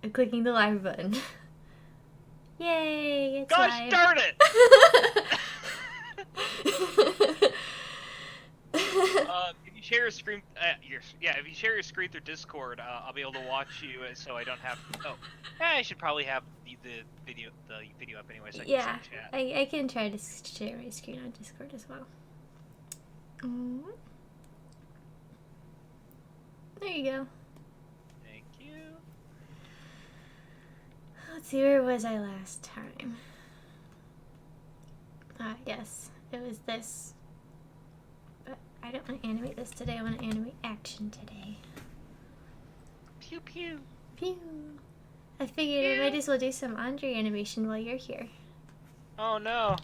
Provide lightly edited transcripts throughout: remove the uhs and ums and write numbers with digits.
and clicking the live button. Yay, it's Gosh live. darn it! If you share your screen, if you share your screen through Discord, I'll be able to watch you, so I don't have. Oh, I should probably have the video up anyway, so I can Yeah, see the chat. I can try to share my screen on Discord as well. There you go. Thank you. Let's see, where was I last time? Yes, it was this. But I don't want to animate this today, I want to animate action today. Pew pew. Pew! I figured I might as well do some Andre animation while you're here. Oh no.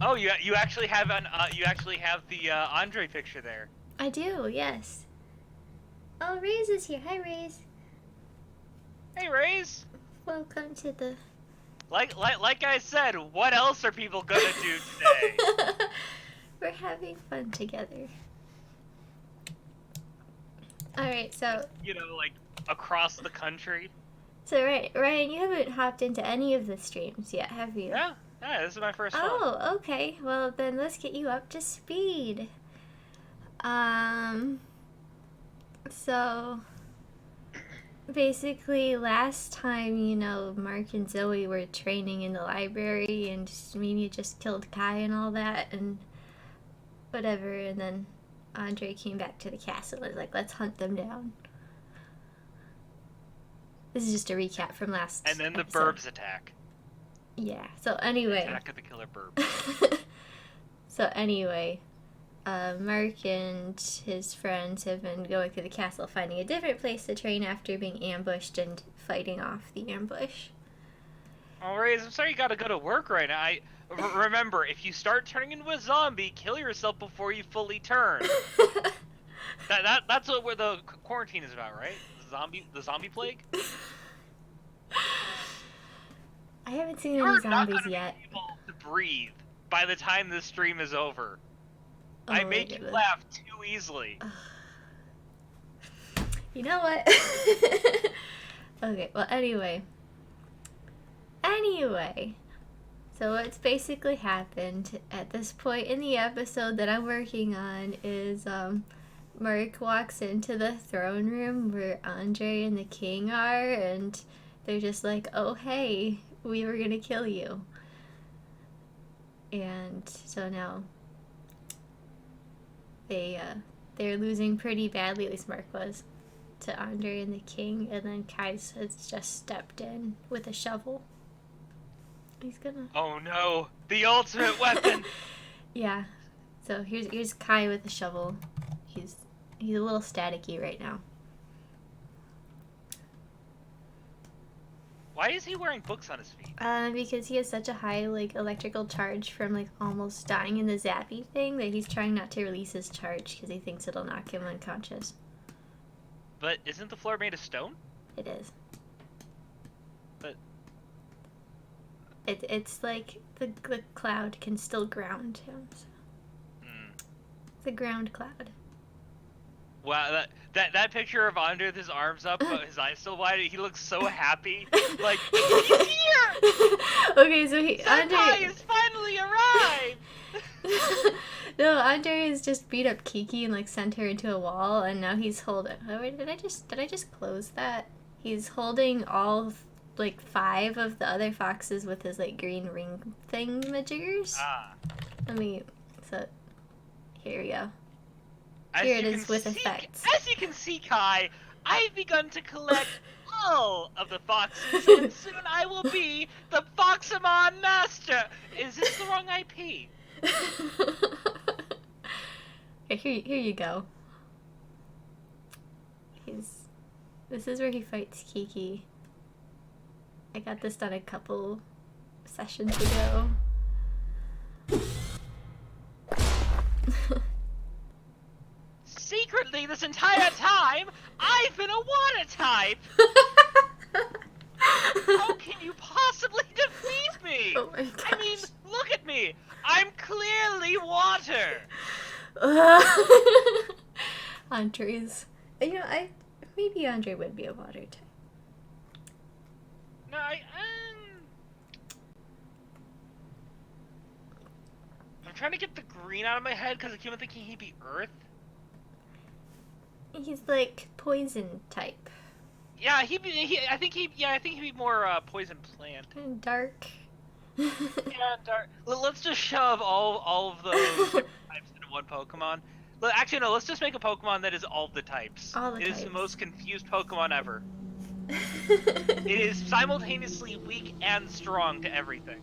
Oh, you actually have the Andre picture there. I do, yes. Oh, Raze is here. Hi, Raze. Hey, Raze. Welcome to the... Like I said, what else are people gonna do today? We're having fun together. Alright, so... You know, like, across the country. So, right, Ryan, you haven't hopped into any of the streams yet, have you? Yeah, this is my first one. Oh, okay. Well, then let's get you up to speed. So... Basically, last time, you know, Mark and Zoe were training in the library, and Mimi just killed Kai and all that, and whatever, and then Andre came back to the castle and was like, let's hunt them down. This is just a recap from last And then the episode. burbs attack. Yeah, so anyway. Attack of the killer burbs. So anyway, Mark and his friends have been going through the castle, finding a different place to train after being ambushed and fighting off the ambush. Oh, Raze, I'm sorry you gotta go to work right now. Remember, if you start turning into a zombie, kill yourself before you fully turn. That's what the quarantine is about, right? The zombie plague? I haven't seen You're any zombies not gonna yet. be able to breathe by the time this stream is over. Oh, I make you laugh too easily. You know what? Okay, well, anyway. So what's basically happened at this point in the episode that I'm working on is, Mark walks into the throne room where Andre and the king are, and they're just like, oh, hey, we were gonna kill you. And so now they're losing pretty badly, at least Mark was, to Andre and the king, and then Kai has just stepped in with a shovel. He's gonna... Oh no, the ultimate weapon! Yeah, so here's Kai with the shovel. He's a little staticky right now. Why is he wearing books on his feet? Because he has such a high, like, electrical charge from, like, almost dying in the zappy thing that he's trying not to release his charge because he thinks it'll knock him unconscious. But isn't the floor made of stone? It is. But... It's like the cloud can still ground him. So. It's a ground cloud. Wow, that picture of Andre with his arms up, but his eyes still wide, he looks so happy. Like, he's here! Okay, so Andre has finally arrived! No, Andre has just beat up Kiki and, like, sent her into a wall, and now he's holding... Oh, wait, did I just close that? He's holding all, like, 5 of the other foxes with his, like, green ring thingamajiggers. Ah. So, here we go. As Here it you is can with see, effects. As you can see, Kai, I've begun to collect all of the foxes, and soon I will be the Foxamon Master! Is this the wrong IP? Here you go. This is where he fights Kiki. I got this done a couple sessions ago. Secretly, this entire time, I've been a water type! How can you possibly defeat me? Oh my gosh. I mean, look at me! I'm clearly water! Andres. You know, Maybe Andre would be a water type. No, I'm trying to get the green out of my head because I keep on thinking he'd be Earth. He's like poison type. Yeah, I think he'd be more poison plant. And dark. Yeah, dark. Let's just shove all of those different types into one Pokemon. Actually, no. Let's just make a Pokemon that is all the types. All the It types. is the most confused Pokemon ever. It is simultaneously weak and strong to everything,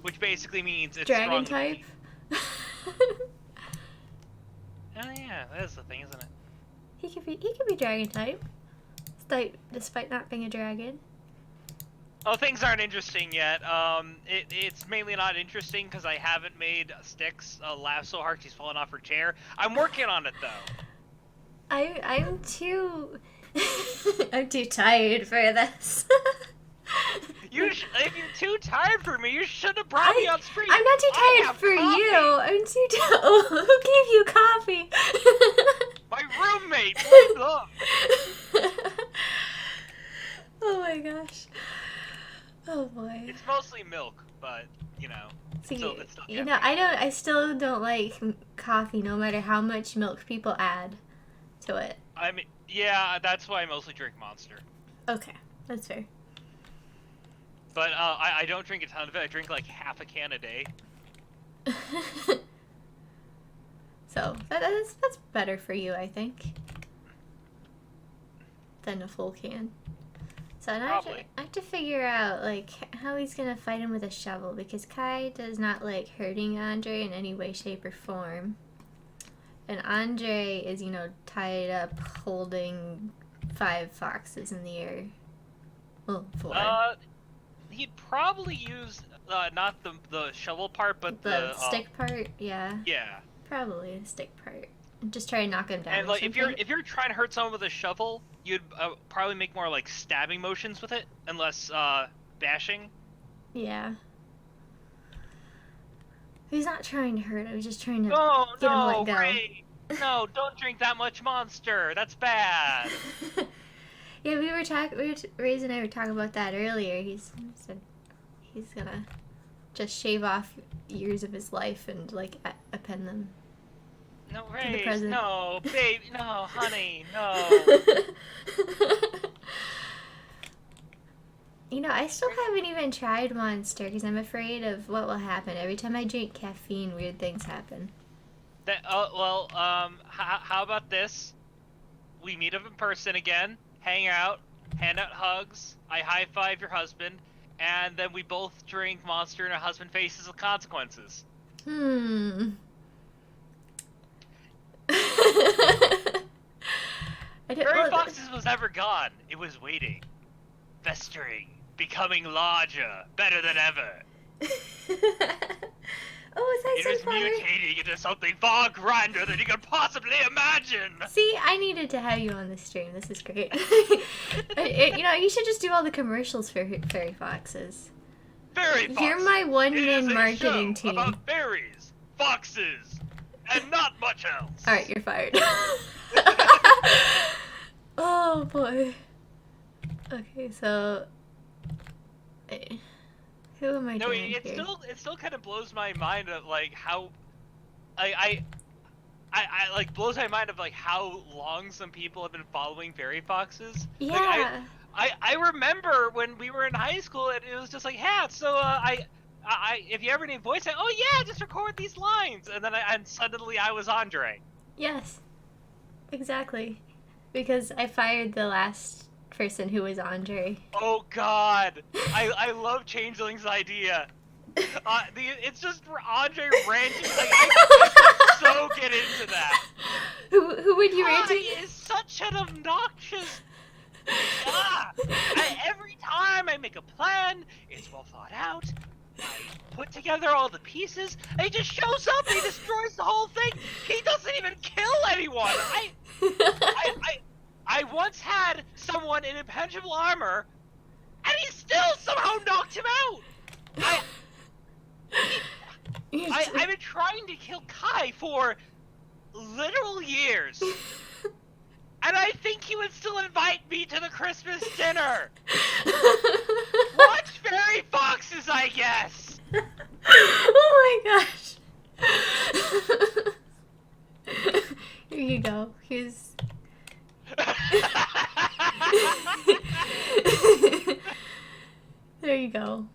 which basically means it's Dragon strong. type. Oh yeah, that is the thing, isn't it? He could be dragon type. Despite not being a dragon. Oh, things aren't interesting yet. It's mainly not interesting because I haven't made Styx laugh so hard she's fallen off her chair. I'm working on it though. I'm too I'm too tired for this. If you're too tired for me, you should have brought me on screen. I'm not too tired for coffee. you. I'm too tired. Oh, who gave you coffee? My roommate. What's up? Oh my gosh. Oh boy. It's mostly milk, but you know. See, it's still you know, I still don't like coffee, no matter how much milk people add to it. I mean, yeah, that's why I mostly drink Monster. Okay, that's fair. But I don't drink a ton of it. I drink like half a can a day. So that's better for you, I think, than a full can. So now I have to figure out like how he's gonna fight him with a shovel, because Kai does not like hurting Andre in any way, shape, or form. And Andre is, you know, tied up holding 5 foxes in the air. Well, 4. He'd probably use not the shovel part, but the stick part. Yeah. Yeah. Probably the stick part. Just try to knock him down. And like if you're trying to hurt someone with a shovel, you'd probably make more like stabbing motions with it, and less bashing. Yeah. He's not trying to hurt him. He's just trying to get him let go. Ray, no, don't drink that much Monster. That's bad. Yeah, Ray's and I were talking about that earlier. He said he's gonna just shave off years of his life and like append them. No, Ray, no, babe, no, honey, no. You know, I still haven't even tried Monster because I'm afraid of what will happen. Every time I drink caffeine, weird things happen. How about this? We meet up in person again, hang out, hand out hugs, I high-five your husband, and then we both drink Monster and our husband faces the consequences. Fairy Foxes was never gone. It was waiting, festering, becoming larger, better than ever. Oh, is that It was mutating into something far grander than you could possibly imagine. See, I needed to have you on the stream. This is great. You know, you should just do all the commercials for Fairy Foxes. Fairy Foxes. You're my one-man marketing team. About fairies, foxes, and not much else. All right, you're fired. Oh boy. Okay, so who am I doing here? It still kind of blows my mind of like how I like blows my mind of like how long some people have been following Fairy Foxes. Yeah. Like, I remember when we were in high school and it was just like, yeah, so I if you ever need voice, oh yeah, just record these lines, and then suddenly I was Andre. Yes, exactly, because I fired the last person who was Andre. Oh God, I love Changeling's idea. It's just Andre ranting. Like, I could so get into that. Who would you rant to? He is such an obnoxious. Every time I make a plan, it's well thought out. I put together all the pieces. And he just shows up and he destroys the whole thing. He doesn't even kill anyone. I once had someone in impenetrable armor, and he still somehow knocked him out. I've been trying to kill Kai for literal years. And And I think he would still invite me to the Christmas dinner. Watch fairy foxes, I guess. Oh my gosh. Here you go. Here's. There you go.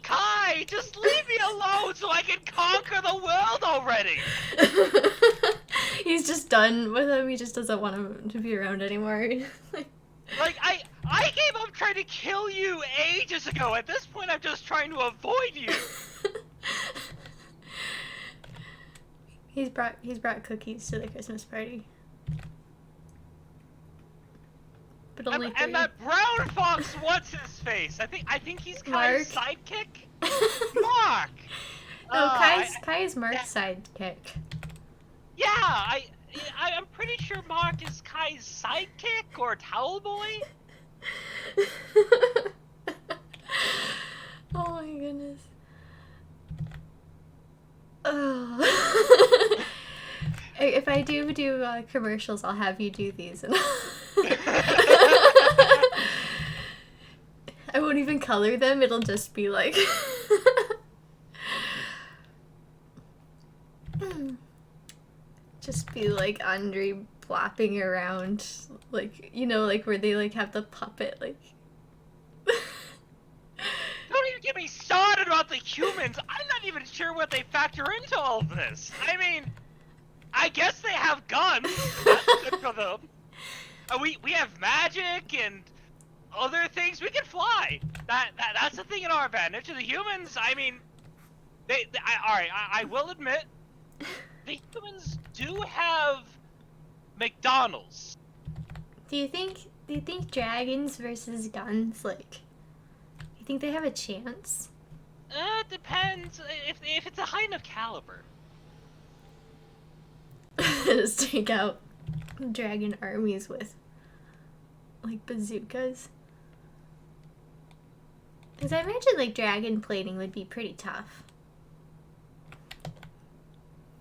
Kai, just leave me alone so I can conquer the world already. He's just done with him. He just doesn't want him to be around anymore. Like, I gave up trying to kill you ages ago. At this point, I'm just trying to avoid you. He's brought cookies to the Christmas party. But only And that brown fox, what's his face? I think he's Kai's sidekick. Mark. No, Kai is Mark's sidekick. Yeah, I'm pretty sure Mark is Kai's sidekick or towel boy. Oh my goodness. Oh. If I do commercials, I'll have you do these. And I won't even color them. It'll just be like... just be like Andre flopping around, like, you know, like where they like have the puppet, like... Don't even get me started about the humans. I'm not even sure what they factor into all of this. I mean, I guess they have guns. That's good for them. We have magic and other things. We can fly. That's the thing in our advantage. To the humans, I mean, I will admit, the humans do have McDonald's. Do you think dragons versus guns, like, you think they have a chance? It depends if it's a high enough caliber. Just take out dragon armies with, like, bazookas. Because I imagine, like, dragon plating would be pretty tough.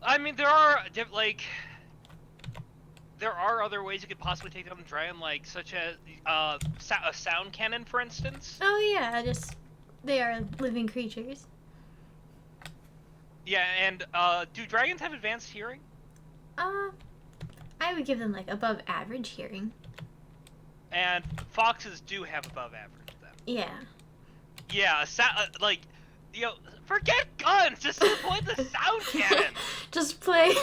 I mean, there are, like, there are other ways you could possibly take down a dragon, like, such as a sound cannon, for instance. Oh, yeah, they are living creatures. Yeah, and, do dragons have advanced hearing? I would give them, like, above average hearing. And foxes do have above average, then. Yeah. Yeah, like, you know, forget guns, just deploy the sound cannon. Just play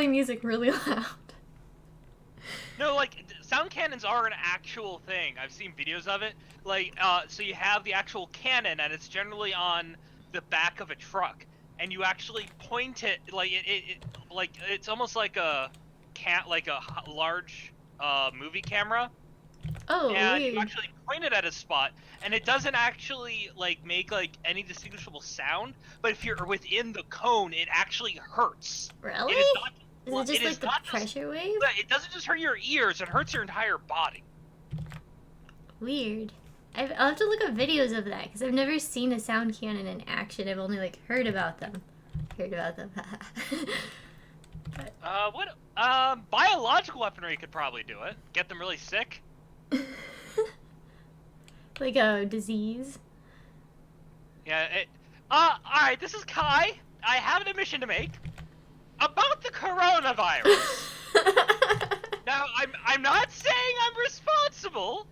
music really loud. No, like, sound cannons are an actual thing. I've seen videos of it. Like, so you have the actual cannon, and it's generally on the back of a truck, and you actually point it, like, like, it's almost like a large, movie camera. Oh, and weird. you actually point it at a spot, and it doesn't actually, like, make, like, any distinguishable sound, but if you're within the cone, it actually hurts. Really? It is not, Is it just like the pressure wave? It doesn't just hurt your ears, it hurts your entire body. Weird. I'll have to look up videos of that, because I've never seen a sound cannon in action. I've only, like, heard about them. But... biological weaponry could probably do it. Get them really sick. Like a disease. Yeah, alright, this is Kai. I have an admission to make about the coronavirus. Now, I'm not saying I'm responsible.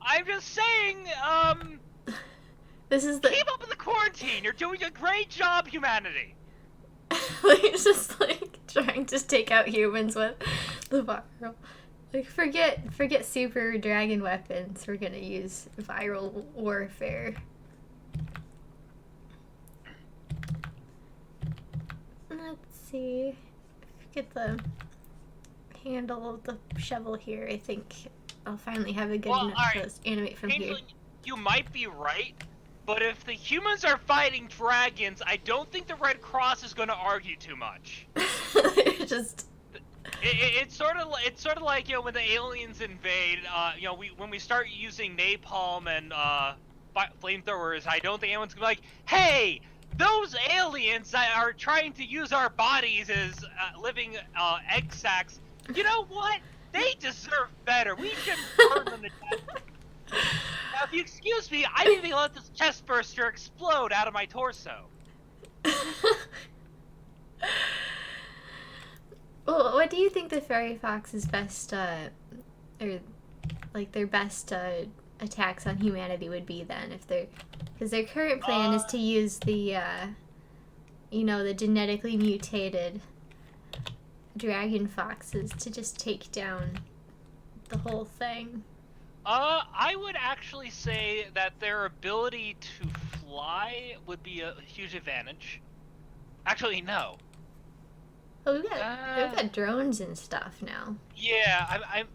I'm just saying, this is the... keep up with the quarantine. You're doing a great job, humanity. Like, it's just, like, trying to take out humans with the viral... Like, forget super dragon weapons. We're gonna use viral warfare. Let's see. Get the handle of the shovel here. I think I'll finally have a good enough to animate from here. You might be right, but if the humans are fighting dragons, I don't think the Red Cross is going to argue too much. Just... It's sort of like, you know, when the aliens invade. You know, when we start using napalm and flamethrowers, I don't think anyone's gonna be like, hey, those aliens that are trying to use our bodies as living egg sacs, you know what? They deserve better. We shouldn't burn them to death. Now, if you excuse me, I need to let this chest burster explode out of my torso. Well, what do you think the fairy fox's best, or like their best attacks on humanity would be then? If they're, because their current plan is to use the, the genetically mutated dragon foxes to just take down the whole thing. I would actually say that their ability to fly would be a huge advantage. Actually, no. Oh, we've got drones and stuff now. Yeah, I'm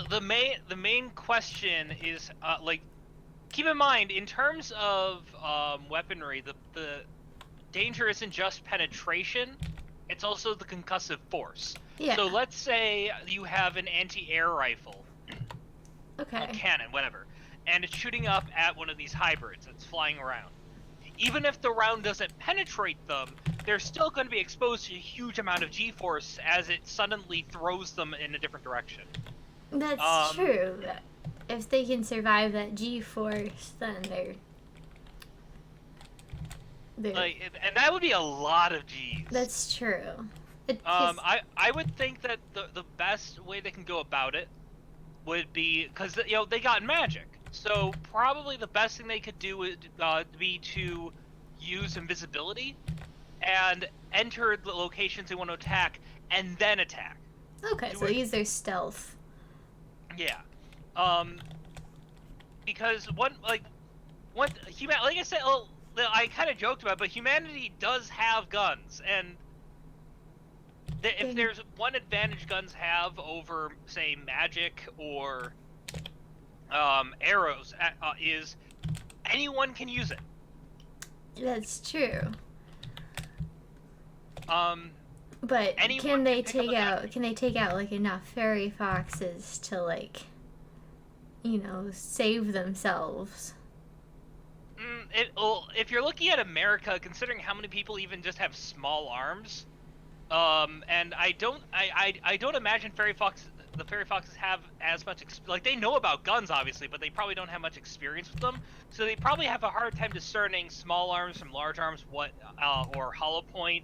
the main question is like, keep in mind in terms of weaponry, the danger isn't just penetration, it's also the concussive force. Yeah. So let's say you have an anti-air rifle, Okay. cannon, whatever, and it's shooting up at one of these hybrids that's flying around. Even if the round doesn't penetrate them, they're still going to be exposed to a huge amount of G-force as it suddenly throws them in a different direction. That's true. If they can survive that G-force, then they're like, and that would be a lot of G's. That's true. I would think that the best way they can go about it would be, because they got magic, so probably the best thing they could do would be to use invisibility and enter the locations they want to attack and then attack. Okay, so use their stealth. Yeah, because like I said, I kind of joked about it, but humanity does have guns, and if there's one advantage guns have over, say, magic or arrows, is anyone can use it. That's true. But anyone can they take out like enough fairy foxes to like, save themselves? If you're looking at America, considering how many people even just have small arms, and I don't imagine the fairy foxes have as much like, they know about guns obviously, but they probably don't have much experience with them, so they probably have a hard time discerning small arms from large arms, or hollow point.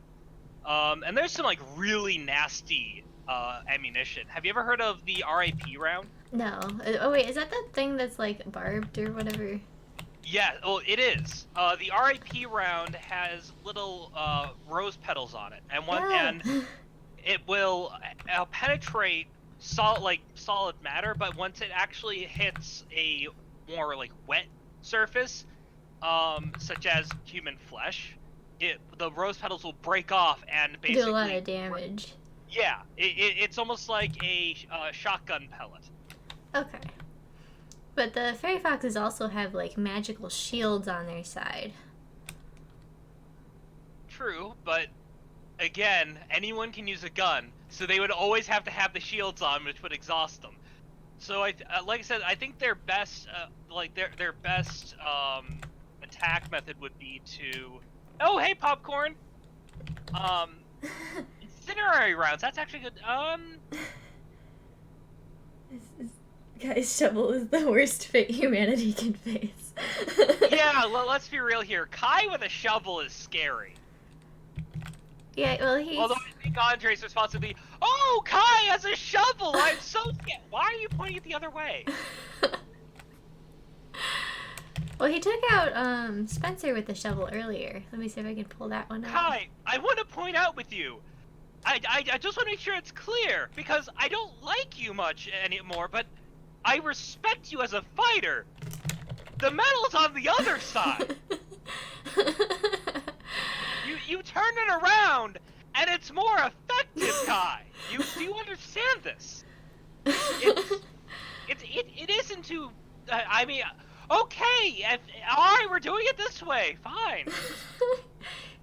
And there's some like really nasty ammunition. Have you ever heard of the RIP round? No. Oh wait, is that thing that's like barbed or whatever? Yeah, well, it is. The RIP round has little rose petals on it, and it will penetrate solid matter, but once it actually hits a more like wet surface, such as human flesh, the rose petals will break off and basically do a lot of damage. Yeah, it's almost like a shotgun pellet. Okay. But the fairy foxes also have like magical shields on their side. True, but again, anyone can use a gun, so they would always have to have the shields on, which would exhaust them. So like I said, I think their best their best attack method would be to, oh hey popcorn, incinerary rounds. That's actually good. Guy's shovel is the worst fate humanity can face. Yeah, let's be real here. Kai with a shovel is scary. Yeah, well, he's... Although I think Andre's response would be, oh, Kai has a shovel! I'm so scared! Why are you pointing it the other way? Well, he took out Spencer with the shovel earlier. Let me see if I can pull that one out. Kai, I want to point out with you. I just want to make sure it's clear, because I don't like you much anymore, but I respect you as a fighter. The medal's on the other side. You turn it around, and it's more effective, Kai. Do you understand this? It isn't too. I mean, okay. All right, we're doing it this way. Fine.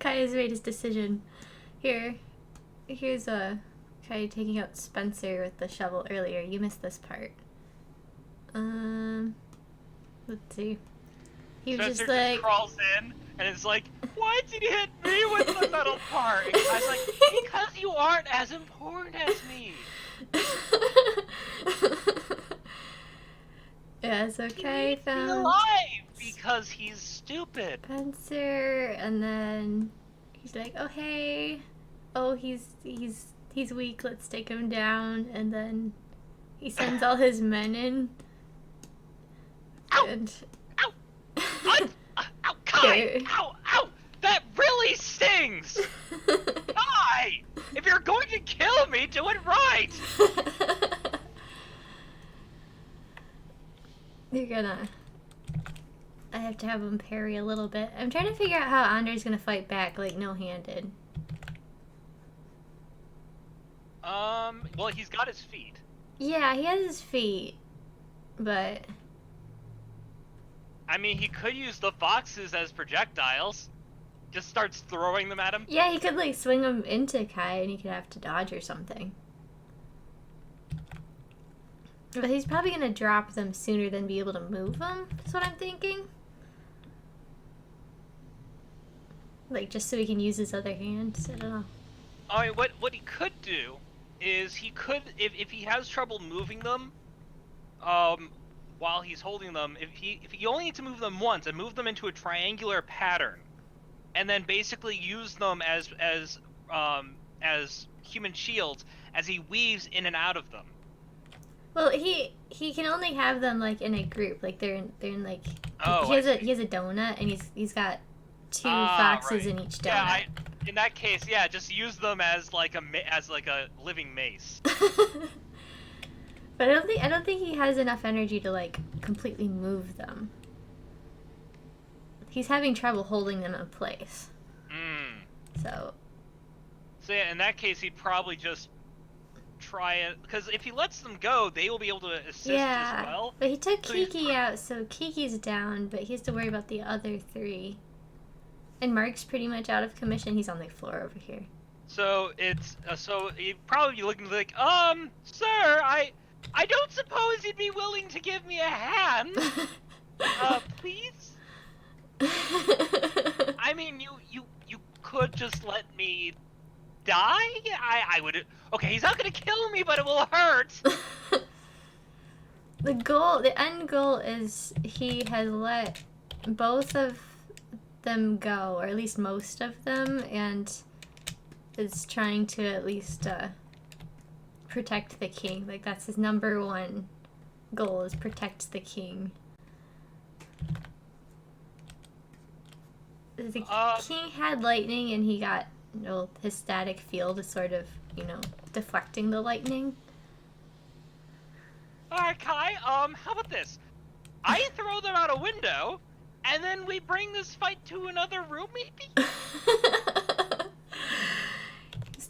Kai has made his decision. Here's Kai taking out Spencer with the shovel earlier. You missed this part. Let's see. He was Spencer just like, crawls in, And it's like, why did you hit me with the metal part? And I was like, because you aren't as important as me. Yeah, it's He okay. needs to be Found alive because he's stupid. Spencer, and then he's like, "Oh hey, oh he's weak. Let's take him down." And then he sends all his men in. Ow! And Ow! Ow! Kai! Ow! Ow! That really stings! Kai! If you're going to kill me, do it right! You're gonna. I have to have him parry a little bit. I'm trying to figure out how Andre's gonna fight back, like no-handed. Well, he's got his feet. Yeah, he has his feet, but I mean, he could use the foxes as projectiles. Just starts throwing them at him. yeah, he could like swing him into Kai, and he could have to dodge or something. But he's probably gonna drop them sooner than be able to move them. That's what I'm thinking. Like just so he can use his other hand. I don't know. I mean, what he could do is he could, if he has trouble moving them, while he's holding them, if he only needs to move them once and move them into a triangular pattern, and then basically use them as human shields as he weaves in and out of them. Well, he can only have them like in a group. Like they're in like Oh, he has a donut, and he's got two foxes right. in each donut. Yeah, in that case, yeah, just use them as like a living mace. But I don't think he has enough energy to like completely move them. He's having trouble holding them in place. So Yeah, in that case, he'd probably just try it, because if he lets them go, they will be able to assist as well. But he took So Kiki out, so Kiki's down, but he has to worry about the other three. And Mark's pretty much out of commission. He's on the floor over here. So it's so he'd probably be looking like, sir, I don't suppose you'd be willing to give me a hand, please. I mean, you could just let me die. I would. Okay, he's not gonna kill me, but it will hurt. The end goal is he has let both of them go, or at least most of them, and is trying to at least protect the king. Like that's his number one goal, is protect the king. The king had lightning, and he got his static field is sort of deflecting the lightning. Alright, Kai, how about this? I throw them out a window, and then we bring this fight to another room, maybe?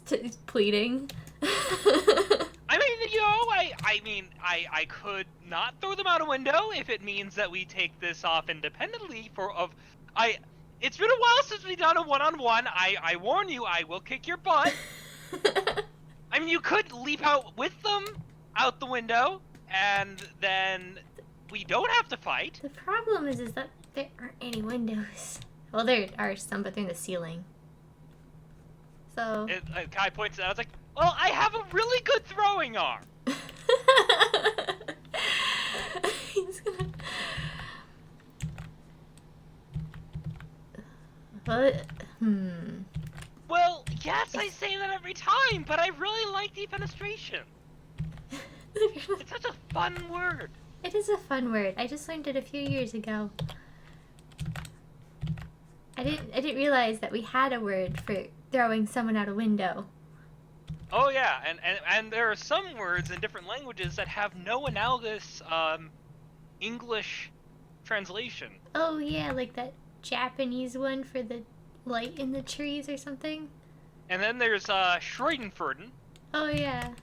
He's pleading. I mean, I could not throw them out a window if it means that we take this off independently it's been a while since we've done a one-on-one. I warn you, I will kick your butt. I mean, you could leap out with them out the window, and then we don't have to fight. The problem is that there aren't any windows. Well, there are some, but they're in the ceiling. So Kai points it out. I was like, well, I have a really good throwing arm. He's gonna... But, Well, yes, I say that every time, but I really like defenestration. It's such a fun word. It is a fun word. I just learned it a few years ago. I didn't realize that we had a word for throwing someone out a window. Oh yeah, and there are some words in different languages that have no analogous English translation. Oh yeah, like that Japanese one for the light in the trees or something. And then there's Schreudenferden. Oh yeah,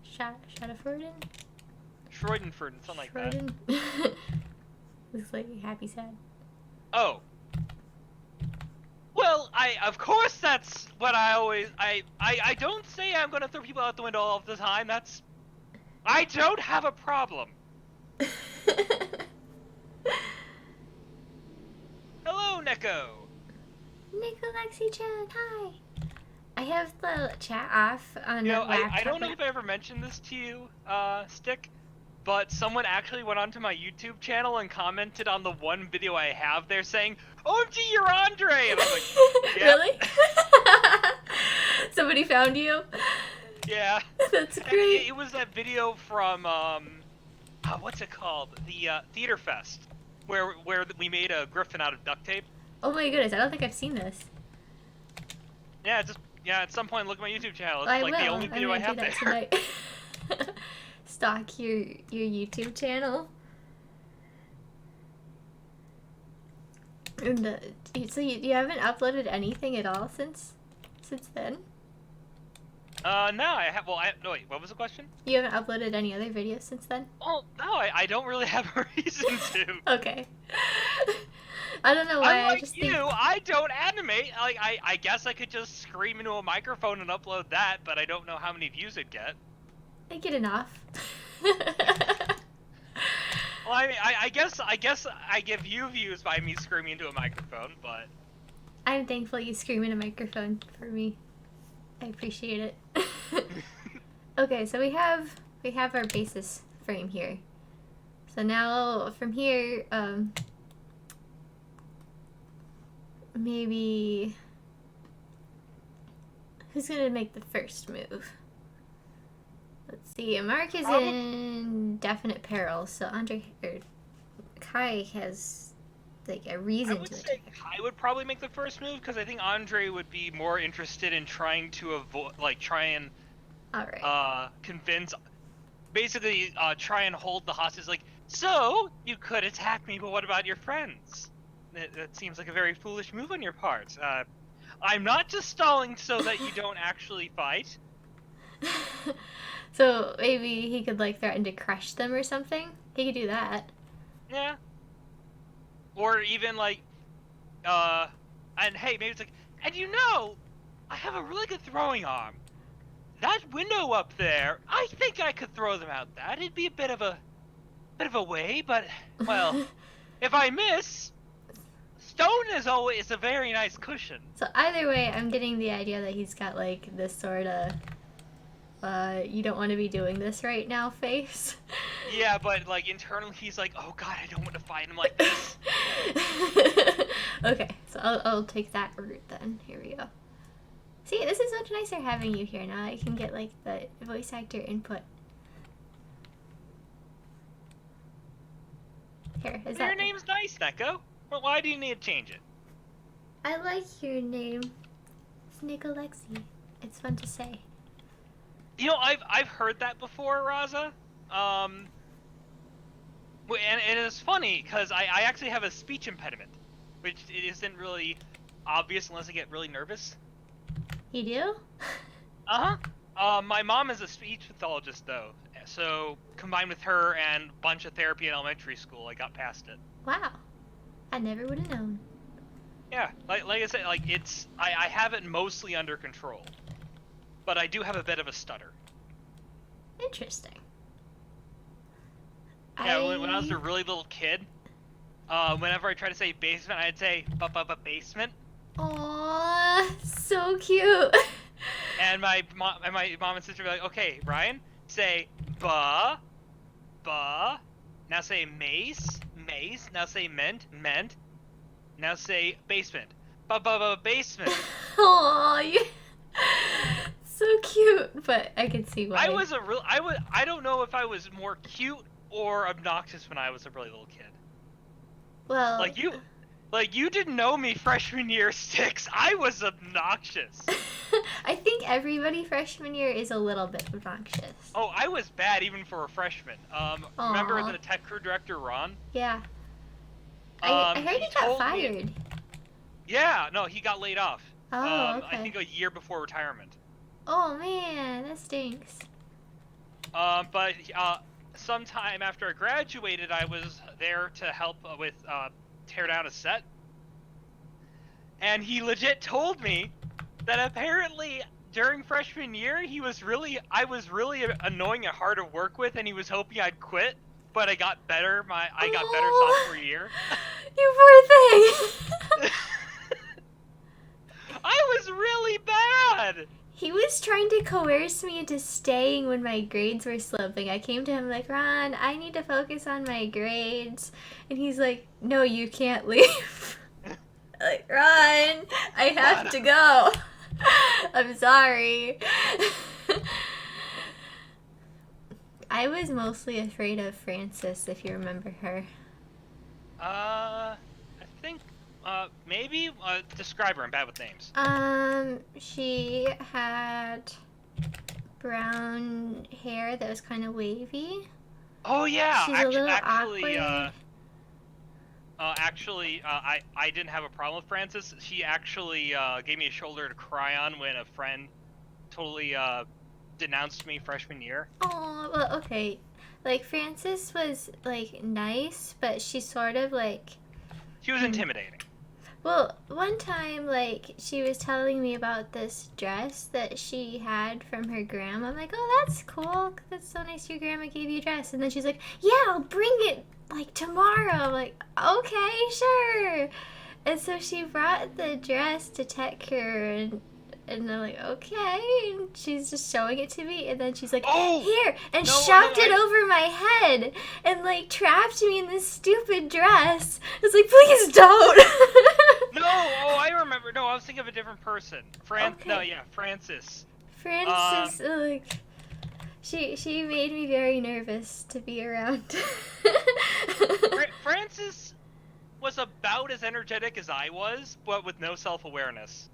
Schadaforden? Schreudenferden, something like that. Looks like happy sad. Oh. Well, of course that's what I always, I don't say I'm gonna throw people out the window all the time, I don't have a problem. Hello, Neko. Nicolexi-chan, hi. I have the chat off on You the know, I laptop. don't know if I ever mentioned this to you, Stick, but someone actually went onto my YouTube channel and commented on the one video I have there saying, "OMG, you're Andre!" And I'm like, "Yep." Really? Somebody found you? Yeah. That's And great. it was that video from, what's it called? The, Theater Fest, where we made a griffin out of duct tape. Oh my goodness, I don't think I've seen this. Yeah, yeah, at some point look at my YouTube channel. It's I like will. the only I'm video I gonna do have that there. tonight. Stalk your YouTube channel. And so you haven't uploaded anything at all since then? No, I have, well, no, wait, what was the question? You haven't uploaded any other videos since then? Oh, no, I don't really have a reason to. Okay. I don't know why, I Unlike just you, think I don't animate. Like, I guess I could just scream into a microphone and upload that, but I don't know how many views it'd get. I get enough. Well, I mean, I guess I give you views by me screaming into a microphone, but... I'm thankful you scream in a microphone for me. I appreciate it. Okay, so we have our basis frame here. So now from here, maybe who's gonna make the first move? Let's see. Mark is in definite peril, so Andre or Kai has like a reason I would to say attack. Kai would probably make the first move, because I think Andre would be more interested in trying to avoid, like, try and All right. convince, basically, try and hold the hostage. Like, so you could attack me, but what about your friends? That seems like a very foolish move on your part. I'm not just stalling so that you don't actually fight. So maybe he could like threaten to crush them or something. He could do that. Yeah. Or even like, and hey, maybe it's like, and you know, I have a really good throwing arm. That window up there, I think I could throw them out that. It'd be a bit of a way, but, well, if I miss, stone is always a very nice cushion. So either way, I'm getting the idea that he's got like this sort of you don't want to be doing this right now face. Yeah, but like internally he's like, oh god, I don't want to fight him like this. Okay, so I'll take that route then. Here we go. See, this is much nicer having you here now. I can get like the voice actor input. Here, is Your that? name's nice, Neko. Well, why do you need to change it? I like your name. It's Nicolexi. It's fun to say. You know, I've heard that before, Raza. And it's funny because I actually have a speech impediment, which it isn't really obvious unless I get really nervous. You do? My mom is a speech pathologist though, so combined with her and a bunch of therapy in elementary school, I got past it. Wow. I never would have known. Yeah, like I said, like I have it mostly under control, but I do have a bit of a stutter. Interesting. Yeah, when I was a really little kid, whenever I tried to say basement, I'd say basement. Aww, so cute. And my mom and sister would be like, okay, Ryan, say ba, now say mace, now say ment, now say basement, basement. Aww, you... so cute, but I can see why. I don't know if I was more cute or obnoxious when I was a really little kid. Well... Like you didn't know me freshman year, Sticks. I was obnoxious. I think everybody freshman year is a little bit obnoxious. Oh, I was bad even for a freshman. Remember the tech crew director, Ron? Yeah. I heard he got fired. Yeah, no, he got laid off. Oh, okay. I think a year before retirement. Oh man, that stinks. But sometime after I graduated, I was there to help with tear down a set. And he legit told me that apparently during freshman year, I was really annoying and hard to work with, and he was hoping I'd quit, but I got better. I got better sophomore year. You poor thing. I was really bad. He was trying to coerce me into staying when my grades were slipping. I came to him like, Ron, I need to focus on my grades. And he's like, no, you can't leave. Like, Ron, I have to go. I'm sorry. I was mostly afraid of Frances, if you remember her. I think, maybe, describe her. I'm bad with names. She had brown hair that was kind of wavy. Oh yeah, She's a little actually, awkward. I didn't have a problem with Francis. She actually gave me a shoulder to cry on when a friend totally denounced me freshman year. Oh, well, okay. Like, Frances was, like, nice, but she sort of, like... She was intimidating. Well, one time, like, she was telling me about this dress that she had from her grandma. I'm like, oh, that's cool. That's so nice your grandma gave you a dress. And then she's like, yeah, I'll bring it, like, tomorrow. I'm like, okay, sure. And so she brought the dress to Tucker, and I'm like, okay. And she's just showing it to me. And then she's like, Oh! here. And No, shoved no, it over my head. And, like, trapped me in this stupid dress. I was like, please don't. No! Oh, I remember. No, I was thinking of a different person. Okay. No, yeah, Francis. Frances, like, she made me very nervous to be around. Francis was about as energetic as I was, but with no self-awareness.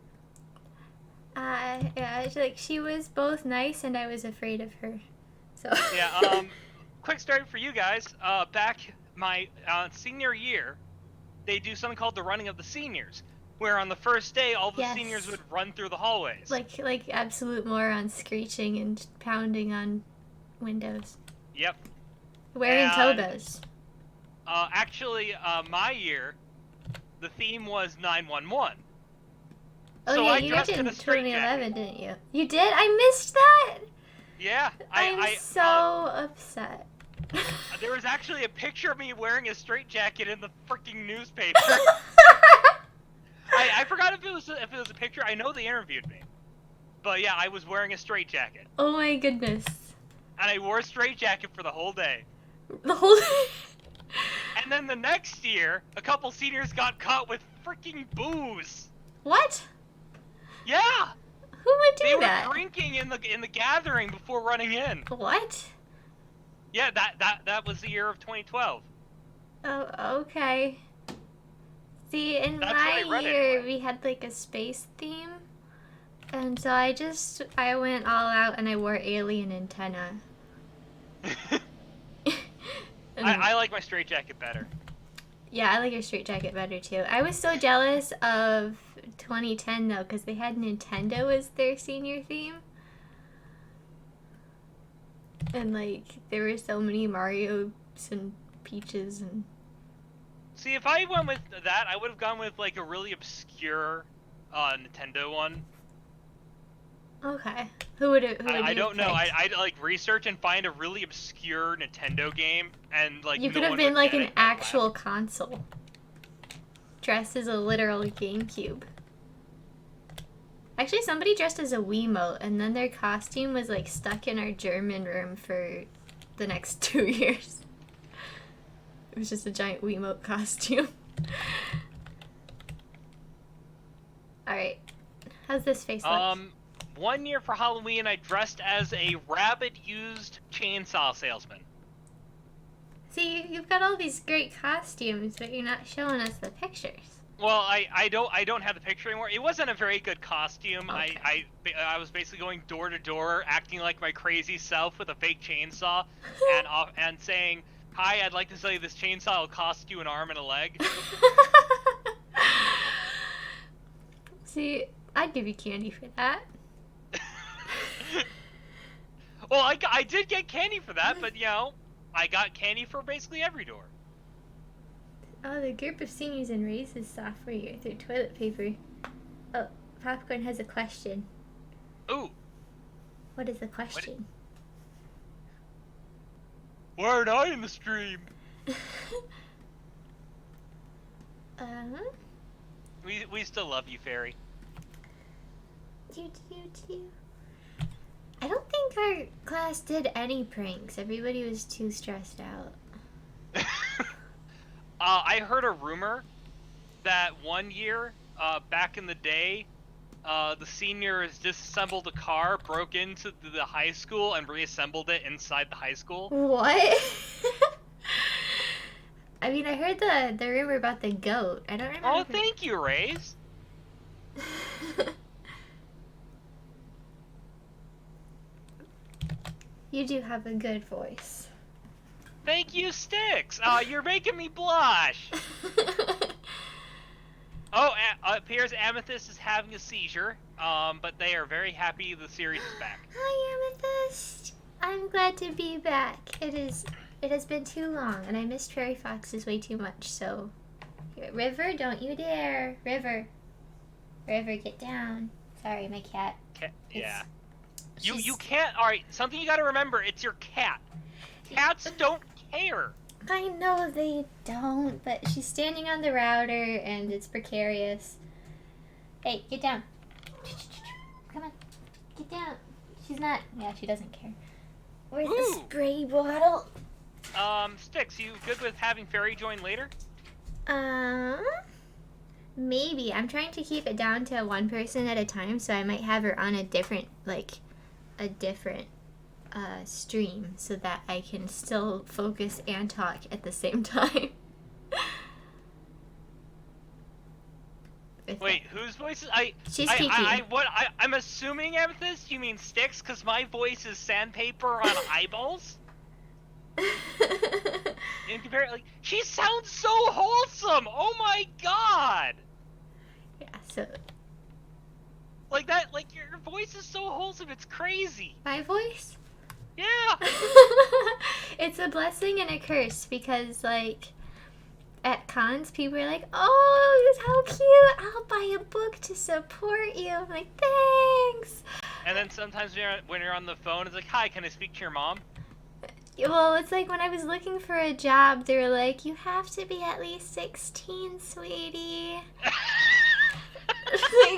Yeah, she was both nice and I was afraid of her. So. Yeah, quick story for you guys. Back my senior year, they do something called the running of the seniors, where on the first day, all the Yes. seniors would run through the hallways. Like absolute morons screeching and pounding on windows. Yep. Wearing And, togas. Actually, my year, the theme was 911. Oh So yeah, I you dressed did in in a straitjacket. 2011, didn't you? You did? I missed that! Yeah, I'm so upset. there was actually a picture of me wearing a straitjacket in the freaking newspaper. I forgot if it was a picture. I know they interviewed me, but yeah, I was wearing a straitjacket, Oh my goodness. and I wore a straitjacket for the whole day. The whole And then the next year, a couple seniors got caught with freaking booze. What? Yeah, Who would do they that? were drinking in the gathering before running in. What? Yeah, that was the year of 2012. Oh, okay. See, in That's my what I read year, anyway. we had like a space theme. And so I went all out and I wore alien antenna. And I like my straitjacket better. yeah, I like your straight jacket better too. I was so jealous of 2010 though, because they had Nintendo as their senior theme. And like, there were so many Marios and Peaches and. See, if I went with that, I would have gone with like a really obscure Nintendo one. Okay. Who would it? I don't know. I'd like research and find a really obscure Nintendo game, and like You no could have one been would like get an it. actual console. Dressed as a literal GameCube. Actually, somebody dressed as a Wiimote, and then their costume was like stuck in our German room for the next 2 years. It was just a giant Wiimote costume. Alright. How's this face look? One year for Halloween, I dressed as a rabbit-used chainsaw salesman. See, you've got all these great costumes, but you're not showing us the pictures. Well, I don't have the picture anymore. It wasn't a very good costume. Okay. I was basically going door to door, acting like my crazy self with a fake chainsaw, and saying, "Hi, I'd like to sell you this chainsaw. It'll cost you an arm and a leg." See, I'd give you candy for that. Well, I did get candy for that, but you know, I got candy for basically every door. Oh, the group of seniors in raises software year through toilet paper. Oh, Popcorn has a question. Ooh. What is the question? Why aren't I in the stream? Uh-huh. We still love you, Fairy. I don't think our class did any pranks. Everybody was too stressed out. I heard a rumor that one year, back in the day, the seniors disassembled a car, broke into the high school, and reassembled it inside the high school. What? I mean, I heard the rumor about the goat. I don't remember. Oh, thank you, Rays. You do have a good voice. Thank you, Sticks. You're making me blush. Oh, appears Amethyst is having a seizure. But they are very happy the series is back. Hi, Amethyst. I'm glad to be back. It has been too long, and I missed Fairy Foxes way too much. So, River, don't you dare, River, get down. Sorry, my cat. Yeah. You can't. All right, something you got to remember. It's your cat. Cats don't care. I know they don't, but she's standing on the router, and it's precarious. Hey, get down. Come on, get down. She's not. Yeah, she doesn't care. Where's the spray bottle? Sticks, you good with having Fairy join later? Maybe. I'm trying to keep it down to one person at a time, so I might have her on a different stream so that I can still focus and talk at the same time. Wait, whose voice is She's Kiki. I'm assuming, Amethyst, you mean Sticks, because my voice is sandpaper on eyeballs. In comparison, she sounds so wholesome. Oh my god. Yeah. So. Like that. Like your voice is so wholesome. It's crazy. My voice. Yeah. It's a blessing and a curse because, like, at cons, people are like, "Oh, how cute! I'll buy a book to support you." I'm like, "Thanks." And then sometimes when you're on the phone, it's like, "Hi, can I speak to your mom?" Well, it's like when I was looking for a job, they were like, "You have to be at least 16, sweetie." Like,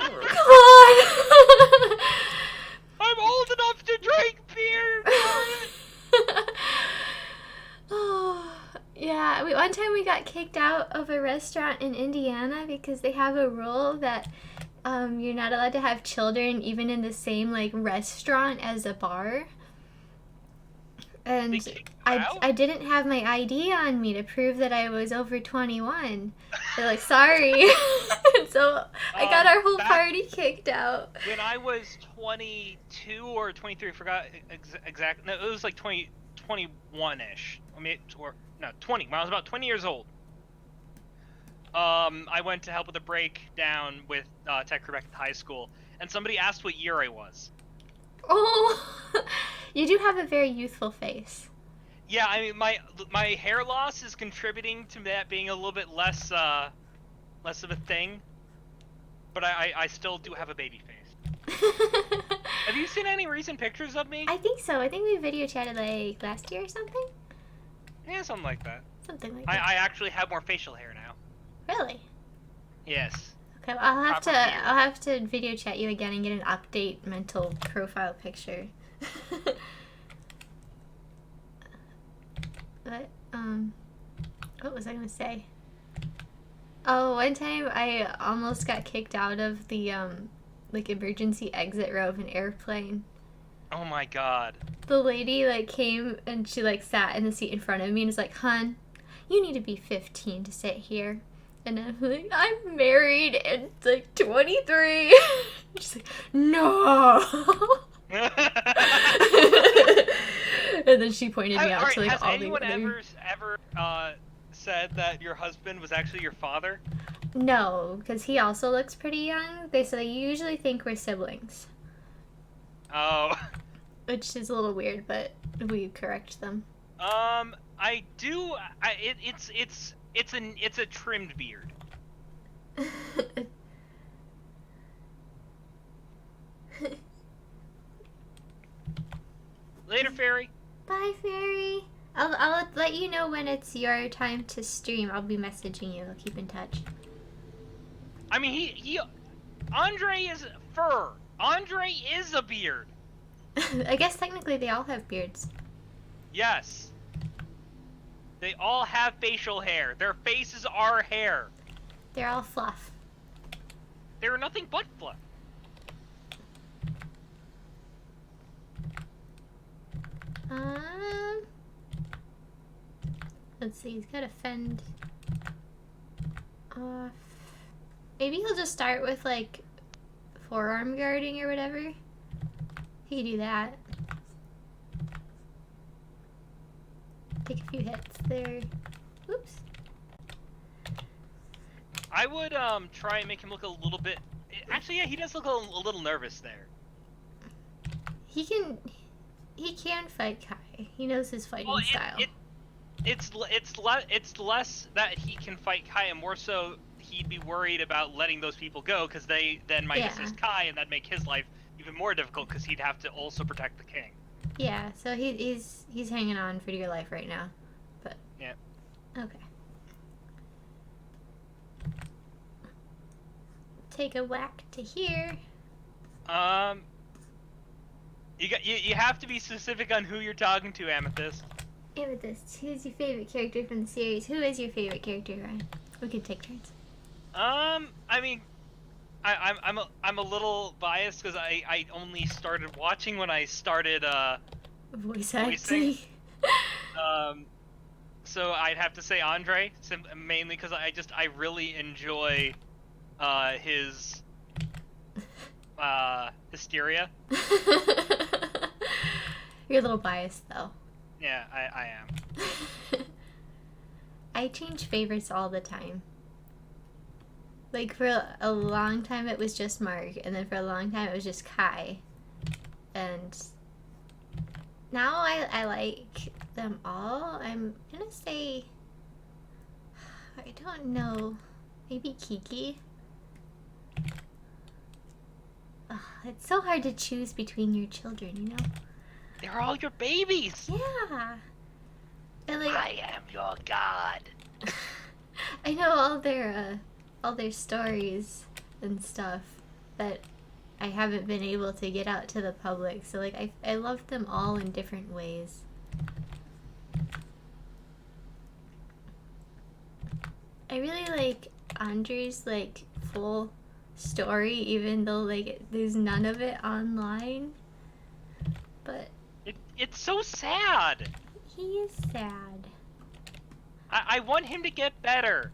come on. I'm old enough to drink beer. Oh, yeah. One time we got kicked out of a restaurant in Indiana because they have a rule that you're not allowed to have children even in the same like restaurant as a bar. And I didn't have my ID on me to prove that I was over 21. They're like, sorry. So I got our whole party kicked out. When I was 22 or 23, I forgot exactly. No, it was like 21-ish. I mean, or no, 20. When I was about 20 years old. I went to help with a breakdown with tech crew back at high school, and somebody asked what year I was. Oh, you do have a very youthful face. Yeah, I mean, my hair loss is contributing to that being a little bit less of a thing, but I still do have a baby face. Have you seen any recent pictures of me? I think so. I think we video chatted like last year or something. Yeah, something like that. Something like that. I actually have more facial hair now. Really? Yes. Okay, well, I'll have to video chat you again and get an update mental profile picture. What was I gonna say? Oh, one time I almost got kicked out of the like emergency exit row of an airplane. Oh my god. The lady like came and she like sat in the seat in front of me and was like, "Hun, you need to be 15 to sit here." And I'm like, "I'm married and like 23." She's like, "No." And then she pointed me out to like all the other. Has anyone ever said that your husband was actually your father? No, because he also looks pretty young. They usually think we're siblings. Oh. Which is a little weird, but we correct them. I do. It's a trimmed beard. Later, Fairy. Bye, Fairy. I'll let you know when it's your time to stream. I'll be messaging you. I'll keep in touch. I mean, Andre is fur. Andre is a beard. I guess technically they all have beards. Yes. They all have facial hair. Their faces are hair. They're all fluff. They're nothing but fluff. Um, let's see. He's got to fend off. Maybe he'll just start with like forearm guarding or whatever. He can do that. Take a few hits there. Oops. I would try and make him look a little bit. Actually, yeah, he does look a little nervous there. He can fight Kai. He knows his fighting style. It's less that he can fight Kai, and more so he'd be worried about letting those people go because they then might assist Kai, and that'd make his life even more difficult because he'd have to also protect the king. Yeah, so he's hanging on for dear life right now, but yeah. Okay. Take a whack to here. You have to be specific on who you're talking to, Amethyst. Amethyst, who's your favorite character from the series? Who is your favorite character, Ryan? We can take turns. I mean, I'm a little biased because I only started watching when I started voicing. So I'd have to say Andre, mainly because I really enjoy his hysteria. You're a little biased though. Yeah, I am. I change favorites all the time. Like, for a long time it was just Mark, and then for a long time it was just Kai. And now I like them all. I'm gonna say, I don't know, maybe Kiki? Ugh, it's so hard to choose between your children, you know? They're all your babies! Yeah! And like, I am your god! I know all their stories and stuff that I haven't been able to get out to the public. So like I love them all in different ways. I really like Andre's like full story, even though like there's none of it online. But it's so sad. He is sad. I want him to get better.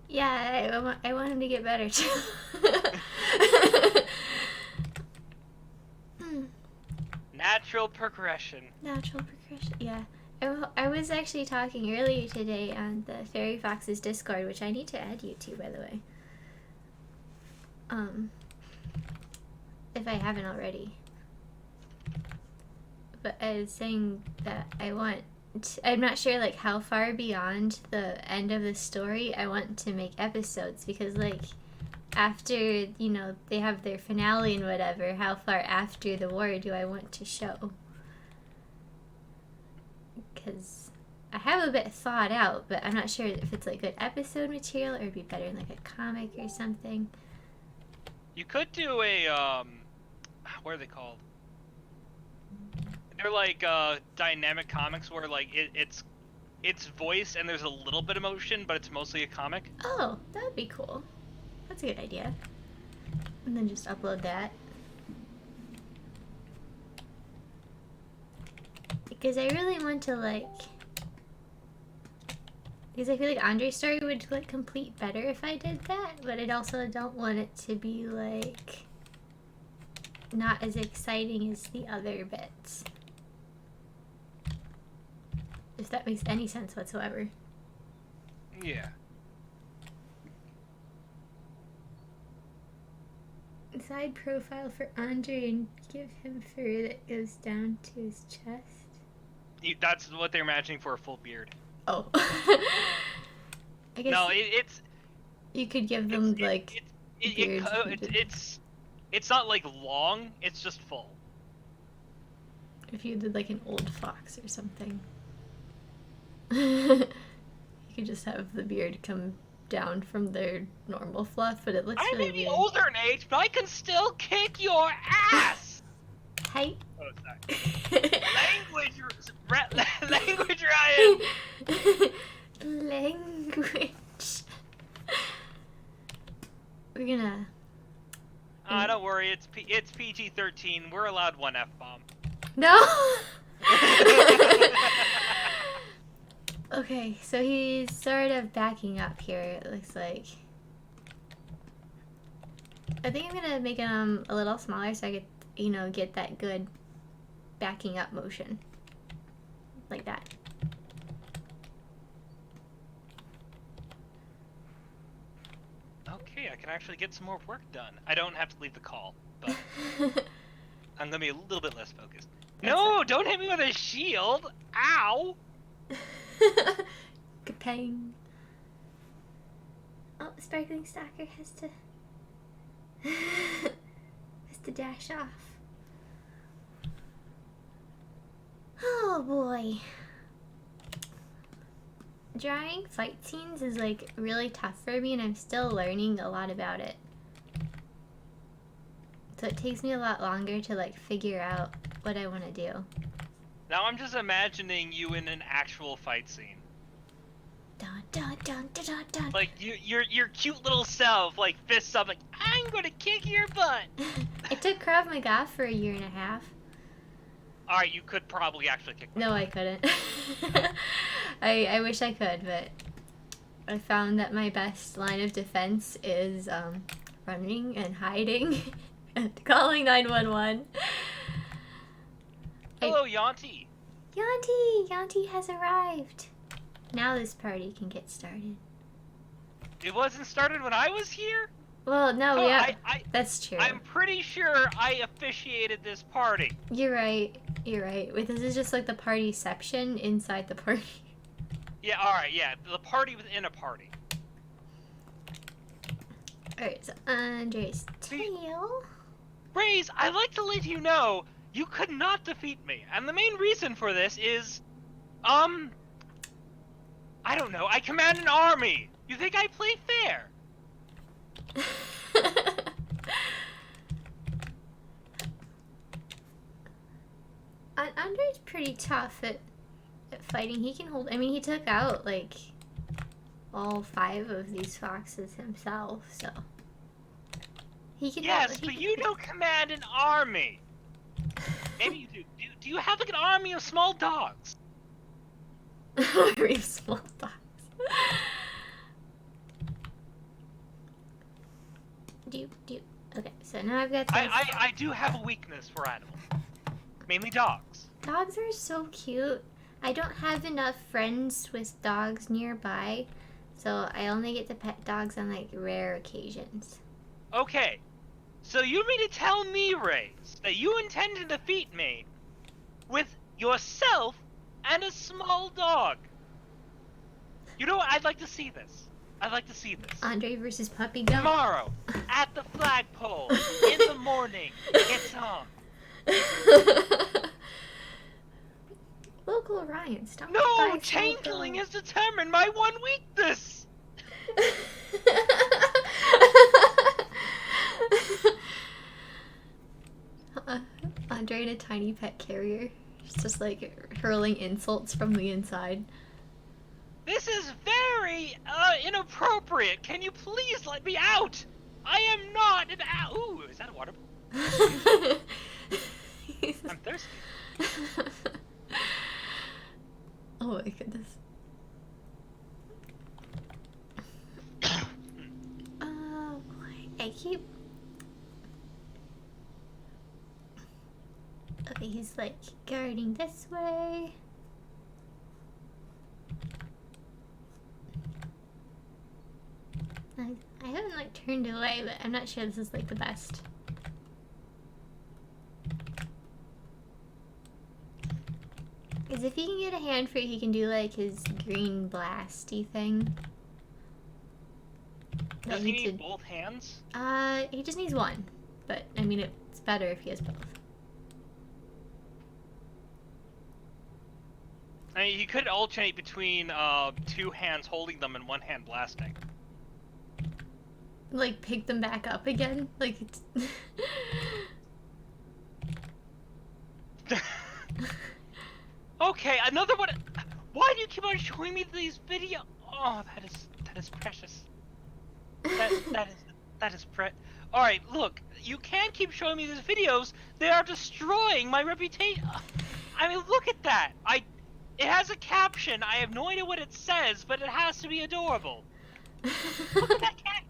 Yeah, I want him to get better too. Natural progression. Natural progression, yeah. I was actually talking earlier today on the Fairy Fox's Discord, which I need to add you to, by the way. If I haven't already. But I was saying that I'm not sure like how far beyond the end of the story I want to make episodes, because like after, you know, they have their finale and whatever, how far after the war do I want to show? Because I have a bit thought out, but I'm not sure if it's like good episode material or it'd be better in like a comic or something. You could do a what are they called? They're like dynamic comics where like it's voice and there's a little bit of motion, but it's mostly a comic. Oh, that would be cool. That's a good idea. And then just upload that. Because I really want to like... Because I feel like Andre's story would like complete better if I did that, but I also don't want it to be like not as exciting as the other bits. If that makes any sense whatsoever. Yeah. Side profile for Andre and give him fur that goes down to his chest. That's what they're imagining for a full beard. Oh. I guess no, it's... You could give them, like, beards. It's not, like, long. It's just full. If you did, like, an old fox or something. You could just have the beard come down from their normal fluff, but it looks I really may be weird. older in age, but I can still kick your ass! Hi. Oh, sorry. Language, language, Ryan! Language. We're gonna... Don't worry, it's PG-13. We're allowed one F-bomb. No! Okay, so he's sort of backing up here, it looks like. I think I'm gonna make him a little smaller so I could, you know, get that good backing up motion. Like that. Okay, I can actually get some more work done. I don't have to leave the call, but I'm gonna be a little bit less focused. No, don't hit me with a shield! Ow! Kapang. Oh, Sparkling Stalker has to dash off. Oh boy. Drawing fight scenes is like really tough for me and I'm still learning a lot about it. So it takes me a lot longer to like figure out what I want to do. Now I'm just imagining you in an actual fight scene. Dun, dun, dun, dun, dun, dun. Like your cute little self, like fists up, like I'm gonna kick your butt. I took Krav Maga for 1.5 years. All right, you could probably actually kick. No, I couldn't. I wish I could, but I found that my best line of defense is running and hiding and calling 911. Hello, Yanti. Yanti has arrived. Now this party can get started. It wasn't started when I was here? Well, no, Oh, yeah, that's true. I'm pretty sure I officiated this party. You're right. Wait, this is just like the partyception inside the party. Yeah, alright, yeah. The party within a party. Alright, so Andre's tail. Raze, I'd like to let you know you could not defeat me. And the main reason for this is, I don't know, I command an army. You think I play fair? Andre's pretty tough at fighting. He can hold. I mean, he took out like all 5 of these foxes himself, so he can. Yes, but you don't command an army. Maybe you do. Do you have like an army of small dogs? Very small dogs. Okay, so now I've got. I do have a weakness for animals, mainly dogs. Dogs are so cute. I don't have enough friends with dogs nearby, so I only get to pet dogs on like rare occasions. Okay, so you mean to tell me, Raze, that you intend to defeat me with yourself and a small dog? You know what? I'd like to see this. Andre versus Puppy Gum. Tomorrow, at the flagpole, in the morning, it's on. Local Orion, stop. No, changeling has determined my one weakness. Andre in a tiny pet carrier. She's just like hurling insults from the inside. This is very inappropriate. Can you please let me out? I am not an Ooh, is that a water bottle? I'm thirsty. Oh my goodness. Oh boy. Okay, he's like guarding this way. I haven't like turned away, but I'm not sure this is like the best. Because if he can get a hand free, he can do like his green blasty thing. Does he need both hands? He just needs one. But, I mean, it's better if he has both. I mean, he could alternate between 2 hands holding them and 1 hand blasting. like pick them back up again. Like it's Okay, another one. Why do you keep on showing me these videos? Oh, that is precious. That is All right, look, you can't keep showing me these videos. They are destroying my reputation. I mean, look at that. It has a caption. I have no idea what it says, but it has to be adorable. Look at that cat.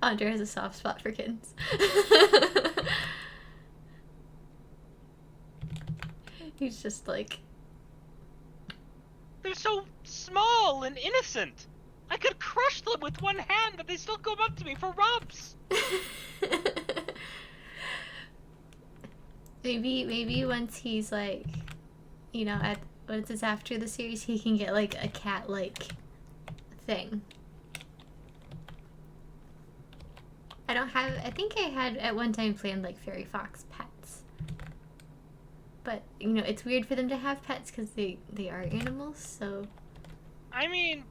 Andre has a soft spot for kittens. He's just like, They're so small and innocent. I could crush them with one hand, but they still come up to me for rubs. maybe once he's like, once it's after the series, he can get like a cat-like thing. I think I had at one time planned like fairy fox pets. But, it's weird for them to have pets because they are animals, so... I mean,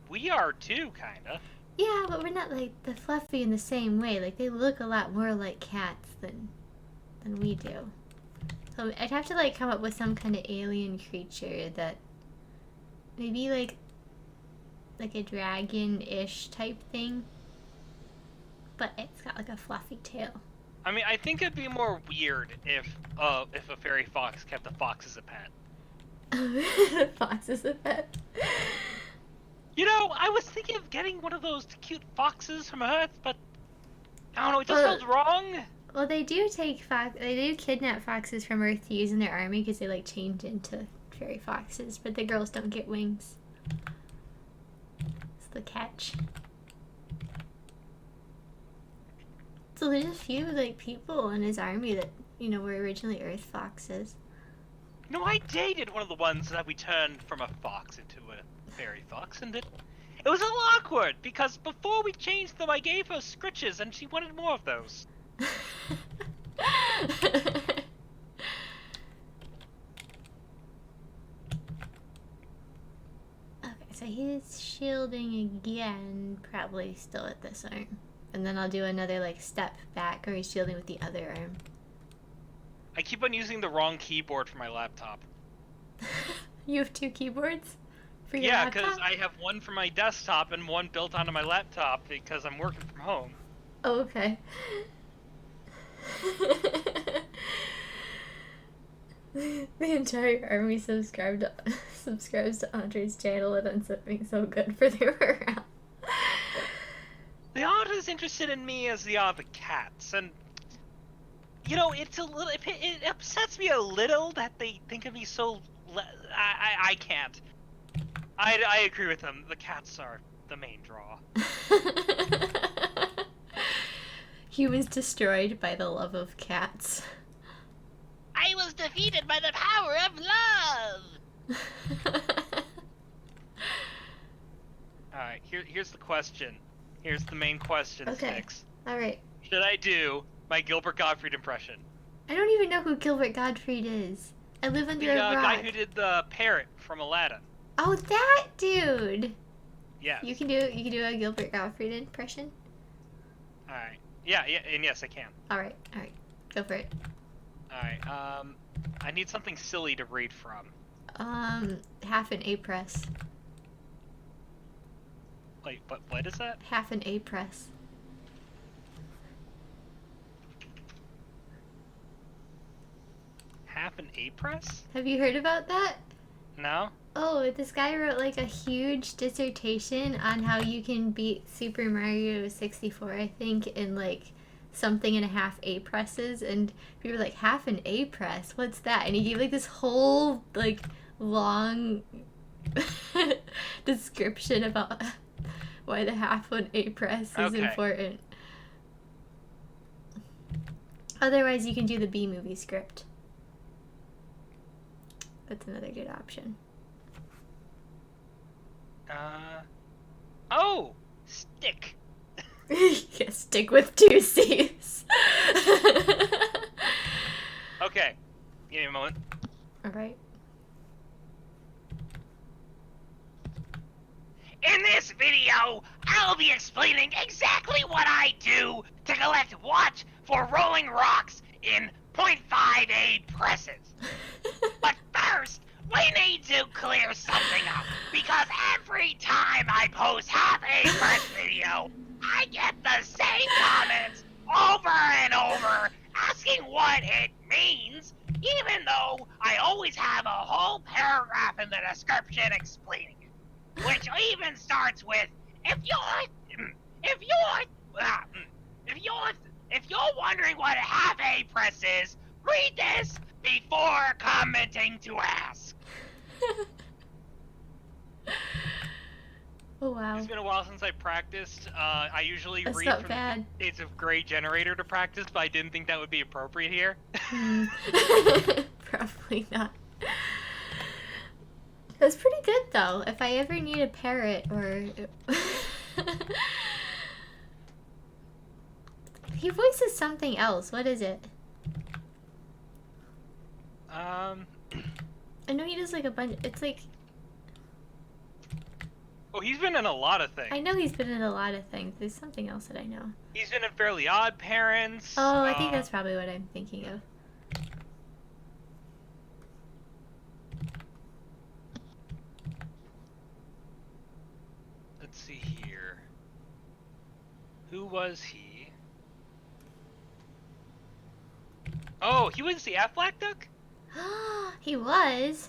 we are too, kinda. Yeah, but we're not like the fluffy in the same way. Like, they look a lot more like cats than we do. So I'd have to like come up with some kind of alien creature that maybe like a dragon-ish type thing. But it's got like a fluffy tail. I mean, I think it'd be more weird if a fairy fox kept a fox as a pet. The fox is a pet. I was thinking of getting one of those cute foxes from Earth, but I don't know, it just felt wrong. Well, they do kidnap foxes from Earth to use in their army because they like change into fairy foxes, but the girls don't get wings. It's the catch. So there's a few like people in his army that were originally Earth foxes. I dated one of the ones that we turned from a fox into a fairy fox, and it was a little awkward because before we changed them, I gave her scritches, and she wanted more of those. Okay, so he's shielding again, probably still at this arm. And then I'll do another like step back, or he's shielding with the other arm. I keep on using the wrong keyboard for my laptop. You have two keyboards for your laptop? Yeah, because I have one for my desktop and one built onto my laptop because I'm working from home. Oh, okay. The entire army subscribes to Andre's channel, and ends up being so good for their morale. They aren't as interested in me as they are the cats, and it's a little. It upsets me a little that they think of me so. I can't. I agree with them. The cats are the main draw. Humans destroyed by the love of cats. I was defeated by the power of love. All right. Here's the question. Here's the main question, Okay. Sticks. All right. Should I do my Gilbert Gottfried impression? I don't even know who Gilbert Gottfried is. I live under a rock. The guy who did the parrot from Aladdin. Oh, that dude. Yes. You can do a Gilbert Gottfried impression. All right. Yeah, and yes, I can. All right. Go for it. All right. I need something silly to read from. Half an A press. Wait, what is that? Half an A press. Half an A press? Have you heard about that? No. Oh, this guy wrote like a huge dissertation on how you can beat Super Mario 64, I think, in like something and a half A presses, and people were like, half an A press? What's that? And he gave like this whole like long description about why the half an A press is important. Otherwise, you can do the B movie script. That's another good option. Oh! Stick! Yeah, stick with 2 C's. Okay. Give me a moment. Alright. In this video, I'll be explaining exactly what I do to collect watch for rolling rocks in .58 presses. But first, we need to clear something up, because every time I post half a press video, I get the same comments over and over asking what it means, even though I always have a whole paragraph in the description explaining it, which even starts with, if you're wondering what a half a press is, read this before commenting to ask. Oh, wow. It's been a while since I practiced. I usually That's read not from bad. the Shades of Grey generator to practice, but I didn't think that would be appropriate here. Probably not. That's pretty good, though. If I ever need a parrot or... He voices something else. What is it? I know he does like a bunch... It's like... Oh, he's been in a lot of things. I know he's been in a lot of things. There's something else that I know. He's been in Fairly Odd Parents. Oh, I think that's probably what I'm thinking of. Let's see here. Who was he? Oh, he was the Aflac Duck? He was.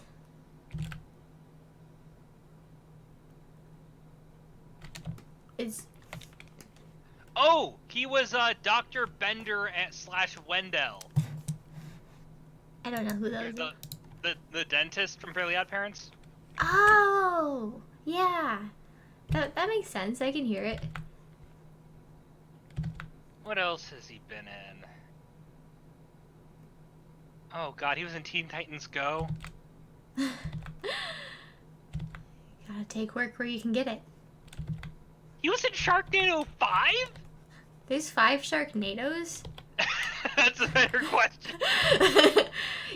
Is... Oh, he was Dr. Bender / Wendell. I don't know who those are. The dentist from Fairly Odd Parents? Oh, yeah. That makes sense. I can hear it. What else has he been in? Oh god, he was in Teen Titans Go. Gotta take work where you can get it. He was in Sharknado 5? There's 5 Sharknadoes? That's a better question.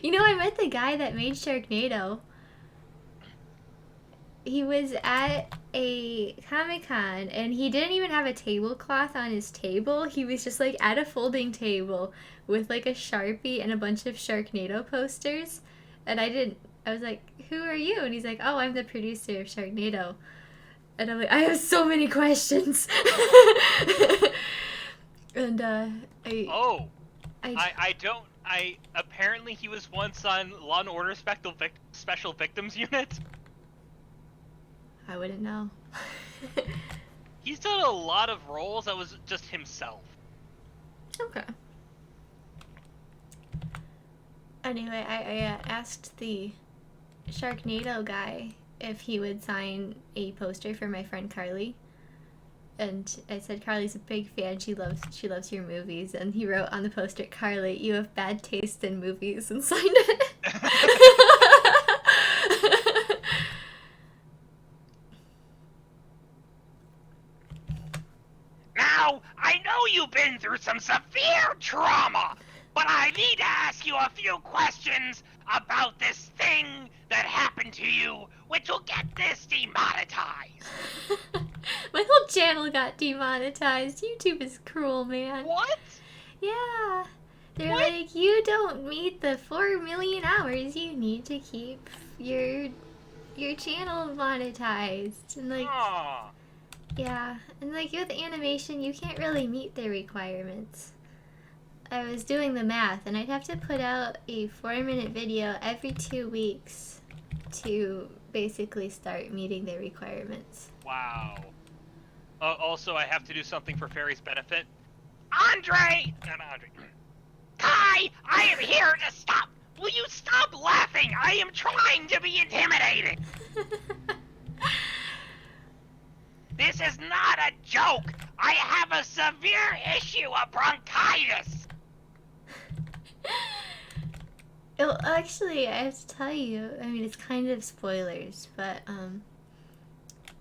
You know, I met the guy that made Sharknado. He was at a Comic-Con and he didn't even have a tablecloth on his table. He was just like at a folding table with like a Sharpie and a bunch of Sharknado posters. And I was like, who are you? And he's like, oh, I'm the producer of Sharknado. And I'm like, I have so many questions. And apparently he was once on Law and Order Special Victims Unit. I wouldn't know. He's done a lot of roles that was just himself. Okay. Anyway, I asked the Sharknado guy if he would sign a poster for my friend Carly. And I said, Carly's a big fan. She loves your movies. And he wrote on the poster, Carly, you have bad taste in movies, and signed it. Now, I know you've been through some severe trauma, but I need to ask you a few questions about this thing that happened to you, which will get this demonetized. My whole channel got demonetized. YouTube is cruel, man. What? Yeah. They're What? like, you don't meet the 4 million hours you need to keep your channel monetized. And like, Aw. yeah. And like with animation, you can't really meet the requirements. I was doing the math, and I'd have to put out a 4-minute video every 2 weeks to basically start meeting the requirements. Wow. Also, I have to do something for Fairy's benefit. Andre! Not Andre. Kai! I am here to stop! Will you stop laughing? I am trying to be intimidating! This is not a joke! I have a severe issue of bronchitis! Well, actually, I have to tell you, I mean, it's kind of spoilers, but,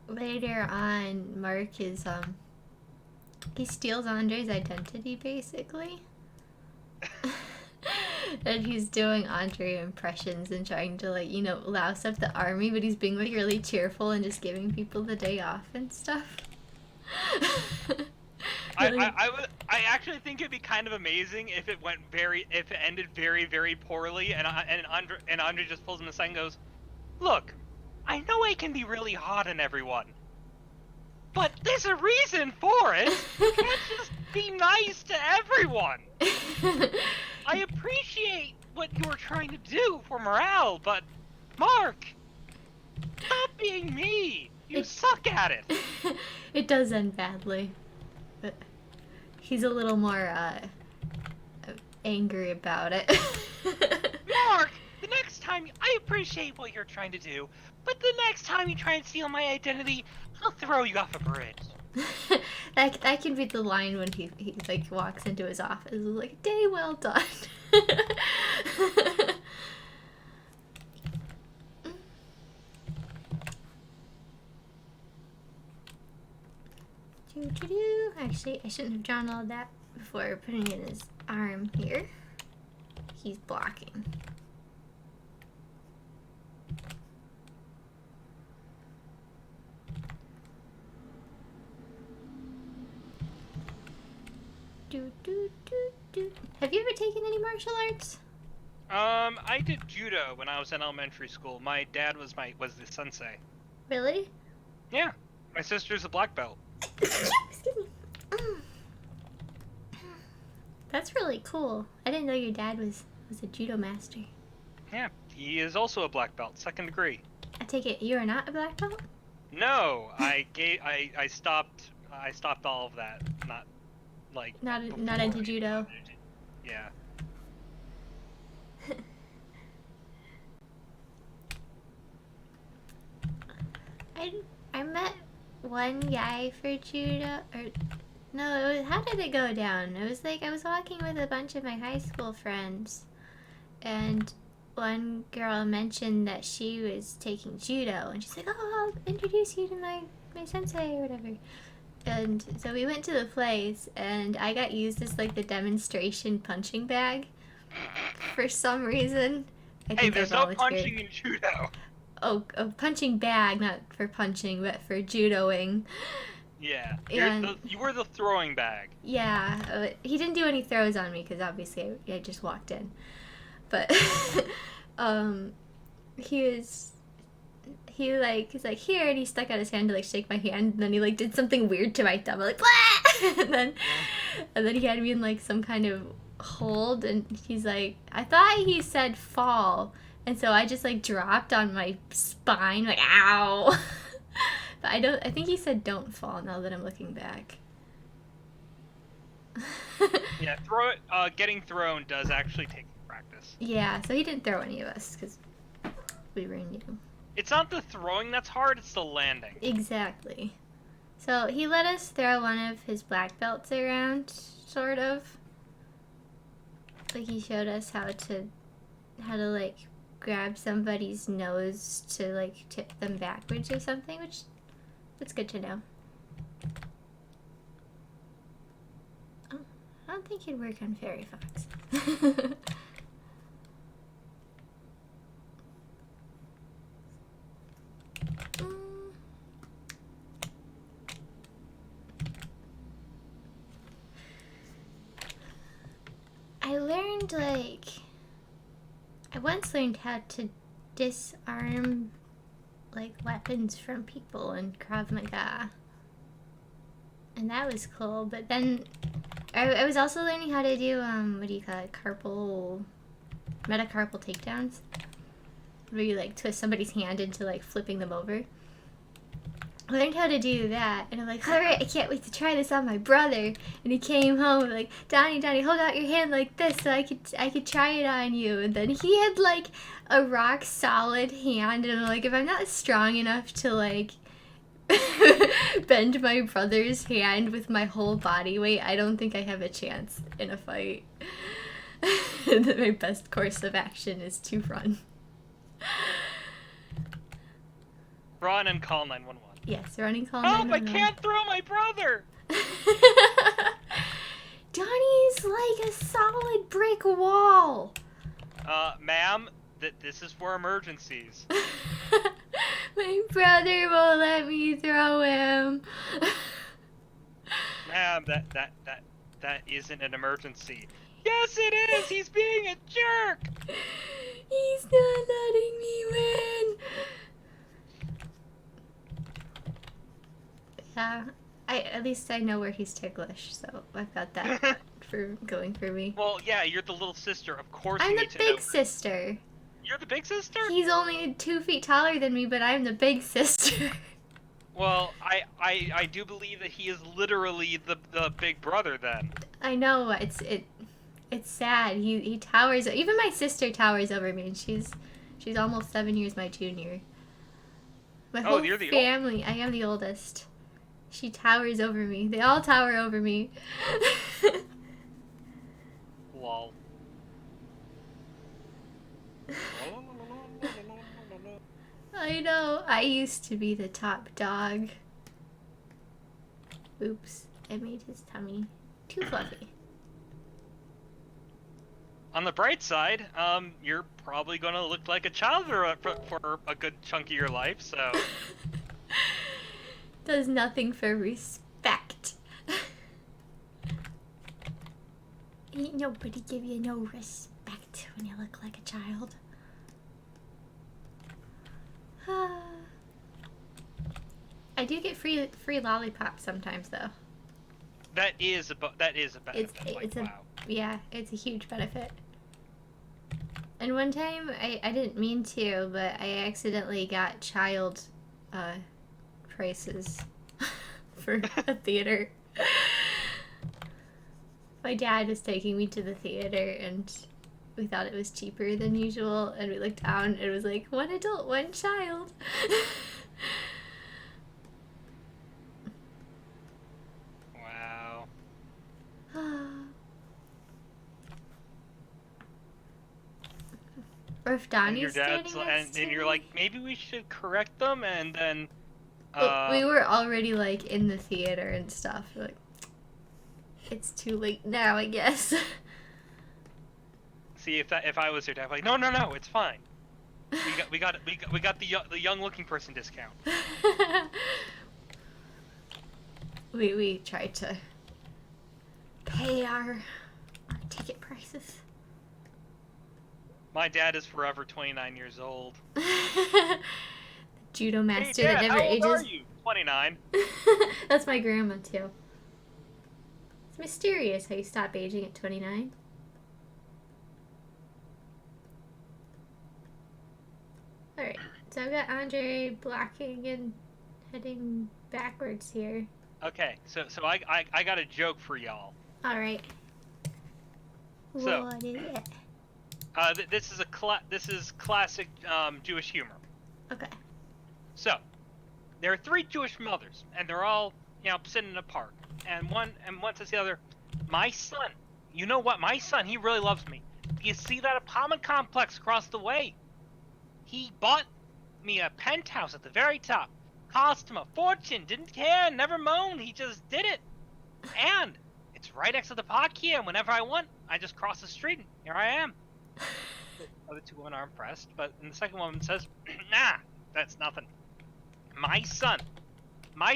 later on, Mark is, he steals Andre's identity, basically. And he's doing Andre impressions and trying to, like, louse up the army, but he's being, like, really cheerful and just giving people the day off and stuff. I actually think it'd be kind of amazing if it ended very, very poorly, and Andre just pulls him aside and goes, "Look, I know I can be really hot on everyone, but there's a reason for it. You can't just be nice to everyone. I appreciate what you're trying to do for morale, but Mark, stop being me. You suck at it." It does end badly, but he's a little more angry about it. Mark, the next time, I appreciate what you're trying to do, but the next time you try and steal my identity, I'll throw you off a bridge. that can be the line when he like walks into his office, like, "Day well done." Actually, I shouldn't have drawn all that before putting in his arm here. He's blocking. Have you ever taken any martial arts? I did judo when I was in elementary school. My dad was the sensei. Really? Yeah. My sister's a black belt. Excuse me. That's really cool. I didn't know your dad was a judo master. Yeah, he is also a black belt, 2nd degree. I take it you are not a black belt? No, I stopped all of that. Not into judo. Yeah. I met one guy for judo, or no, it was, how did it go down? It was like I was walking with a bunch of my high school friends, and one girl mentioned that she was taking judo, and she's like, "Oh, I'll introduce you to my sensei," or whatever. And so we went to the place, and I got used as, like, the demonstration punching bag for some reason. Hey, there's no punching in judo. Oh, a punching bag, not for punching, but for judoing. Yeah, you were the throwing bag. Yeah, he didn't do any throws on me because obviously I just walked in. But he's like, "Here," and he stuck out his hand to, like, shake my hand, and then he, like, did something weird to my thumb, like, "Blah!" and then he had me in, like, some kind of hold, and he's like, I thought he said fall, and so I just, like, dropped on my spine, like, ow. But I think he said don't fall, now that I'm looking back. Yeah, getting thrown does actually take practice. Yeah, so he didn't throw any of us because we were new. It's not the throwing that's hard, it's the landing. Exactly. So he let us throw one of his black belts around, sort of. Like, he showed us how to like, grab somebody's nose to, like, tip them backwards or something, which, that's good to know. Oh, I don't think he'd work on Fairy Fox. I learned, like, I once learned how to disarm, like, weapons from people in Krav Maga. And that was cool, but then I was also learning how to do, what do you call it, metacarpal takedowns. Where you, like, twist somebody's hand into, like, flipping them over. I learned how to do that, and I'm like, alright, I can't wait to try this on my brother. And he came home and like, Donnie, hold out your hand like this so I could try it on you. And then he had, like, a rock solid hand, and I'm like, if I'm not strong enough to, like, bend my brother's hand with my whole body weight, I don't think I have a chance in a fight. My best course of action is to run. Run and call 911. Yes, running call Help, 911. I can't throw my brother! Donnie's like a solid brick wall. Ma'am, this is for emergencies. My brother won't let me throw him. Ma'am, that isn't an emergency. Yes, it is! He's being a jerk! He's not letting me win. Yeah, at least I know where he's ticklish, so I've got that for going for me. Well, yeah, you're the little sister. Of course I'm you the need to know. big sister. You're the big sister? He's only 2 feet taller than me, but I'm the big sister. Well, I do believe that he is literally the big brother then. I know it's sad. He towers. Even my sister towers over me, and she's almost 7 years my junior. My Oh, whole you're the family. I am the oldest. She towers over me. They all tower over me. Lol. I know. I used to be the top dog. Oops. I made his tummy too fluffy. On the bright side, you're probably gonna look like a child for a good chunk of your life, so... Does nothing for respect. Ain't nobody give you no respect when you look like a child. I do get free lollipops sometimes though. That is a benefit. Yeah, it's a huge benefit. And one time I didn't mean to, but I accidentally got child prices for a theater. My dad was taking me to the theater and we thought it was cheaper than usual, and we looked down and it was like 1 adult, 1 child. Wow. Or if Donnie's standing next to and you're me. like, maybe we should correct them, and then But we were already like in the theater and stuff. We're like, it's too late now, I guess. see if I was your dad, I'd be like, no, it's fine. We got the young looking person discount. we tried to pay our ticket prices. My dad is forever 29 years old. Judo master Hey, Dad, that never how old ages. are you? 29. That's my grandma too. It's mysterious how you stop aging at 29. Alright, so I've got Andre blocking and heading backwards here. Okay, so I got a joke for y'all. Alright. So, What is it? this is classic Jewish humor. Okay. So, there are 3 Jewish mothers, and they're all, sitting in a park. And one says to the other, "My son, you know what? My son, he really loves me. You see that apartment complex across the way? He bought me a penthouse at the very top. Cost him a fortune. Didn't care. Never moaned. He just did it. And it's right next to the park here. Whenever I want, I just cross the street and here I am." The other 2 women are impressed, but then the second woman says, "Nah, that's nothing. My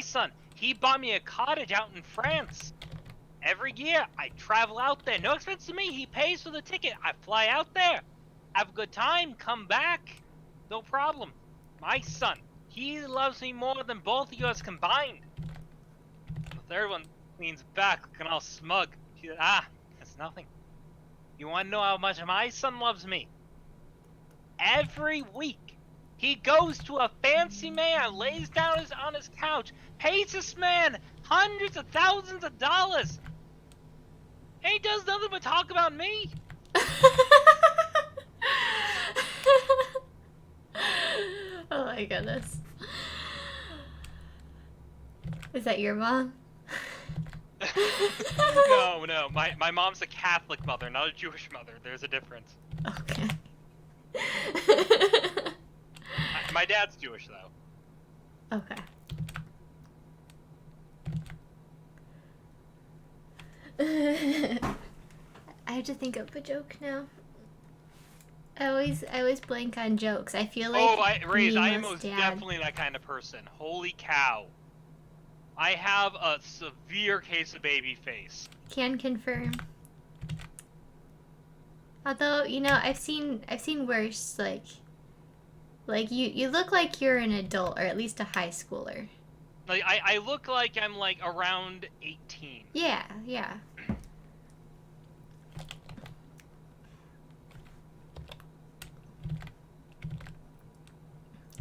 son, he bought me a cottage out in France. Every year, I travel out there. No expense to me. He pays for the ticket. I fly out there. Have a good time. Come back. No problem. My son, he loves me more than both of yours combined." The third one leans back, looking all smug. She said, "That's nothing. You want to know how much my son loves me? Every week, he goes to a fancy man, lays down on his couch, pays this man hundreds of thousands of dollars, and he does nothing but talk about me." Oh my goodness. Is that your mom? No. My mom's a Catholic mother, not a Jewish mother. There's a difference. Okay. My dad's Jewish, though. Okay. I have to think of a joke now. I always blank on jokes. I feel like Oh, Raze, I am Nemo's most dad definitely that kind of person. Holy cow. I have a severe case of baby face. can confirm. Although, I've seen worse, like you look like you're an adult or at least a high schooler. Like, I look like I'm, like, around 18. Yeah, yeah.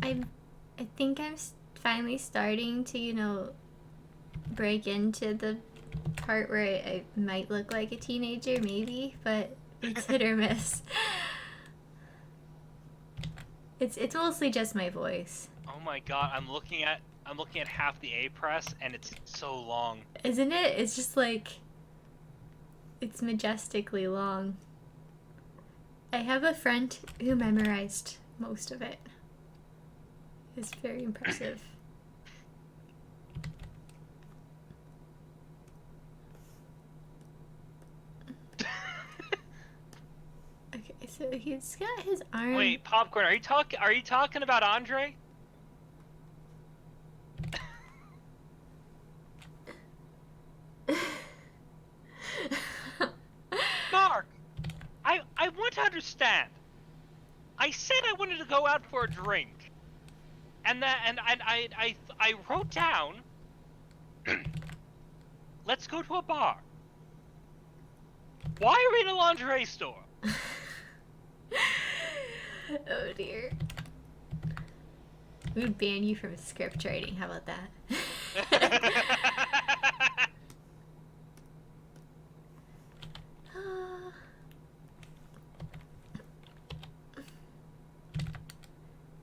I I think I'm finally starting to, break into the part where I might look like a teenager, maybe, but it's hit or miss. It's mostly just my voice, Oh my god, I'm looking at half the A press, and it's so long. isn't it? It's just like it's majestically long. I have a friend who memorized most of it. It's very impressive. Okay, so he's got his arm. Wait, Popcorn, are you talking about Andre? Mark, I want to understand. I said I wanted to go out for a drink. And I wrote down, let's go to a bar. Why are we in a lingerie store? Oh dear. We would ban you from script writing. How about that?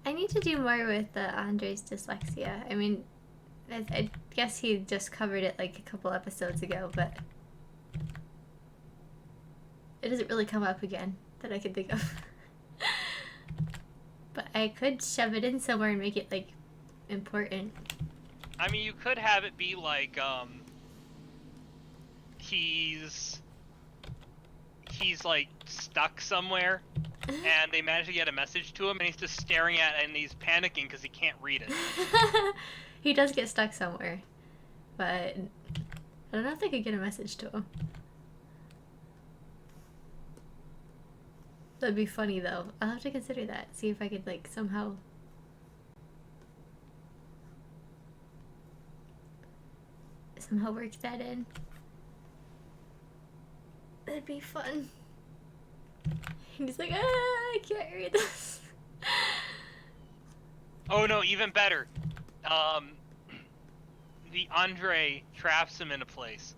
I need to do more with Andre's dyslexia. I mean, I guess he just covered it like a couple episodes ago, but it doesn't really come up again that I could think of. But I could shove it in somewhere and make it like important. I mean, you could have it be like, he's like stuck somewhere, and they manage to get a message to him, and he's just staring at it, and he's panicking because he can't read it. He does get stuck somewhere, but I don't know if they could get a message to him. That'd be funny though. I'll have to consider that. See if I could like somehow work that in. That'd be fun. And he's like, I can't read this. Oh no, even better. The Andre traps him in a place,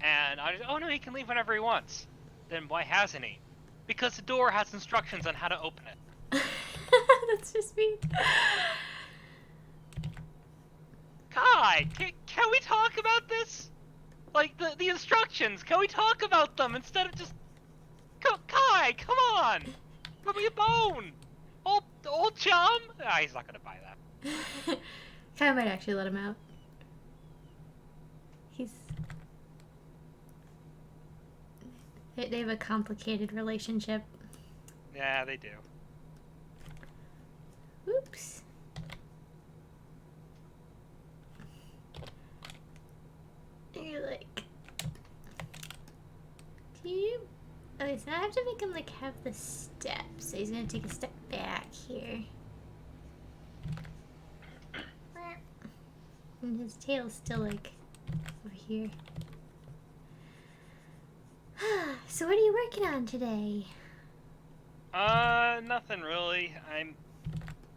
and oh no, he can leave whenever he wants. Then why hasn't he? Because the door has instructions on how to open it. That's just me. Kai, can we talk about this? Like, the instructions, can we talk about them instead of just... Kai, come on! Give me a bone! Old chum? Ah, he's not gonna buy that. Kai might actually let him out. They have a complicated relationship. Yeah, they do. Oops. And you're like, do you... Okay, so I have to make him like have the steps. So he's gonna take a step back here. And his tail's still like over here. So what are you working on today? Nothing really.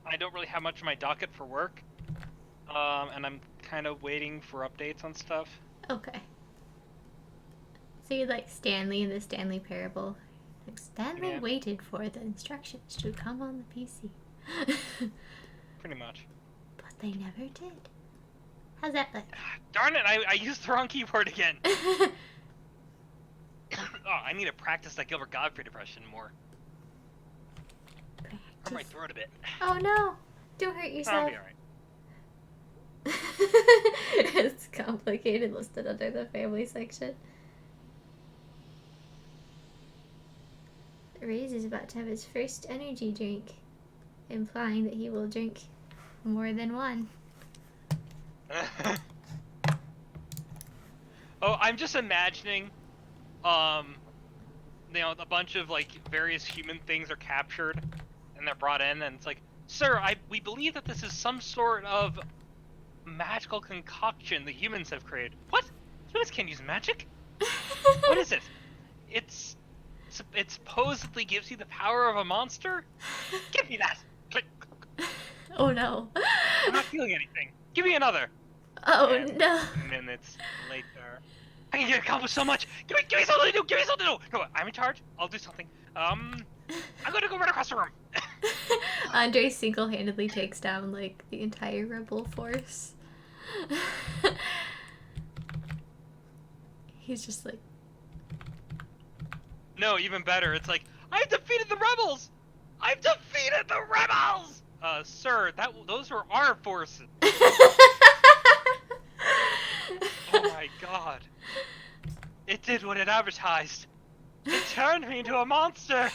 I don't really have much on my docket for work. And I'm kind of waiting for updates on stuff. Okay. So you're like Stanley in the Stanley Parable. Like Stanley waited for the instructions to come on the PC. Pretty much. But they never did. How's that look? Darn it, I used the wrong keyboard again. Oh, I need to practice that Gilbert Godfrey depression more. Or my throat a bit. Oh no! Don't hurt yourself. I'll be alright. It's complicated, listed under the family section. Ray's is about to have his first energy drink, implying that he will drink more than one. Oh, I'm just imagining, a bunch of like various human things are captured, and they're brought in, and it's like, sir, we believe that this is some sort of magical concoction the humans have created. What? Humans can't use magic? What is it? It supposedly gives you the power of a monster? Give me that! Oh no. I'm not feeling anything. Give me another! Oh And no. minutes later. I can accomplish so much! Give me something to do! Give me something to do! No, I'm in charge. I'll do something. I'm gonna go right across the room. Andre single-handedly takes down, like, the entire rebel force. He's just like... No, even better. It's like, I've defeated the rebels! I've defeated the rebels! Sir, those were our forces. Oh my god. It did what it advertised. It turned me into a monster!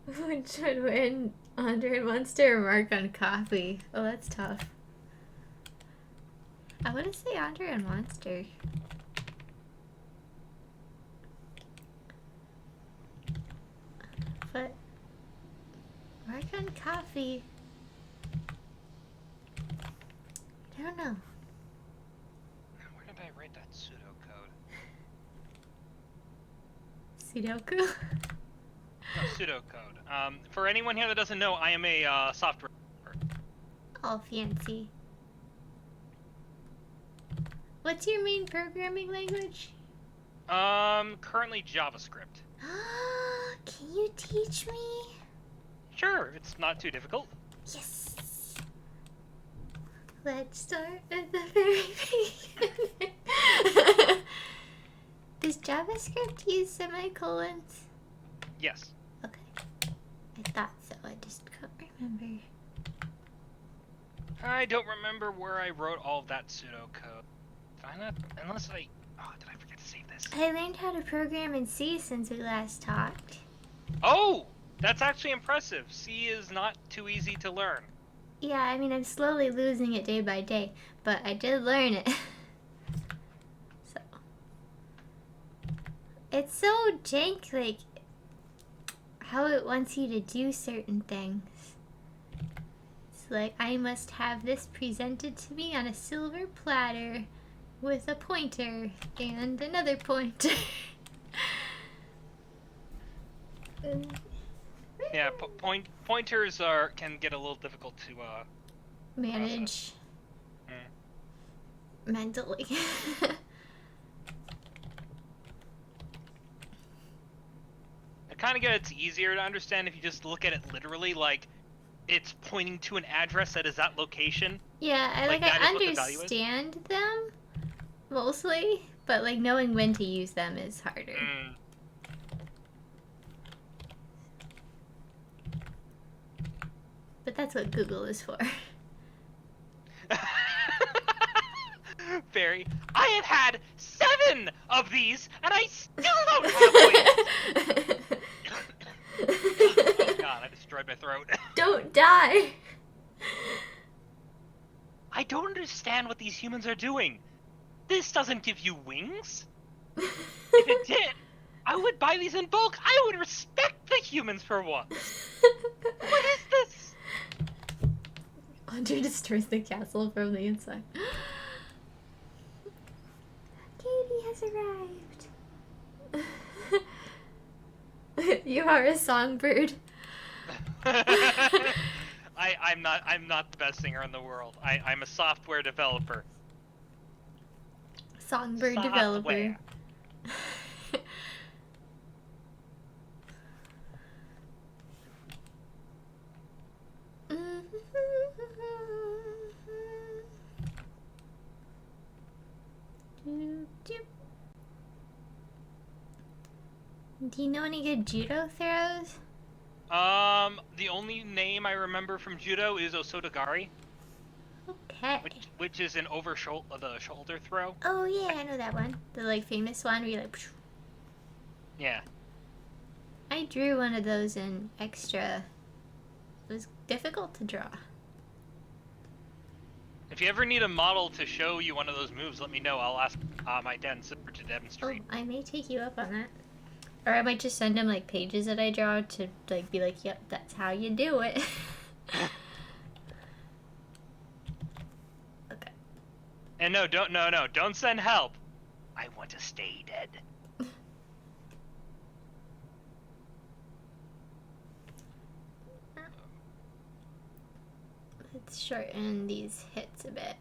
Which would win, Andre and Monster or Mark on coffee? Oh, that's tough. I want to say Andre and Monster. But Mark on coffee. I don't know. Where did I write that pseudocode? Sudoku? No, pseudocode. For anyone here that doesn't know, I am a software developer. All fancy. What's your main programming language? Currently JavaScript. Can you teach me? Sure, it's not too difficult. Yes! Let's start at the very beginning. Does JavaScript use semicolons? Yes. Okay. I thought so, I just can't remember. I don't remember where I wrote all of that pseudocode. Unless I... Oh, did I forget to save this? I learned how to program in C since we last talked. Oh! That's actually impressive. C is not too easy to learn. Yeah, I mean, I'm slowly losing it day by day, but I did learn it. So. It's so jank, like, how it wants you to do certain things. It's like, I must have this presented to me on a silver platter with a pointer and another pointer. Yeah, pointers can get a little difficult to manage mentally. I kind of gets easier to understand if you just look at it literally, like it's pointing to an address that is that location. Yeah, I understand them mostly, but like knowing when to use them is harder. But that's what Google is for. Barry, I have had 7 of these, and I still don't have weight. Oh god, I destroyed my throat. Don't die. I don't understand what these humans are doing. This doesn't give you wings. If it did, I would buy these in bulk. I would respect the humans for once. What is this? Andre destroys the castle from the inside. Katie has arrived. You are a songbird. I'm not the best singer in the world. I'm a software developer. Songbird developer. Do you know any good judo throws? The only name I remember from judo is Osotogari. Okay. Which is an the shoulder throw. Oh yeah, I know that one. The like famous one where you like. Phew. Yeah. I drew one of those in extra. It was difficult to draw. If you ever need a model to show you one of those moves, let me know. I'll ask my dad and sister to Oh, demonstrate. I may take you up on that. Or I might just send him like pages that I draw to like be like, yep, that's how you do it. Okay. And no, don't send help. I want to stay dead. Let's shorten these hits a bit.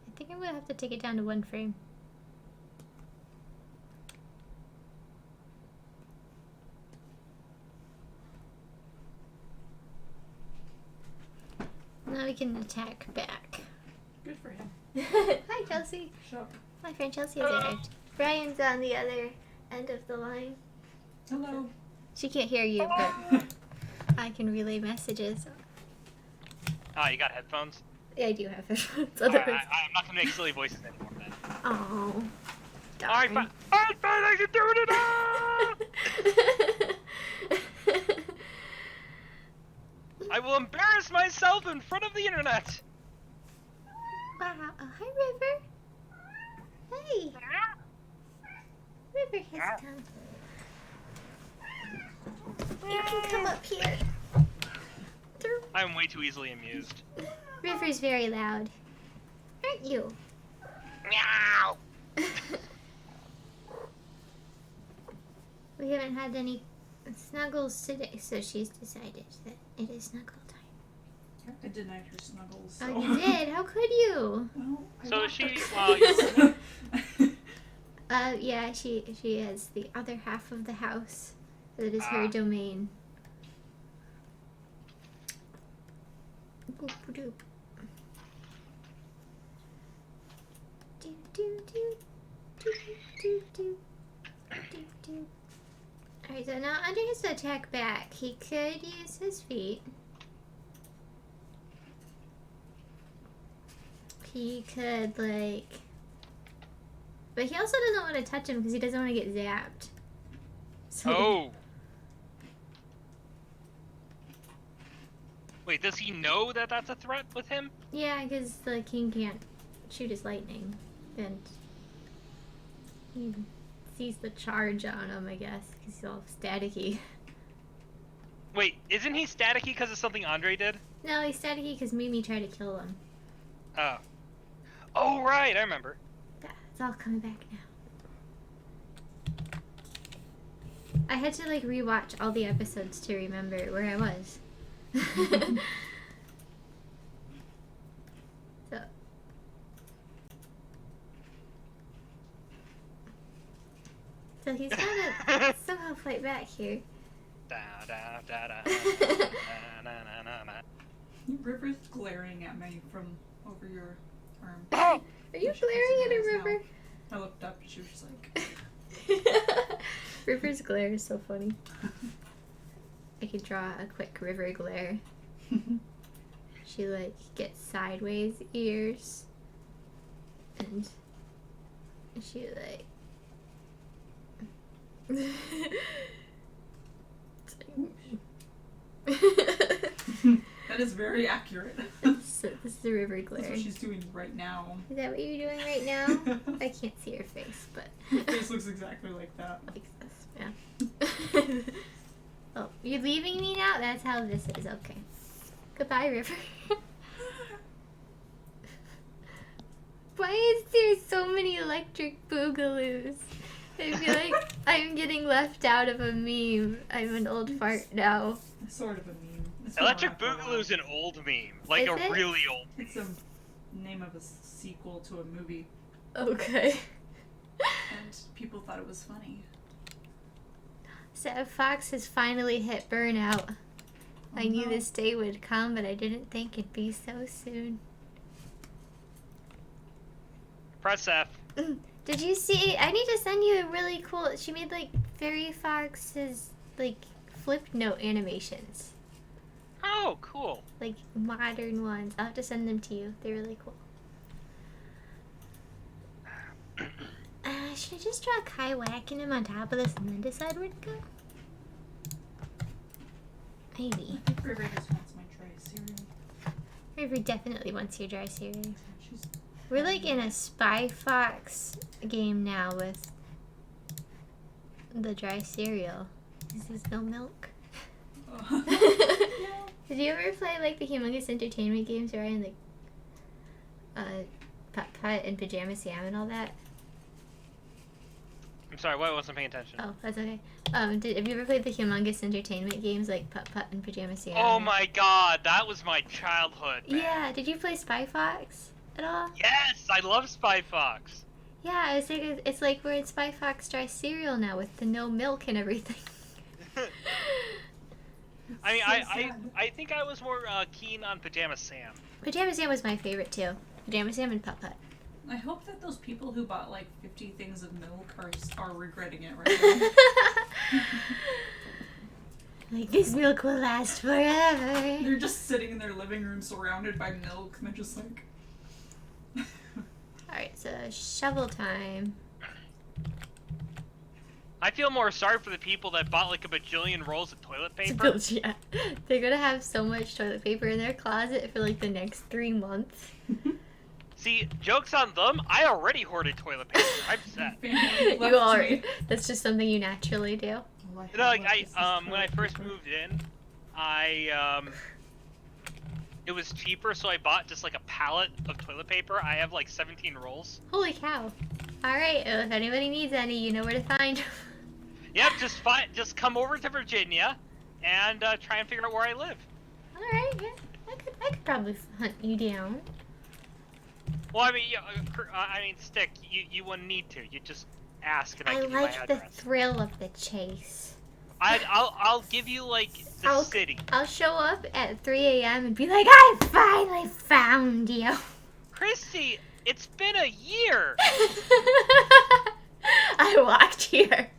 I think I'm gonna have to take it down to 1 frame. Now we can attack back. Good for him. Hi, Chelsea. Sure. My friend Chelsea has arrived. Brian's on the other end of the line. Hello. She can't hear you, but I can relay messages. Ah, you got headphones? Yeah, I do have headphones. Alright, Otherwise, I'm not gonna make silly voices anymore then. oh, Alright, fine. Alright, fine, I can do it now! I will embarrass myself in front of the internet! Wow. Oh, hi, River. Hey. River has come. You can come up here. I'm way too easily amused. River's very loud. Aren't you? Meow! We haven't had any snuggles today, so she's decided that it is snuggle time. I denied her snuggles. So. Oh, you did? How could you? Well, So she, well, you Yeah, she has the other half of the house. That is her Ah. domain. Boop doop. Do do do do do do do do. Alright, so now under his attack back, he could use his feet. He could like, but he also doesn't want to touch him because he doesn't want to get zapped. So, Oh! Wait, does he know that that's a threat with him? yeah, because the king can't shoot his lightning, and he sees the charge on him, I guess, because he's all staticky. Wait, isn't he staticky because of something Andre did? No, he's staticky because Mimi tried to kill him. Oh. Oh, right, I remember. Yeah, it's all coming back now. I had to like rewatch all the episodes to remember where I was. So. So he's gonna somehow fight back here. Da, da, da, da, na, na, na, na. River's glaring at me from over your arm. Oh! Are you She glaring at a does now. river? I looked up and she was just like, River's glare is so funny. I could draw a quick river glare. She like gets sideways ears, and she like. that is very accurate. So this is the river That's glare. what she's doing right now. Is that what you're doing right now? I can't see her face, but Her face looks exactly like that. like this, yeah. Oh, you're leaving me now? That's how this is. Okay. Goodbye, River. Why is there so many electric boogaloos? I feel like I'm getting left out of a meme. I'm an old fart now. Sort of a meme. It's been Electric around for a while. Boogaloo's an old meme. Like Is a it? really old. It's the name of a sequel to a movie, Okay. and people thought it was funny. So Fox has finally hit burnout. I knew no. this day would come, but I didn't think it'd be so soon. Press F. Did you see? I need to send you a really cool. She made like Fairy Fox's like flip note animations. Oh, cool. Like modern ones. I'll have to send them to you. They're really cool. Should I just draw Kai whacking him on top of this and then decide where to go? Maybe. I think River just wants my dry cereal. River definitely wants your dry cereal. She's We're like in a Spy Fox game now with the dry cereal. This is no milk. Did you ever play like the Humongous Entertainment games, Ryan? Like Putt Putt and Pajama Sam and all that? I'm sorry, I wasn't paying attention. Oh, that's okay. Have you ever played the Humongous Entertainment games like Putt Putt and Pajama Sam? Oh my god, that was my childhood, man. Yeah, did you play Spy Fox at all? Yes, I love Spy Fox. Yeah, I was thinking it's like we're in Spy Fox dry cereal now with the no milk and everything. I mean, so I sad. think I was more keen on Pajama Sam. Pajama Sam was my favorite too. Pajama Sam and Putt Putt. I hope that those people who bought like 50 things of milk are regretting it right now. Like, this milk will last forever. They're just sitting in their living room surrounded by milk and they're just like... Alright, so shovel time. I feel more sorry for the people that bought like a bajillion rolls of toilet paper. Yeah. They're gonna have so much toilet paper in their closet for like the next 3 months. See, joke's on them. I already hoarded toilet paper. I'm set. You are. That's just something you naturally do. You know, like when I first moved in, it was cheaper, so I bought just like a pallet of toilet paper. I have like 17 rolls. Holy cow. Alright, well, if anybody needs any, you know where to find. Yep, just come over to Virginia and try and figure out where I live. Alright, yeah. I could probably hunt you down. Well, I mean, Stick, you wouldn't need to. You just ask and I I give you my like the address. thrill of the chase. I'll give you like the city. I'll show up at 3 a.m. and be like, I finally found you. Christy, it's been a year. I walked here.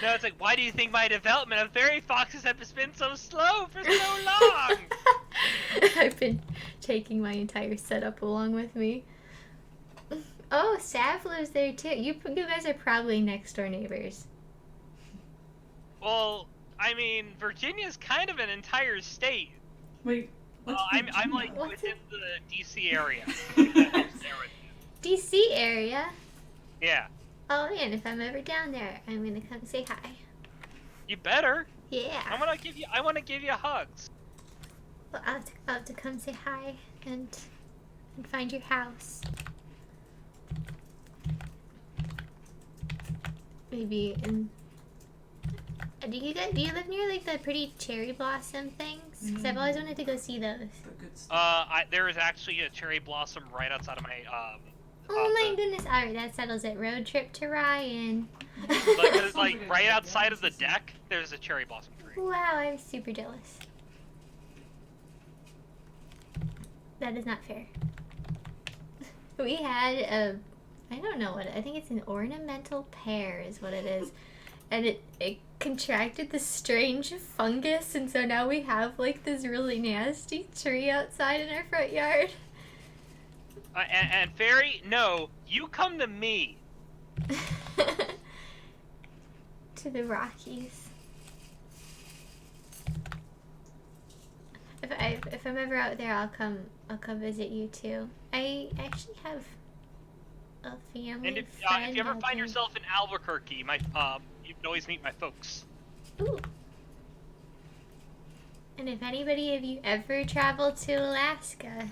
No, it's like, why do you think my development of fairy foxes has been so slow for so long? I've been taking my entire setup along with me. Oh, Sav lives there too. You guys are probably next door neighbors. Well, I mean, Virginia's kind of an entire state. Wait, what's I'm like What's within the DC area. DC area? Yeah. Oh man, if I'm ever down there, I'm gonna come say hi. You better. Yeah. I want to give you hugs. Well, I'll have to come say hi and find your house. Maybe in. Do you live near like the pretty cherry blossom things? Because I've always wanted to go see those. the good stuff? There is actually a cherry blossom right outside of my Oh my goodness! Alright, that settles it. Road trip to Ryan. like right outside of the deck. There's a cherry blossom tree. Wow, I'm super jealous. That is not fair. We had I don't know what, I think it's an ornamental pear is what it is. And it contracted this strange fungus, and so now we have like this really nasty tree outside in our front yard. And Fairy, no, you come to me. To the Rockies. If I'm ever out there, I'll come visit you too. I actually have a family And if friend. you ever out find there. yourself in Albuquerque, you can always meet my folks. Ooh. And if anybody of you ever traveled to Alaska,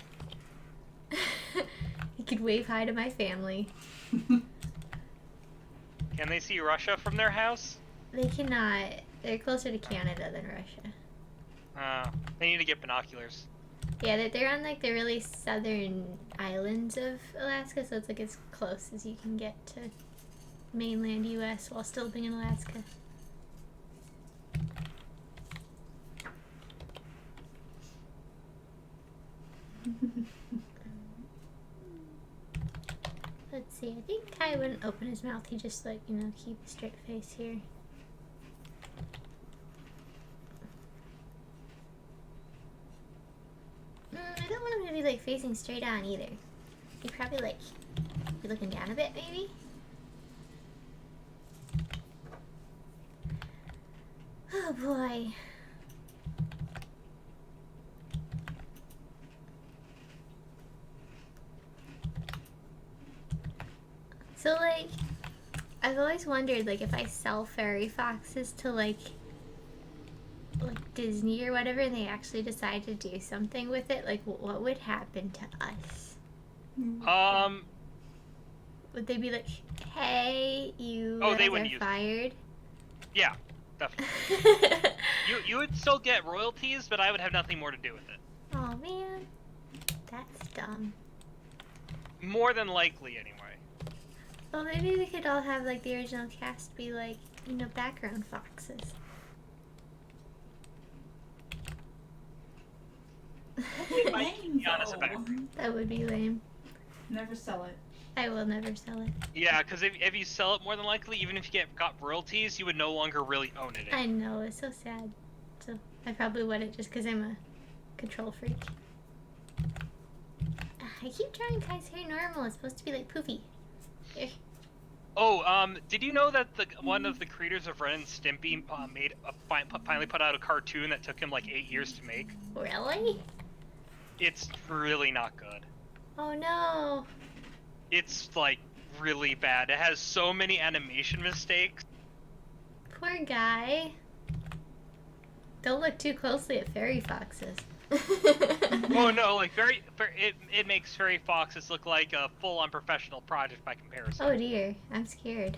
you could wave hi to my family. Can they see Russia from their house? They cannot. They're closer to Canada than Russia. They need to get binoculars. Yeah, they're on like the really southern islands of Alaska, so it's like as close as you can get to mainland U.S. while still being in Alaska. Let's see, I think Kai wouldn't open his mouth, he just like, keep a straight face here. I don't want him to be like facing straight on either. He'd probably like be looking down a bit, maybe. Oh boy. So like, I've always wondered like if I sell fairy foxes to like Disney or whatever, and they actually decide to do something with it, like what would happen to us? Would they be like, "Hey, you Oh, they guys wouldn't are use fired"? Yeah, definitely. You would still get royalties, but I would have nothing more to do with it. Oh man, that's dumb. More than likely, anyway. Well, maybe we could all have like the original cast be like, background foxes. That'd be lame, be honest though. about it. That would be lame. Never sell it. I will never sell it. Yeah, because if you sell it, more than likely, even if you got royalties, you would no longer really own it. I know, it's so sad. So I probably wouldn't just because I'm a control freak. I keep drawing Kai's hair normal. It's supposed to be like poofy. Here. Oh, did you know that one of the creators of Ren and Stimpy finally put out a cartoon that took him like 8 years to make? Really? It's really not good. Oh no. It's like really bad. It has so many animation mistakes. Poor guy. Don't look too closely at fairy foxes. Oh no, like it makes fairy foxes look like a full-on professional project by comparison. Oh dear, I'm scared.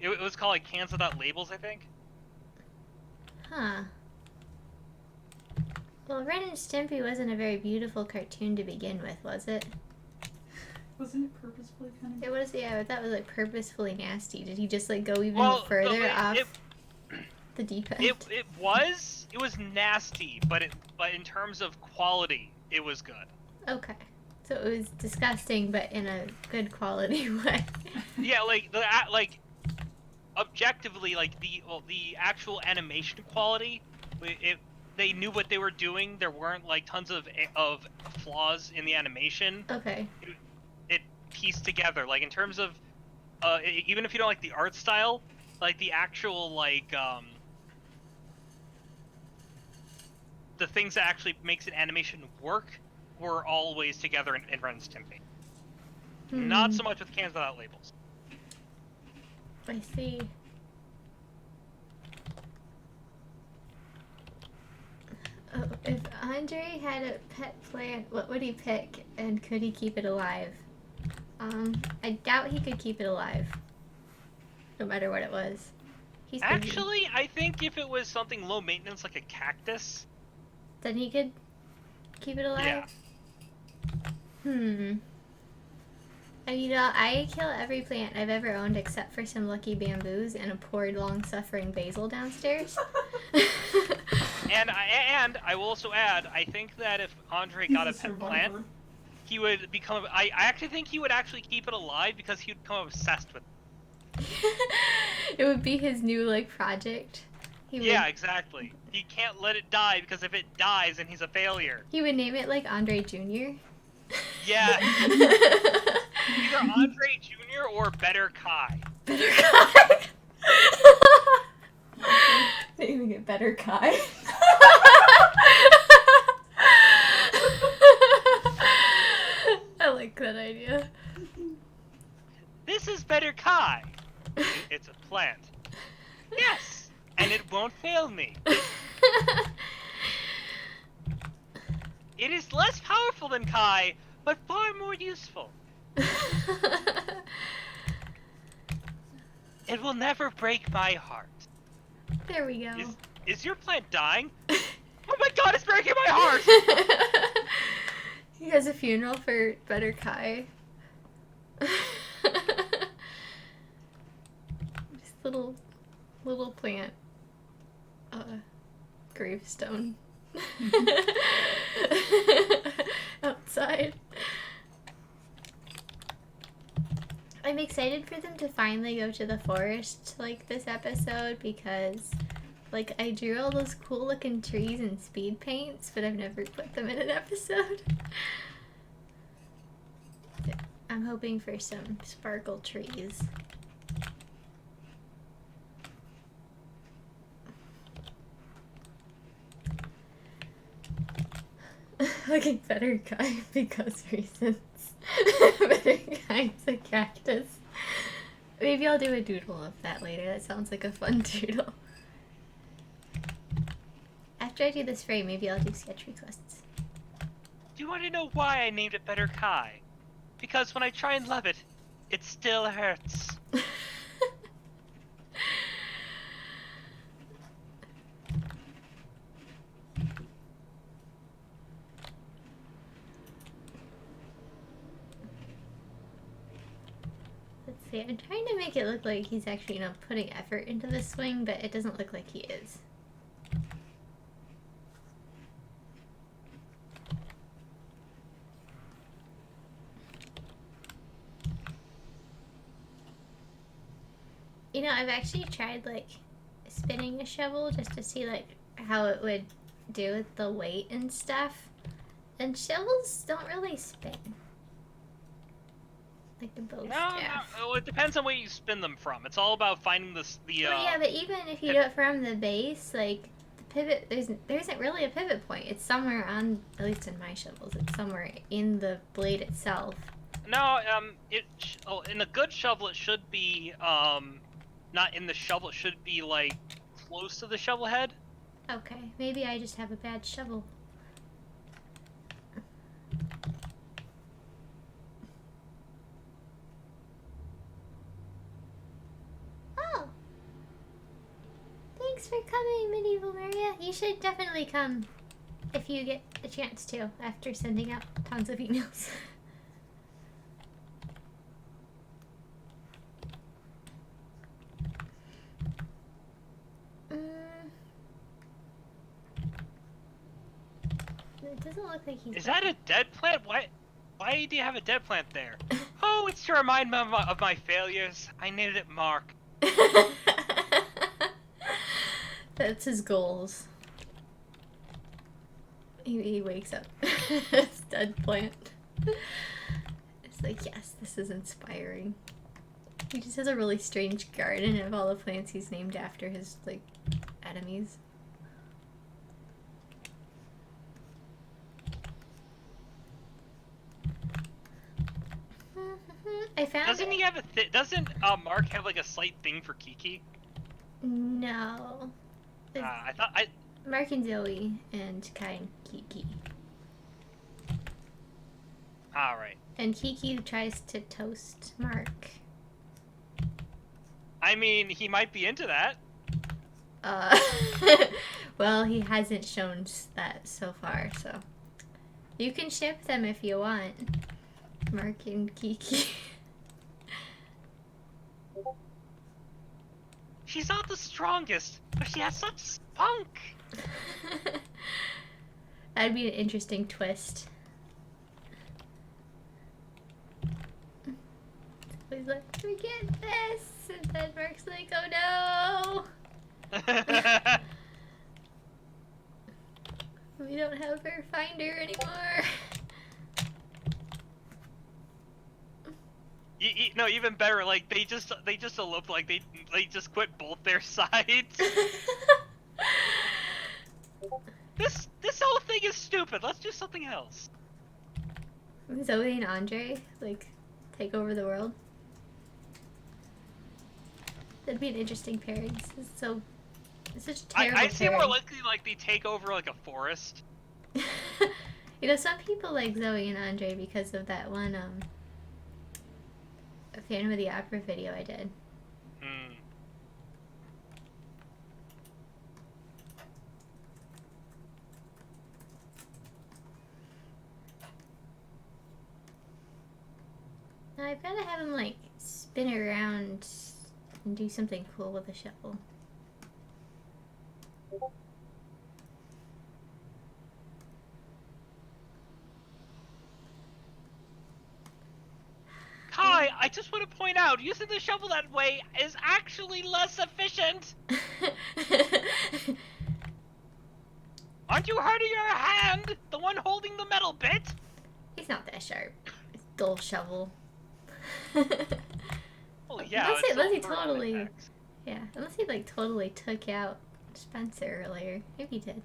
It was called like Cans Without Labels, I think. Huh. Well, Ren and Stimpy wasn't a very beautiful cartoon to begin with, was it? Wasn't it purposefully kind of? It was, yeah, but that was like purposefully nasty. Did he just like go even Well, further off the deep end? It was nasty, but in terms of quality, it was good. Okay. So it was disgusting, but in a good quality way. Yeah, like objectively, like the actual animation quality, they knew what they were doing. There weren't like tons of flaws in the animation. Okay. It pieced together, like in terms of even if you don't like the art style, like the actual like the things that actually makes an animation work were always together in Ren and Stimpy. Not so much with Cans Without Labels. I see. Oh, if Andre had a pet plant, what would he pick, and could he keep it alive? I doubt he could keep it alive. No matter what it was. He's busy. Actually, I think if it was something low maintenance like a cactus, Then he could keep it alive? yeah. And I kill every plant I've ever owned except for some lucky bamboos and a poor long-suffering basil downstairs. And I will also add, I think that if Andre got a pet plant, he would become. I actually think he would actually keep it alive because he would become obsessed with it. It would be his new project. Yeah, exactly. He can't let it die because if it dies, then he's a failure. He would name it Andre Jr. Yeah. Either Andre Jr. or Better Kai. Better Kai. Naming it Better Kai. I like that idea. This is Better Kai. It's a plant. Yes, and it won't fail me. It is less powerful than Kai, but far more useful. It will never break my heart. There we go. Is your plant dying? Oh my god, it's breaking my heart! He has a funeral for Better Kai. Just little plant. Gravestone. Outside. I'm excited for them to finally go to the forest this episode because Like, I drew all those cool looking trees and speed paints, but I've never put them in an episode. So, I'm hoping for some sparkle trees. Looking better guy because reasons. Better guy's a cactus. Maybe I'll do a doodle of that later. That sounds like a fun doodle. After I do this frame, maybe I'll do sketch requests. Do you want to know why I named it Better Kai? Because when I try and love it, it still hurts. Let's see, I'm trying to make it look like he's actually, putting effort into the swing, but it doesn't look like he is. I've actually tried, like, spinning a shovel just to see, like, how it would do with the weight and stuff. And shovels don't really spin. Like the bow staff. No, it depends on where you spin them from. It's all about finding the yeah, but even if you do it from the base, like, the pivot, there isn't really a pivot point. It's somewhere on, at least in my shovels, it's somewhere in the blade itself. No, in a good shovel it should be, not in the shovel, it should be, like, close to the shovel head. Okay, maybe I just have a bad shovel. Oh! Thanks for coming, Medieval Maria. You should definitely come if you get a chance to, after sending out tons of emails. It doesn't look like he's... Is that a dead plant? Why do you have a dead plant there? Oh, it's to remind me of my failures. I named it Mark. That's his goals. He wakes up. Dead plant. It's like, yes, this is inspiring. He just has a really strange garden of all the plants he's named after his, like, enemies. I found Doesn't he have doesn't Mark have like a slight thing for Kiki? No. I thought Mark and Zoe and Kai and Kiki. Alright. And Kiki tries to toast Mark. I mean, he might be into that. Well, he hasn't shown that so far, so. You can ship them if you want. Mark and Kiki. She's not the strongest, but she has such spunk. That'd be an interesting twist. He's like, forget this! And then Mark's like, oh no! We don't have her finder anymore. No, even better. Like they just eloped. Like they just quit both their sides. This whole thing is stupid. Let's do something else. Zoe and Andre, like, take over the world. That'd be an interesting pairing. It's such a terrible I'd say pairing. more likely like they take over like a forest. Some people like Zoe and Andre because of that one Phantom of the Opera video I did. Hmm. Now I've got to have him, like, spin around and do something cool with a shovel. Kai, I just want to point out, using the shovel that way is actually less efficient. Aren't you hurting your hand? The one holding the metal bit? He's not that sharp. It's dull shovel. Well, yeah. Unless he totally, yeah. Unless he like totally took out Spencer earlier. Maybe he did.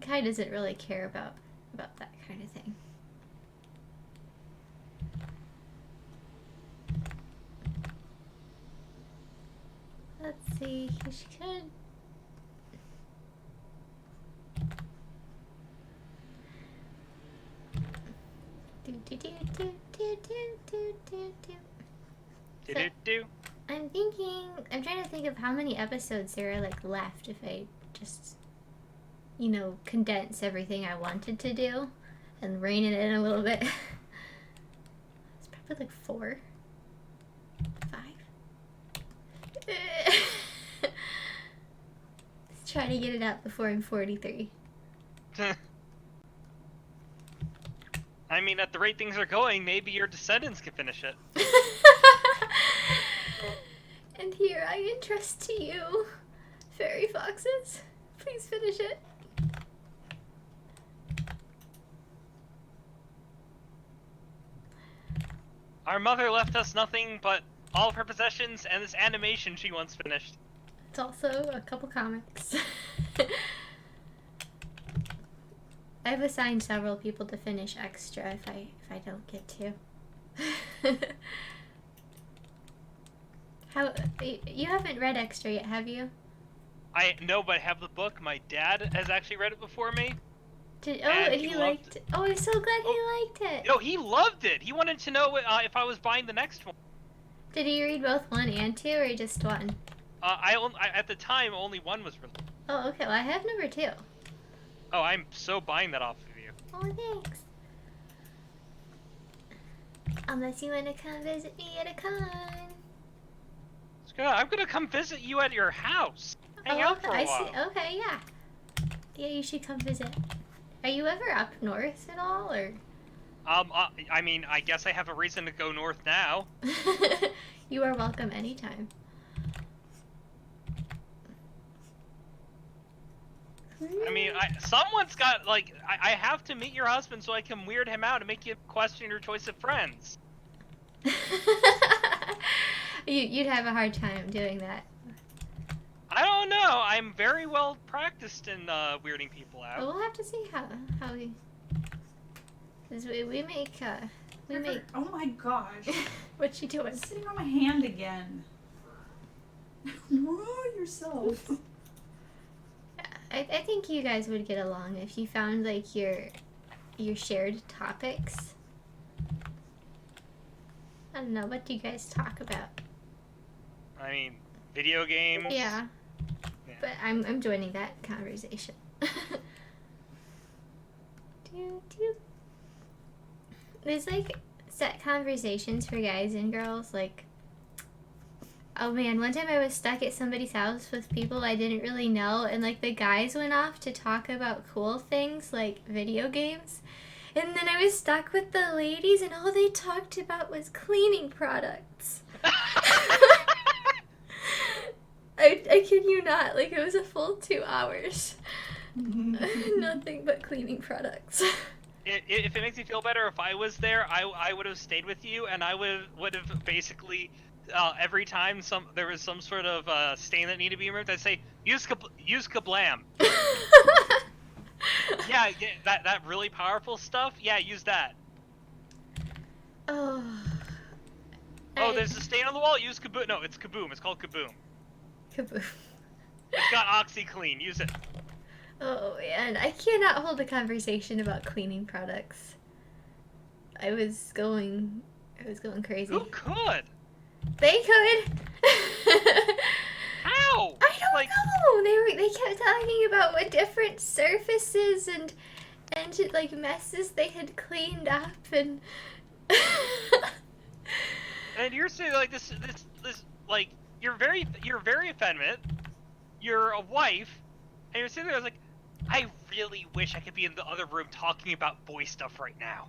Kai doesn't really care about that kind of thing. Let's see. She could. I'm thinking. I'm trying to think of how many episodes there are like left if I just, condense everything I wanted to do and rein it in a little bit. It's probably like 4, 5. Let's try to get it out before I'm 43. I mean, at the rate things are going, maybe your descendants can finish it. And here I entrust to you, fairy foxes. Please finish it. Our mother left us nothing but all of her possessions and this animation she once finished. It's also a couple comics. I've assigned several people to finish extra if I don't get to. How you haven't read extra yet, have you? I know, but I have the book. My dad has actually read it before me. And he liked it. Oh, I'm so glad he liked it. No, he loved it. He wanted to know if I was buying the next one. Did he read both 1 and 2, or just 1? At the time, only 1 was released. Oh, okay. Well, I have number 2. Oh, I'm so buying that off of you. Oh, thanks. Unless you want to come visit me at a con. I'm gonna come visit you at your house. Hang out for a while. I see. Okay, yeah. Yeah, you should come visit. Are you ever up north at all, or? I mean, I guess I have a reason to go north now. You are welcome anytime. I mean, someone's got, like, I have to meet your husband so I can weird him out and make you question your choice of friends. You'd have a hard time doing that. I don't know. I'm very well practiced in weirding people out. Well, we'll have to see how we. Cause we make. Oh my gosh! What's she doing? It's sitting on my hand again. Ruin yourself. I think you guys would get along if you found like your shared topics. I don't know. What do you guys talk about? I mean, video games. Yeah. But I'm joining that conversation. There's like set conversations for guys and girls. Like, oh man, one time I was stuck at somebody's house with people I didn't really know, and like the guys went off to talk about cool things like video games, and then I was stuck with the ladies, and all they talked about was cleaning products. I kid you not, like it was a full 2 hours. Nothing but cleaning products. If it makes you feel better, if I was there, I would have stayed with you, and I would have basically every time there was some sort of stain that needed to be removed, I'd say use kablam. Yeah, that really powerful stuff. Yeah, use that. Oh. There's a stain on the wall. Use kaboom. No, it's kaboom. It's called kaboom. Kaboom. It's got OxyClean. Use it. Oh man, I cannot hold a conversation about cleaning products. I was going crazy. Who could? They could. How? I don't know. They kept talking about what different surfaces and like messes they had cleaned up and. And you're saying like this like you're very effeminate. You're a wife, and you're sitting there. I was like, I really wish I could be in the other room talking about boy stuff right now.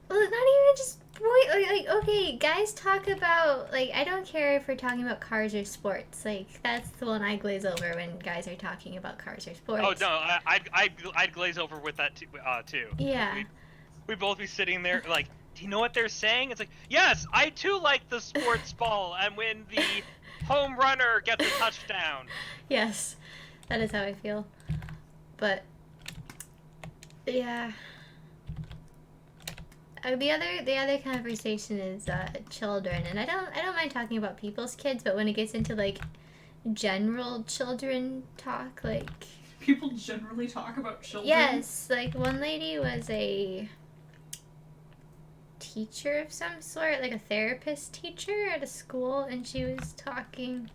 Well, it's not even just Okay, guys talk about, like, I don't care if we're talking about cars or sports. Like, that's the one I glaze over when guys are talking about cars or Oh sports. no, I'd glaze over with that too. Like Yeah. we both be sitting there like, do you know what they're saying? It's like, yes, I too like the sports ball, and when the home runner gets a touchdown. Yes, that is how I feel. But, yeah. The other conversation is children, and I don't mind talking about people's kids, but when it gets into like general children talk, like People generally talk about children. yes, like one lady was a teacher of some sort, like a therapist teacher at a school, and she was talking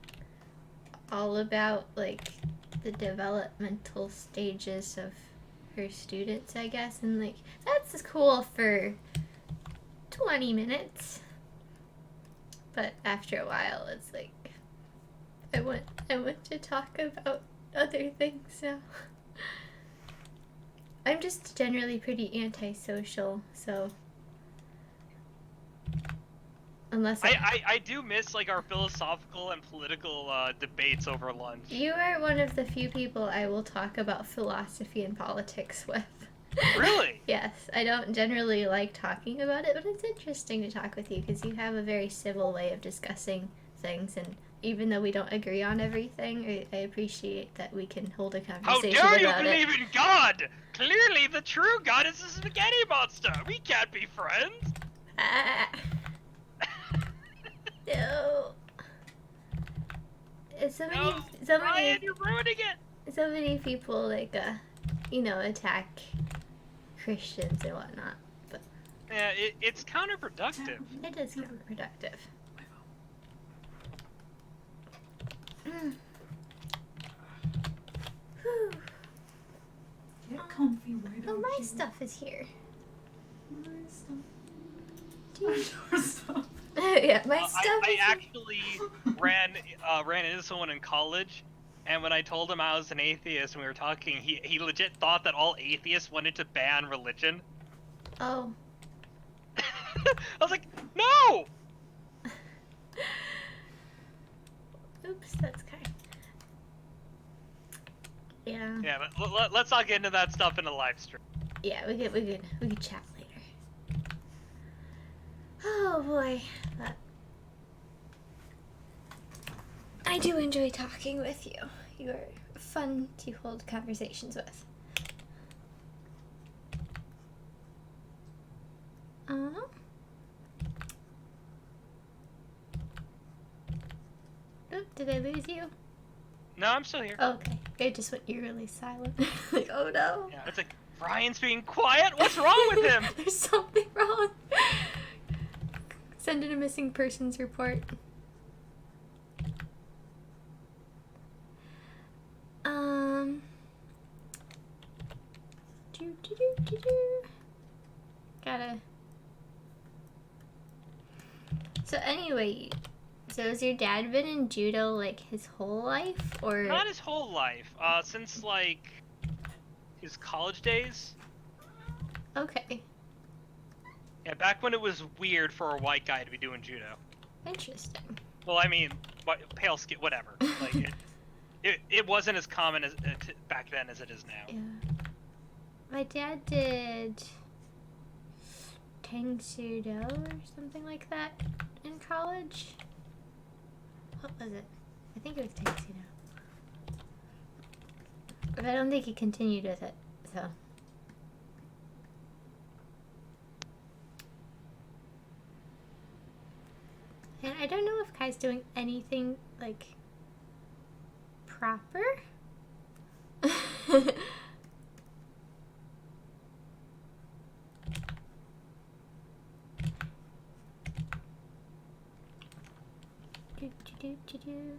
all about like the developmental stages of her students, I guess, and like that's cool for 20 minutes. But after a while, it's like I want to talk about other things now. I'm just generally pretty antisocial, so unless I do miss like our philosophical and political debates over lunch. you are one of the few people I will talk about philosophy and politics with. Really? Yes, I don't generally like talking about it, but it's interesting to talk with you because you have a very civil way of discussing things, and even though we don't agree on everything, I appreciate that we can hold a How conversation dare you about believe it. in God? Clearly, the true God is a spaghetti monster. We can't be friends. Ah, no. So many, No, so Ryan, many, you're ruining it. so many people like attack Christians and whatnot, but Yeah, it's counterproductive. it is counterproductive. Mm. Whew. Get comfy, why Oh, don't my you? stuff is here. My stuff. Dude. Your stuff. Yeah, my stuff. I is actually ran into someone in college, and when I told him I was an atheist and we were talking, he legit thought that all atheists wanted to ban religion. Oh. I was like, no! Oops, that's kind. Yeah. Yeah, but let's not get into that stuff in a live stream. Yeah, we could chat later. Oh boy, but I do enjoy talking with you. You are fun to hold conversations with. Oh, did I lose you? No, I'm still here. Oh, okay. I just went eerily silent. Like, oh no. Yeah, it's like, Ryan's being quiet? What's wrong with him? There's something wrong. Send in a missing persons report. Gotta. So anyway, so has your dad been in judo like his whole life, or? Not his whole life. Since like his college days. Okay, Yeah, back when it was weird for a white guy to be doing judo. interesting. Well, I mean, pale skin, whatever. Like it wasn't as common as back then as it is now. Yeah. My dad did Tang Sudo or something like that in college. What was it? I think it was Tang Sudo. But I don't think he continued with it, so. And I don't know if Kai's doing anything, like, proper. Do.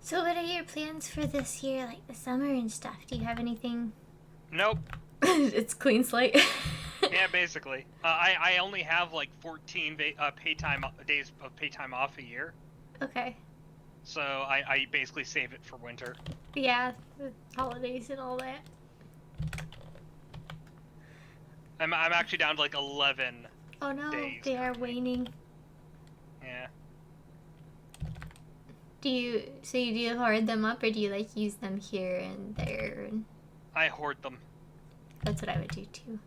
So what are your plans for this year, like the summer and stuff? Do you have anything? Nope. It's clean slate. Yeah, basically. I only have like 14 days of pay time off a year. Okay. So I basically save it for winter. Yeah, the holidays and all that. I'm actually down to like 11 Oh no, days. they are currently. waning. Yeah. Do you hoard them up, or do you like use them here and there? And I hoard them. that's what I would do too.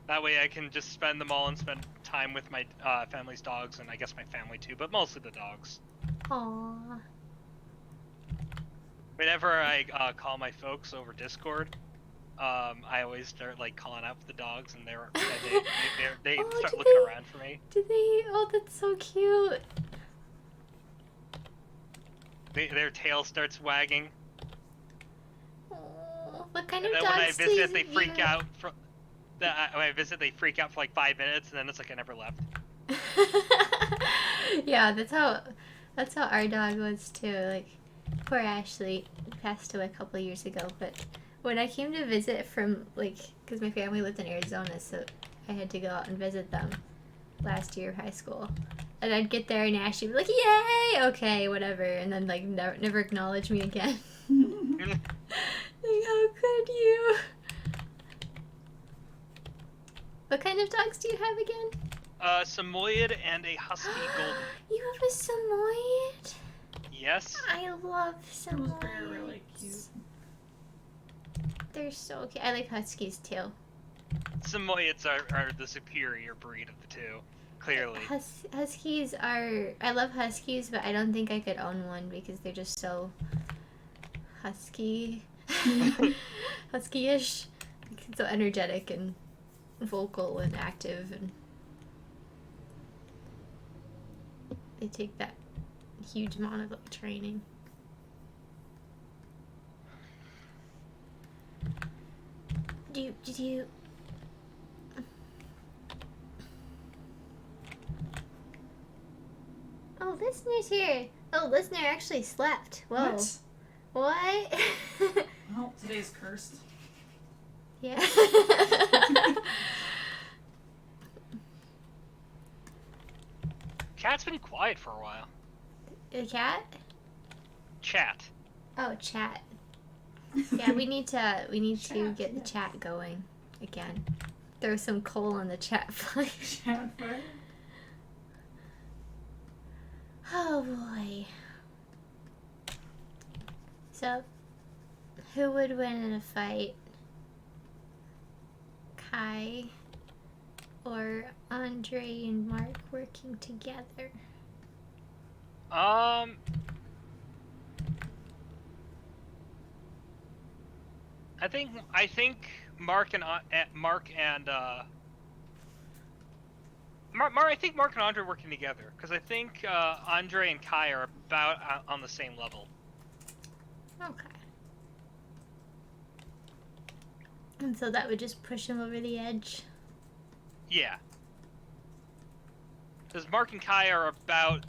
That way I can just spend them all and spend time with my family's dogs, and I guess my family too, but mostly the dogs. Aww. Whenever I call my folks over Discord, I always start like calling out for the dogs, and they Oh, start do looking they- around for me. Do they? Oh, that's so cute. Their tail starts wagging, Oh, what kind and of then when I dogs visit, do they you freak out. When I visit, they freak out for like 5 minutes, and then it's like I never left. Yeah, that's how our dog was too. Like, poor Ashley passed away a couple years ago, but when I came to visit from because my family lived in Arizona, so I had to go out and visit them last year of high school. And I'd get there and Ashley would be like, "Yay, okay, whatever," and then like never acknowledge me again. Like, how could you? What kind of dogs do you have again? Samoyed and a husky golden. You have a Samoyed? Yes. I love Those Samoyeds. are really cute. They're so cute. I like Huskies too. Samoyeds are the superior breed of the two, clearly. Huskies are. I love Huskies, but I don't think I could own one because they're just so husky. Husky-ish. So energetic and vocal and active, and they take that huge amount of like training. Did you Oh, listener's here. Oh, listener actually slept. Whoa. What? Well, today's cursed. Yeah. Cat's been quiet for a while. The cat? Chat. Oh, chat. Yeah, we need to Chat, get the yes. chat going again. Throw some coal on the chat fire. Chat fire. Oh boy. So, who would win in a fight? Kai or Andre and Mark working together? I think Mark and I think Mark and Andre are working together, because I think Andre and Kai are about on the same level. Okay. And so that would just push him over the edge. Yeah. Because Mark and Kai are about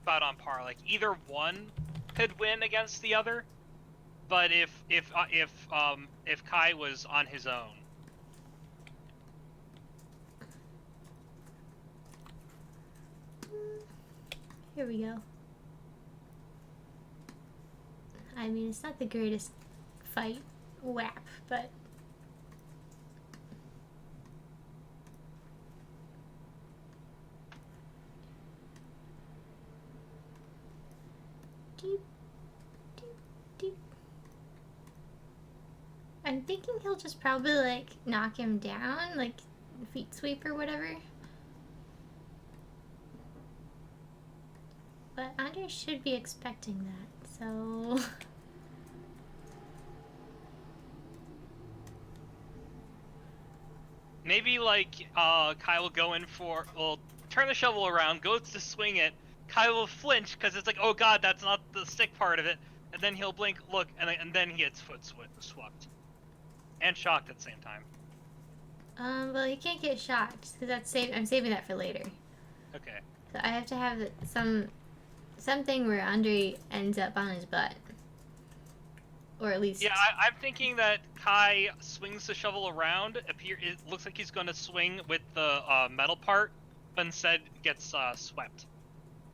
on par. Like either one could win against the other, but if Kai was on his own. Here we go. I mean, it's not the greatest fight whap, but deep, deep, deep. I'm thinking he'll just probably like knock him down, like feet sweep or whatever. But Andre should be expecting that, so Maybe like Kai will go in will turn the shovel around, goes to swing it. Kai will flinch because it's like, oh god, that's not the stick part of it, and then he'll blink, look, and then he gets foot swept and shocked at the same time. well, he can't get shocked because I'm saving that for later. Okay. So I have to have something where Andre ends up on his butt, or at least Yeah, I'm thinking that Kai swings the shovel around. It looks like he's going to swing with the metal part, but instead gets swept.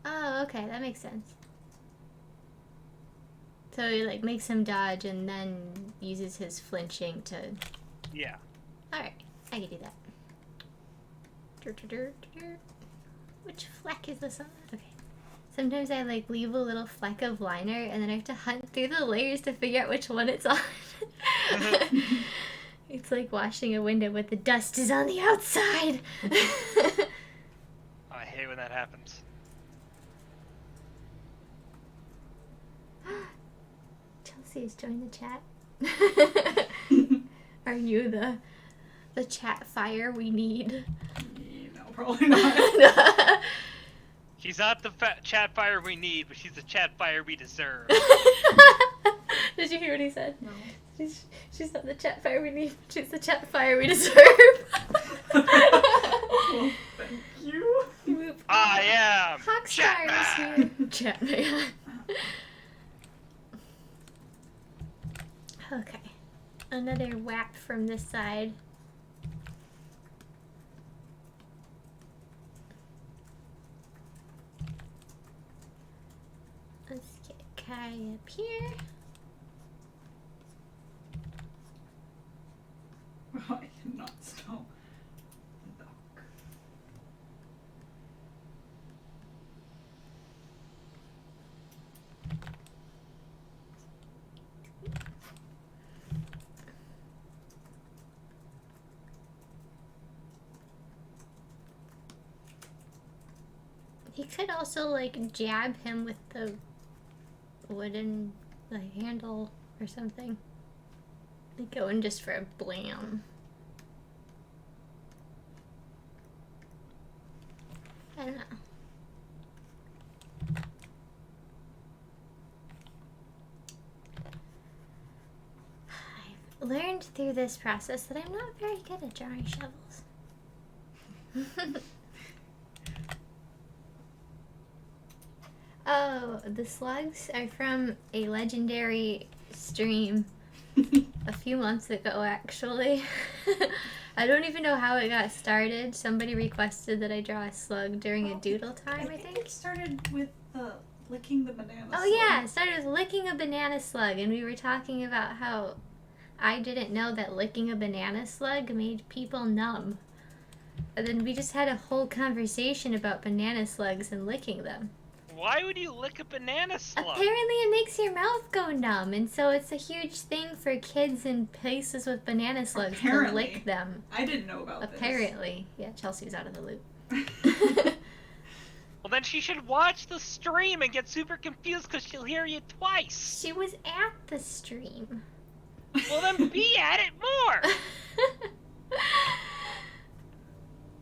Oh, okay, that makes sense. So he like makes him dodge and then uses his flinching to. Yeah. All right, I can do that. Which fleck is this on? Okay. Sometimes I like leave a little fleck of liner and then I have to hunt through the layers to figure out which one it's on. It's like washing a window but the dust is on the outside. I hate when that happens. Chelsea has joined the chat. Are you the chat fire we need? No, probably not. She's not the chat fire we need, but she's the chat fire we deserve. Did you hear what he said? No. She's not the chat fire we need, she's the chat fire we deserve. Well, thank you. I am Hawkstar is here. Chatman. Okay. Another whap from this side. Let's get Kai up here. I cannot smell the dog. He could also like jab him with the wooden like handle or something. Like going just for a blam. I don't know. I've learned through this process that I'm not very good at drawing shovels. Oh, the slugs are from a legendary stream a few months ago, actually. I don't even know how it got started. Somebody requested that I draw a slug during a doodle time, I think. It started with the licking the banana Oh, slug. yeah, it started with licking a banana slug, and we were talking about how I didn't know that licking a banana slug made people numb. And then we just had a whole conversation about banana slugs and licking them. Why would you lick a banana slug? Apparently it makes your mouth go numb, and so it's a huge thing for kids in places with banana slugs to lick them. I didn't know about Apparently. Yeah, Chelsea's out of the loop. this. Well, then she should watch the stream and get super confused because she'll hear you twice. She was at the stream. Well, then be at it more.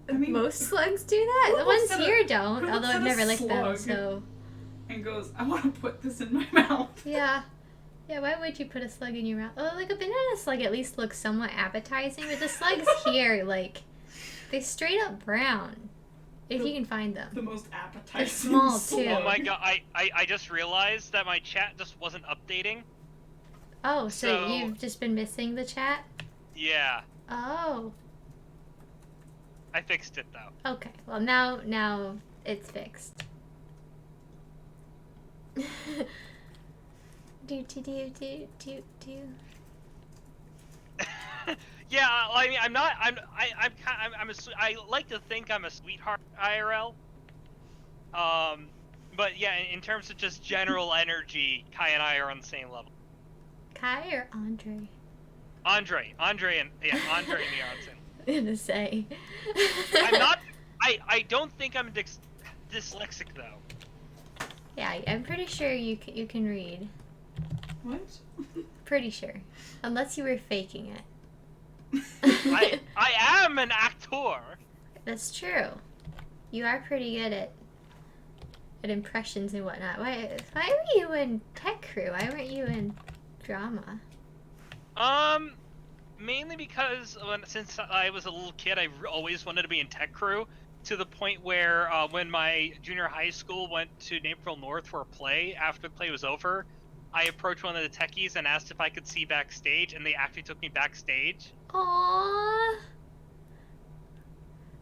I mean, most slugs do that. The ones here don't, who although looks I've at a never licked them, slug so... And goes, I want to put this in my mouth. Yeah. Yeah, why would you put a slug in your mouth? Oh, like a banana slug at least looks somewhat appetizing, but the slugs here, like, they straight up brown. If you can find them. The most appetizing. They're small, slug. too. Oh my god, I just realized that my chat just wasn't updating. Oh, so So- you've just been missing the chat? Yeah, Oh. I fixed it though. Okay. Well, now it's fixed. do do do do do do. Yeah, I mean, I'm not. I like to think I'm a sweetheart IRL. But yeah, in terms of just general energy, Kai and I are on the same level. Kai or Andre? Andre and me are on the same. I'm gonna say. I'm not. I don't think I'm dyslexic though. Yeah, I'm pretty sure you can read. What? Pretty sure, unless you were faking it. I am an actor. That's true. You are pretty good at impressions and whatnot. Why were you in Tech Crew? Why weren't you in drama? Mainly because since I was a little kid, I always wanted to be in Tech Crew, to the point where when my junior high school went to Naperville North for a play, after the play was over, I approached one of the techies and asked if I could see backstage, and they actually took me backstage. Aww.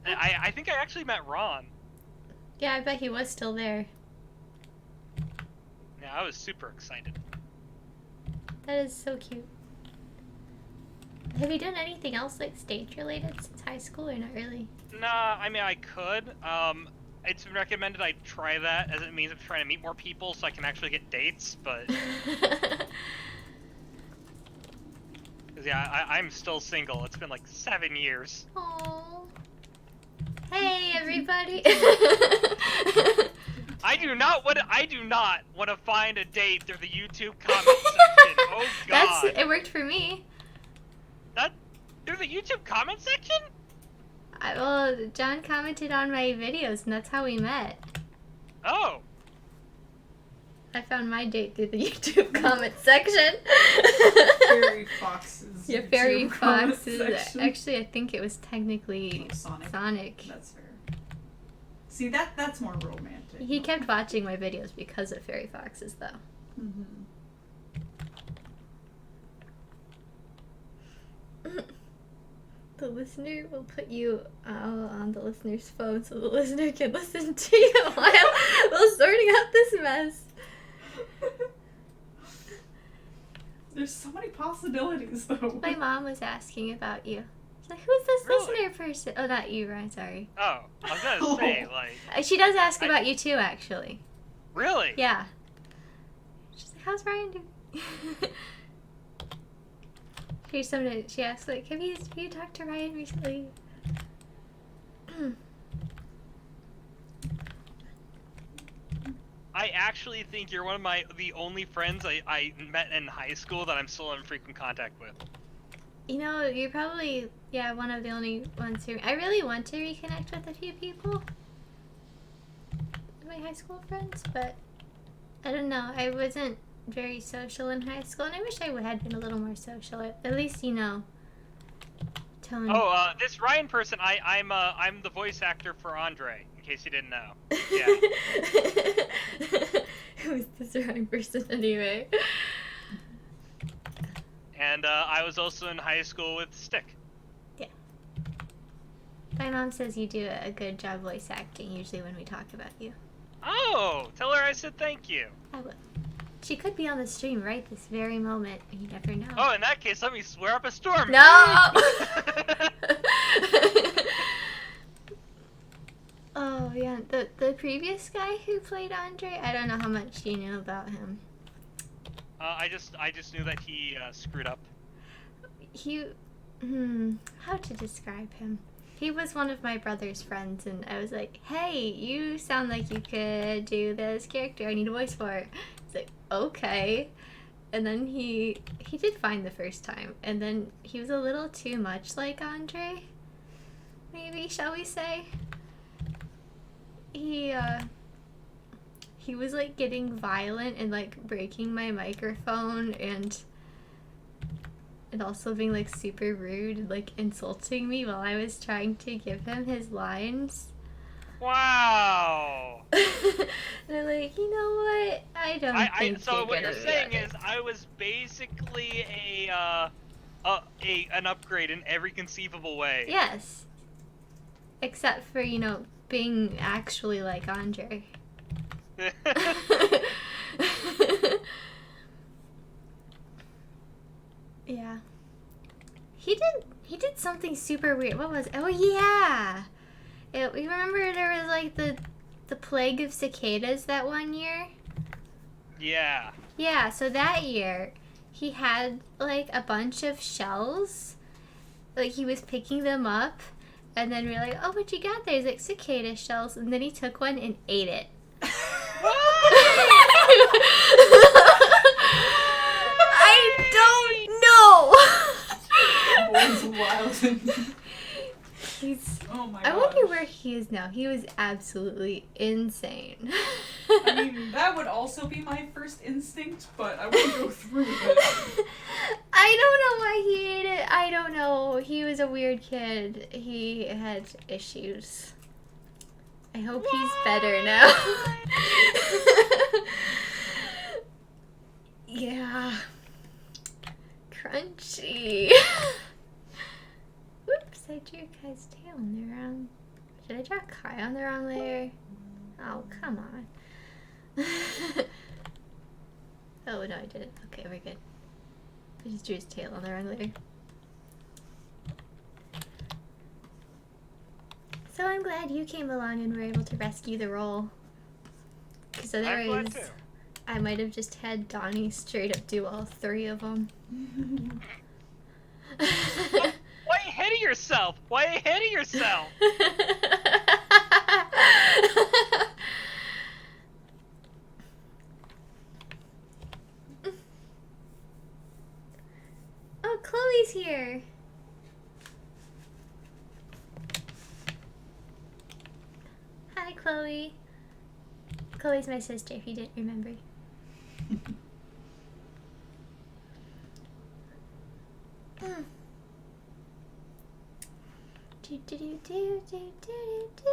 And I think I actually met Ron. Yeah, I bet he was still there. Yeah, I was super excited. That is so cute. Have you done anything else like stage related since high school or not really? Nah, I mean I could. It's been recommended I try that as it means I'm trying to meet more people so I can actually get dates. But 'cause, yeah, I'm still single. It's been like 7 years. Oh. Hey everybody. I do not want to find a date through the YouTube comment section. Oh God. It worked for me. That through the YouTube comment section? Well, John commented on my videos, and that's how we met. Oh. I found my date through the YouTube comment section. Fairy Fox's. Yeah, YouTube Fairy comment Fox's. section. Actually, I think it was technically Sonic. That's fair. See, that's more romantic. He kept watching my videos because of Fairy Foxes, though. Mm-hmm. The listener will put you on the listener's phone so the listener can listen to you while sorting out this mess. There's so many possibilities, though. My mom was asking about you. She's like, who's this Really? listener person? Oh, not you, Ryan, sorry. Oh, I was gonna say like. She does ask about you too, actually. Really? Yeah. She's like, how's Ryan doing? She asked, like, have you talked to Ryan recently? I actually think you're one of the only friends I met in high school that I'm still in frequent contact with. You know, you're probably, one of the only ones who... I really want to reconnect with a few people. My high school friends, but... I don't know. I wasn't very social in high school, and I wish I had been a little more social. At least, Tone. Oh, this Ryan person, I'm the voice actor for Andre, in case you didn't know. Yeah. Who's this Ryan person anyway? And I was also in high school with Stick. Yeah. My mom says you do a good job voice acting usually when we talk about you. Oh, tell her I said thank you. I will. She could be on the stream right this very moment. You never know. Oh, in that case, let me swear up a storm. No! Oh, yeah. The previous guy who played Andre, I don't know how much you knew about him. I just knew that he screwed up. How to describe him? He was one of my brother's friends, and I was like, hey, you sound like you could do this character. I need a voice for it. He's like, okay. And then he did fine the first time, and then he was a little too much like Andre, maybe, shall we say? He was like getting violent and like breaking my microphone and also being like super rude and like insulting me while I was trying to give him his lines. Wow. And I'm like, you know what? I don't think so you're what gonna you're be saying honest. is I was basically an upgrade in every conceivable way. Yes. Except for, being actually like Andre. Yeah. He did something super weird. What was it? Oh yeah. You remember there was like the plague of cicadas that one year? Yeah. Yeah, so that year he had like a bunch of shells. Like he was picking them up, and then we were like, oh, what you got there? He's like, cicada shells, and then he took one and ate it. I don't know. Boy's wild. Oh my god. I wonder where he is now. He was absolutely insane. I mean, that would also be my first instinct, but I wouldn't go through with it. I don't know why he ate it. I don't know. He was a weird kid. He had issues. I hope he's better now. Yeah. Crunchy. Whoops, I drew Kai's tail on the wrong... Did I draw Kai on the wrong layer? Oh, come on. Oh, no, I didn't. Okay, we're good. I just drew his tail on the wrong layer. So I'm glad you came along and were able to rescue the roll. Because I'm glad otherwise, too. I might have just had Donnie straight up do all 3 of them. Why are you hitting yourself? Why are you hitting yourself? Oh, Chloe's here. Hi, Chloe. Chloe's my sister, if you didn't remember. Do do do do do do do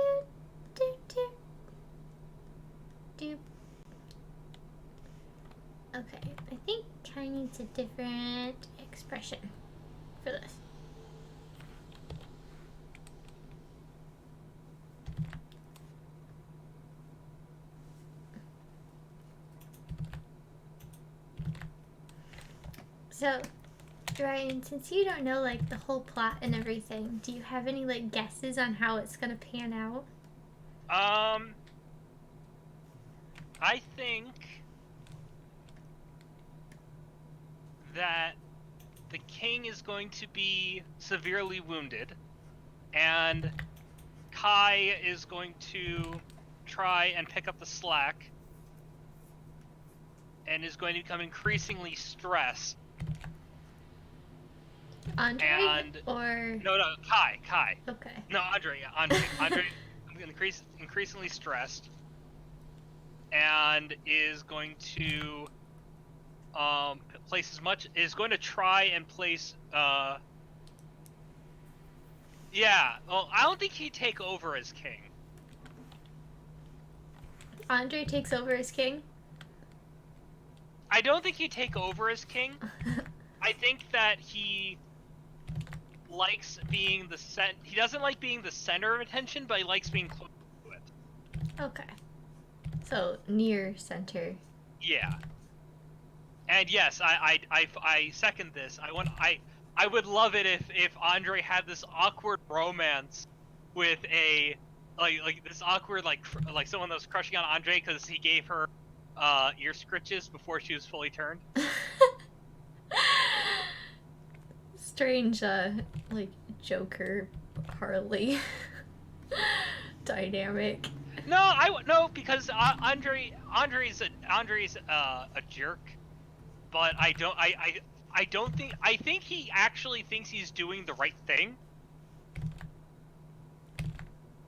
do do do. Okay, I think Kai needs a different expression for this. So, Ryan, since you don't know like the whole plot and everything, do you have any like guesses on how it's gonna pan out? I think that the king is going to be severely wounded, and Kai is going to try and pick up the slack, and is going to become increasingly stressed. Andre And or no, Kai. okay. No, Andre increasingly stressed, and is going to place as much is going to try and place yeah, well, I don't think he'd take over as king. Andre takes over as king. I don't think he'd take over as king. I think that he likes being he doesn't like being the center of attention, but he likes being close to it. Okay. So near center. Yeah. And yes, I second this. I would love it if Andre had this awkward romance with a like this awkward like someone that was crushing on Andre because he gave her ear scritches before she was fully turned. Strange, like Joker Harley dynamic. No, because Andre's a jerk, but I don't think I think he actually thinks he's doing the right thing.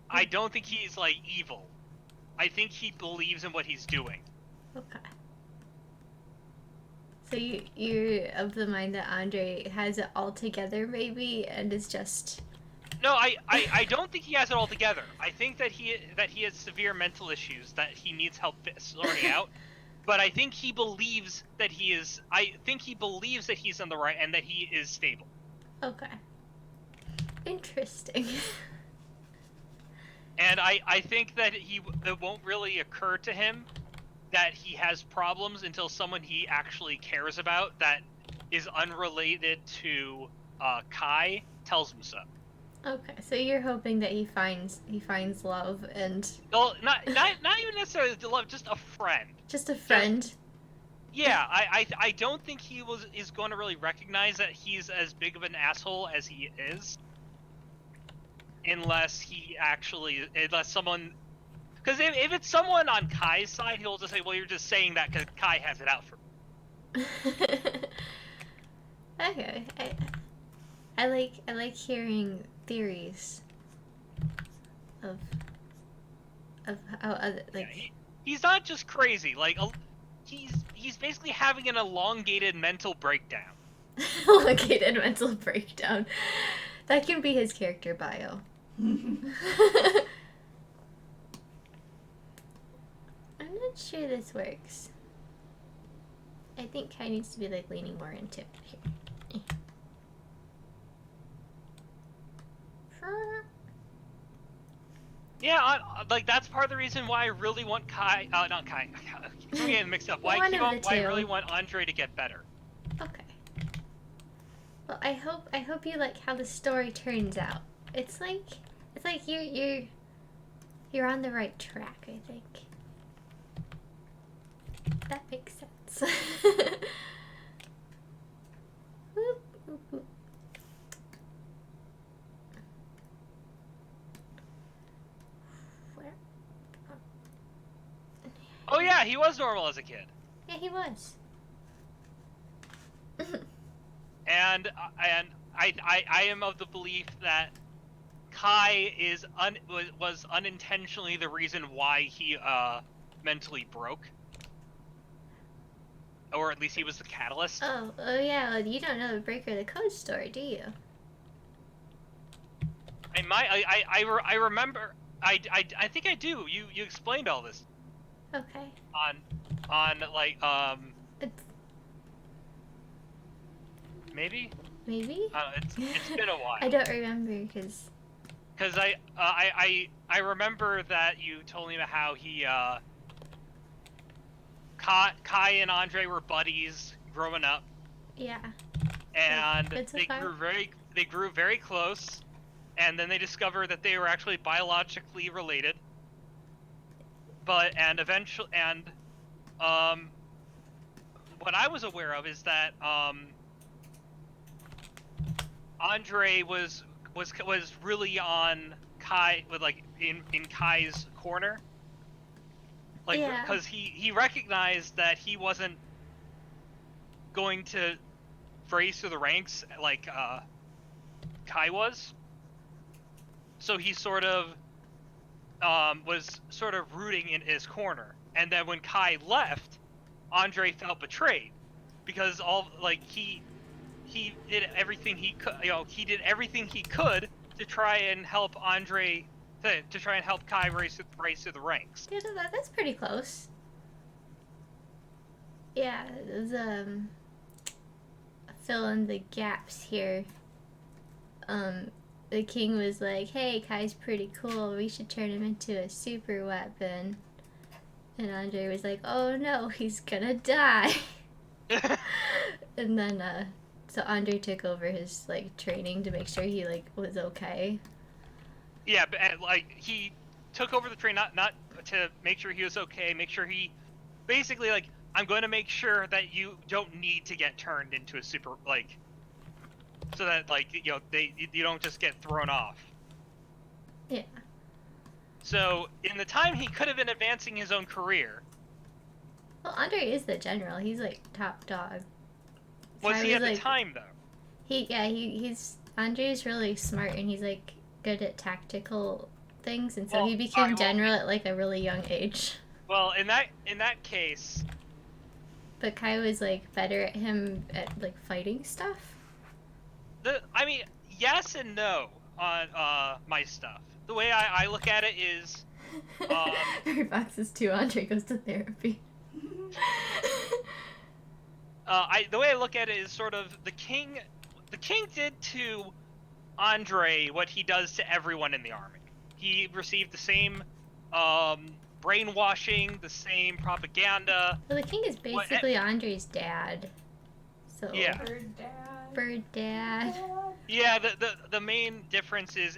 I don't think he's like evil. I think he believes in what he's doing. Okay. So you're of the mind that Andre has it all together, maybe, and is just. No, I don't think he has it all together. I think that he has severe mental issues that he needs help sorting out. But I think he believes that he is. I think he believes that he's on the right and that he is stable. Okay. Interesting. And I think that it won't really occur to him that he has problems until someone he actually cares about that is unrelated to Kai tells him so. Okay, so you're hoping that he finds love and. Well, not even necessarily love, just a friend. Just a friend. Yeah, I don't think he is going to really recognize that he's as big of an asshole as he is, unless someone, because if it's someone on Kai's side, he'll just say, "Well, you're just saying that because Kai has it out for me." Okay, I like hearing theories of how other like. Yeah, he's not just crazy. Like he's basically having an elongated mental breakdown. Elongated mental breakdown. That can be his character bio. I'm not sure this works. I think Kai needs to be like leaning more into it here. Yeah, like that's part of the reason why I really want Kai. Not Kai. I'm getting mixed up. One of the Why I really two. want Andre to get better. Okay. Well, I hope you like how the story turns out. It's like you're on the right track, I think. That makes sense. Whoop, whoop, whoop. Where? Oh yeah, he was normal as a kid. Yeah, he was. And I am of the belief that Kai was unintentionally the reason why he mentally broke, or at least he was the catalyst. Oh yeah. Well, you don't know the Breaker the Code story, do you? I remember. I think I do. You explained all this Okay. on like It's, maybe maybe. it's been a while. I don't remember because. Because I remember that you told me about how he Kai and Andre were buddies growing up, Yeah. and Good so they far? grew very close, and then they discovered that they were actually biologically related. And eventually what I was aware of is that Andre was really on Kai with like in Kai's corner. Like, Yeah. because he recognized that he wasn't going to raise through the ranks like Kai was, so he sort of was sort of rooting in his corner. And then when Kai left, Andre felt betrayed because he did everything he could. He did everything he could to try and help Andre to try and help Kai race through the ranks. Yeah, that's pretty close. Yeah, it was, fill in the gaps here. The king was like, "Hey, Kai's pretty cool. We should turn him into a super weapon." And Andre was like, "Oh no, he's gonna die." And then, so Andre took over his like training to make sure he like was okay. Yeah, but like he took over the train not to make sure he was okay, make sure he basically like I'm going to make sure that you don't need to get turned into a super like so that like you don't just get thrown off. Yeah. So in the time he could have been advancing his own career. Well, Andre is the general. He's like top dog. Was he at the like, time though? He's Andre's really smart and he's like good at tactical things, and so Well, he became general at like a really young age. Well, in that case, But Kai was like better at him at like fighting stuff. I mean, yes and no on my stuff. The way I look at it is, Mary Fox is too. Andre goes to therapy. the way I look at it is sort of the king did to Andre what he does to everyone in the army. He received the same brainwashing, the same propaganda. Well, the king is basically Andre's dad. So yeah. Bird dad. Bird dad. Yeah, the main difference is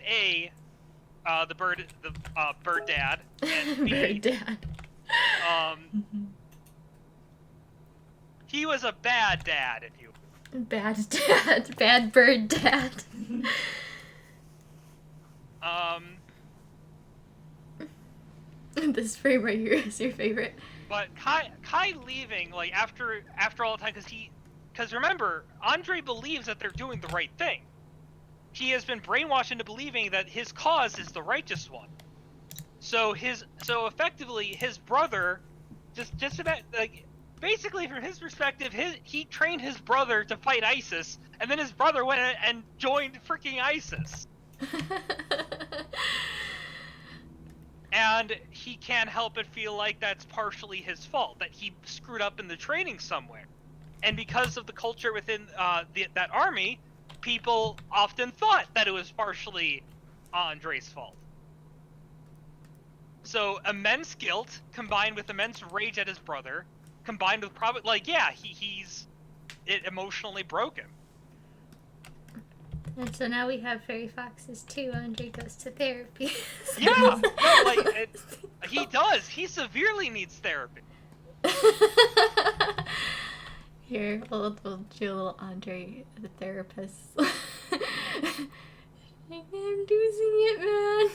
the bird dad, and B, Bird dad. he was a bad dad, if you. Bad dad. Bad bird dad. This frame right here is your favorite. But Kai leaving like after all the time because remember Andre believes that they're doing the right thing. He has been brainwashed into believing that his cause is the righteous one. So effectively his brother just about like basically from his perspective he trained his brother to fight ISIS, and then his brother went and joined freaking ISIS. And he can't help but feel like that's partially his fault, that he screwed up in the training somewhere. And because of the culture within that army, people often thought that it was partially Andre's fault. So immense guilt combined with immense rage at his brother, combined with probably he's emotionally broken. And so now we have fairy foxes too. Andre goes to therapy. Yeah, no, like he does. He severely needs therapy. Here, we'll do a little Andre, the therapist. I'm losing it, man.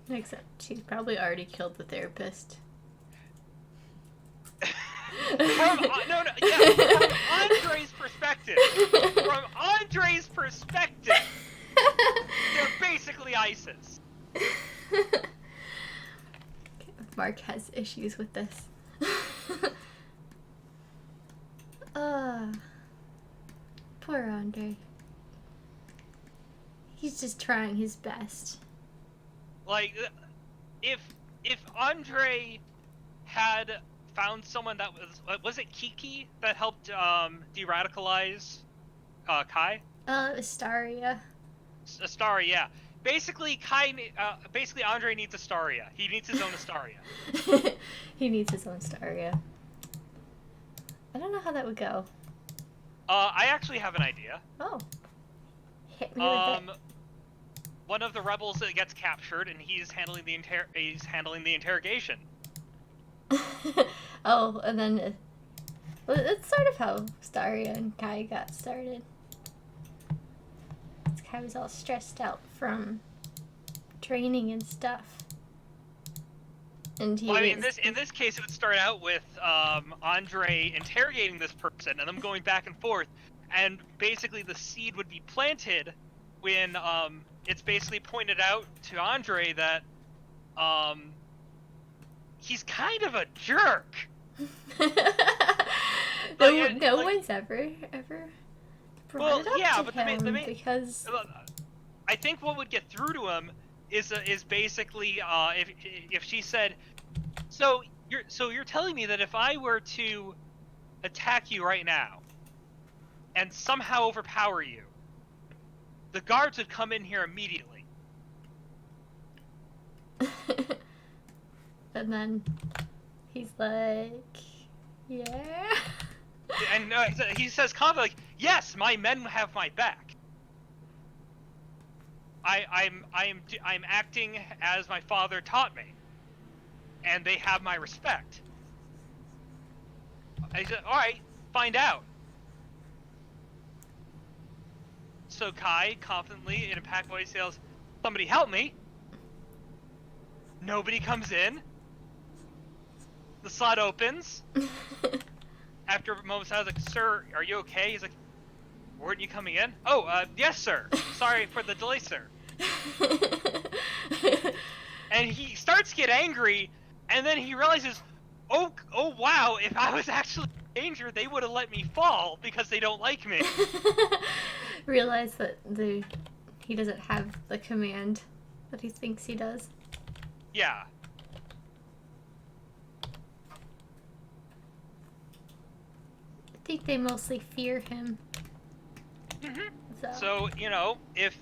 Except she's probably already killed the therapist. From Andre's perspective, they're basically ISIS. Mark has issues with this. Poor Andre. He's just trying his best. Like, if Andre had found someone that was it Kiki that helped de-radicalize Kai? It was Staria. Astaria, yeah. Basically, Andre needs Astaria. He needs his own Astaria. He needs his own Staria. I don't know how that would go. I actually have an idea. Oh. Hit me with it. One of the rebels that gets captured, and he's handling the interrogation. Oh, and then well, that's sort of how Staria and Kai got started. Kai was all stressed out from training and stuff. And he in this case, it would start out with Andre interrogating this person and them going back and forth, and basically the seed would be planted when it's basically pointed out to Andre that he's kind of a jerk. No one's ever brought it up to him because I think what would get through to him is basically if she said, so you're telling me that if I were to attack you right now and somehow overpower you, the guards would come in here immediately. And then he's like, yeah. And he says confidently, like, yes, my men have my back. I'm acting as my father taught me, and they have my respect. I said, all right, find out. So Kai confidently in a packed voice yells, "Somebody help me!" Nobody comes in. The slot opens. After a moment's silence, like, "Sir, are you okay?" He's like, "Weren't you coming in?" "Oh, yes, sir. Sorry for the delay, sir." And he starts to get angry, and then he realizes, oh wow, if I was actually in danger, they would have let me fall because they don't like me. Realize that he doesn't have the command that he thinks he does. Yeah. I think they mostly fear him. Mm-hmm. So if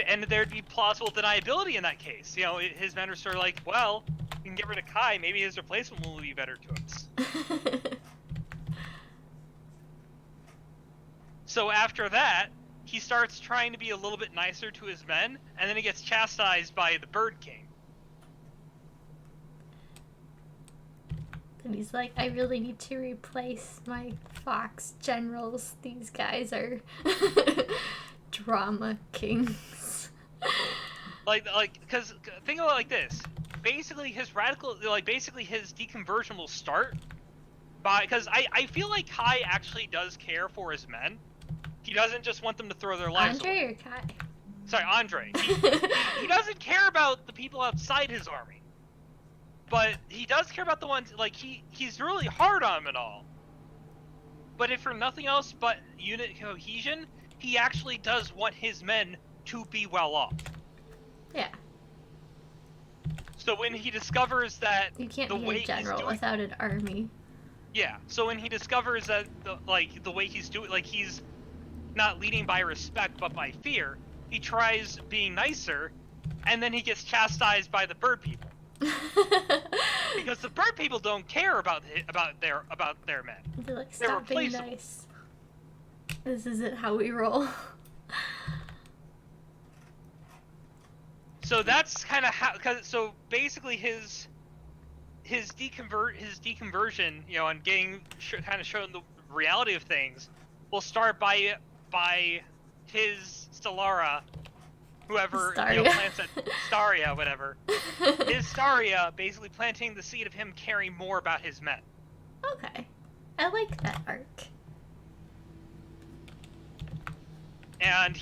and there'd be plausible deniability in that case. His men are sort of like, well, we can get rid of Kai, maybe his replacement will be better to us. So after that, he starts trying to be a little bit nicer to his men, and then he gets chastised by the Bird King. And he's like, I really need to replace my fox generals. These guys are drama kings. Because think of it like this. Basically, his deconversion will start by, because I feel like Kai actually does care for his men. He doesn't just want them to throw their lives away. Andre or Kai? Sorry, Andre. He doesn't care about the people outside his army. But he does care about the ones, like, he's really hard on them and all. But if for nothing else but unit cohesion, he actually does want his men to be well off. Yeah. So when he discovers that you can't the be way a general he's doing, without an army. Yeah. So when he discovers that the way he's doing, like, he's not leading by respect but by fear, he tries being nicer, and then he gets chastised by the bird people. Because the bird people don't care about their men. They're like, They're stop being replaceable. nice. This isn't how we roll. So that's kind of how. So basically, his deconversion, you know, and getting kind of shown the reality of things, will start by his Stellara, whoever you know, plants that Staria, whatever. His Staria basically planting the seed of him caring more about his men. Okay. I like that arc. And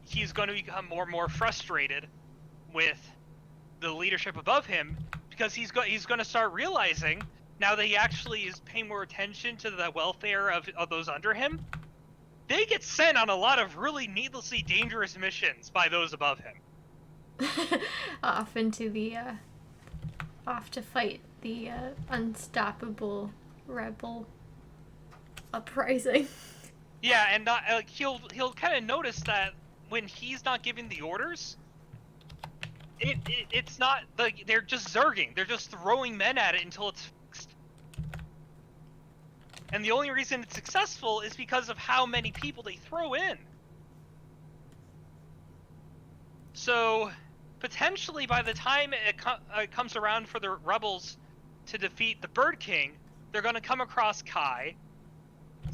he's going to become more and more frustrated with the leadership above him, because he's going to start realizing, now that he actually is paying more attention to the welfare of those under him, they get sent on a lot of really needlessly dangerous missions by those above him. Off to fight the unstoppable rebel uprising. Yeah, and not, he'll kind of notice that when he's not giving the orders, it's not like they're just zerging. They're just throwing men at it until it's fixed. And the only reason it's successful is because of how many people they throw in. So, potentially by the time it comes around for the rebels to defeat the Bird King, they're going to come across Kai.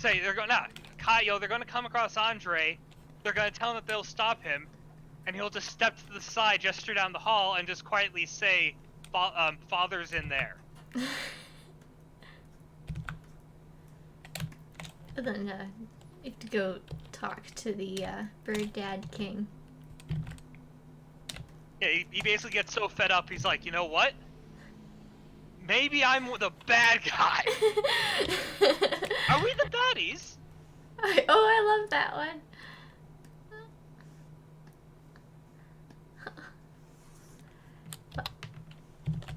They're going to come across Andre. They're going to tell him that they'll stop him, and he'll just step to the side, gesture down the hall, and just quietly say, "Father's in there." And then you have to go talk to the Bird Dad King. Yeah, he basically gets so fed up, he's like, you know what? Maybe I'm the bad guy. Are we the baddies? I love that one.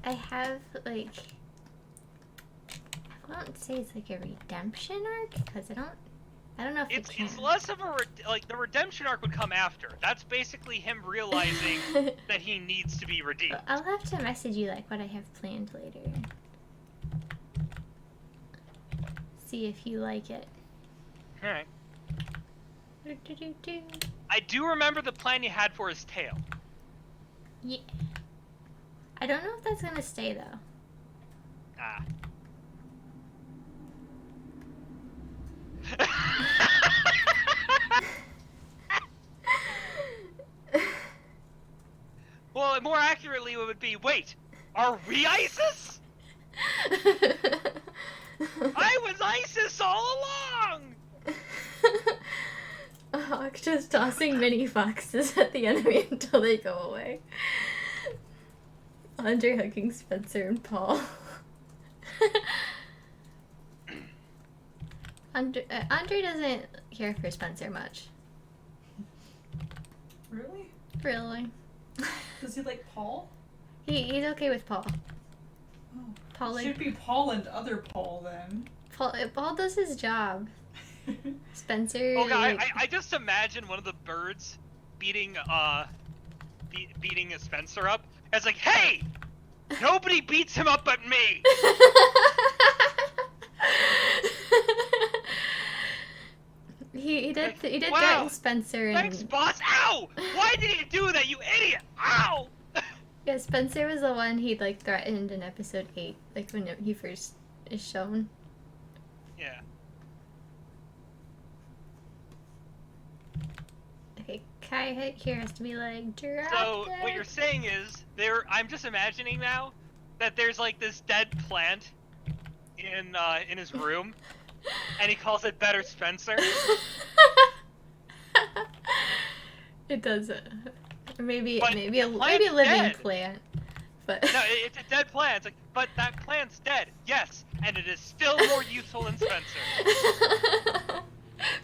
I have, like, I won't say it's like a redemption arc, because I don't know if It's less of a the redemption arc would come after. That's basically him realizing that he needs to be redeemed. I'll have to message you like what I have planned later. See if you like it. All right. Do. I do remember the plan you had for his tail. Yeah. I don't know if that's gonna stay though. Ah. Well, more accurately, it would be, wait, are we ISIS? I was ISIS all along! A hawk just tossing mini foxes at the enemy until they go away. Andre hugging Spencer and Paul. Andre doesn't care for Spencer much. Really? Really. Does he like Paul? He's okay with Paul. Oh. Paul It should be Paul and other Paul then. Paul does his job. Spencer. Oh god, I just imagine one of the birds beating Spencer up. It's like, hey, nobody beats him up but me. He did wow. threaten Spencer. And Thanks, boss. Ow! Why did you do that, you idiot? Ow! yeah, Spencer was the one he like threatened in episode 8, like when he first is shown. Yeah. Okay, Kai here has to be like, drop So it. what you're saying is I'm just imagining now that there's like this dead plant in his room, and he calls it Better Spencer. It does. Maybe But maybe a the living plant's dead. plant, but No, it's a dead plant. It's like, but that plant's dead. Yes, and it is still more useful than Spencer.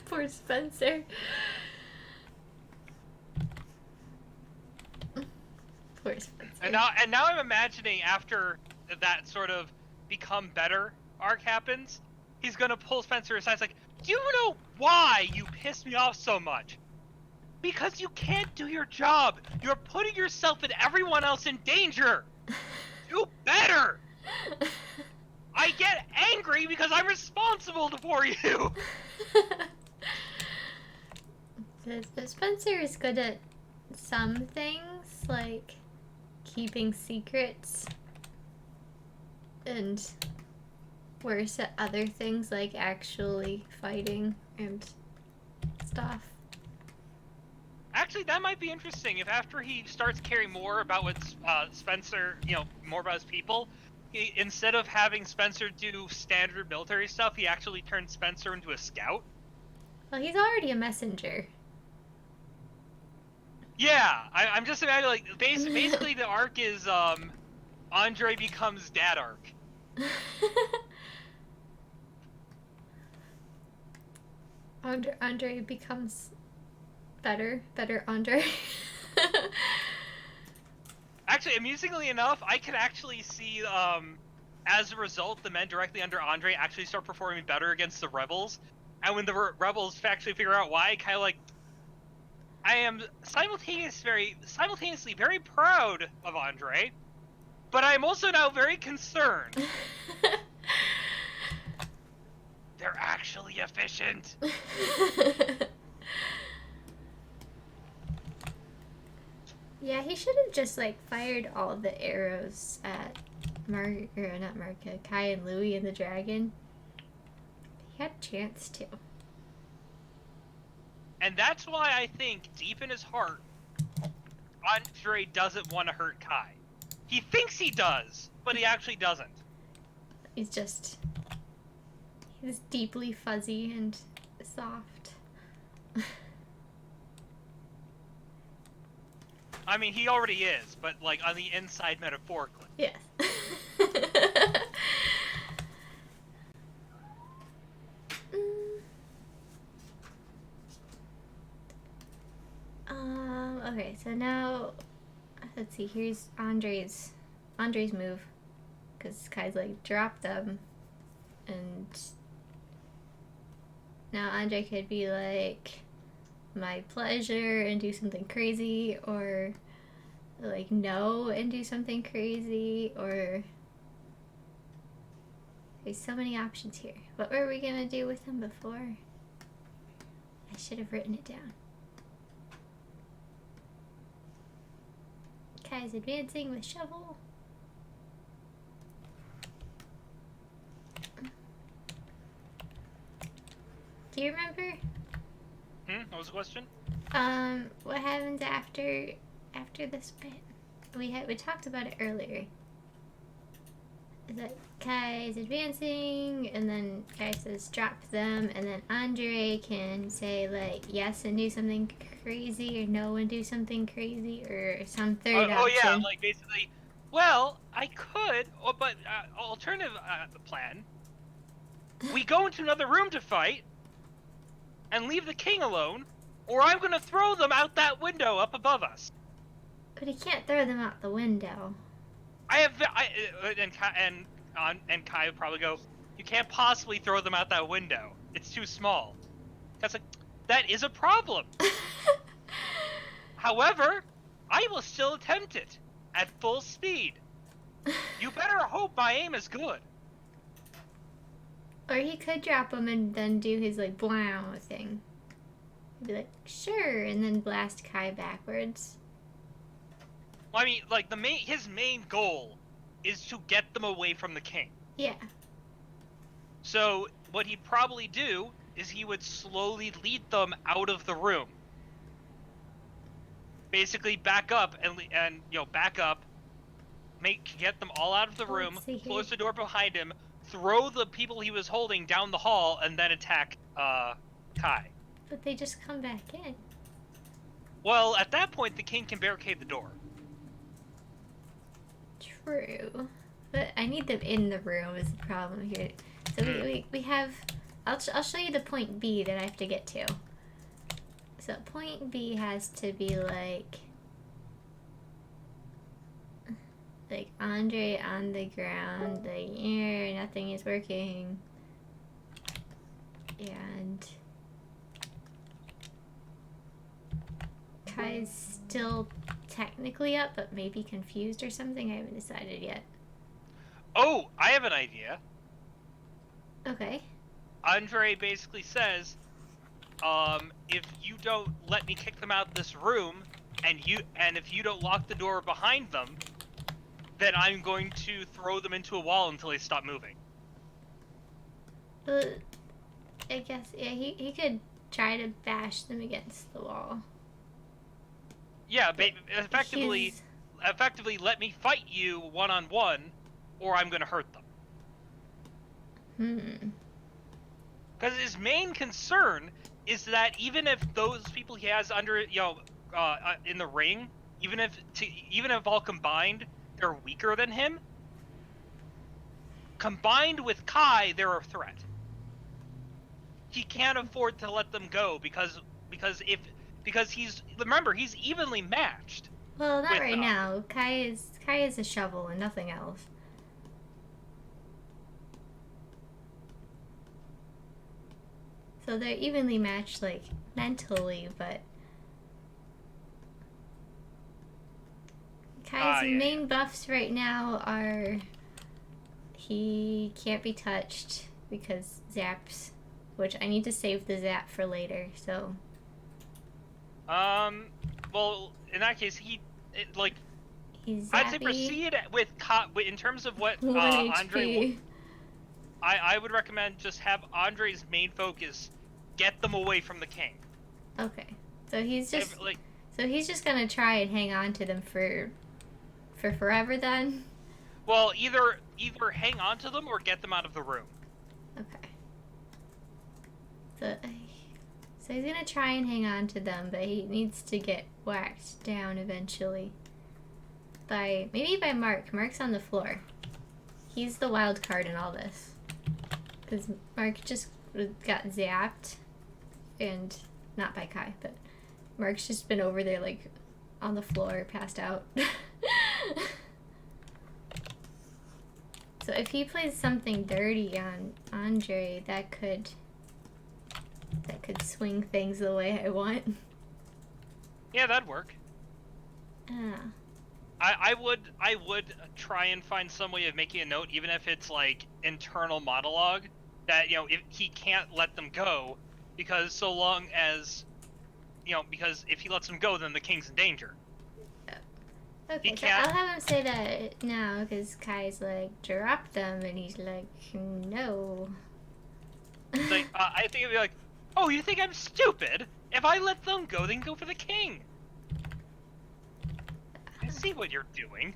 Poor Spencer. Poor Spencer. And now I'm imagining after that sort of become better arc happens, he's gonna pull Spencer aside. It's like, do you know why you pissed me off so much? Because you can't do your job. You're putting yourself and everyone else in danger. Do better. I get angry because I'm responsible for you. But Spencer is good at some things, like keeping secrets, and worse at other things, like actually fighting and stuff. Actually, that might be interesting. If after he starts caring more about what Spencer, more about his people, instead of having Spencer do standard military stuff, he actually turns Spencer into a scout. Well, he's already a messenger. Yeah, I'm just imagining, like, basically the arc is, Andre becomes dad arc. Andre becomes better Andre. Actually, amusingly enough, I can actually see, as a result, the men directly under Andre actually start performing better against the rebels. And when the rebels actually figure out why, kind of like, I am simultaneously very proud of Andre, but I'm also now very concerned. They're actually efficient. Yeah, he should have just like fired all the arrows at not Marka, Kai and Louie and the dragon. He had a chance to. And that's why I think, deep in his heart, Andre doesn't want to hurt Kai. He thinks he does, but he actually doesn't. He's deeply fuzzy and soft. I mean, he already is, but, like, on the inside metaphorically. Yes. Okay, so now, let's see, here's Andre's move. Because Kai's like, drop them. And now Andre could be like, my pleasure, and do something crazy, or like, no, and do something crazy, or there's so many options here. What were we gonna do with him before? I should have written it down. Kai's advancing with shovel. Do you remember? What was the question? What happens after this bit? We talked about it earlier. Is that Kai's advancing, and then Kai says drop them, and then Andre can say like yes and do something crazy, or no and do something crazy, or some third option. Oh yeah, like basically, well, I could, but alternative plan. We go into another room to fight, and leave the king alone, or I'm gonna throw them out that window up above us. But he can't throw them out the window. And Kai would probably go, you can't possibly throw them out that window. It's too small. That's like, that is a problem. However, I will still attempt it at full speed. You better hope my aim is good. Or he could drop them and then do his like blow thing. He'd be like, sure, and then blast Kai backwards. Well, I mean, like his main goal is to get them away from the king. Yeah. So what he'd probably do is he would slowly lead them out of the room. Basically, back up and back up, get them all out of the room, close the door behind him, throw the people he was holding down the hall, and then attack Kai. But they just come back in. Well, at that point, the king can barricade the door. True. But I need them in the room is the problem here. So we have... I'll show you the point B that I have to get to. So point B has to be like Andre on the ground, like, nothing is working. And Kai is still technically up, but maybe confused or something. I haven't decided yet. Oh, I have an idea. Okay. Andre basically says, if you don't let me kick them out of this room, and if you don't lock the door behind them, then I'm going to throw them into a wall until they stop moving. I guess, yeah, he could try to bash them against the wall. Yeah, effectively let me fight you one-on-one, or I'm gonna hurt them. Because his main concern is that even if those people he has under, in the ring, even if all combined, they're weaker than him, combined with Kai, they're a threat. He can't afford to let them go because he's evenly matched. Well, not right now. Kai is a shovel and nothing else. So they're evenly matched, like, mentally, but Kai's main buffs right now are he can't be touched because zaps, which I need to save the zap for later, so. Well, in that case, he's zappy. I'd say proceed with in terms of what Andre. I would recommend just have Andre's main focus get them away from the king. Okay, so he's just gonna try and hang on to them for forever then. Well, either hang on to them or get them out of the room. Okay. So he's gonna try and hang on to them, but he needs to get whacked down eventually. Maybe by Mark. Mark's on the floor. He's the wild card in all this. Because Mark just got zapped. And not by Kai, but Mark's just been over there, like, on the floor, passed out. So if he plays something dirty on Andre, that could swing things the way I want. Yeah, that'd work. I would try and find some way of making a note, even if it's like internal monologue, that if he can't let them go, because so long as because if he lets them go, then the king's in danger. Okay, so I'll have him say that now, because Kai's like, drop them, and he's like, no. Like, I think it'd be like, oh, you think I'm stupid? If I let them go, they can go for the king. I see what you're doing.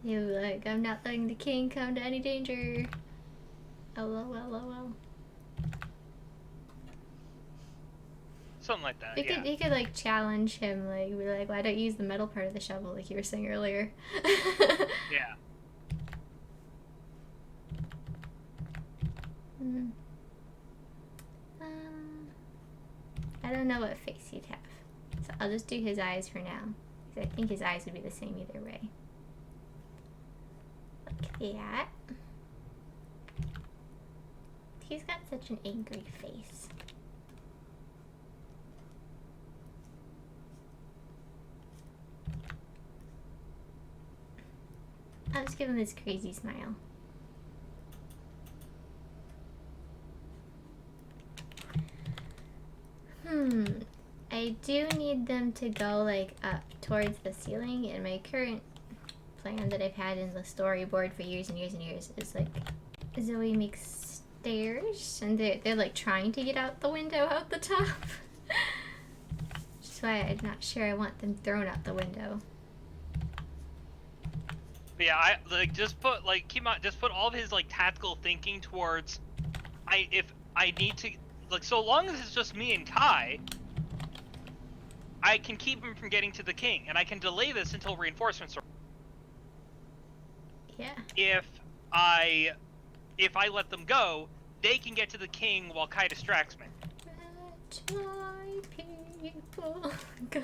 You're like, I'm not letting the king come to any danger. LOL. Something like that. He could like challenge him, like be like, why don't you use the metal part of the shovel, like you were saying earlier. Yeah. I don't know what face he'd have, so I'll just do his eyes for now, because I think his eyes would be the same either way. Like that. He's got such an angry face. I'll just give him this crazy smile. I do need them to go like up towards the ceiling, and my current plan that I've had in the storyboard for years and years and years is like Zoe makes stairs, and they're like trying to get out the window out the top. Which is why I'm not sure I want them thrown out the window. But yeah, I like just put all of his like tactical thinking towards if I need to, like, so long as it's just me and Kai, I can keep him from getting to the king, and I can delay this until reinforcements are. Yeah. If I let them go, they can get to the king while Kai distracts me. Let my people go.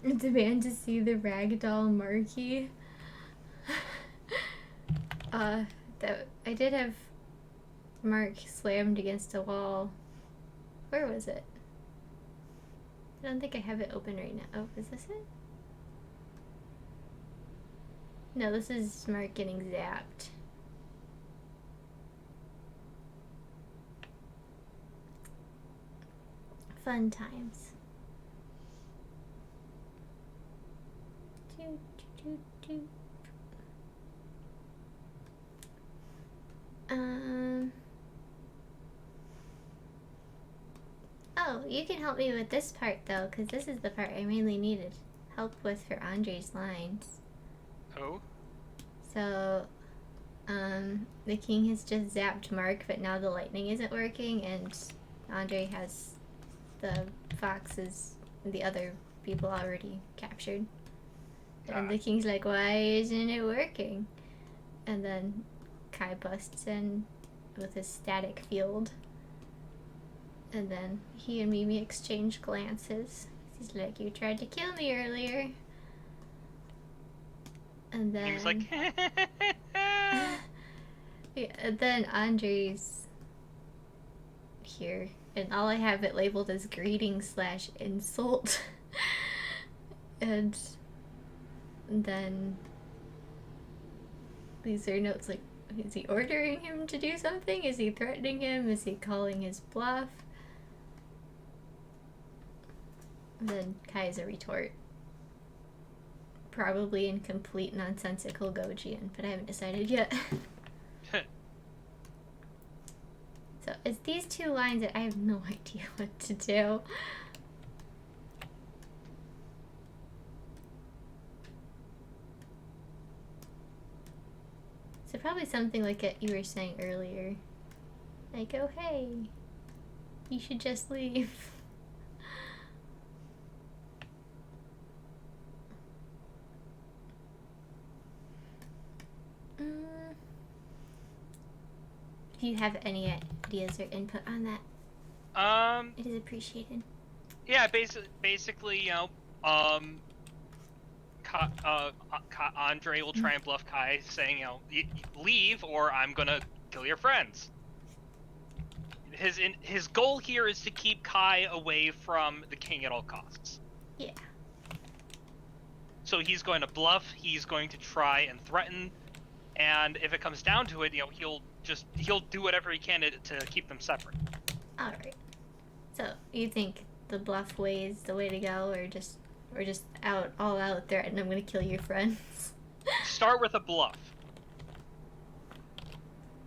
Demand to see the ragdoll Marky. That I did have Mark slammed against a wall. Where was it? I don't think I have it open right now. Oh, is this it? No, this is Mark getting zapped. Fun times. Oh, you can help me with this part though, because this is the part I mainly needed help with for Andre's lines. Oh? So, the king has just zapped Mark, but now the lightning isn't working, and Andre has the foxes and the other people already captured. And the king's like, why isn't it working? And then Kai busts in with his static field. And then he and Mimi exchange glances. He's like, you tried to kill me earlier. And then... Mimi's like, yeah, and then Andre's here. And all I have it labeled as greeting / insult. And then these are notes like, is he ordering him to do something? Is he threatening him? Is he calling his bluff? And then Kai is a retort. Probably in complete nonsensical Gojian, but I haven't decided yet. So it's these two lines that I have no idea what to do. So probably something like what you were saying earlier. Like, oh hey, you should just leave. If you have any ideas or input on that, it is appreciated. Yeah, basically, you know, Andre will try and bluff Kai, saying, you know, leave or I'm gonna kill your friends. His goal here is to keep Kai away from the king at all costs. Yeah. So he's going to bluff. He's going to try and threaten, and if it comes down to it, you know, he'll do whatever he can to keep them separate. All right. So you think the bluff way is the way to go, or just all out there, and I'm gonna kill your friends? Start with a bluff,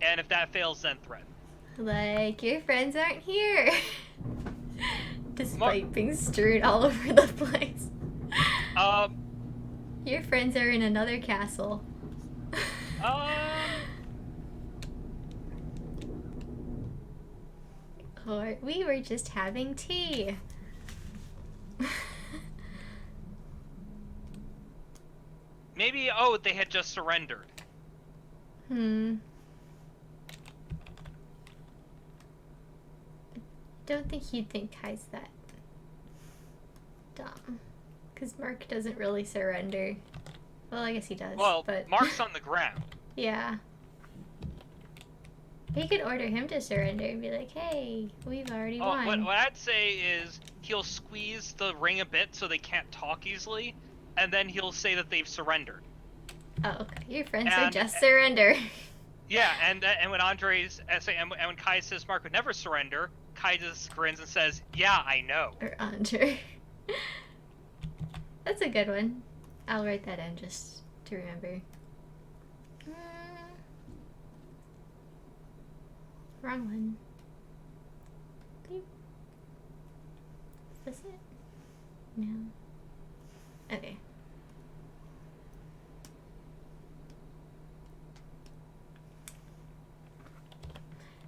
and if that fails, then threaten. Like, your friends aren't here, despite being strewn all over the place. Your friends are in another castle. Or we were just having tea. Maybe, they had just surrendered. Don't think he'd think Kai's that dumb. Because Mark doesn't really surrender. Well, I guess he does. Well, but... Mark's on the ground. Yeah. He could order him to surrender and be like, hey, we've already won. What I'd say is he'll squeeze the ring a bit so they can't talk easily, and then he'll say that they've surrendered. Oh, okay. Your friends are just surrender. Yeah, and when Andre's and when Kai says Mark would never surrender, Kai just grins and says, "Yeah, I know." Or Andre. That's a good one. I'll write that in just to remember. Wrong one. Beep. Is this it? No. Okay.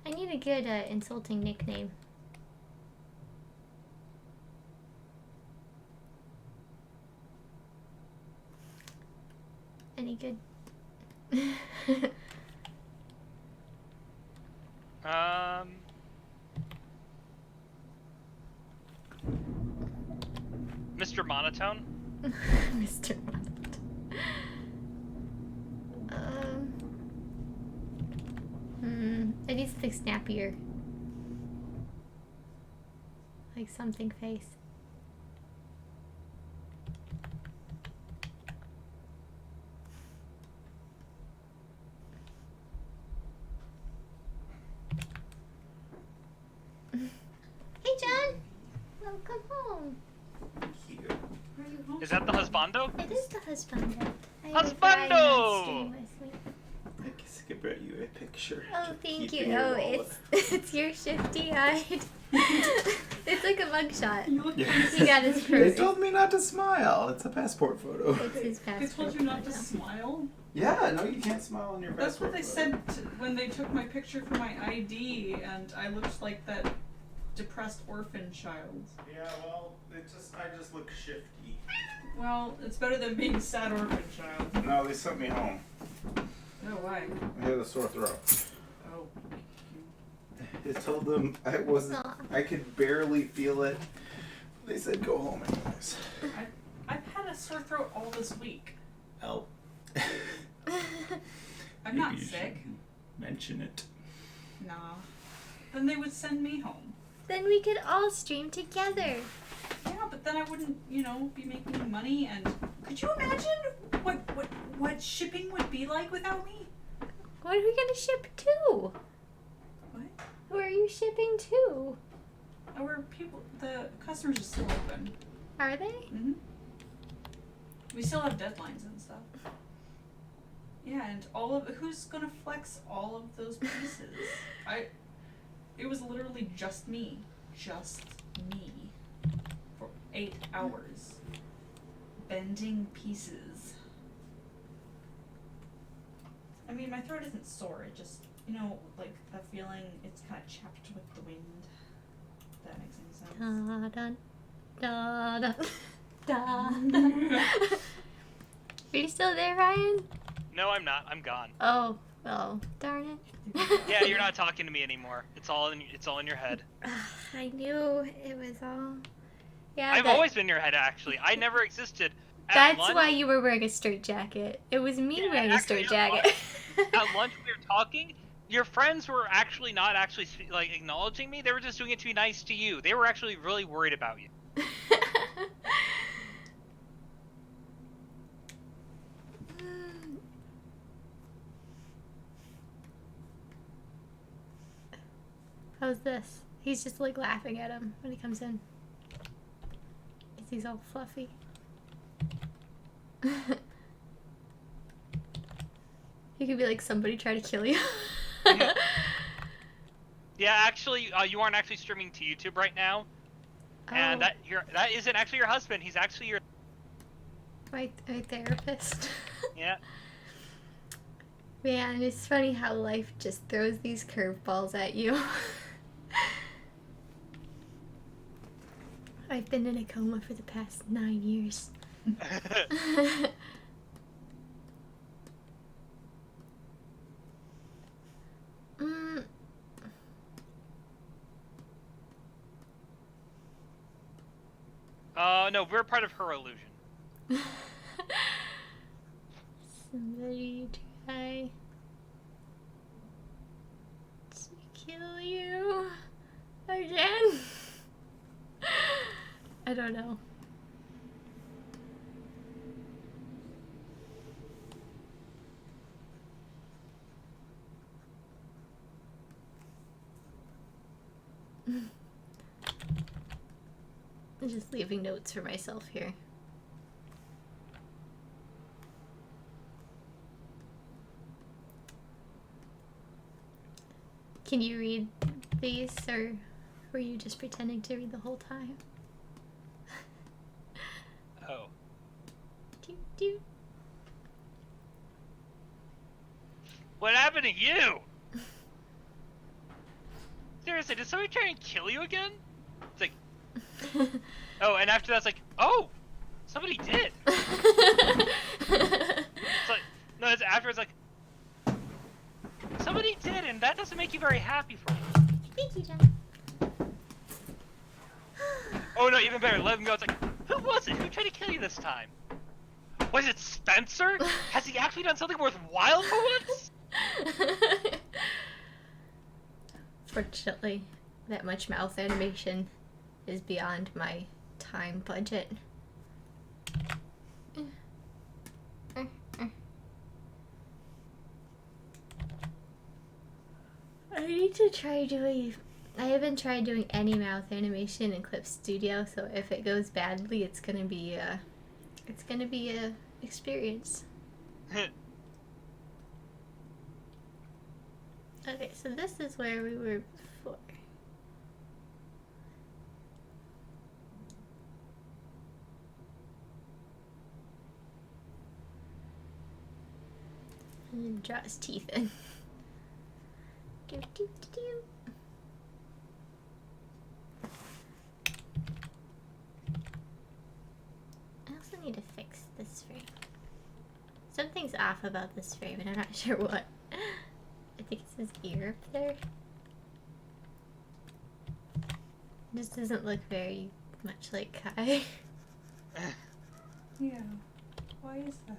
I need a good insulting nickname. Any good? Mr. Monotone? Mr. Mutt. It needs something snappier. Like something face. Hey, John! Welcome home. Here. Are you home? Is that the husbando? It is the husbando. Husbando! I guess I brought you a picture. Oh, to thank keep in you. your Oh, wallet. it's your shifty-eyed. It's like a mugshot. You look Yeah. He got his They first. told me not to smile. It's a passport photo. It's his They passport. told you not to photo. smile? Yeah, no, you can't smile on your That's passport what they photo. said when they took my picture for my ID, and I looked like that depressed orphan child. Yeah, well, I just look shifty. Well, it's better than being a sad orphan child. No, they sent me home. No, why? I had a sore throat. Oh. I told them I could barely feel it. They said go home anyways. I've had a sore throat all this week. Oh. I'm not sick. Mention it. Nah. Then they would send me home. Then we could all stream together. Yeah, but then I wouldn't, be making money. And could you imagine what shipping would be like without me? What are we gonna ship to? What? Who are you shipping to? The customers are still open. Are they? Mm-hmm. We still have deadlines and stuff. Yeah, and who's gonna flex all of those pieces? It was literally just me. Just me. For 8 hours. Bending pieces. I mean, my throat isn't sore, it just, like that feeling, it's kind of chapped with the wind. If that makes any sense. Da da da da. Are you still there, Ryan? No, I'm not. I'm gone. Oh, well, darn it. Yeah, you're not talking to me anymore. It's all in your head. I knew it was all. Yeah, I've always been in your head, actually. I never existed. At That's lunch, why you were wearing a straight jacket. It was me Yeah, wearing a actually, straight jacket. at lunch we were talking. Your friends were actually not actually acknowledging me. They were just doing it to be nice to you. They were actually really worried about you. How's this? He's just like laughing at him when he comes in. 'Cause he's all fluffy. He could be like, somebody try to kill you. Yeah, actually, you aren't actually streaming to YouTube right now, and Oh, that isn't actually your husband. He's actually your my therapist. yeah. Man, it's funny how life just throws these curveballs at you. I've been in a coma for the past 9 years. mm, No, we're part of her illusion. somebody try to kill you again. I don't know. I'm just leaving notes for myself here. Can you read these, or were you just pretending to read the whole time? Oh. Doot, doot. What happened to you? Seriously, did somebody try and kill you again? It's like, oh, and after that's like, oh, somebody did. It's like, no, it's after it's like, somebody did, and that doesn't make you very happy for me. Thank you, John. Oh no, even better, let him go. It's like, who Who was it? Who tried to kill you this time? Was it Spencer? Has he actually done something worthwhile for once? Fortunately, that much mouth animation is beyond my time budget. I need to try doing... I haven't tried doing any mouth animation in Clip Studio, so if it goes badly, it's gonna be a experience. Okay, so this is where we were before. And then draw his teeth in. Do, do, do, do. I also need to fix this frame. Something's off about this frame, and I'm not sure what. I think it's his ear up there. This doesn't look very much like Kai. Yeah. Why is that?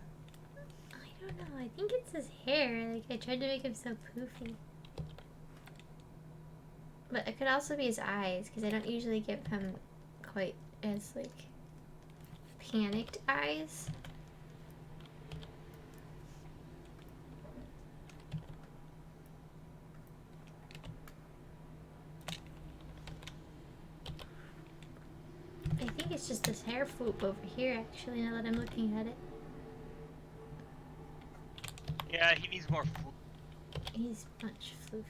I don't know. I think it's his hair. Like, I tried to make him so poofy. But it could also be his eyes, because I don't usually give him quite as, like, panicked eyes. I think it's just this hair swoop over here, actually, now that I'm looking at it. Yeah, he needs more He's much floofier.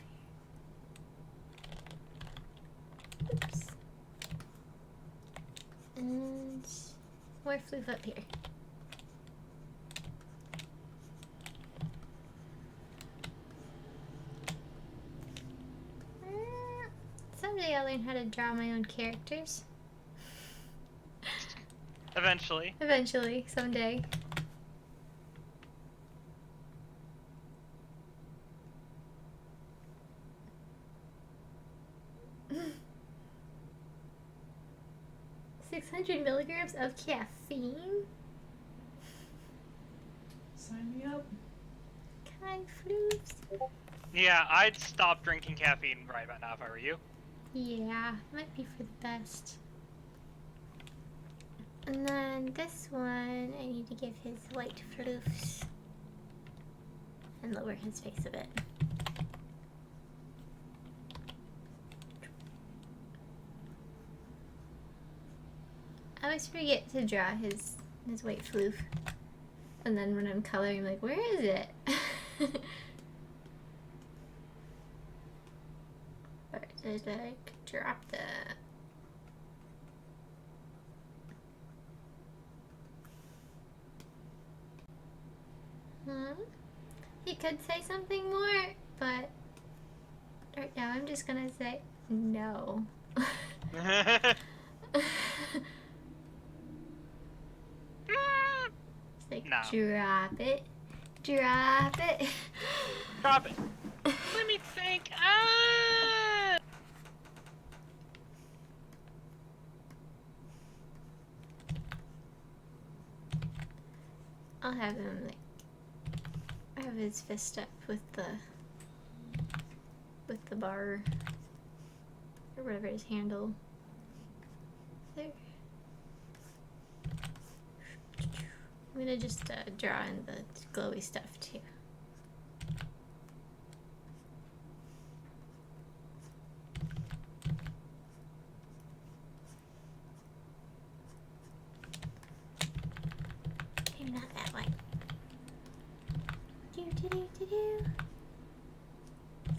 Oops. And more floof up here. Someday I'll learn how to draw my own characters. Eventually. Eventually, someday. $600 of caffeine? Sign me up. Kai floofs. Yeah, I'd stop drinking caffeine right about now if I were you. Yeah, might be for the best. And then this one, I need to give his white floofs and lower his face a bit. I always forget to draw his white floof. And then when I'm coloring, I'm like, where is it? Or did I drop that? He could say something more, but right now I'm just gonna say no. It's like, No. drop it. Drop it. Drop it. Let me think. Ah! I'll have him like have his fist up with the bar or whatever his handle. There. I'm gonna just draw in the glowy stuff too. Okay, not that one.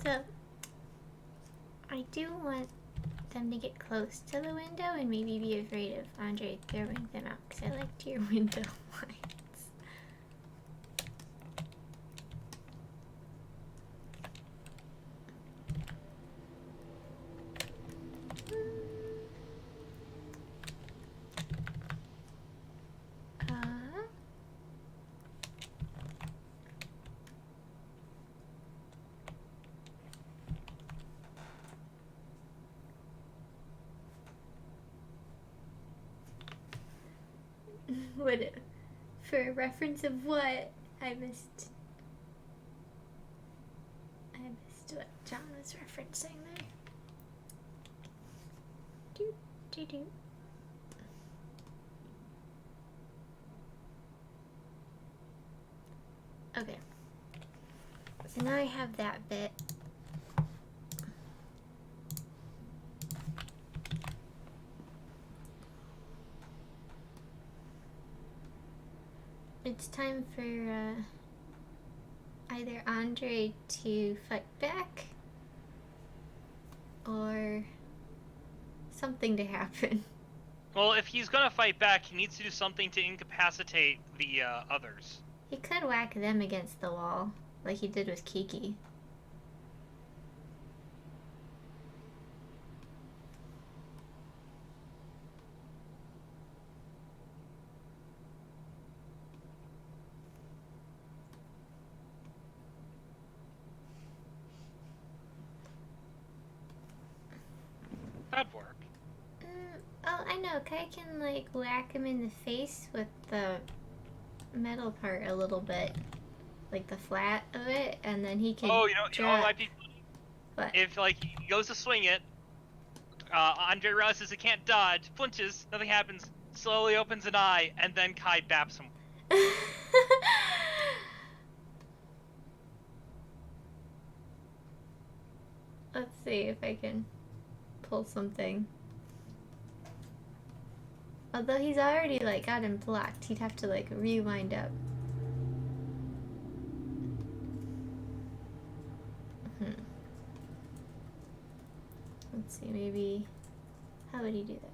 So, I do want them to get close to the window and maybe be afraid of Andre throwing them out because I liked your window lines. What? For a reference of what? I missed what John was referencing there. Do do do. Okay. So now I have that bit. It's time for either Andre to fight back or something to happen. Well, if he's gonna fight back, he needs to do something to incapacitate the others. He could whack them against the wall, like he did with Kiki. That'd work. Oh, I know. Kai can, like, whack him in the face with the metal part a little bit. Like, the flat of it, and then he can You know what might be... What? If, like, he goes to swing it, Andre realizes he can't dodge, flinches, nothing happens, slowly opens an eye, and then Kai baps him. Let's see if I can pull something. Although he's already, like, got him blocked, he'd have to, like, rewind up. Let's see, maybe... How would he do that?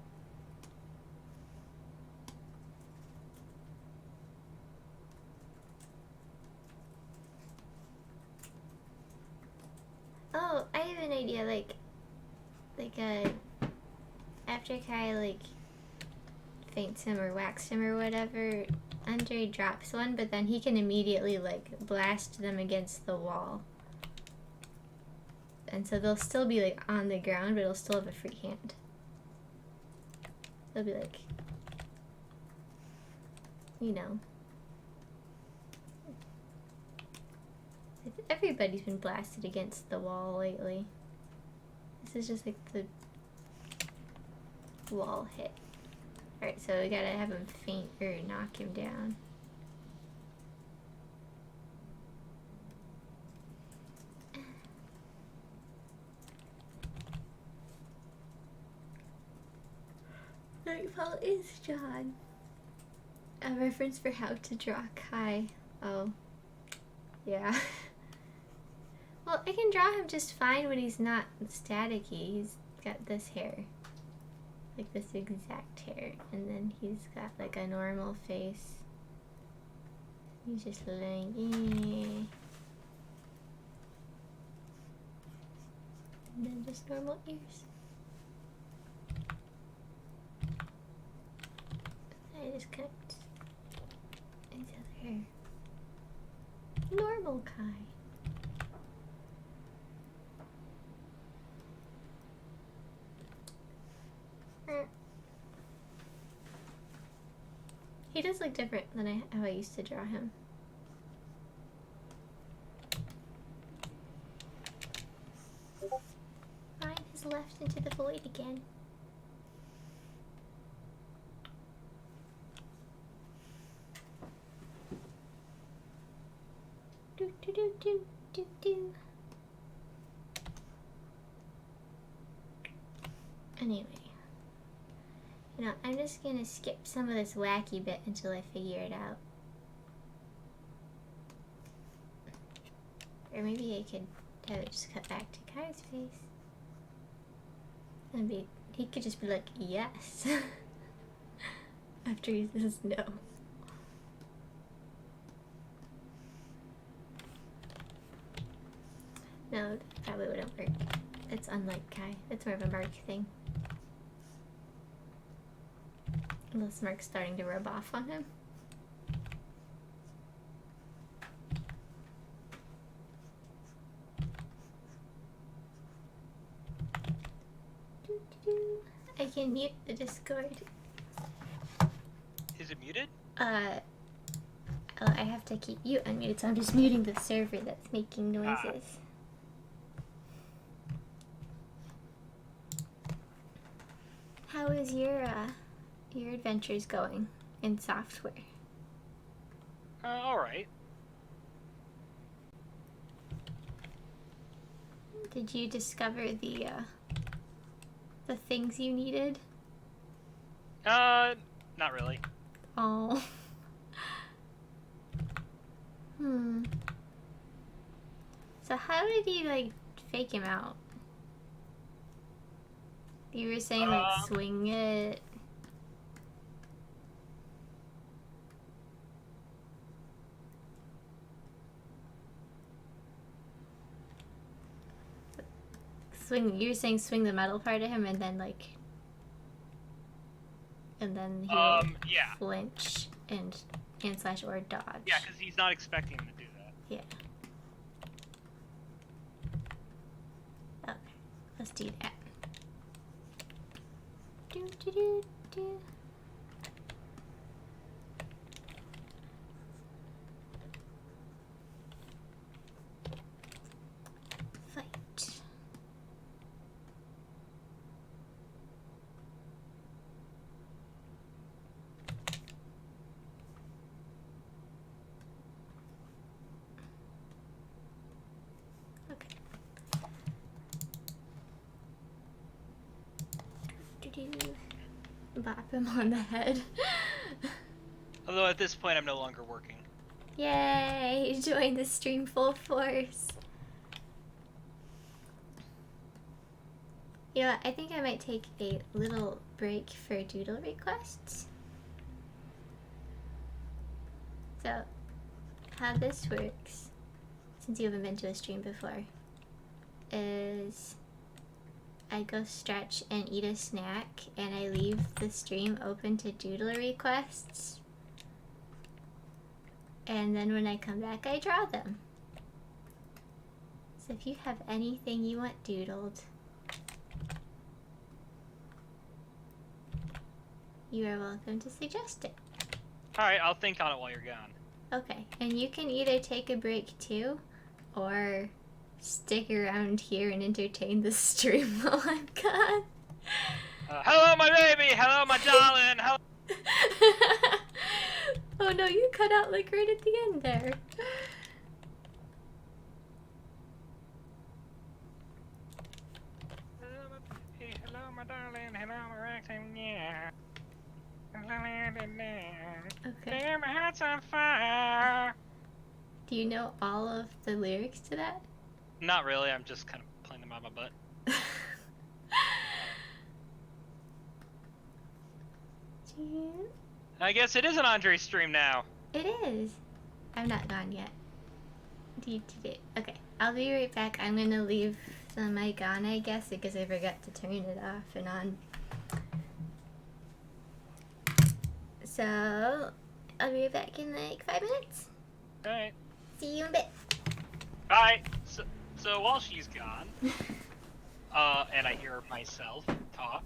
Oh, I have an idea, like, after Kai, like, faints him or whacks him or whatever, Andre drops one, but then he can immediately, like, blast them against the wall. And so they'll still be, like, on the ground, but it'll still have a free hand. They'll be, like, you know. Everybody's been blasted against the wall lately. This is just, like, the wall hit. Alright, so we gotta have him faint or knock him down. Nightfall is John. A reference for how to draw Kai. Oh. Yeah. Well, I can draw him just fine when he's not staticky. He's got this hair. Like this exact hair. And then he's got like a normal face. He's just like, eh. And then just normal ears. I just cut his other hair. Normal Kai. He does look different than how I used to draw him. Mine has left into the void again. Do do do do do do. Anyway. You know, I'm just gonna skip some of this wacky bit until I figure it out. Or maybe I could have it just cut back to Kai's face. And he could just be like, yes. After he says no. No, that probably wouldn't work. It's unlike Kai. It's more of a Mark thing. Unless Mark's starting to rub off on him. I can mute the Discord. Is it muted? Uh, oh, I have to keep you unmuted, so I'm just muting the server that's making noises. How is your adventures going in software? All right. Did you discover the things you needed? Not really. Oh. So how did you, like, fake him out? You were saying, like, swing it. You were saying swing the metal part of him and then, like... And then he would yeah. flinch and slash or dodge. Yeah, because he's not expecting him to do that. Yeah. Okay, let's do that. Do do do do. Fight. Okay. Bop him on the head. Although at this point I'm no longer working. Yay! Join the stream full force. Yeah, I think I might take a little break for doodle requests. So, how this works, since you haven't been to a stream before, is I go stretch and eat a snack, and I leave the stream open to doodle requests. And then when I come back, I draw them. So if you have anything you want doodled, you are welcome to suggest it. Alright, I'll think on it while you're gone. Okay, and you can either take a break too, or stick around here and entertain the stream while I'm gone. Hello, my baby! Hello, my darling! Hello! Oh no, you cut out like right at the end there. Hello, my baby! Hello, my darling! Hello, my ragtime, yeah! Okay. My heart's on fire! Do you know all of the lyrics to that? Not really, I'm just kind of playing them on my butt. I guess it is an Andre stream now. It is. I'm not gone yet. Okay, I'll be right back. I'm gonna leave the mic on, I guess, because I forgot to turn it off and on. So, I'll be right back in like 5 minutes. Alright. See you in a bit. Alright, so while she's gone, and I hear myself talk,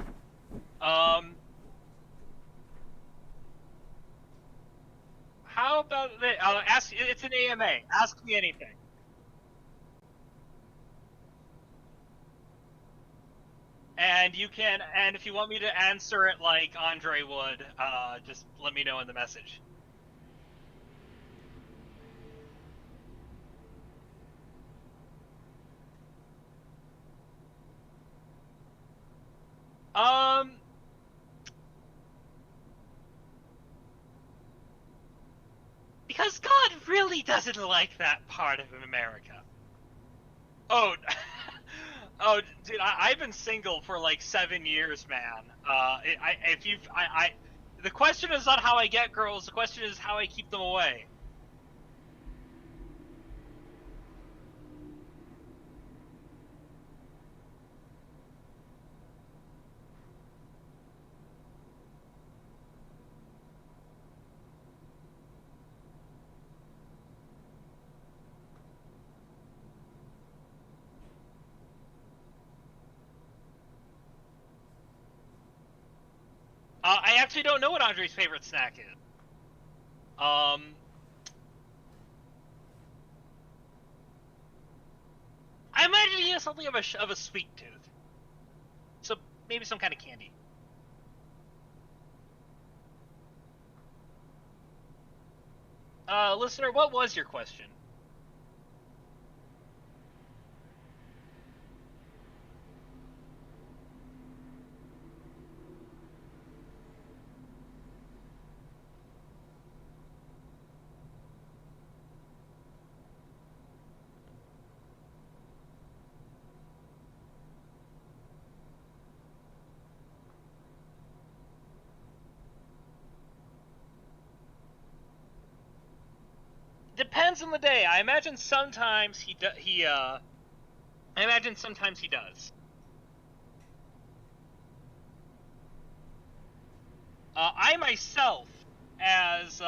how about this? Ask. It's an AMA. Ask me anything. And you can, and if you want me to answer it like Andre would, just let me know in the message. Because God really doesn't like that part of America. Oh, oh, dude, I've been single for like 7 years, man. The question is not how I get girls. The question is how I keep them away. I actually don't know what Andre's favorite snack is. Um, I imagine he has something of a sweet tooth. So maybe some kind of candy. Listener, what was your question? Depends on the day. I imagine sometimes I imagine sometimes he does. I myself, as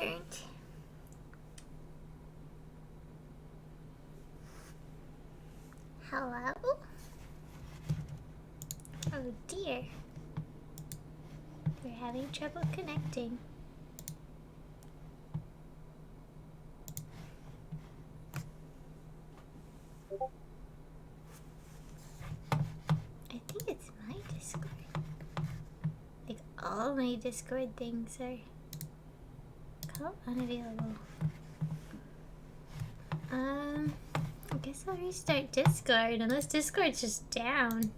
turn. Hello? Oh dear. We're having trouble connecting. I think it's my Discord. Like all my Discord things are call unavailable. I guess I'll restart Discord unless Discord's just down.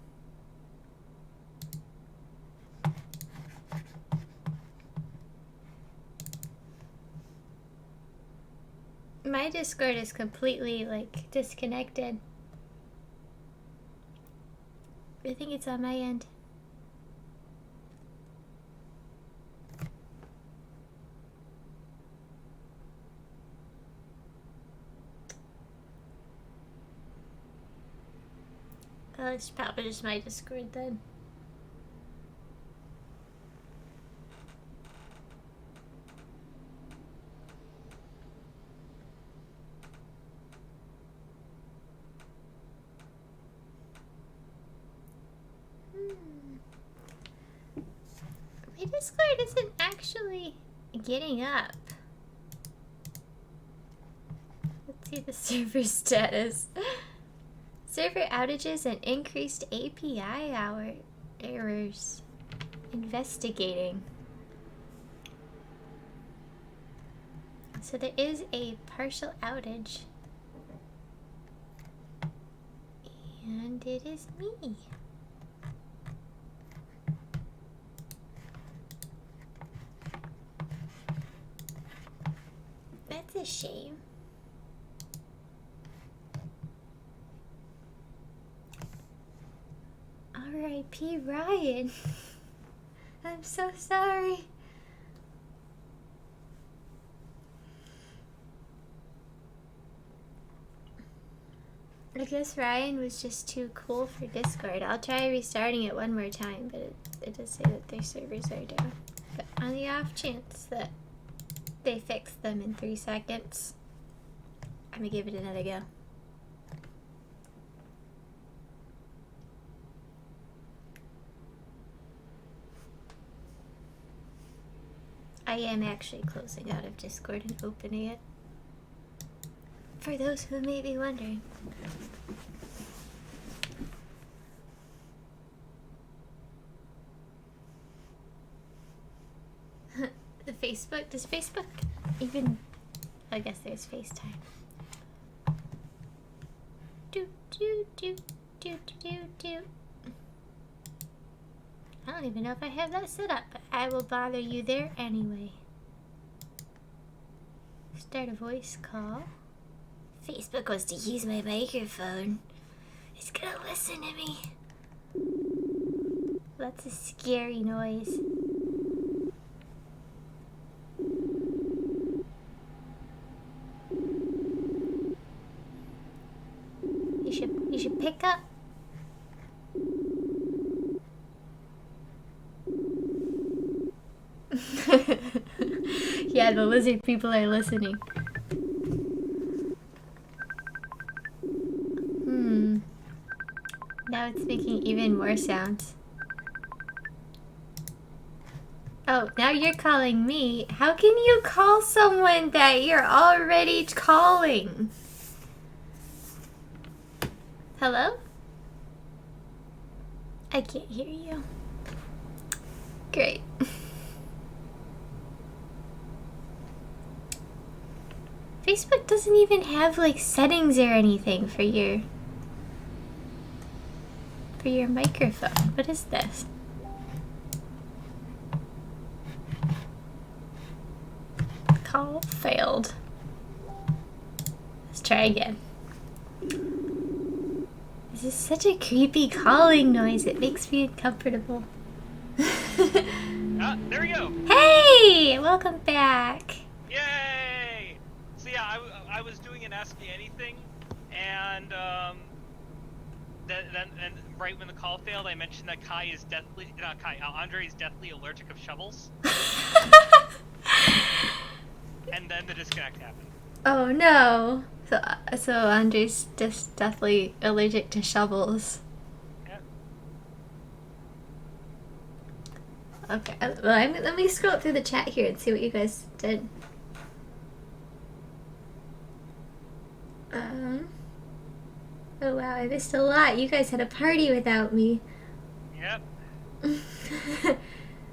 My Discord is completely like disconnected. I think it's on my end. Oh, it's probably just my Discord then. My Discord isn't actually getting up. Let's see the server status. Server outages and increased API errors. Investigating. So there is a partial outage. And it is me. That's a shame. R.I.P. Ryan. I'm so sorry. I guess Ryan was just too cool for Discord. I'll try restarting it one more time, but it does say that their servers are down. But on the off chance that they fix them in 3 seconds, I'm gonna give it another go. I am actually closing out of Discord and opening it. For those who may be wondering. The Facebook? Does Facebook even... I guess there's FaceTime. Do, do, do, do, do, do. I don't even know if I have that set up, but I will bother you there anyway. Start a voice call. Facebook wants to use my microphone. It's gonna listen to me. That's a scary noise. You should pick up. Yeah, the lizard people are listening. Now it's making even more sounds. Oh, now you're calling me. How can you call someone that you're already calling? Hello? I can't hear you. Great. Facebook doesn't even have like settings or anything for your microphone. What is this? Call failed. Let's try again. This is such a creepy calling noise. It makes me uncomfortable. There we go. Hey! Welcome back. Yay! So yeah, I was doing an Ask Me Anything, and then right when the call failed, I mentioned that Andre is deathly allergic of shovels. and then the disconnect happened. Oh no. So Andre's just deathly allergic to shovels. Yep. Okay, well, let me scroll through the chat here and see what you guys did. Oh wow, I missed a lot. You guys had a party without me. Yep.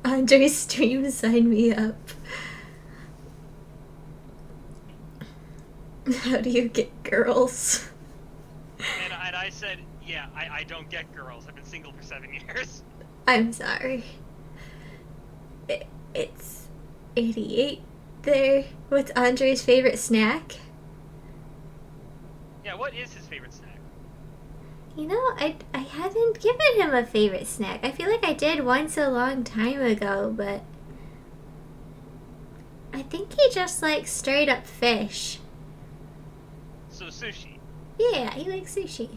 Andre's stream signed me up. How do you get girls? And I said, yeah, I don't get girls. I've been single for 7 years. I'm sorry. It's 88 there. What's Andre's favorite snack? Yeah, what is his favorite snack? You know, I haven't given him a favorite snack. I feel like I did once a long time ago, but I think he just likes straight up fish. So sushi. Yeah, he likes sushi.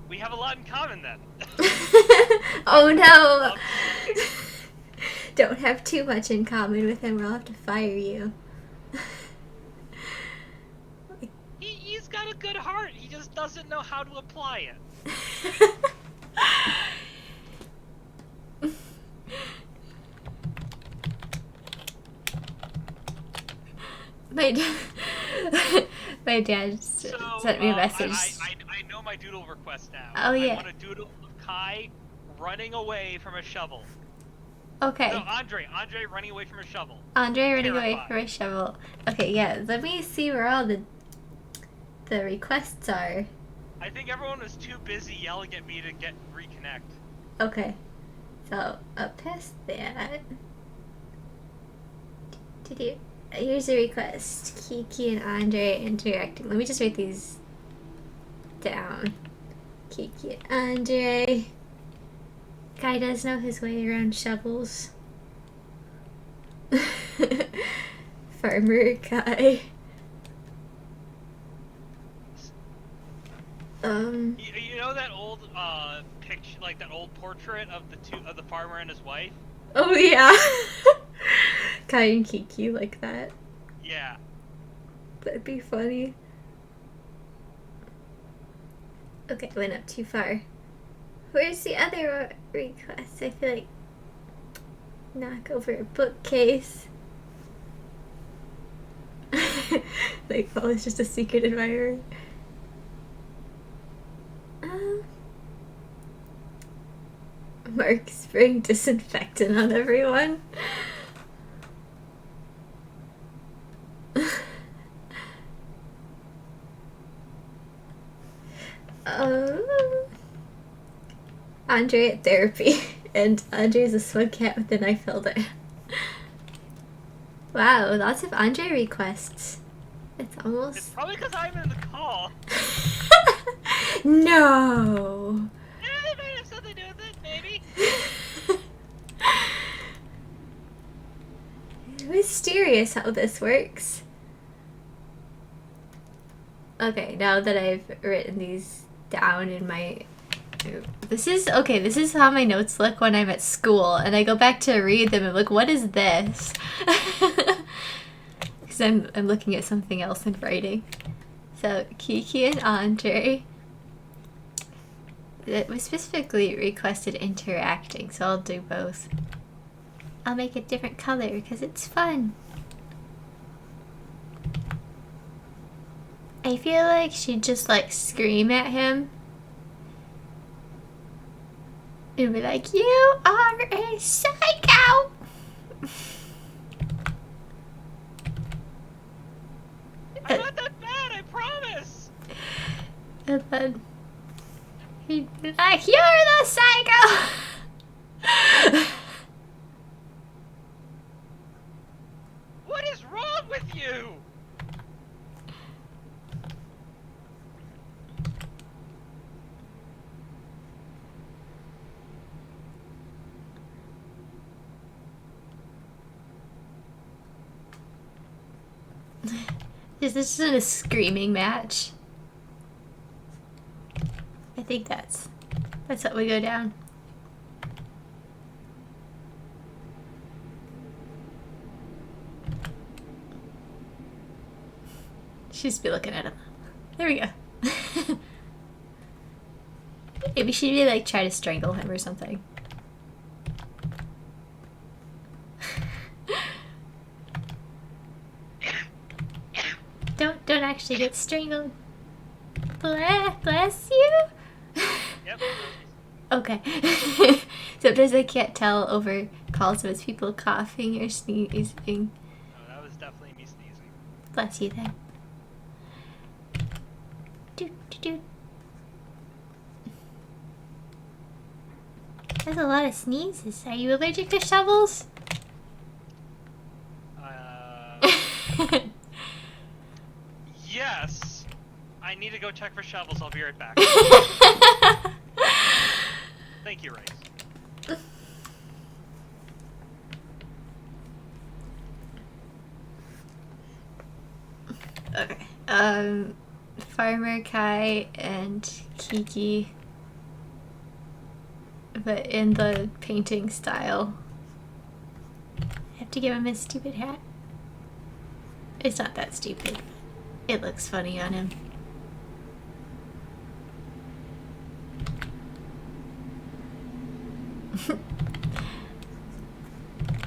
We have a lot in common then. Oh no! Love sushi. Don't have too much in common with him or I'll have to fire you. He's got a good heart. He just doesn't know how to apply it. My dad sent me a message. I know my doodle request now. Oh, yeah. I want a doodle of Kai running away from a shovel. Okay. No, Andre running away from a shovel. Andre running away Terrified. from a shovel. Okay, yeah. Let me see where all the requests are. I think everyone was too busy yelling at me to reconnect. Okay. So, up past that. Here's a request. Kiki and Andre interacting. Let me just write these down. Kiki and Andre. Guy does know his way around shovels. Farmer guy. You know that old picture, like that old portrait of the farmer and his wife? Oh yeah. Kai and Kiki like that. Yeah. That'd be funny. Okay, went up too far. Where's the other request? I feel like knock over a bookcase. Like Paul is just a secret admirer. Mark spraying disinfectant on everyone. Andre at therapy, and Andre is a swug cat with a knife holder. Wow, lots of Andre requests. It's It's almost... probably because I'm in the call. No! Yeah, it might have something to do with it, maybe. Mysterious how this works. Okay, now that I've written these down in my... This is how my notes look when I'm at school, and I go back to read them and look, what is this? Because I'm looking at something else and writing. So, Kiki and Andre. It was specifically requested interacting, so I'll do both. I'll make a different color because it's fun. I feel like she'd just like scream at him and be like, "You are a psycho!" I'm not that bad, I promise. And then he'd be like, "You're the psycho!" What is wrong with you? This isn't a screaming match. I think that's what we go down. She'd just be looking at him. There we go. Maybe she'd be like try to strangle him or something. Don't actually get strangled. Bless you. Yep. Okay. Sometimes I can't tell over calls if it's people coughing or sneezing. Oh, that was definitely me sneezing. Bless you then. Do. That's a lot of sneezes. Are you allergic to shovels? Yes. I need to go check for shovels. I'll be right back. Thank you, Race. Okay. Farmer Kai and Kiki, but in the painting style. I have to give him his stupid hat. It's not that stupid. It looks funny on him.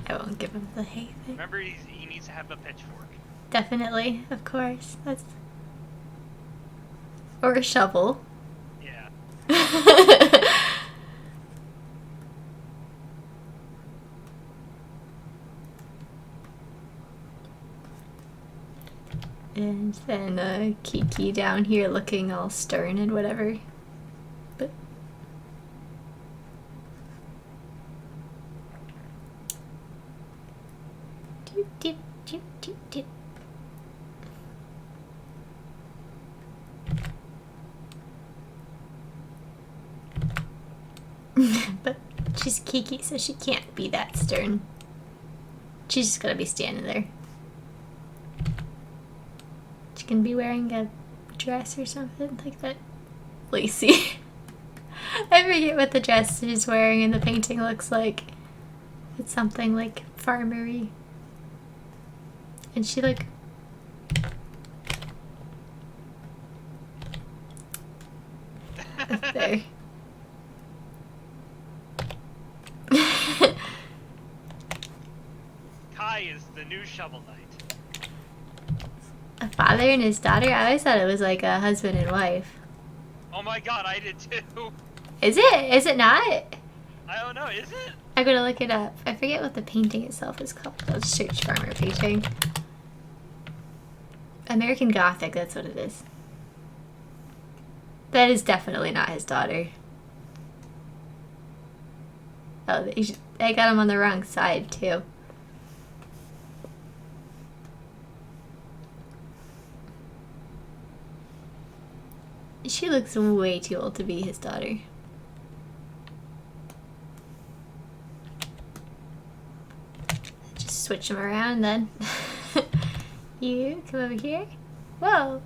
I won't give him the hay thing. Remember, he needs to have a pitchfork. Definitely, of course. That's or a shovel. Yeah. And then Kiki down here looking all stern and whatever. But doop. But she's Kiki, so she can't be that stern. She's just gonna be standing there. She can be wearing a dress or something like that. Lacy. I forget what the dress she's wearing in the painting looks like. It's something like farmery. And she like there. Kai is the new Shovel Knight. A father and his daughter? I always thought it was like a husband and wife. Oh my god, I did too. Is it? Is it not? I don't know, is it? I'm gonna look it up. I forget what the painting itself is called. I'll just search farmer painting. American Gothic, that's what it is. That is definitely not his daughter. Oh, I got him on the wrong side, too. She looks way too old to be his daughter. Just switch them around then. You come over here. Whoa.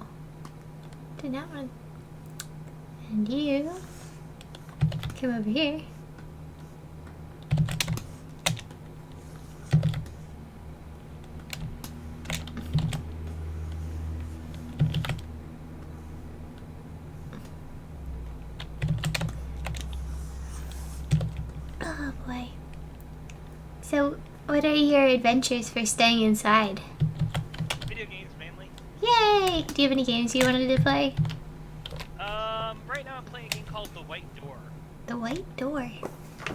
Did not want. And you come over here. Oh boy. So, what are your adventures for staying inside? Video games mainly. Yay! Do you have any games you wanted to play? Right now I'm playing a game called The White Door. The White Door.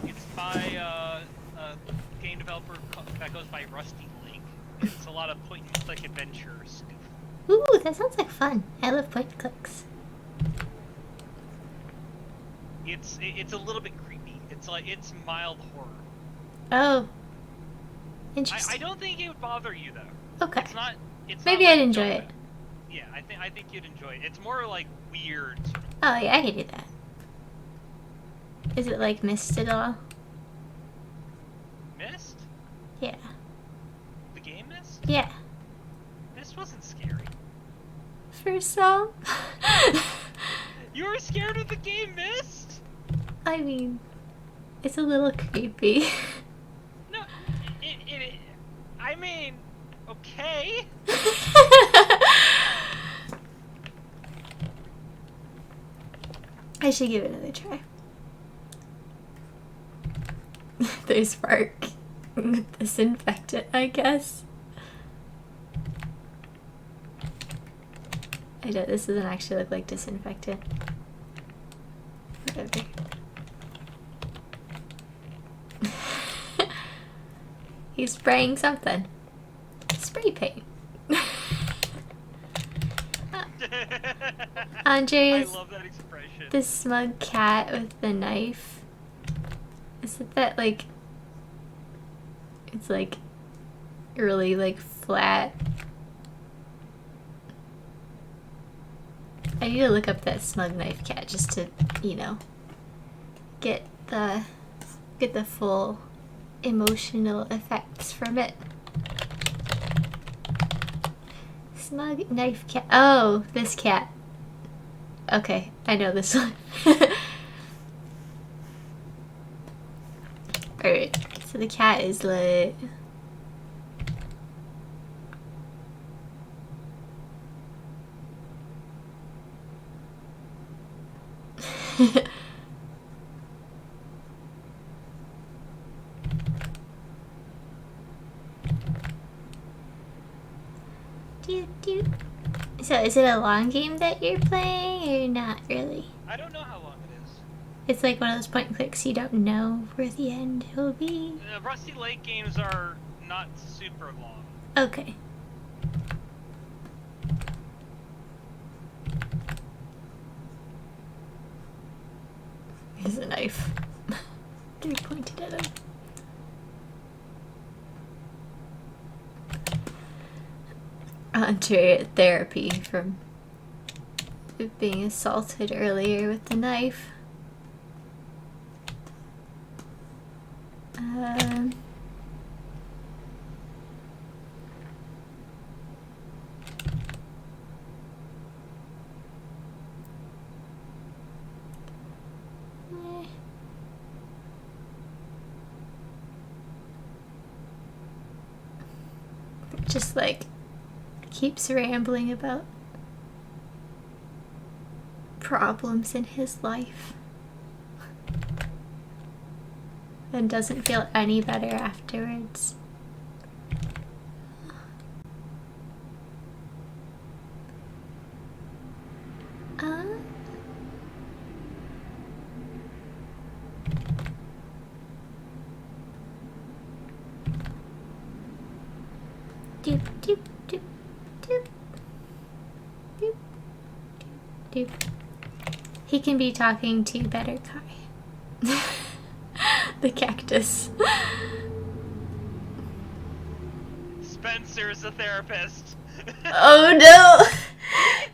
It's by a game developer that goes by Rusty Link. It's a lot of point and click adventure stuff. Ooh, that sounds like fun. I love point clicks. It's a little bit creepy. It's mild horror. Oh. I Interesting. don't think it would bother you though. Okay. It's Maybe not I'd like enjoy Donut. it. Yeah, I think you'd enjoy it. It's more like weird. Oh, yeah, I could do that. Is it like Mist at all? Mist? Yeah. The game Mist? Yeah. Mist wasn't scary. For some. You were scared of the game Mist? I mean, it's a little creepy. No, I mean, okay. I should give it another try. There's Mark. Disinfectant, I guess. I don't, this doesn't actually look like disinfectant. Whatever. He's spraying something. Spray paint. Andre I is love that expression. the smug cat with the knife. Is it that, like, it's like really like flat? I need to look up that smug knife cat just to, you know, get the full emotional effects from it. Smug knife cat. Oh, this cat. Okay, I know this one. Alright, so the cat is lit. So is it a long game that you're playing or not really? I don't know how long it is. It's like one of those point and clicks, you don't know where the end will be. Rusty Lake games are not super long. Okay. Here's a knife. They pointed at him. Andre at therapy from being assaulted earlier with the knife. Just like keeps rambling about problems in his life and doesn't feel any better afterwards. Doop, doop, doop, doop. Doop, doop, doop. He can be talking to better Kai. The cactus. Spencer's a therapist. Oh no!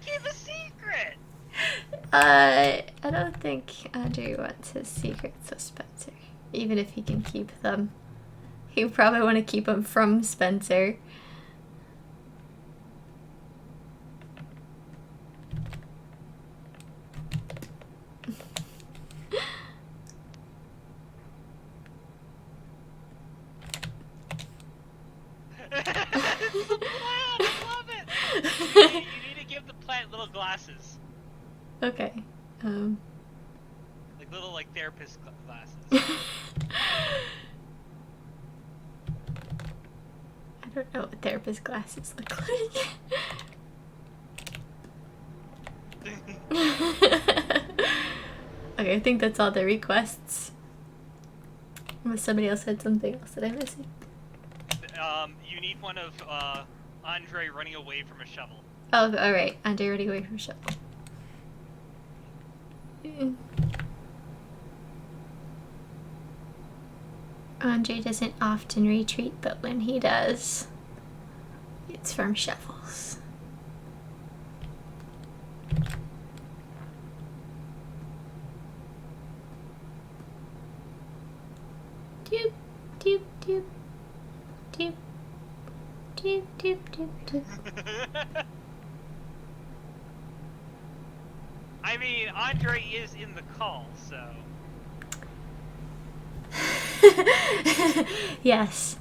Keep a secret. I don't think Andre wants his secrets with Spencer. Even if he can keep them. He would probably want to keep them from Spencer. It's the plant. I love it. You need to give the plant little glasses, Okay. like little like therapist glasses. I don't know what therapist glasses look like. Okay, I think that's all the requests. Unless somebody else had something else that I'm missing. You need one of Andre running away from a shovel. Oh, alright. Andre running away from shovel. Andre doesn't often retreat, but when he does, it's from shovels. Doop, doop, doop, doop, doop, doop, doop, doop. I mean, Andre is in the call, so. Yes,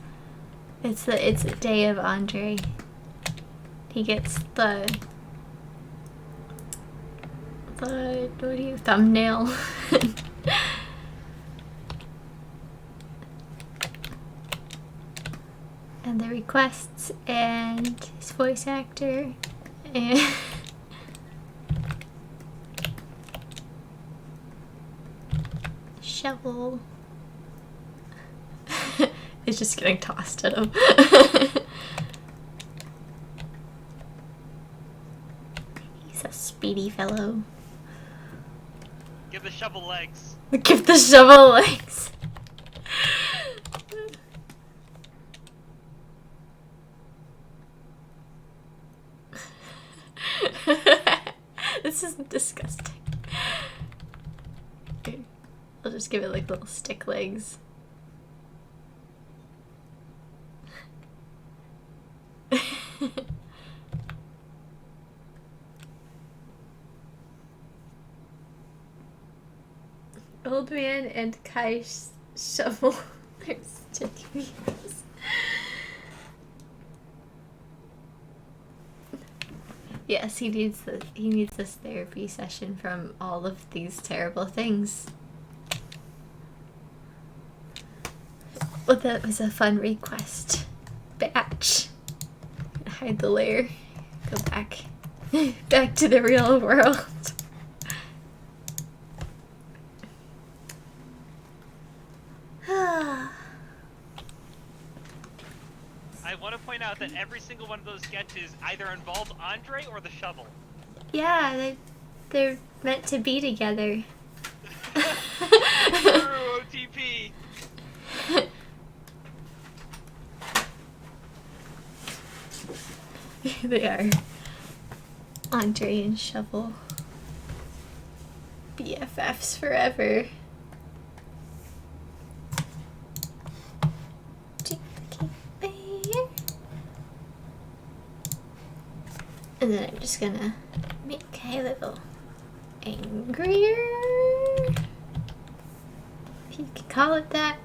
it's the day of Andre. He gets the What do you thumbnail? And the requests and his voice actor and shovel. It's just getting tossed at him. He's a speedy fellow. Give the shovel legs. Give the shovel legs. This is disgusting. Okay. I'll just give it like little stick legs. Old man and Kai's shovel their stick wheels. Yes, he needs this therapy session from all of these terrible things. Well, that was a fun request. Batch. Hide the lair. Go back. Back to the real world. I want to point out that every single one of those sketches either involved Andre or the shovel. Yeah, they're meant to be together. True, OTP. They are. Andre and Shovel. BFFs forever. And then I'm just gonna make Kai a little angrier. If you could call it that.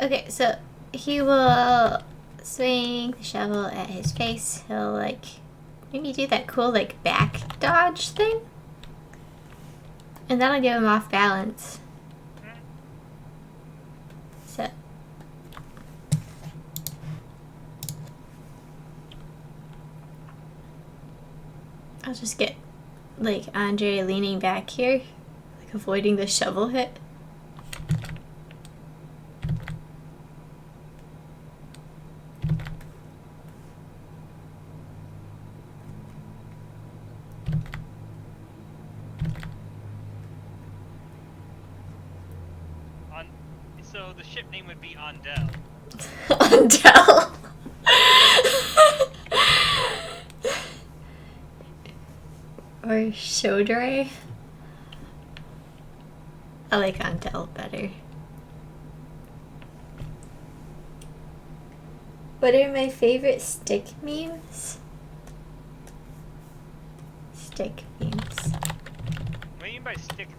Okay, so he will swing the shovel at his face. He'll like maybe do that cool like back dodge thing. And that'll give him off balance. So I'll just get like Andre leaning back here, like avoiding the shovel hit. So the ship name would be Ondel. Ondel. Or Shodre. I like Ondel better. What are my favorite stick memes? Stick memes. What do you mean by stick meme?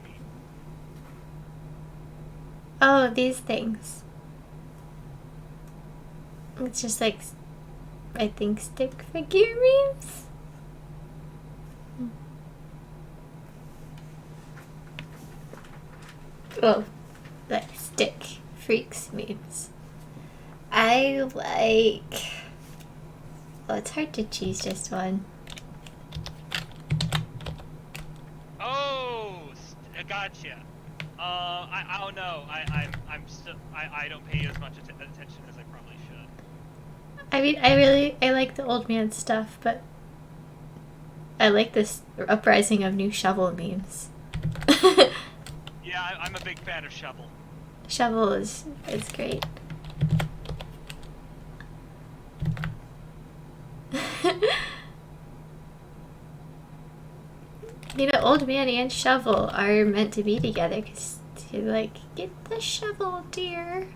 Oh, these things. It's just like, I think, stick figure memes? Oh, like stick freaks memes. I like... Well, it's hard to choose just one. Oh, gotcha. I don't know. I'm still I don't pay as much attention as I probably should. I mean, I like the old man stuff, but I like this uprising of new shovel memes. Yeah, I'm a big fan of Shovel. Shovel is great. You know, old man and shovel are meant to be together because you're like, get the shovel, dear.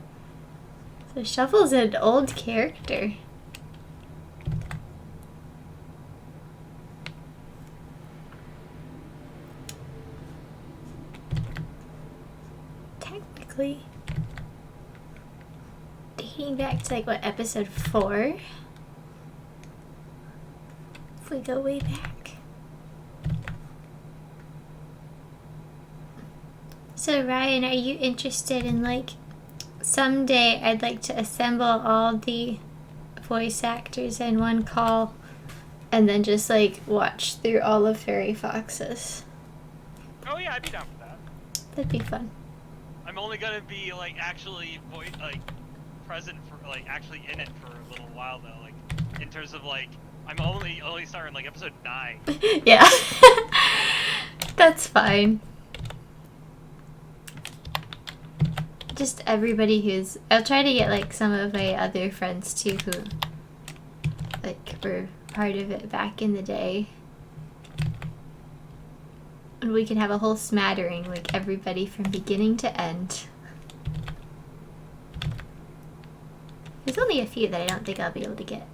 So shovel's an old character. quickly. Dating back to like what, episode 4? If we go way back. So Ryan, are you interested in like someday I'd like to assemble all the voice actors in one call and then just like watch through all of Fairy Foxes? Oh yeah, I'd be down for that. That'd be fun. I'm only gonna be like actually present for like actually in it for a little while though. Like in terms of like I'm only starting like episode 9. Yeah. That's fine. Just everybody who's... I'll try to get like some of my other friends too who like were part of it back in the day. And we can have a whole smattering, like everybody from beginning to end. There's only a few that I don't think I'll be able to get.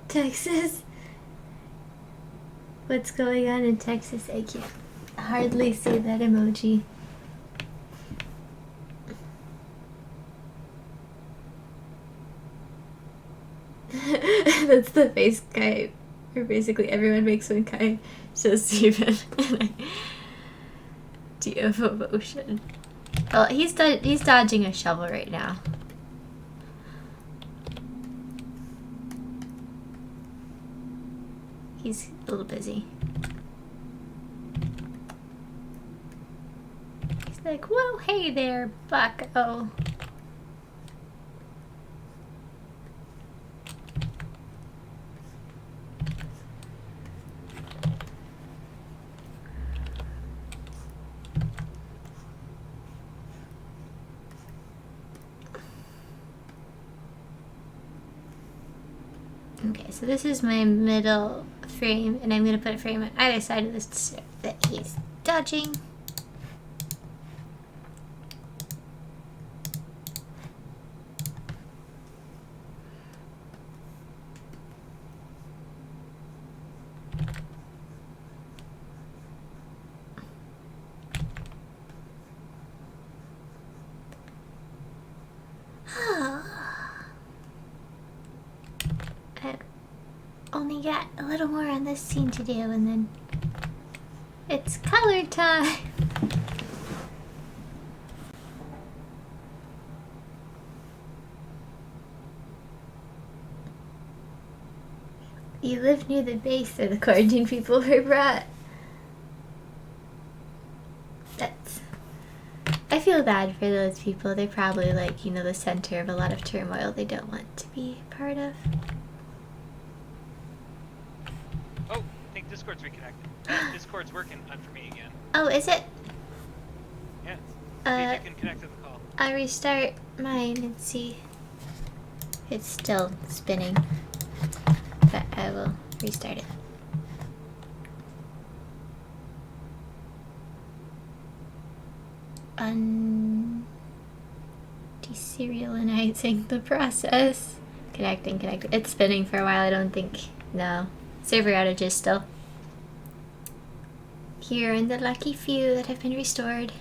Texas. What's going on in Texas? I can't hardly see that emoji. That's the face Kai, or basically everyone makes when Kai shows Steven. Do you have emotion? Well, he's dodging a shovel right now. He's a little busy. He's like, whoa, hey there, bucko. Okay, so this is my middle frame, and I'm going to put a frame on either side of this so that he's dodging. Only got a little more on this scene to do, and then it's color time. You live near the base where the quarantine people were brought. I feel bad for those people. They're probably like, you know, the center of a lot of turmoil they don't want to be part of. Oh, I think Discord's reconnected. Discord's working for me again. Oh, is it? Yeah. See if you can connect to the call. I'll restart mine and see. It's still spinning, but I will restart it. Deserializing the process. Connecting. It's spinning for a while, I don't think. No. Server outages still. Here in the lucky few that have been restored.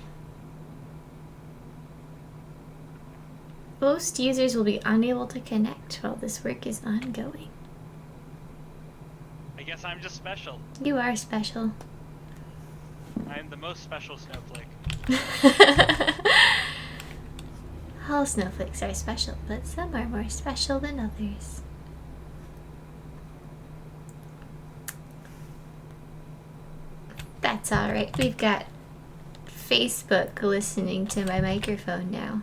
Most users will be unable to connect while this work is ongoing. I guess I'm just special. You are special. I'm the most special snowflake. All snowflakes are special, but some are more special than others. That's alright. We've got Facebook listening to my microphone now.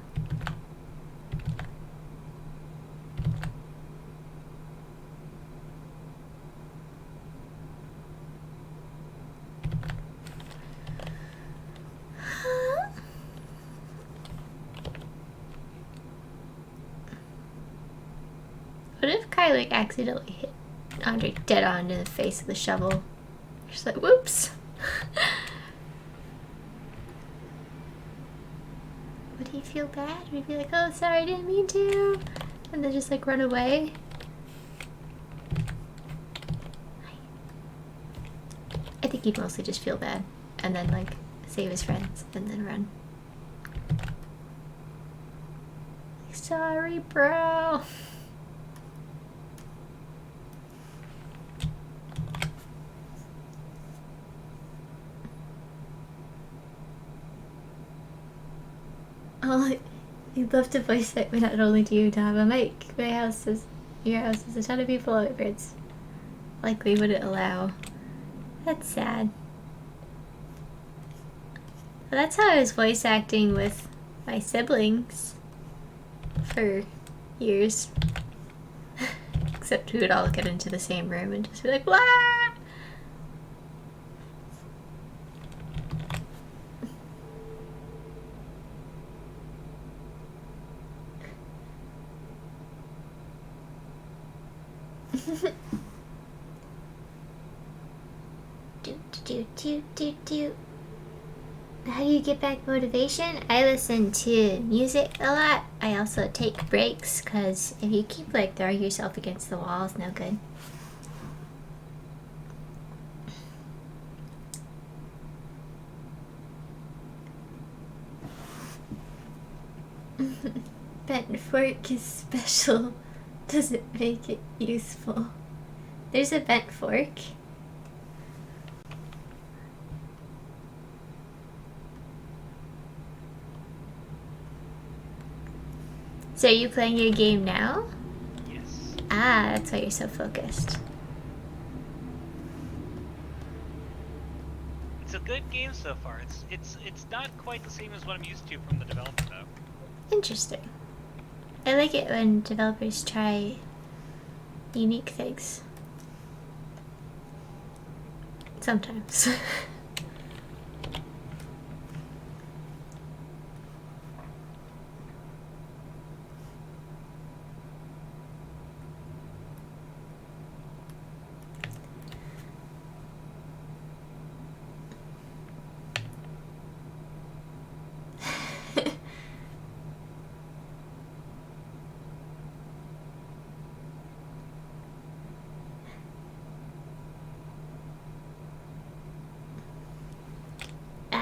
What if Kai like accidentally hit Andre dead on in the face with the shovel? Just like, whoops. would he feel bad? Would he be like, oh, sorry, I didn't mean to? And then just like run away? I think he'd mostly just feel bad. And then like save his friends and then run. Sorry, bro. Oh, you'd love to voice it, but not only do you to have a mic. Your house is a ton of people over. It's likely wouldn't allow. That's sad. Well, that's how I was voice acting with my siblings for years. Except we would all get into the same room and just be like, "Wah!" do. How do you get back motivation? I listen to music a lot. I also take breaks because if you keep like throwing yourself against the wall, it's no good. Bent fork is special. Doesn't make it useful. There's a bent fork. So are you playing your game now? Yes. Ah, that's why you're so focused. It's a good game so far. It's not quite the same as what I'm used to from the developer though. Interesting. I like it when developers try unique things. Sometimes.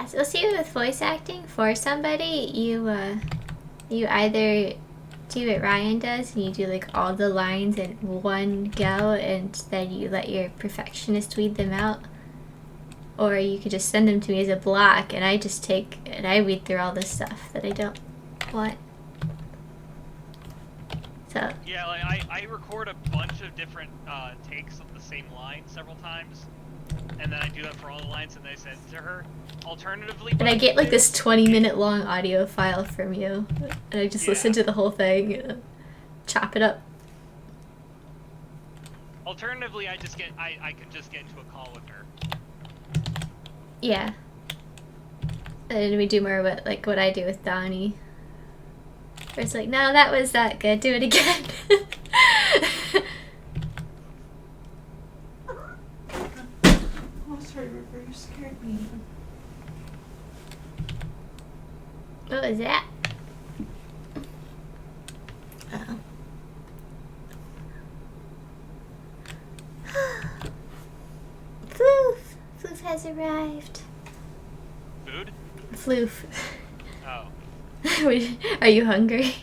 So see, with voice acting for somebody, you either do what Ryan does and you do like all the lines in one go and then you let your perfectionist weed them out, or you could just send them to me as a block and I just take and I weed through all this stuff that I don't want. So yeah, like I record a bunch of different takes of the same line several times, and then I do that for all the lines and I send it to her. Alternatively, and I get like this 20-minute long audio file from you, and I just listen to the whole thing, chop it up. Alternatively, I could just get into a call with her. Yeah. And we do more what I do with Donnie. Where it's like, no, that was that good. Do it again. Oh, sorry, River, you scared me. What was that? Uh-oh. Floof! Floof has arrived. Food? Floof. Oh. Are you hungry? A little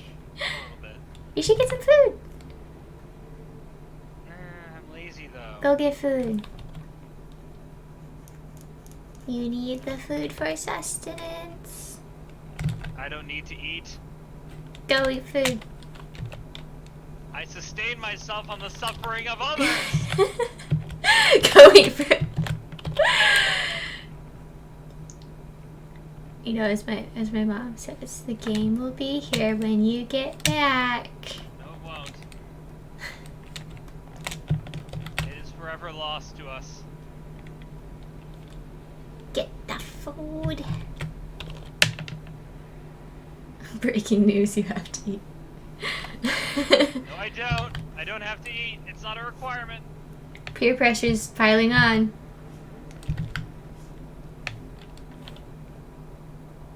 bit. You should get some food. I'm lazy though. Go get food. You need the food for sustenance. I don't need to eat. Go eat food. I sustain myself on the suffering of others. Go eat food. You know, as my mom says, the game will be here when you get back. No, it won't. It is forever lost to us. Get the food. Breaking news, you have to eat. No, I don't. I don't have to eat. It's not a requirement. Peer pressure's piling on.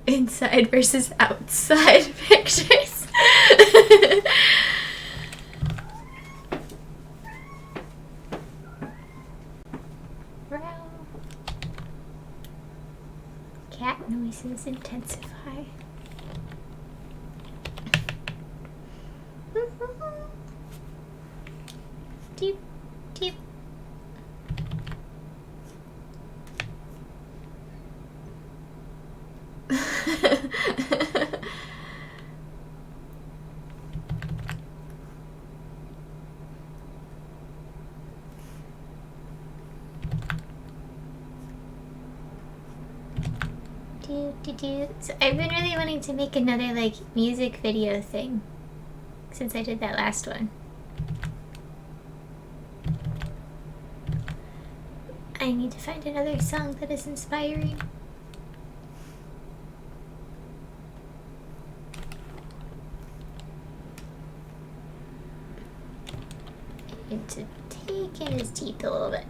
inside versus outside pictures. Cat noises intensify. Deep, deep. So I've been really wanting to make another like music video thing since I did that last one. I need to find another song that is inspiring. I need to take in his teeth a little bit.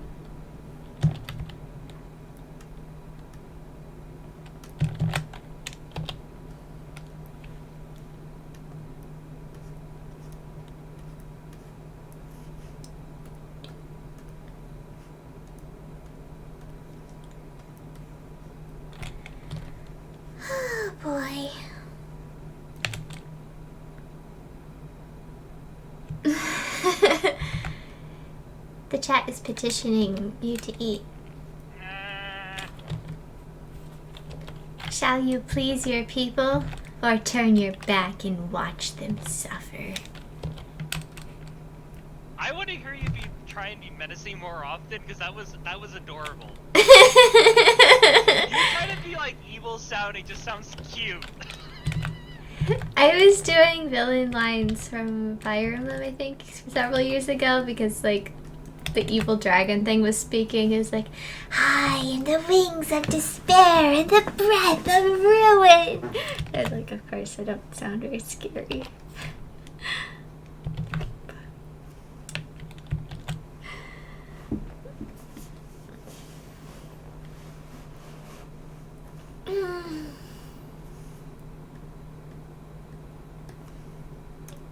Oh boy. The chat is petitioning you to eat. Shall you please your people, or turn your back and watch them suffer? I want to hear you try and be menacing more often, because that was adorable. You try to be like evil sounding, just sounds cute. I was doing villain lines from Fire Emblem, I think, several years ago, because like the evil dragon thing was speaking. It was like, "High in the wings of despair and the breath of ruin." And like, of course, I don't sound very scary.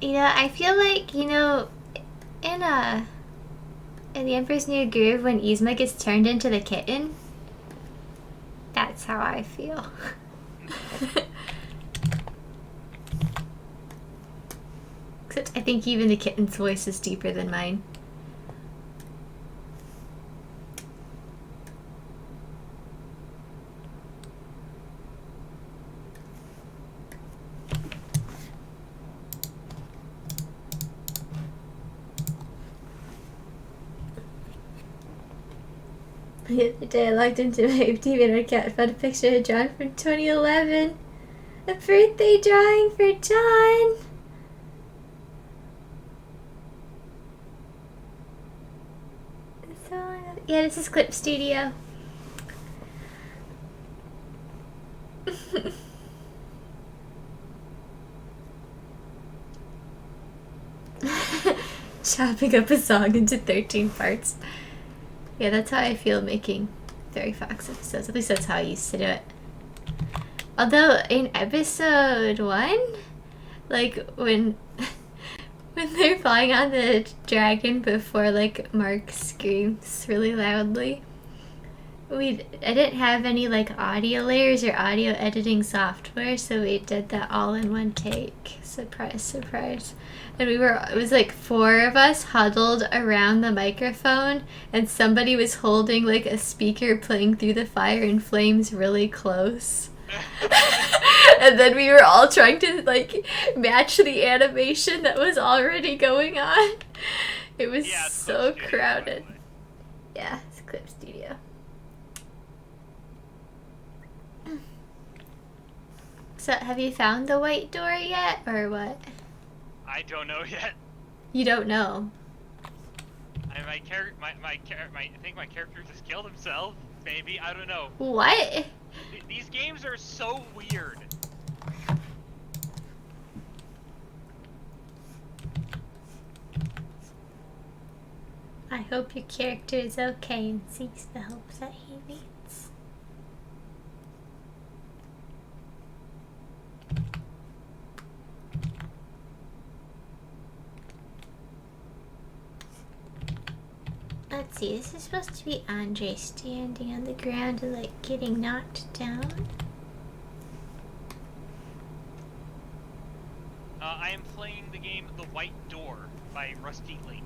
You know, I feel like, you know, in the Emperor's New Groove, when Yzma gets turned into the kitten, that's how I feel. Except I think even the kitten's voice is deeper than mine. The other day I logged into my TV and I found a picture of John from 2011. A birthday drawing for John! So, yeah, this is Clip Studio. Chopping up a song into 13 parts. Yeah, that's how I feel making Fairy Fox episodes. At least that's how I used to do it. Although in episode 1, like when they're flying on the dragon before like Mark screams really loudly, I didn't have any like audio layers or audio editing software, so we did that all in one take. Surprise, surprise. And it was like 4 of us huddled around the microphone, and somebody was holding like a speaker playing Through the Fire and Flames really close. And then we were all trying to like match the animation that was already going on. It was so crowded. Yeah, it's Clip Studio. So have you found the white door yet, or what? I don't know yet. You don't know. I think my character just killed himself. Maybe, I don't know. What? These games are so weird. I hope your character is okay and seeks the help that he needs. let's see. This is supposed to be Andre standing on the ground and, like, getting knocked down. I am playing the game The White Door by Rusty Lake.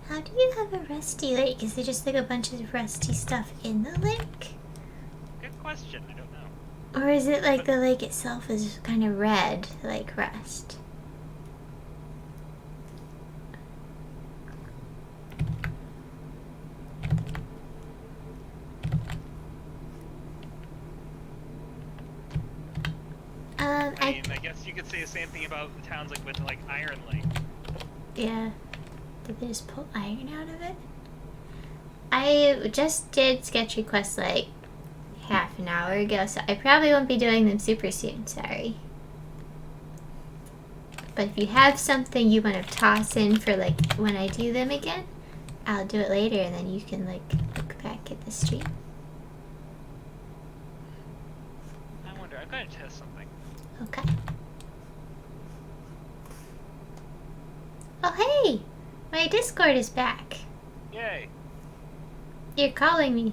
How do you have a rusty lake? Is there just, like, a bunch of rusty stuff in the lake? Good question. I don't know. Or is it like the lake itself is kind of red, like rust? I guess you could say the same thing about towns like with like Iron Lake. Yeah. Did they just pull iron out of it? I just did sketch requests like half an hour ago, so I probably won't be doing them super soon, sorry. But if you have something you want to toss in for like when I do them again, I'll do it later and then you can like look back at the stream. I wonder, I'm gonna test something. Okay. Oh hey! My Discord is back. Yay. You're calling me.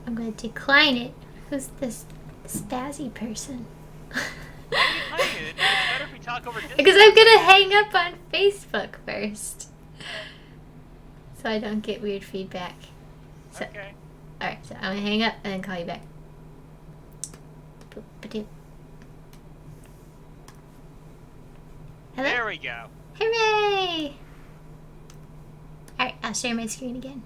I'm gonna decline it. Who's this spazzy person? It's better if we talk over Discord. Because I'm gonna hang up on Facebook first. So I don't get weird feedback. So, Okay. alright, so I'm gonna hang up and then call you back. Boop, ba-doop. Hello? There we go. Hooray! Alright, I'll share my screen again.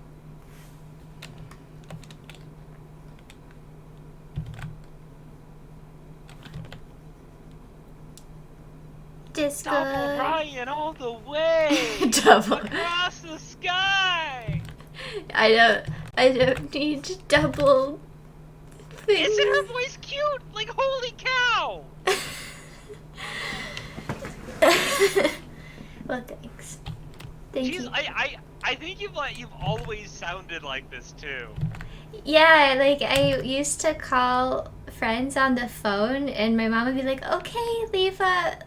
Discord. Double Ryan all the way. Double. Across the sky. I don't need double things. Isn't her voice cute? Like holy cow. Well, thanks. Thank Jeez, you. I think you've always sounded like this too. Yeah, like I used to call friends on the phone, and my mom would be like, "Okay, leave a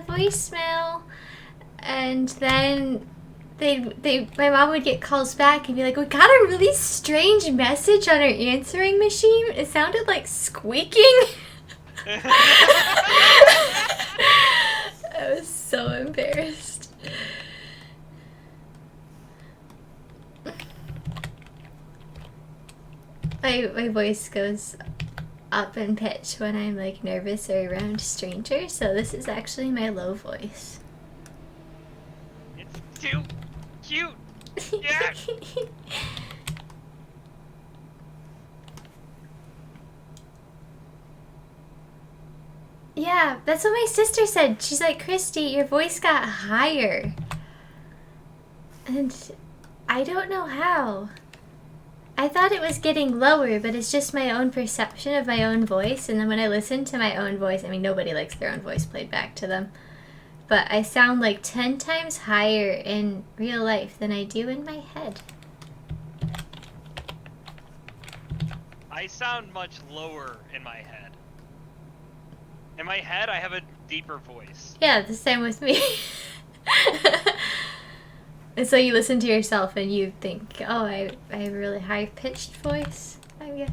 voicemail," and then my mom would get calls back and be like, "We got a really strange message on our answering machine. It sounded like squeaking." I was so embarrassed. My voice goes up in pitch when I'm like nervous or around strangers, so this is actually my low voice. It's too cute. Yeah. Yeah, that's what my sister said. She's like, "Christy, your voice got higher." And I don't know how. I thought it was getting lower, but it's just my own perception of my own voice. And then when I listen to my own voice, I mean, nobody likes their own voice played back to them. But I sound like 10 times higher in real life than I do in my head. I sound much lower in my head. In my head, I have a deeper voice. Yeah, the same with me. And so you listen to yourself and you think, "Oh, I have a really high-pitched voice," I guess.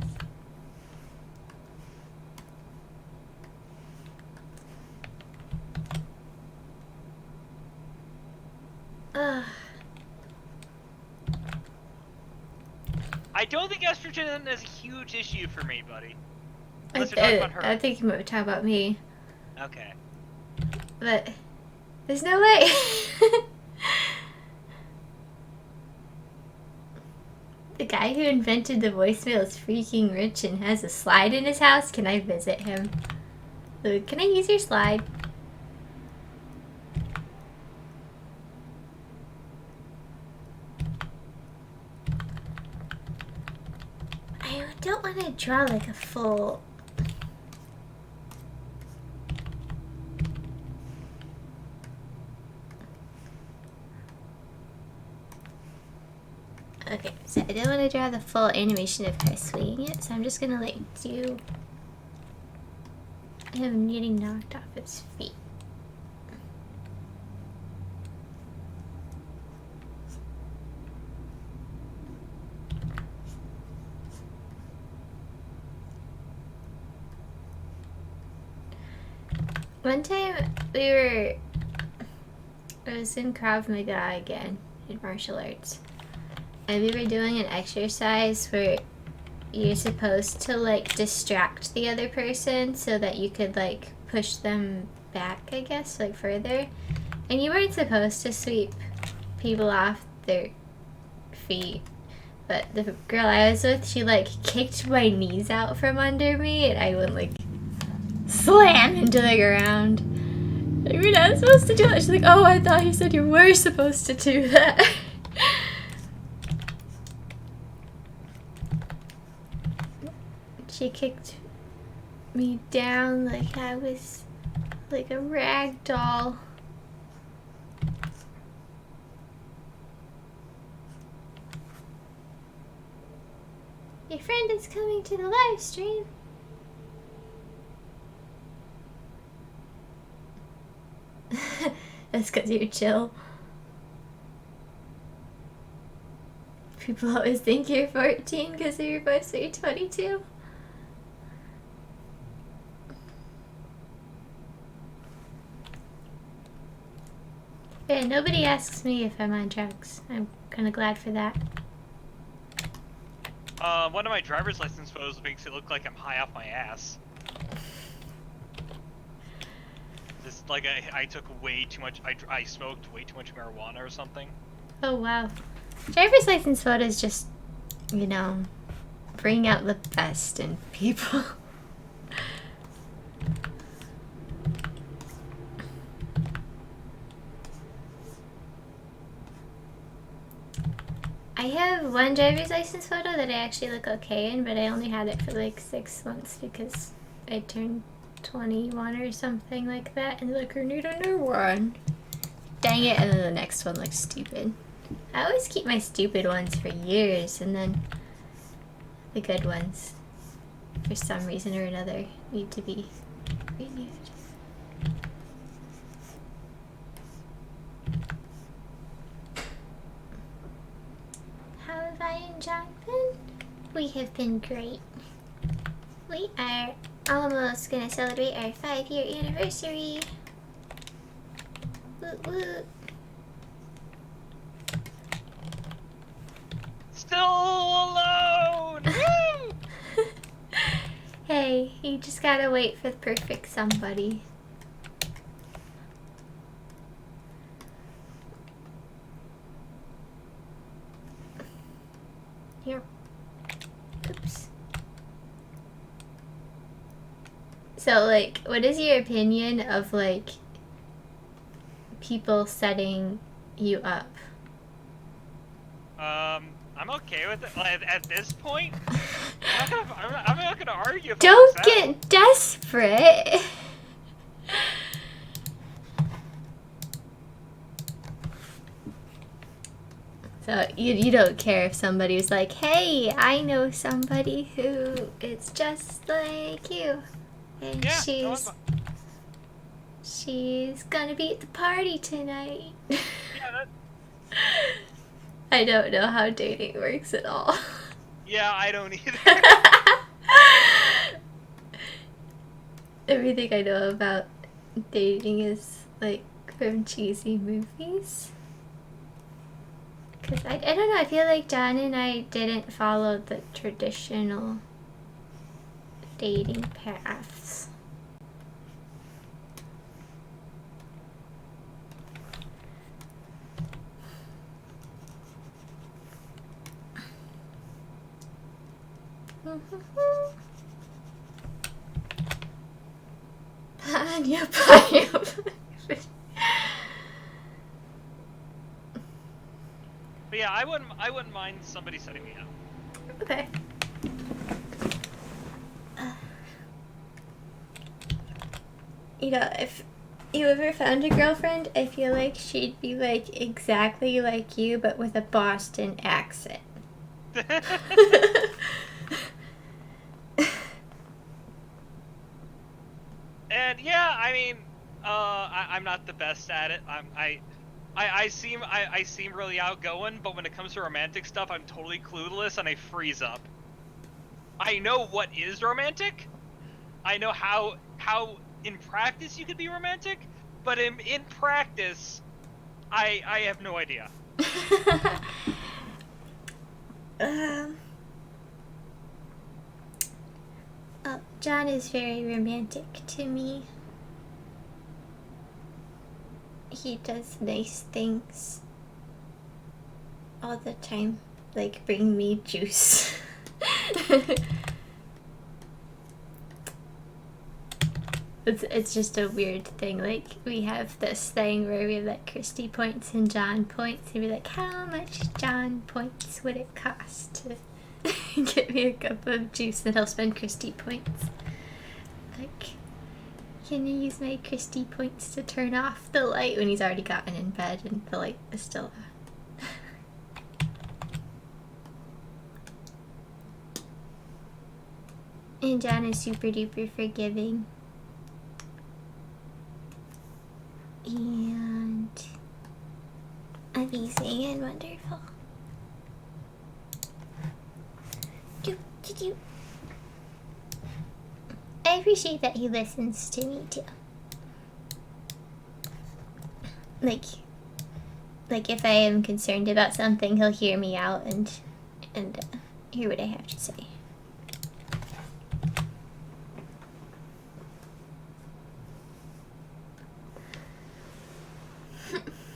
I don't think estrogen is a huge issue for me, buddy. Unless you're talking about her. I think you might talk about me, Okay. but there's no way. The guy who invented the voicemail is freaking rich and has a slide in his house. Can I visit him? Luke, can I use your slide? I don't want to draw like a full... Okay, so I don't want to draw the full animation of her swinging it, so I'm just gonna like do him getting knocked off his feet. One time I was in Krav Maga again, in martial arts. And we were doing an exercise where you're supposed to, like, distract the other person so that you could, like, push them back, I guess, like, further. And you weren't supposed to sweep people off their feet. But the girl I was with, she, like, kicked my knees out from under me, and I went, like, slam into the ground. Like, we're not supposed to do that. She's like, oh, I thought you said you were supposed to do that. She kicked me down like I was like a rag doll. Your friend is coming to the live stream. That's because you're chill. People always think you're 14 because of your voice, so you're 22. Yeah, nobody asks me if I'm on drugs. I'm kind of glad for that. One of my driver's license photos makes it look like I'm high off my ass. Just like I took way too much, I smoked way too much marijuana or something. Oh, wow. Driver's license photos just, you know, bring out the best in people. I have one driver's license photo that I actually look okay in, but I only had it for like 6 months because I turned 21 or something like that, and they're like, you need a new one. Dang it, and then the next one looks stupid. I always keep my stupid ones for years, and then the good ones, for some reason or another, need to be renewed. How have I and John been? We have been great. We are almost gonna celebrate our 5-year anniversary. Woot woot. Still alone! Woo! Hey, you just gotta wait for the perfect somebody. Here. Oops. So, like, what is your opinion of, like, people setting you up? I'm okay with it. Like, at this point, I'm not gonna argue. If Don't it works get out. desperate. So you don't care if somebody was like, hey, I know somebody who is just like you, and Yeah, no, I'm fine. she's gonna be at the party tonight. Yeah, that, I don't know how dating works at all. yeah, I don't either. Everything I know about dating is like from cheesy movies. Cause I don't know, I feel like John and I didn't follow the traditional dating paths. Anya But yeah, I wouldn't mind somebody setting me up. Okay. You know, if you ever found a girlfriend, I feel like she'd be like exactly like you, but with a Boston accent. And yeah, I mean, I'm not the best at it. I seem really outgoing, but when it comes to romantic stuff, I'm totally clueless and I freeze up. I know what is romantic. I know how in practice you could be romantic, but in practice, I have no idea. um, John is very romantic to me. He does nice things all the time, like bring me juice. It's just a weird thing. Like, we have this thing where we have like Christy points and John points, and we're like, how much John points would it cost to get me a cup of juice? And he'll spend Christy points. Like, can you use my Christy points to turn off the light, when he's already gotten in bed and the light is still on? And John is super duper forgiving. And amazing and wonderful. I appreciate that he listens to me too. Like if I am concerned about something, he'll hear me out and hear what I have to say.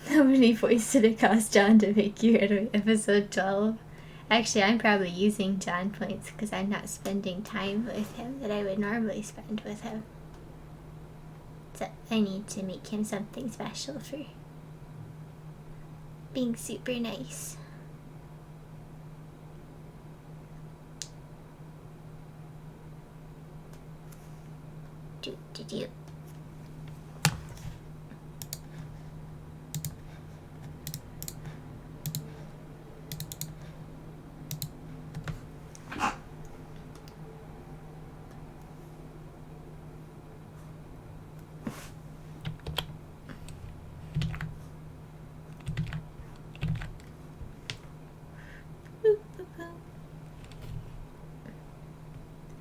How many points did it cost John to make you episode 12? Actually, I'm probably using John points because I'm not spending time with him that I would normally spend with him. So I need to make him something special for being super nice. Do.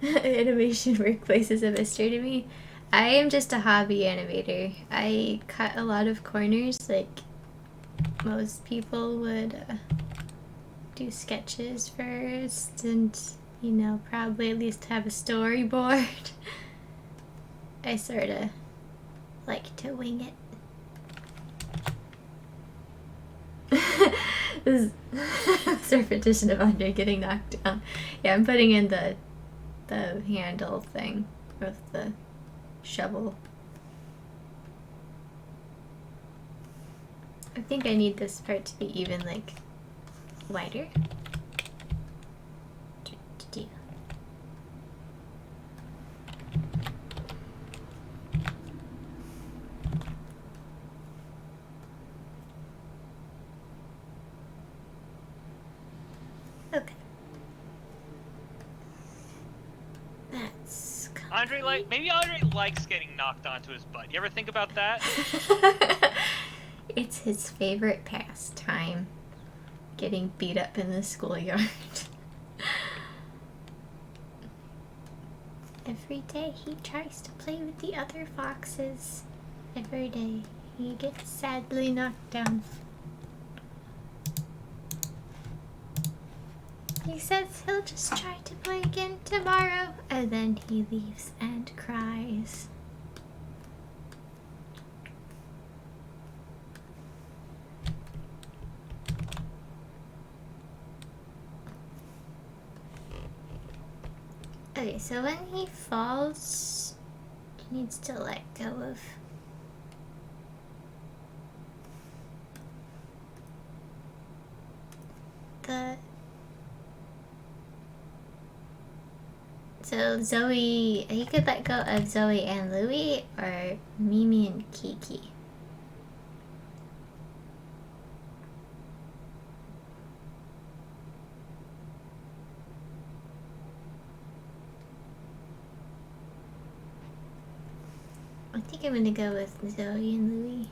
Animation workplace is a mystery to me. I am just a hobby animator. I cut a lot of corners like most people would. Do sketches first and, probably at least have a storyboard. I sort of like to wing it. This is a repetition of Andre getting knocked down. Yeah, I'm putting in the handle thing with the shovel. I think I need this part to be even like wider. Okay. That's maybe Andre likes getting knocked onto his butt. You ever think about that? It's his favorite pastime, getting beat up in the schoolyard. Every day he tries to play with the other foxes. Every day he gets sadly knocked down. He says he'll just try to play again tomorrow, and then he leaves and cries. Okay, so when he falls, he needs to let go of the... So Zoe, he could let go of Zoe and Louie, or Mimi and Kiki. I think I'm gonna go with Zoe and Louie.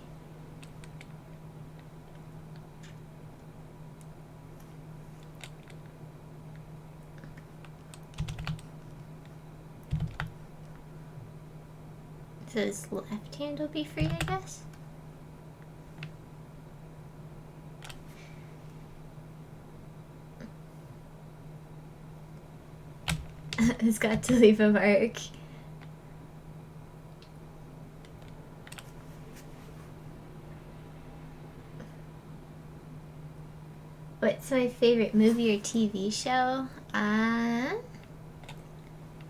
So his left hand will be free, I guess? It's got to leave a mark. What's my favorite movie or TV show?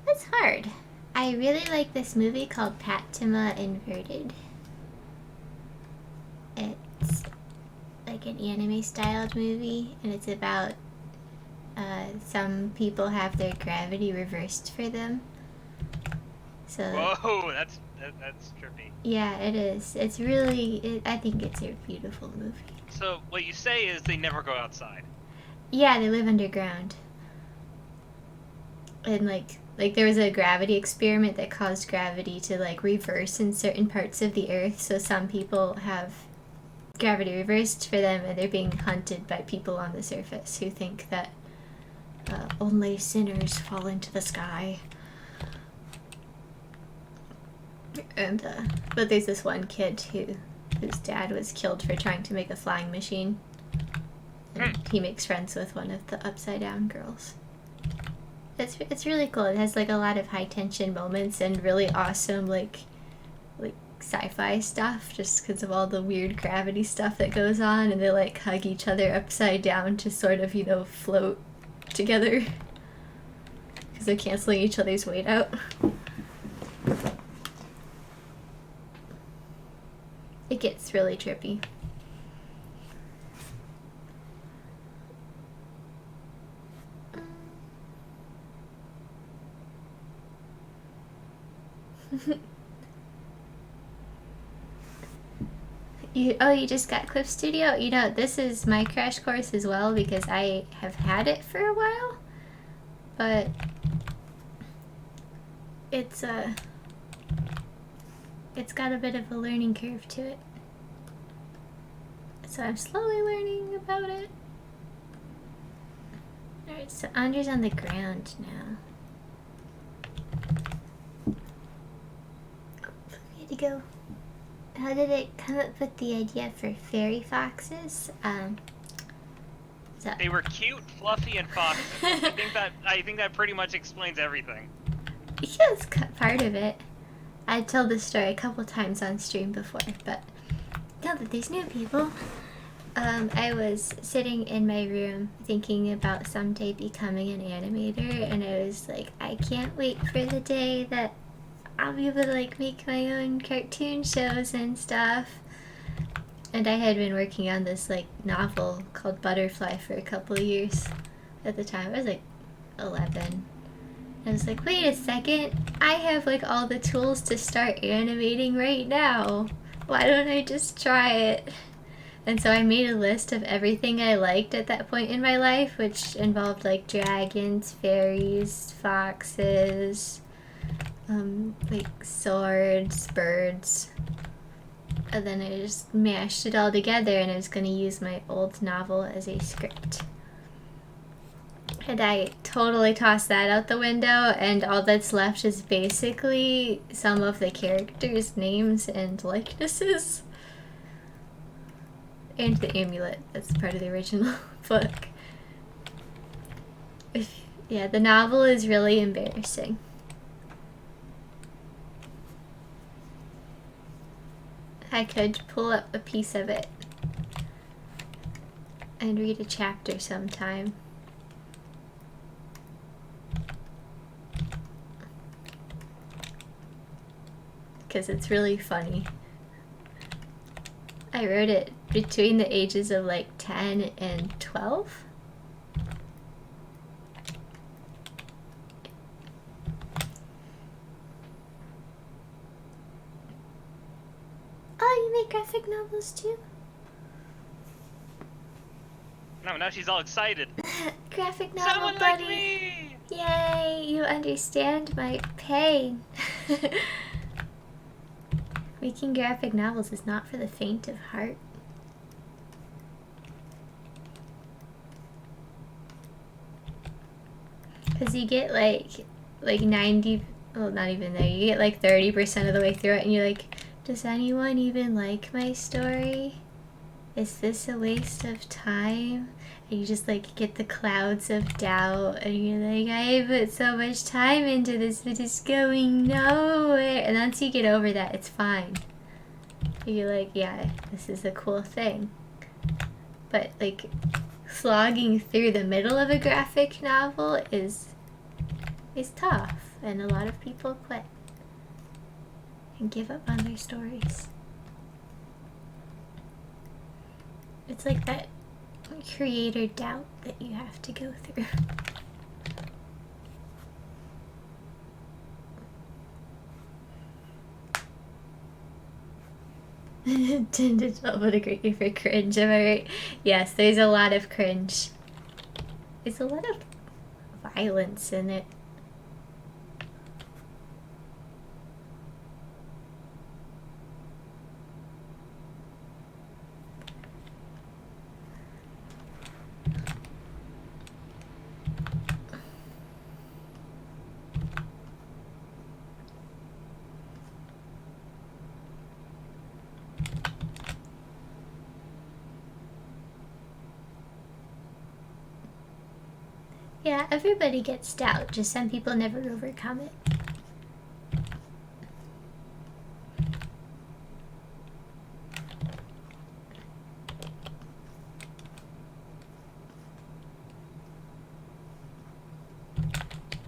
That's hard. I really like this movie called Patima Inverted. It's like an anime styled movie, and it's about some people have their gravity reversed for them. So Whoa, that's trippy. yeah, it is. It's really, I think it's a beautiful movie. So what you say is they never go outside. Yeah, they live underground. And like there was a gravity experiment that caused gravity to like reverse in certain parts of the earth, so some people have gravity reversed for them, and they're being hunted by people on the surface who think that only sinners fall into the sky. And but there's this one kid whose dad was killed for trying to make a flying machine, and he makes friends with one of the upside down girls. It's really cool. It has like a lot of high tension moments and really awesome like sci-fi stuff, just because of all the weird gravity stuff that goes on, and they like hug each other upside down to sort of, you know, float together because they're canceling each other's weight out. It gets really trippy. You just got Clip Studio? You know, this is my crash course as well, because I have had it for a while, but it's got a bit of a learning curve to it. So I'm slowly learning about it. Alright, so Andre's on the ground now. Way to go. How did it come up with the idea for fairy foxes? They were cute, fluffy, and foxy. I think that pretty much explains everything. Yeah, it's part of it. I've told this story a couple times on stream before, but now that there's new people, I was sitting in my room thinking about someday becoming an animator, and I was like, I can't wait for the day that I'll be able to like make my own cartoon shows and stuff. And I had been working on this like novel called Butterfly for a couple of years. At the time I was like 11. I was like, wait a second, I have like all the tools to start animating right now. Why don't I just try it? And so I made a list of everything I liked at that point in my life, which involved like dragons, fairies, foxes, like swords, birds. And then I just mashed it all together, and I was going to use my old novel as a script. And I totally tossed that out the window, and all that's left is basically some of the characters' names and likenesses. And the amulet that's part of the original book. Yeah, the novel is really embarrassing. I could pull up a piece of it and read a chapter sometime. Because it's really funny. I wrote it between the ages of like 10 and 12. Oh, you make graphic novels too? No, now she's all excited. Graphic novel Someone buddy. like me! Yay, you understand my pain. Making graphic novels is not for the faint of heart. Because you get like 90 well, not even there. You get like 30% of the way through it, and you're like, does anyone even like my story? Is this a waste of time? And you just like get the clouds of doubt, and you're like, I put so much time into this, but it's going nowhere. And once you get over that, it's fine. You're like, yeah, this is a cool thing. But like, slogging through the middle of a graphic novel is tough, and a lot of people quit and give up on their stories. It's like that creator doubt that you have to go through. Tend to double degree for cringe, am I right? Yes, there's a lot of cringe. There's a lot of violence in it. Yeah, everybody gets doubt, just some people never overcome it.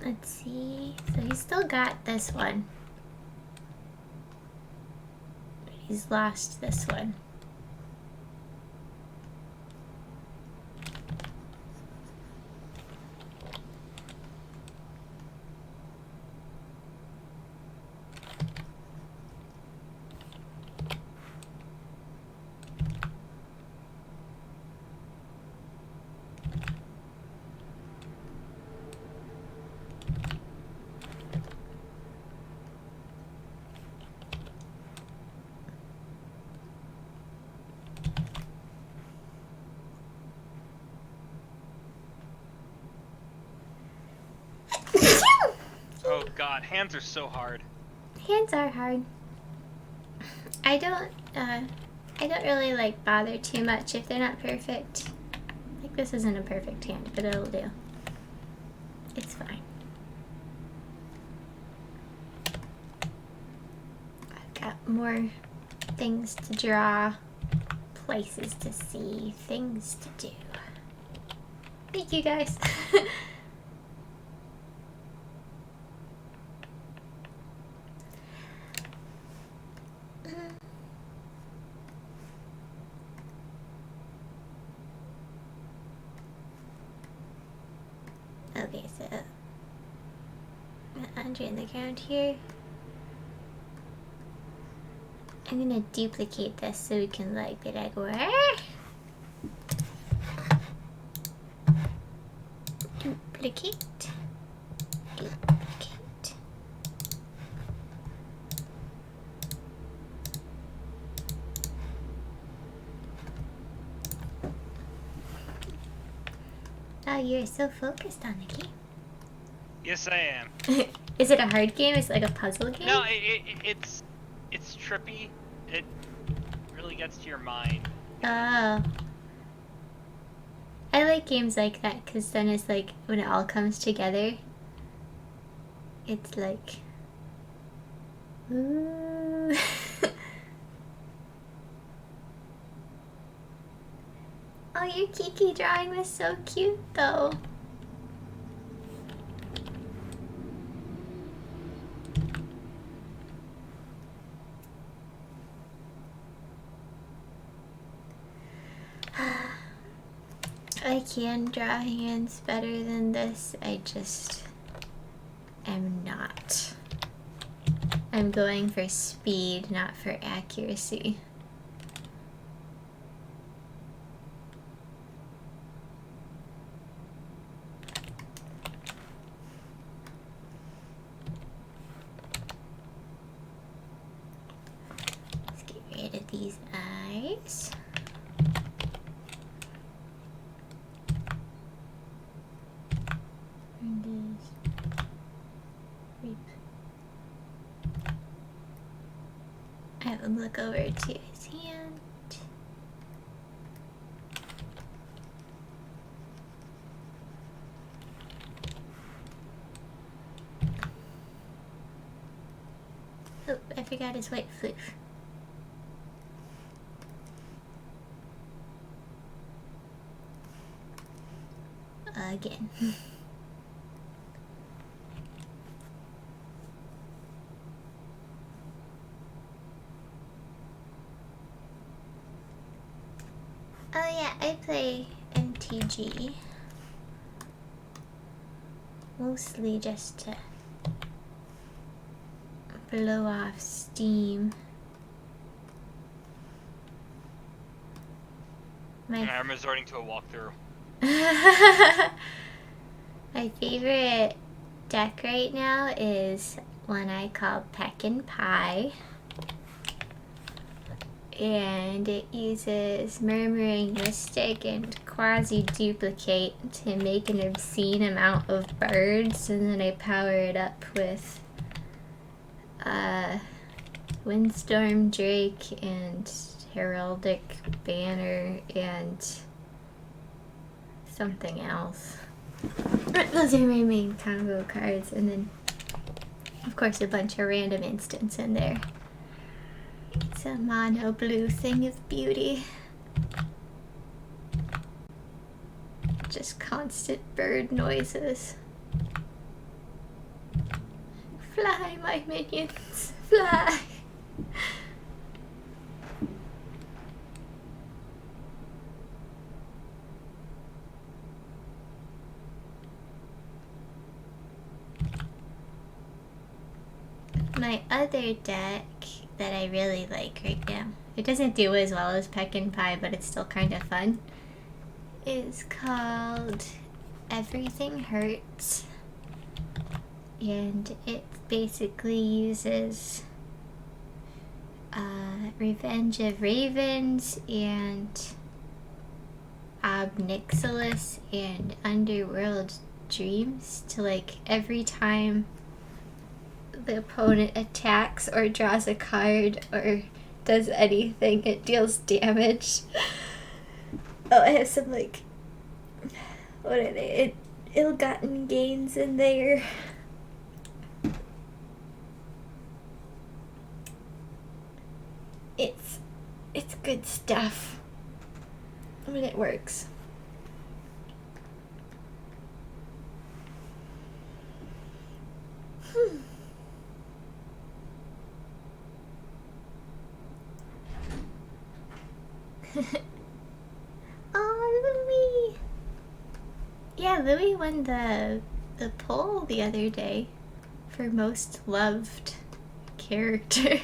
Let's see. So he's still got this one. But he's lost this one. Oh god, hands are so hard. Hands are hard. I don't really like bother too much if they're not perfect. Like this isn't a perfect hand, but it'll do. It's fine. I've got more things to draw, places to see, things to do. Thank you guys. Okay, so Andre in the ground here. I'm gonna duplicate this so we can like be like, where? Duplicate. Duplicate. Oh, you're so focused on the game. Yes, I am. Is it a hard game? Is it like a puzzle game? No, it's trippy. It really gets to your mind. Oh. I like games like that because then it's like when it all comes together, it's like, ooh. Oh, your Kiki drawing was so cute though. I can draw hands better than this. I just am not. I'm going for speed, not for accuracy. Let's get rid of these eyes. would look over to his hand. Oh, I forgot his white floof. Again. Oh yeah, I play MTG. Mostly just to blow off steam. I'm resorting to a walkthrough. My favorite deck right now is one I call Peckin' Pie. And it uses Murmuring Mystic and Quasi-Duplicate to make an obscene amount of birds, and then I power it up with Windstorm Drake and Heraldic Banner and something else. Those are my main combo cards, and then of course a bunch of random instants in there. It's a mono blue thing of beauty. Just constant bird noises. Fly, my minions, fly! My other deck that I really like right now, it doesn't do as well as Peckin' Pie, but it's still kind of fun, is called Everything Hurts. And it basically uses Revenge of Ravens and Obnixilis and Underworld Dreams to, like, every time the opponent attacks or draws a card or does anything, it deals damage. Oh, I have some, like, what are they? Ill-gotten gains in there. It's good stuff. I mean, it works. Oh, Louis! Yeah, Louis won the poll the other day for most loved character.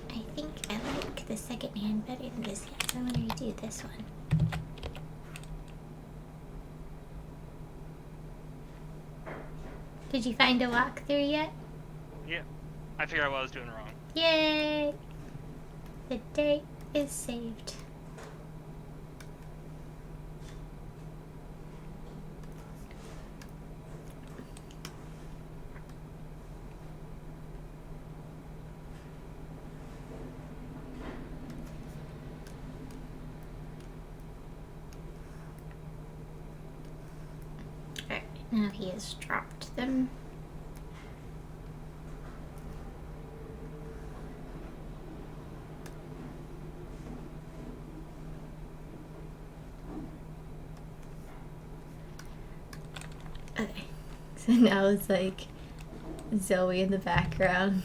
I think I like the second hand better than this hand, so I'm gonna redo this one. Did you find a walkthrough yet? Yeah. I figured out what I was doing wrong. Yay! The day is saved. Alright, now he has dropped them. Okay, so now it's like Zoe in the background.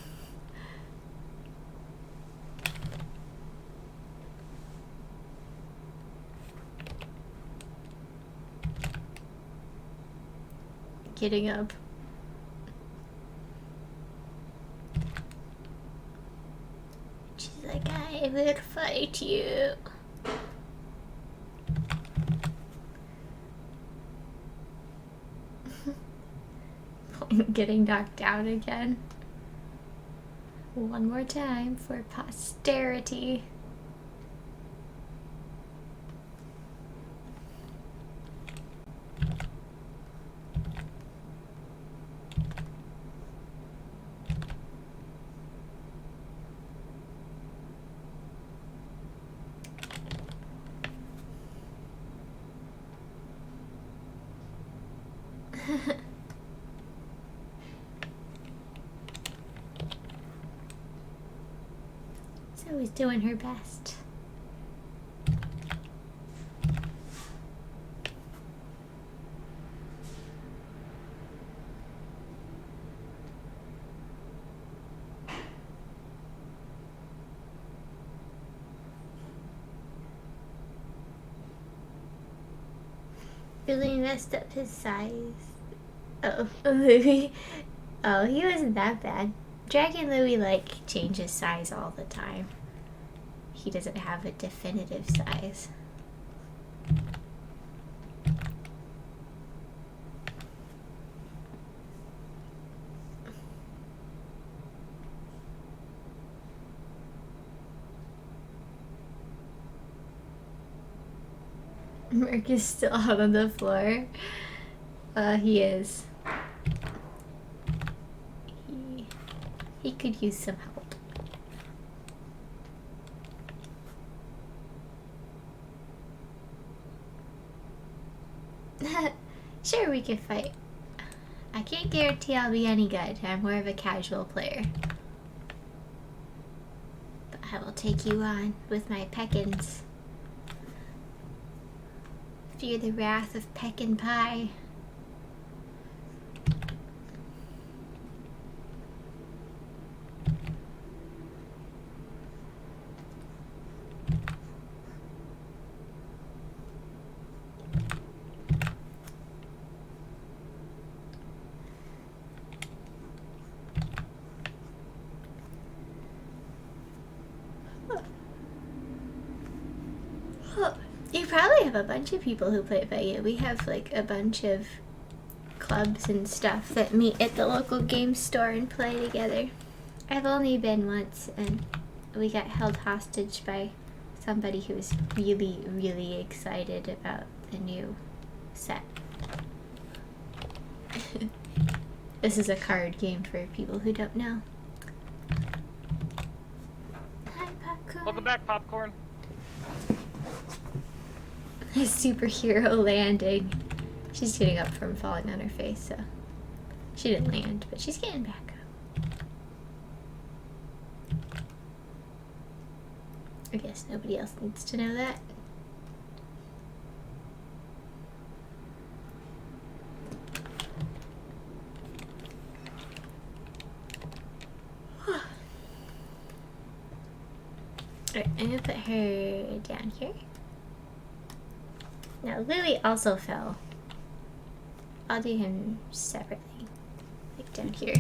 Getting up. She's like, I will fight you. Getting knocked down again. One more time for posterity. Zoe's doing her best. Really messed up his size. Oh, Louis. Oh, he wasn't that bad. Dragon Louis, like, changes size all the time. He doesn't have a definitive size. Mark is still out on the floor. He is. He could use some help. Sure, we could fight. I can't guarantee I'll be any good. I'm more of a casual player. But I will take you on with my Peckins. Fear the wrath of Peckin' Pie. You probably have a bunch of people who play by you. We have like a bunch of clubs and stuff that meet at the local game store and play together. I've only been once and we got held hostage by somebody who was really, really excited about the new set. This is a card game for people who don't know. Hi, Popcorn. Welcome back, Popcorn. A superhero landing. She's getting up from falling on her face, so she didn't land, but she's getting back up. I guess nobody else needs to know that. Alright, I'm gonna put her down here. Now, Louis also fell. I'll do him separately. Like down here.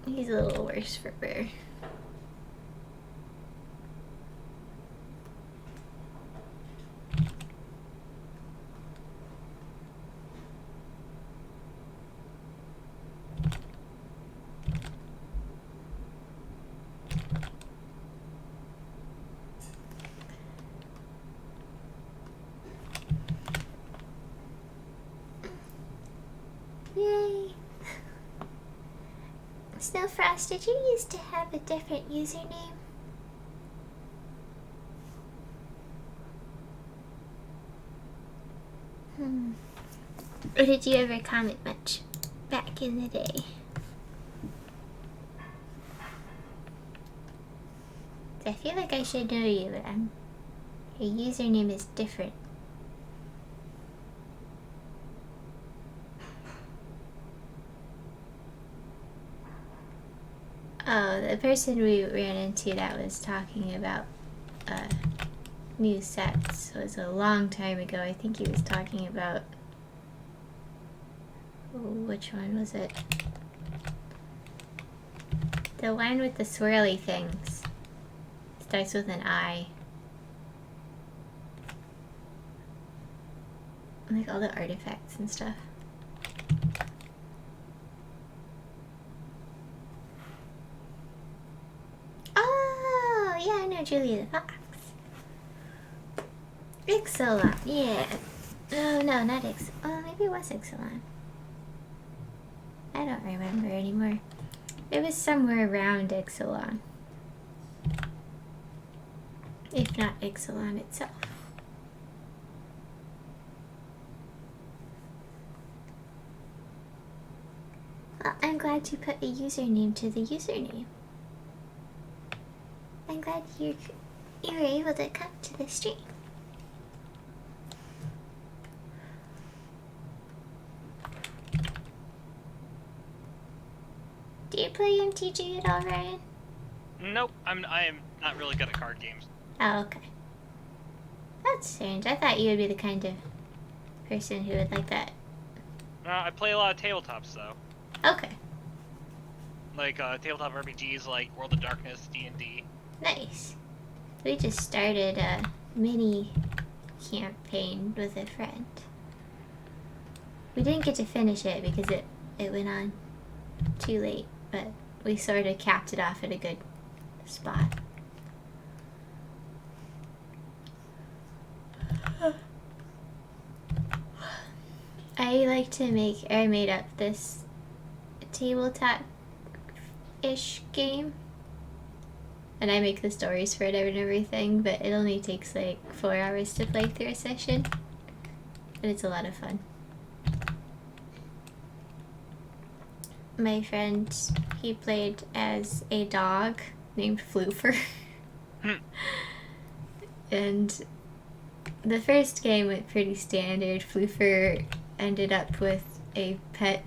He's a little worse for wear. Yay! Snowfrost, did you used to have a different username? Or did you ever comment much back in the day? I feel like I should know you, but your username is different. Oh, the person we ran into that was talking about new sets was a long time ago. I think he was talking about... which one was it? The one with the swirly things. Starts with an I. Like all the artifacts and stuff. Oh, yeah, I know Julia the Fox. Excellent, yeah. Oh, no, not maybe it was Ixalan. I don't remember anymore. It was somewhere around Ixalan. If not Ixalan itself. Well, I'm glad you put a username to the username. I'm glad you were able to come to the stream. Do you play MTG at all, Ryan? Nope, I am not really good at card games. Oh, okay. That's strange. I thought you would be the kind of person who would like that. I play a lot of tabletops though. Okay. Like tabletop RPGs like World of Darkness, D&D. Nice. We just started a mini campaign with a friend. We didn't get to finish it because it went on too late, but we sort of capped it off at a good spot. I made up this tabletop-ish game. And I make the stories for it and everything, but it only takes like 4 hours to play through a session. But it's a lot of fun. My friend, he played as a dog named Floofer. And the first game went pretty standard. Floofer ended up with a pet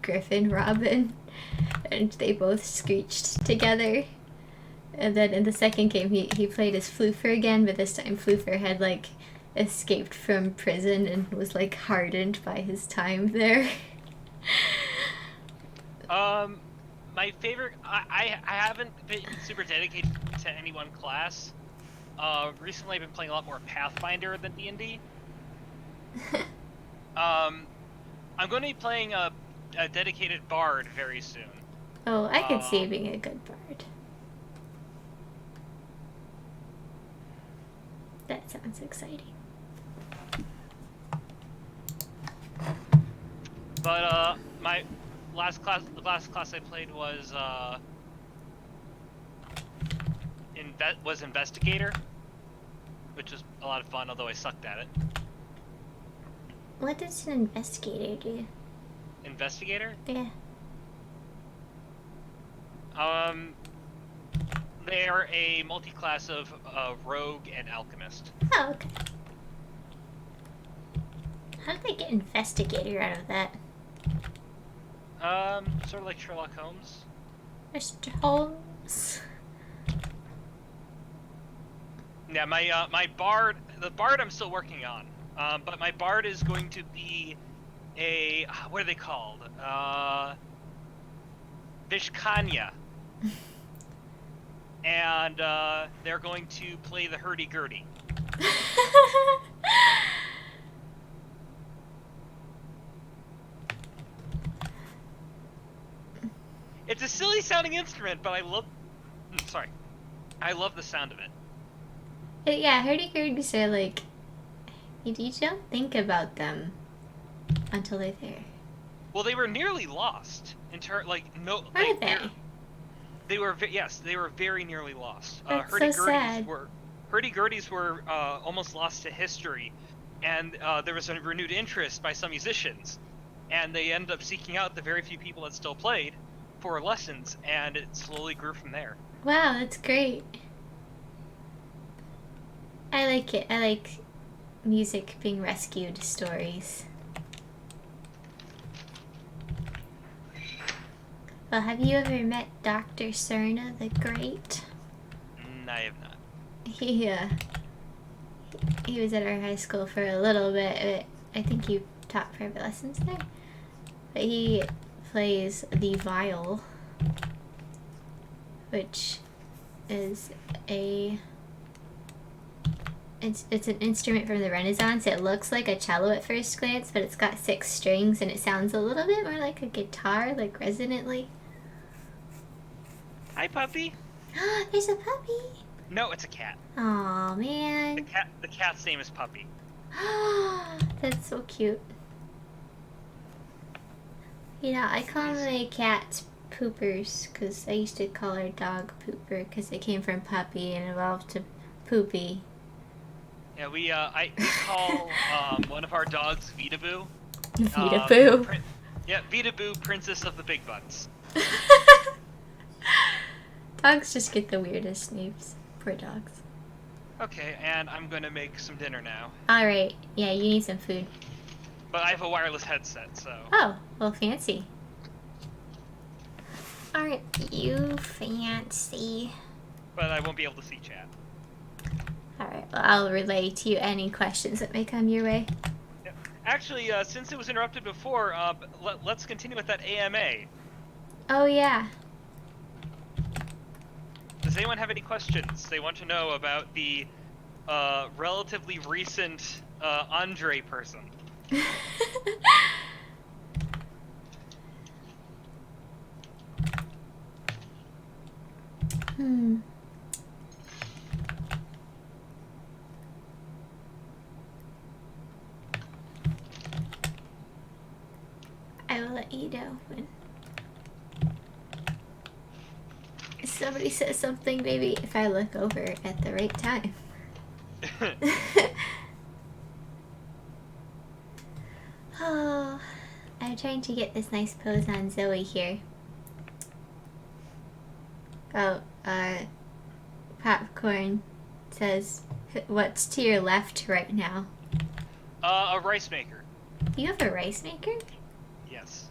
griffin, Robin, and they both screeched together. And then in the second game, he played as Floofer again, but this time Floofer had like escaped from prison and was like hardened by his time there. My favorite, I haven't been super dedicated to any one class. Recently I've been playing a lot more Pathfinder than D&D. I'm going to be playing a dedicated bard very soon. Oh, I could see being a good bard. That sounds exciting. But my the last class I played was investigator, which was a lot of fun, although I sucked at it. What does an investigator do? Investigator? Yeah. They are a multi-class of rogue and alchemist. Oh, okay. How did they get investigator out of that? Sort of like Sherlock Holmes. Mr. Holmes. Yeah, my bard, the bard I'm still working on. But my bard is going to be a, what are they called? Vishkanya. And they're going to play the hurdy-gurdy. It's a silly sounding instrument, but I love the sound of it. Yeah, hurdy-gurdies are like, you don't think about them until they're there. Well, they were nearly lost. Are they? They were very nearly lost. That's so sad. Hurdy-gurdies were almost lost to history, and there was a renewed interest by some musicians, and they ended up seeking out the very few people that still played for lessons, and it slowly grew from there. Wow, that's great. I like it. I like music being rescued stories. Well, have you ever met Dr. Cerna the Great? I have not. He was at our high school for a little bit. I think he taught private lessons there. But he plays the viol, which is it's an instrument from the Renaissance. It looks like a cello at first glance, but it's got 6 strings and it sounds a little bit more like a guitar, like resonantly. Hi, puppy. There's a puppy. No, it's a cat. Aw, man. The cat's name is Puppy. That's so cute. You know, I call my cats poopers because I used to call our dog Pooper because it came from puppy and evolved to poopy. Yeah, we call one of our dogs Vitaboo. Vita Boo. Yeah, Vitaboo, Princess of the Big Butts. Dogs just get the weirdest names. Poor dogs. Okay, and I'm gonna make some dinner now. Alright, yeah, you need some food. But I have a wireless headset, so... Oh, well, fancy. Aren't you fancy? But I won't be able to see chat. Alright, well, I'll relay to you any questions that may come your way. Yeah. Actually, since it was interrupted before, let's continue with that AMA. Oh, yeah. Does anyone have any questions they want to know about the relatively recent Andre person? I will let you know when somebody says something, maybe if I look over at the right time. Oh, I'm trying to get this nice pose on Zoe here. Oh, Popcorn says, what's to your left right now? A rice maker. You have a rice maker? Yes.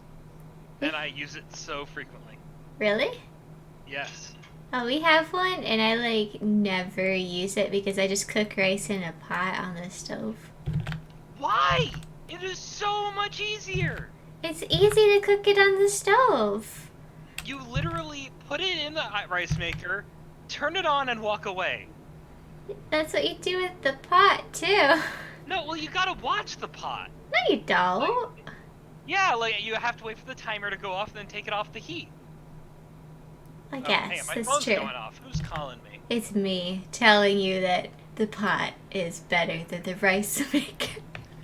And I use it so frequently. Really? Yes. Oh, we have one, and I, like, never use it because I just cook rice in a pot on the stove. Why? It is so much easier. It's easy to cook it on the stove. You literally put it in the rice maker, turn it on, and walk away. That's what you do with the pot, too. No, well, you gotta watch the pot. No, you don't. Yeah, like, you have to wait for the timer to go off and then take it off the heat. I Oh, guess, hey, my that's phone's true. going off. Who's calling me? It's me telling you that the pot is better than the rice maker.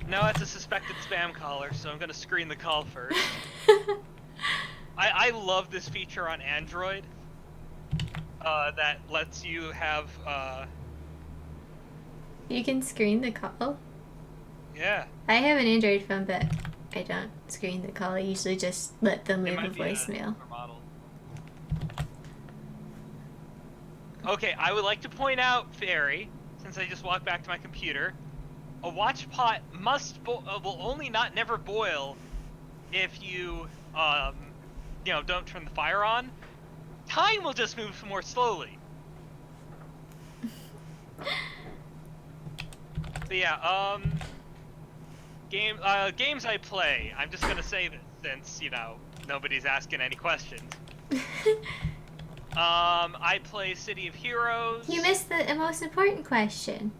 No, it's a suspected spam caller, so I'm gonna screen the call first. I love this feature on Android that lets you have, You can screen the call? yeah. I have an Android phone, but I don't screen the call. I usually just let them leave a voicemail. Model. Okay, I would like to point out, Fairy, since I just walked back to my computer, a watch pot will only not never boil if you, don't turn the fire on. Time will just move more slowly. But yeah, games I play. I'm just gonna say this since, nobody's asking any questions. I play City of Heroes. You missed the most important question.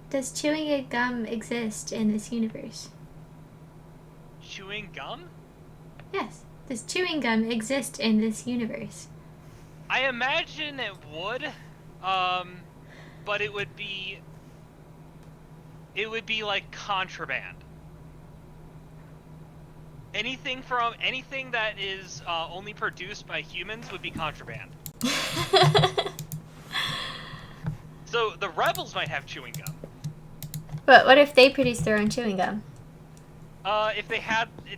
Does chewing a gum exist in this universe? Chewing gum? Yes. Does chewing gum exist in this universe? I imagine it would, but it would be like contraband. Anything that is only produced by humans would be contraband. So the rebels might have chewing gum. But what if they produce their own chewing gum? It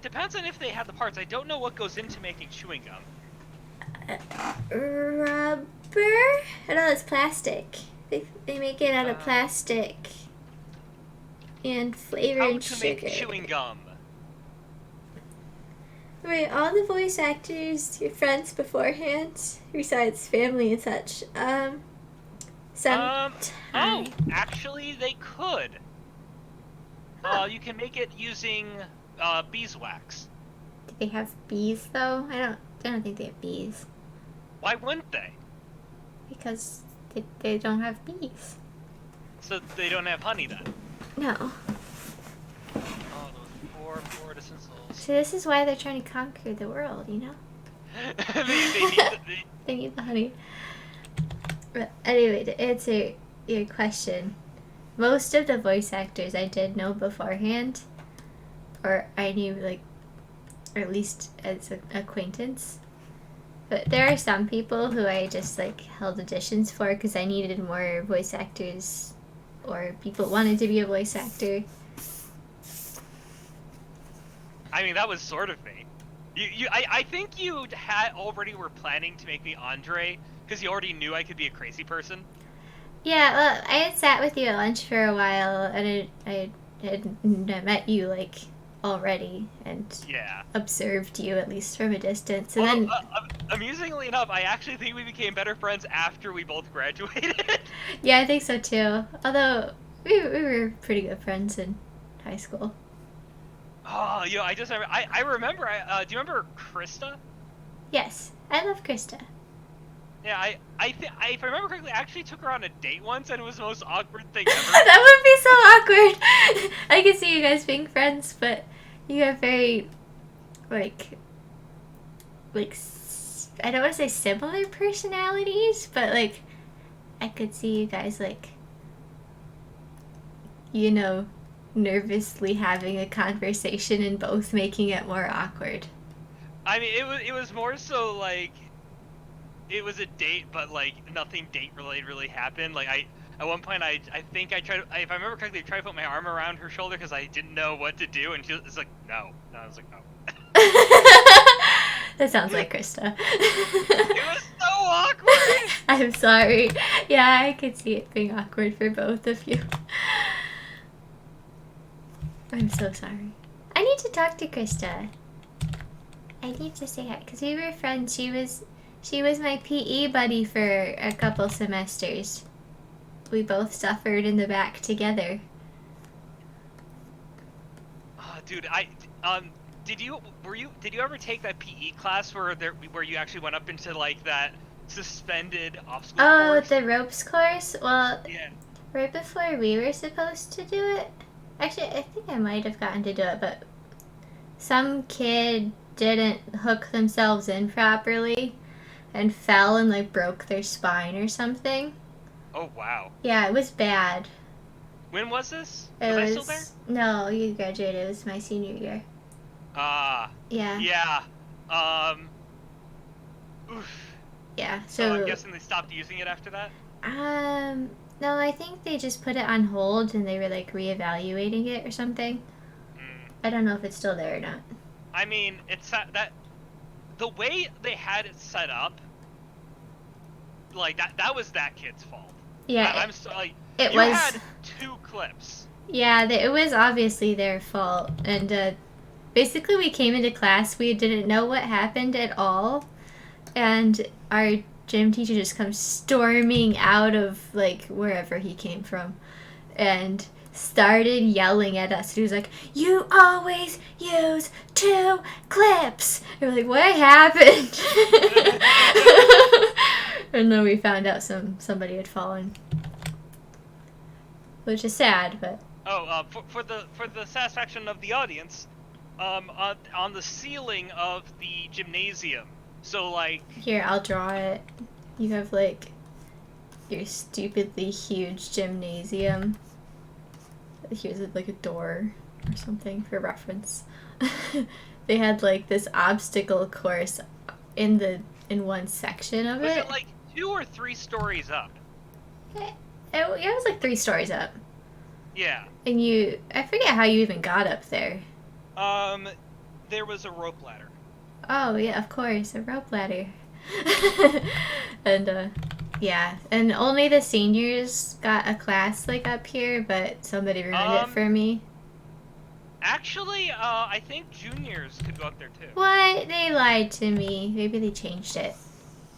depends on if they had the parts. I don't know what goes into making chewing gum. Rubber? Oh no, it's plastic. They make it out of plastic and flavored How to sugar. make chewing gum? Wait, all the voice actors your friends beforehand, besides family and such? Actually, they could. You can make it using beeswax. Do they have bees though? I don't think they have bees. Why wouldn't they? Because they don't have bees. So they don't have honey then? No. Oh, those poor artisan souls. So this is why they're trying to conquer the world, you know? They need the honey. But anyway, to answer your question, most of the voice actors I did know beforehand, or I knew, like, or at least as an acquaintance. But there are some people who I just, like, held auditions for because I needed more voice actors, or people wanted to be a voice actor. I mean, that was sort of me. I think you had already were planning to make me Andre because you already knew I could be a crazy person. Yeah, well, I had sat with you at lunch for a while, and I had met you, like, already, and Yeah. observed you, at least from a distance. And Although, then, amusingly enough, I actually think we became better friends after we both graduated. yeah, I think so too. Although, we were pretty good friends in high school. Oh, I remember. Do you remember Krista? Yes, I love Krista. Yeah, if I remember correctly, I actually took her on a date once, and it was the most awkward thing ever. That would be so awkward. I could see you guys being friends, but you have very, like, I don't want to say similar personalities, but, like, I could see you guys, like, you know, nervously having a conversation and both making it more awkward. I mean, it was more so like it was a date, but like nothing date related really happened. Like at one point I think I tried, if I remember correctly, I tried to put my arm around her shoulder because I didn't know what to do, and she was like, no. And I was like, no. That sounds like Krista. It was so awkward. I'm sorry. Yeah, I could see it being awkward for both of you. I'm so sorry. I need to talk to Krista. I need to say hi because we were friends. She was my PE buddy for a couple semesters. We both suffered in the back together. Oh, dude, did you ever take that PE class where you actually went up into like that suspended obstacle Oh, course? the ropes course? Well, Yeah. right before we were supposed to do it. Actually, I think I might have gotten to do it, but some kid didn't hook themselves in properly and fell and, like, broke their spine or something. Oh wow. Yeah, it was bad. When was this? It Was I was still there? No, you graduated. It was my senior year. Yeah. Oof. Yeah. So I'm guessing they stopped using it after that? No, I think they just put it on hold and they were, like, reevaluating it or something. I don't know if it's still there or not. I mean, it's that the way they had it set up, like that was that kid's fault. Yeah, I'm sorry. it You was. had 2 clips. Yeah, it was obviously their fault. And basically, we came into class, we didn't know what happened at all, and our gym teacher just comes storming out of, like, wherever he came from, and started yelling at us. He was like, "You always use 2 clips." And we're like, "What happened?" And then we found out somebody had fallen, which is sad, but. Oh, for the satisfaction of the audience, on the ceiling of the gymnasium. So like. Here, I'll draw it. You have, like, your stupidly huge gymnasium. Here's, like, a door or something for reference. They had, like, this obstacle course in one section of Was it. it like 2 or 3 stories up? It was like 3 stories up. Yeah. And I forget how you even got up there. There was a rope ladder. Oh, yeah, of course, a rope ladder. And, yeah, and only the seniors got a class, like, up here, but somebody ruined it for me. Actually, I think juniors could go up there too. What? They lied to me. Maybe they changed it.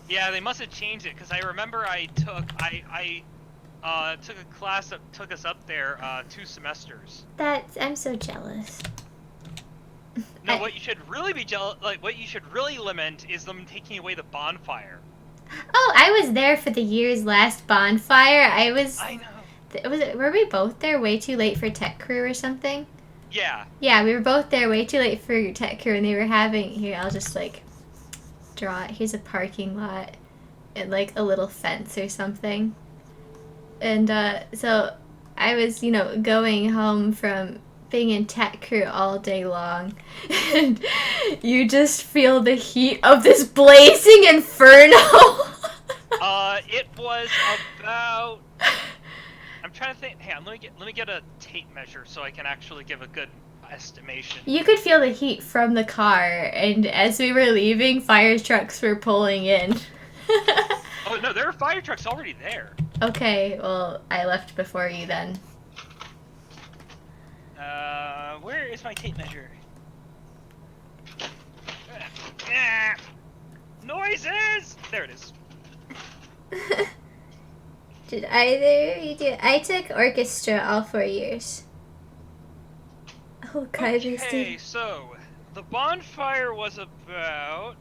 Yeah, they must have changed it, because I remember I took a class that took us up there 2 semesters. I'm so jealous. No, what you should really be what you should really lament is them taking away the bonfire. Oh, I was there for the year's last bonfire. I know. Were we both there way too late for tech crew or something? Yeah. Yeah, we were both there way too late for tech crew, and they were having. Here, I'll just, like, draw it. Here's a parking lot and, like, a little fence or something. And so I was, going home from being in tech crew all day long, and you just feel the heat of this blazing inferno. It was about. I'm trying to think. Hang on, let me get a tape measure so I can actually give a good estimation. You could feel the heat from the car, and as we were leaving, fire trucks were pulling in. Oh no, there were fire trucks already there. Okay, well, I left before you then. Where is my tape measure? Noises! There it is. Did either you do? I took orchestra all 4 years. Oh god, Okay, so the bonfire was about.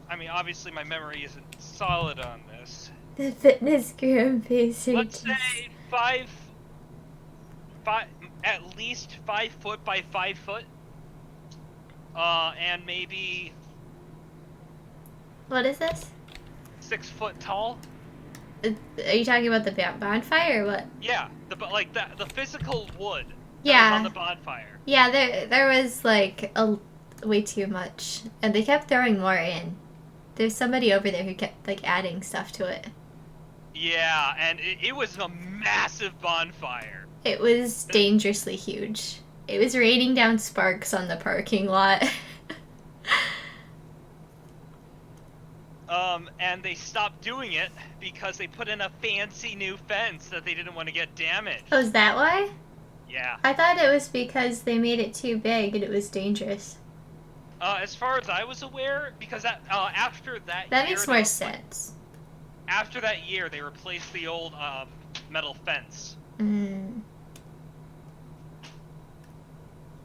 I mean, obviously my memory isn't solid on this. The fitness group pacer. Let's say five, at least 5 foot by 5 foot. And maybe What is this? 6 foot tall. Are you talking about the bonfire or what? Yeah, the physical wood. That Yeah. was on the bonfire. Yeah, there was like way too much, and they kept throwing more in. There's somebody over there who kept like adding stuff to it. Yeah, and it was a massive bonfire. It was dangerously huge. It was raining down sparks on the parking lot. And they stopped doing it because they put in a fancy new fence that they didn't want to get damaged. Oh, is that why? Yeah. I thought it was because they made it too big and it was dangerous. As far as I was aware, because after that That year, makes more sense. After that year, they replaced the old metal fence. Mm.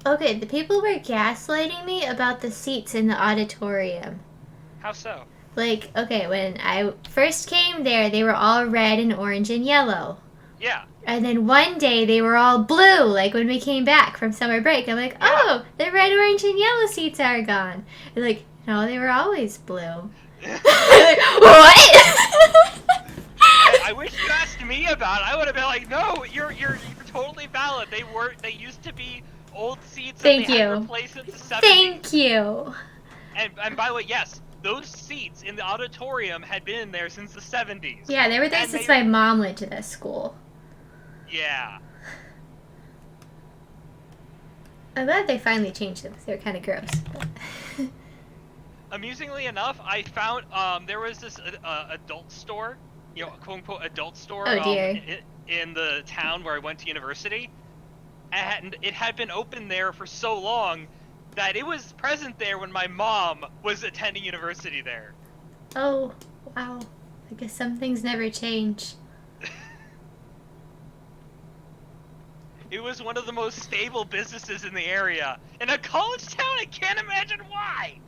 Okay, the people were gaslighting me about the seats in the auditorium. How so? Like, okay, when I first came there, they were all red and orange and yellow. Yeah. And then one day they were all blue, like when we came back from summer break. I'm like, oh, the red, orange, and yellow seats are gone. They're like, no, they were always blue. Like, what? I wish you asked me about it. I would have been like, no, you're totally valid. They used to be old seats. Thank and they you. Had to replace it to 70s. Thank you. And by the way, yes, those seats in the auditorium had been there since the 70s. Yeah, they were there since my mom went to this school. Yeah. I'm glad they finally changed them. They were kind of gross. But Amusingly enough, I found there was this adult store, quote unquote adult store. Oh, dear. In the town where I went to university, and it had been open there for so long that it was present there when my mom was attending university there. oh, wow. I guess some things never change. It was one of the most stable businesses in the area. In a college town, I can't imagine why.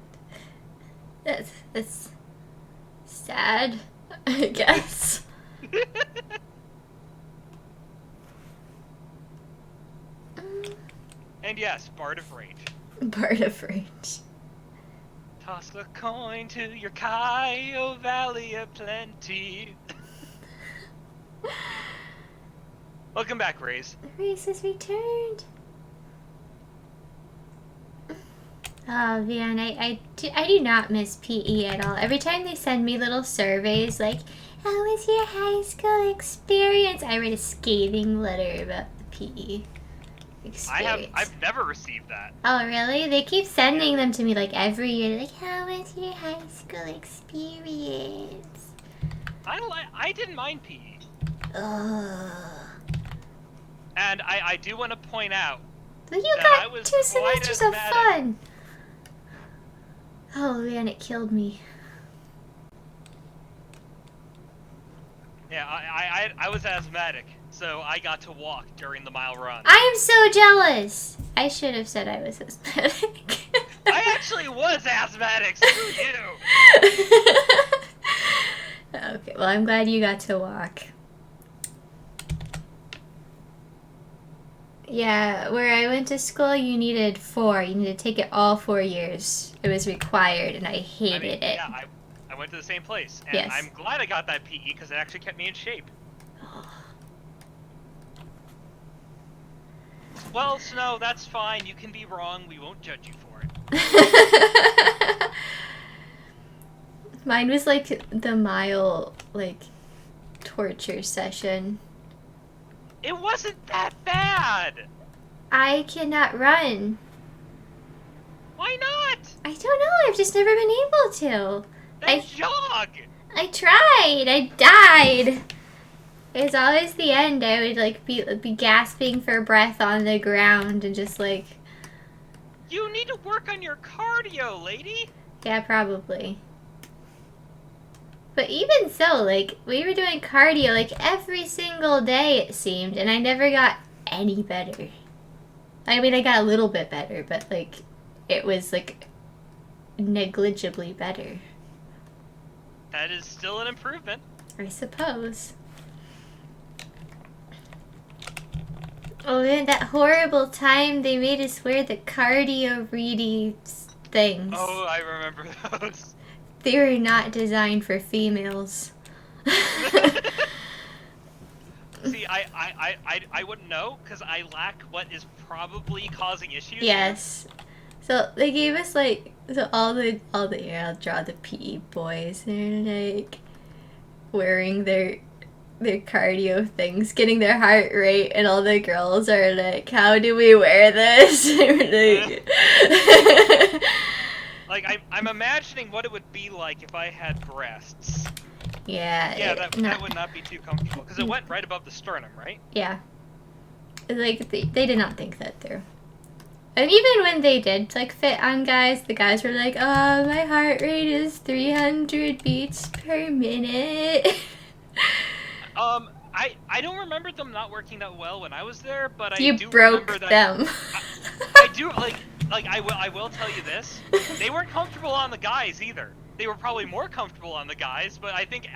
That's sad, I guess. And yes, Bard of Rage. Part of Rage. Toss a coin to your Kaio Valley of Plenty. Welcome back, Raze. The race has returned. Oh man, I do not miss PE at all. Every time they send me little surveys like, how was your high school experience? I write a scathing letter about the PE experience. I've never received that. Oh really? They keep sending them to me like every year. Like, how was your high school experience? I didn't mind PE. Ugh. And I do want to point out But you that I got was 2 quite semesters of asthmatic. fun. Oh man, it killed me. Yeah, I was asthmatic, so I got to walk during the mile run. I am so jealous. I should have said I was asthmatic. I actually was asthmatic, screw you! Okay, well I'm glad you got to walk. Yeah, where I went to school, you needed 4. You needed to take it all 4 years. It was required, and I hated it. Yeah, I I went to the same place, and Yes. I'm glad I got that PE because it actually kept me in shape. Well, Snow, that's fine. You can be wrong. We won't judge you for it. Mine was like the mile, like, torture session. It wasn't that bad. I cannot run. Why not? I don't know. I've just never been able to. Then jog. I tried. I died. It was always the end. I would like be gasping for breath on the ground and just like. You need to work on your cardio, lady. Yeah, probably. But even so, like, we were doing cardio like every single day it seemed, and I never got any better. I mean, I got a little bit better, but like, it was like negligibly better. That is still an improvement. I suppose. Oh man, that horrible time they made us wear the cardio reedy things. Oh, I remember those. They were not designed for females. See, I wouldn't know because I lack what is probably causing issues. Yes. So they gave us like all the I'll draw the PE boys. They're like wearing their cardio things, getting their heart rate, and all the girls are like, "How do we wear this?" Like I'm imagining what it would be like if I had breasts. Yeah. Yeah, that would not be too comfortable because it went right above the sternum, right? Yeah. Like they did not think that through. And even when they did like fit on guys, the guys were like, "Oh, my heart rate is 300 beats per minute." I don't remember them not working that well when I was there, but I You do broke remember that them. I do like I will tell you this. They weren't comfortable on the guys either. They were probably more comfortable on the guys, but I think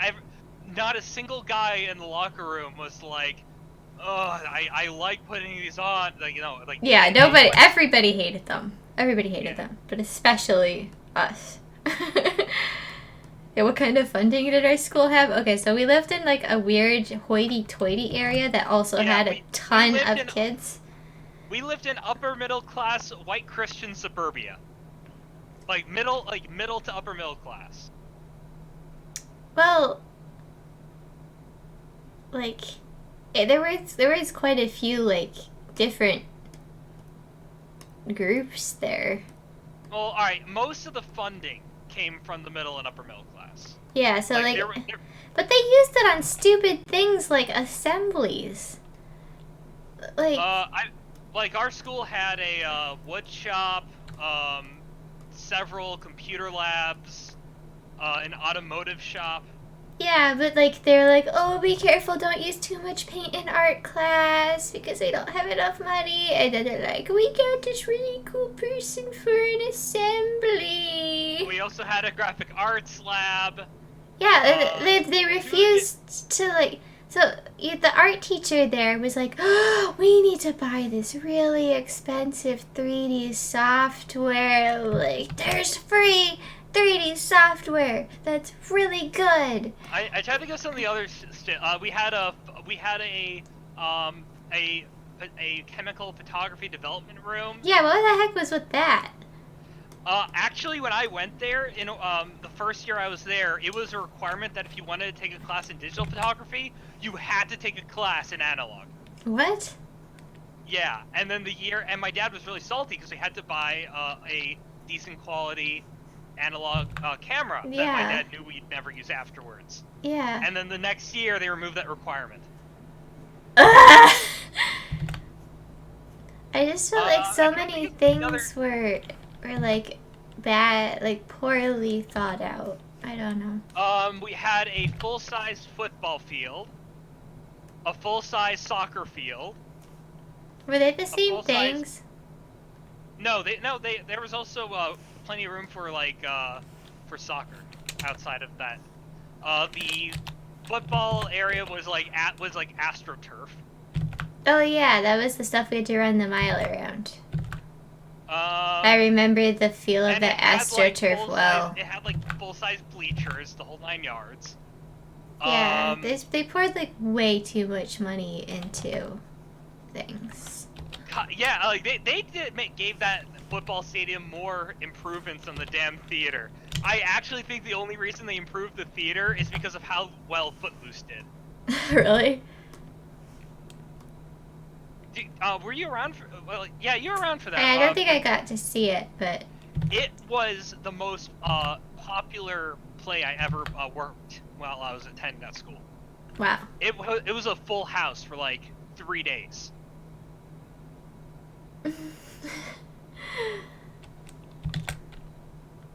not a single guy in the locker room was like, "Oh, I like putting these on." Like, you know, like Yeah, everybody hated them. Everybody hated them, but especially us. Yeah, what kind of funding did our school have? Okay, so we lived in like a weird hoity-toity area that also had a ton of kids. We lived in upper middle class white Christian suburbia. Like middle to upper middle class. Well, like there was quite a few like different groups there. Well, all right, most of the funding came from the middle and upper middle class. Yeah, so like but they used it on stupid things like assemblies. Like our school had a wood shop, several computer labs, an automotive shop. Yeah, but like they're like, "Oh, be careful! Don't use too much paint in art class because they don't have enough money." And then they're like, "We got this really cool person for an assembly." We also had a graphic arts lab. Yeah, they refused to like. So the art teacher there was like, "Oh, we need to buy this really expensive 3D software. Like, there's free 3D software that's really good." I tried to go some of the other we had a chemical photography development room. Yeah, what the heck was with that? Actually, when I went there in the first year I was there, it was a requirement that if you wanted to take a class in digital photography, you had to take a class in analog. What? Yeah, and then and my dad was really salty because we had to buy a decent quality analog camera that my dad knew we'd never use afterwards. Yeah. And then the next year they removed that requirement. I just felt like so many things were like bad, like poorly thought out. I don't know. We had a full-size football field, a full-size soccer field. Were they the same things? No, there was also plenty of room for for soccer outside of that. The football area was like AstroTurf. Oh yeah, that was the stuff we had to run the mile around. I remember the feel of the AstroTurf well. It had like full-size bleachers, the whole 9 yards. Yeah, they poured like way too much money into things. Yeah, like gave that football stadium more improvements than the damn theater. I actually think the only reason they improved the theater is because of how well Footloose did. Really? Were you around for? Well, yeah, you were around for that. I don't think I got to see it, but it was the most popular play I ever worked while I was attending that school. wow. It was a full house for like 3 days.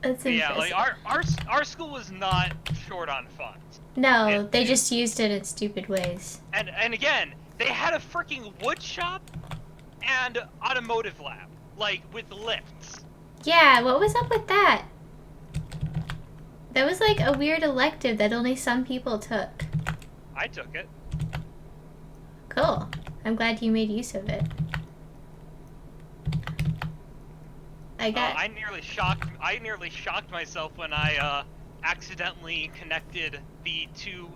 That's Yeah, impressive. like our school was not short on funds. No, they just used it in stupid ways. And again, they had a freaking wood shop and automotive lab, like with lifts. Yeah, what was up with that? That was like a weird elective that only some people took. I took it. Cool. I'm glad you made use of it. I nearly shocked myself when I accidentally connected the 2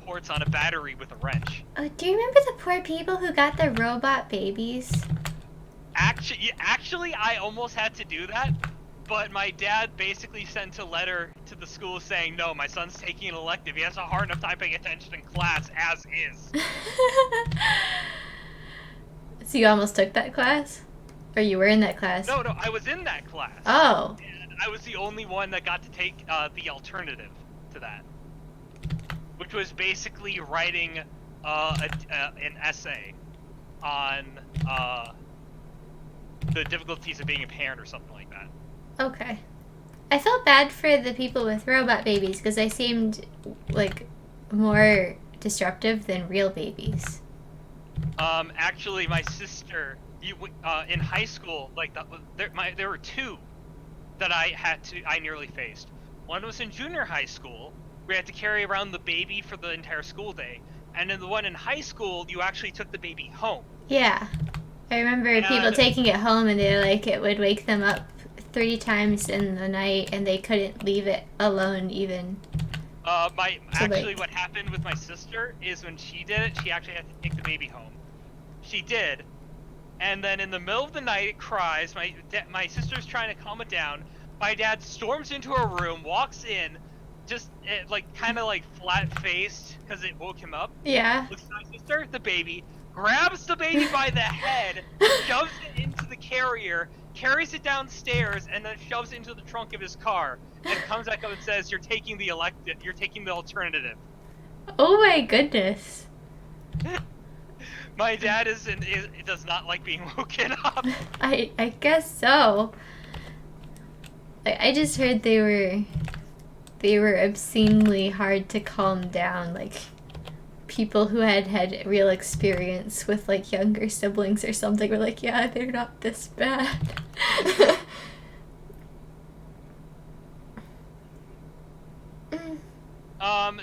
ports on a battery with a wrench. Oh, do you remember the poor people who got the robot babies? Actually, I almost had to do that, but my dad basically sent a letter to the school saying, no, my son's taking an elective. He has a hard enough time paying attention in class as is. So you almost took that class? Or you were in that class? No, I was in that class. Oh. And I was the only one that got to take the alternative to that, which was basically writing an essay on the difficulties of being a parent or something like that. Okay. I felt bad for the people with robot babies because they seemed like more disruptive than real babies. Actually, my sister, in high school, like there were 2 that I nearly faced. One was in junior high school. We had to carry around the baby for the entire school day, and in the one in high school, you actually took the baby home. Yeah. I remember people taking it home and they're like, it would wake them up 3 times in the night and they couldn't leave it alone even. What happened with my sister is when she did it, she actually had to take the baby home. She did, and then in the middle of the night it cries. My sister's trying to calm it down. My dad storms into her room, walks in, just kind of like flat-faced because it woke him up. Yeah. Looks at my sister, the baby, grabs the baby by the head, shoves it into the carrier, carries it downstairs, and then shoves it into the trunk of his car, and comes back up and says, "You're taking the alternative." Oh my goodness. My dad does not like being woken up. I guess so. I just heard they were obscenely hard to calm down, like people who had real experience with like younger siblings or something were like, yeah, they're not this bad.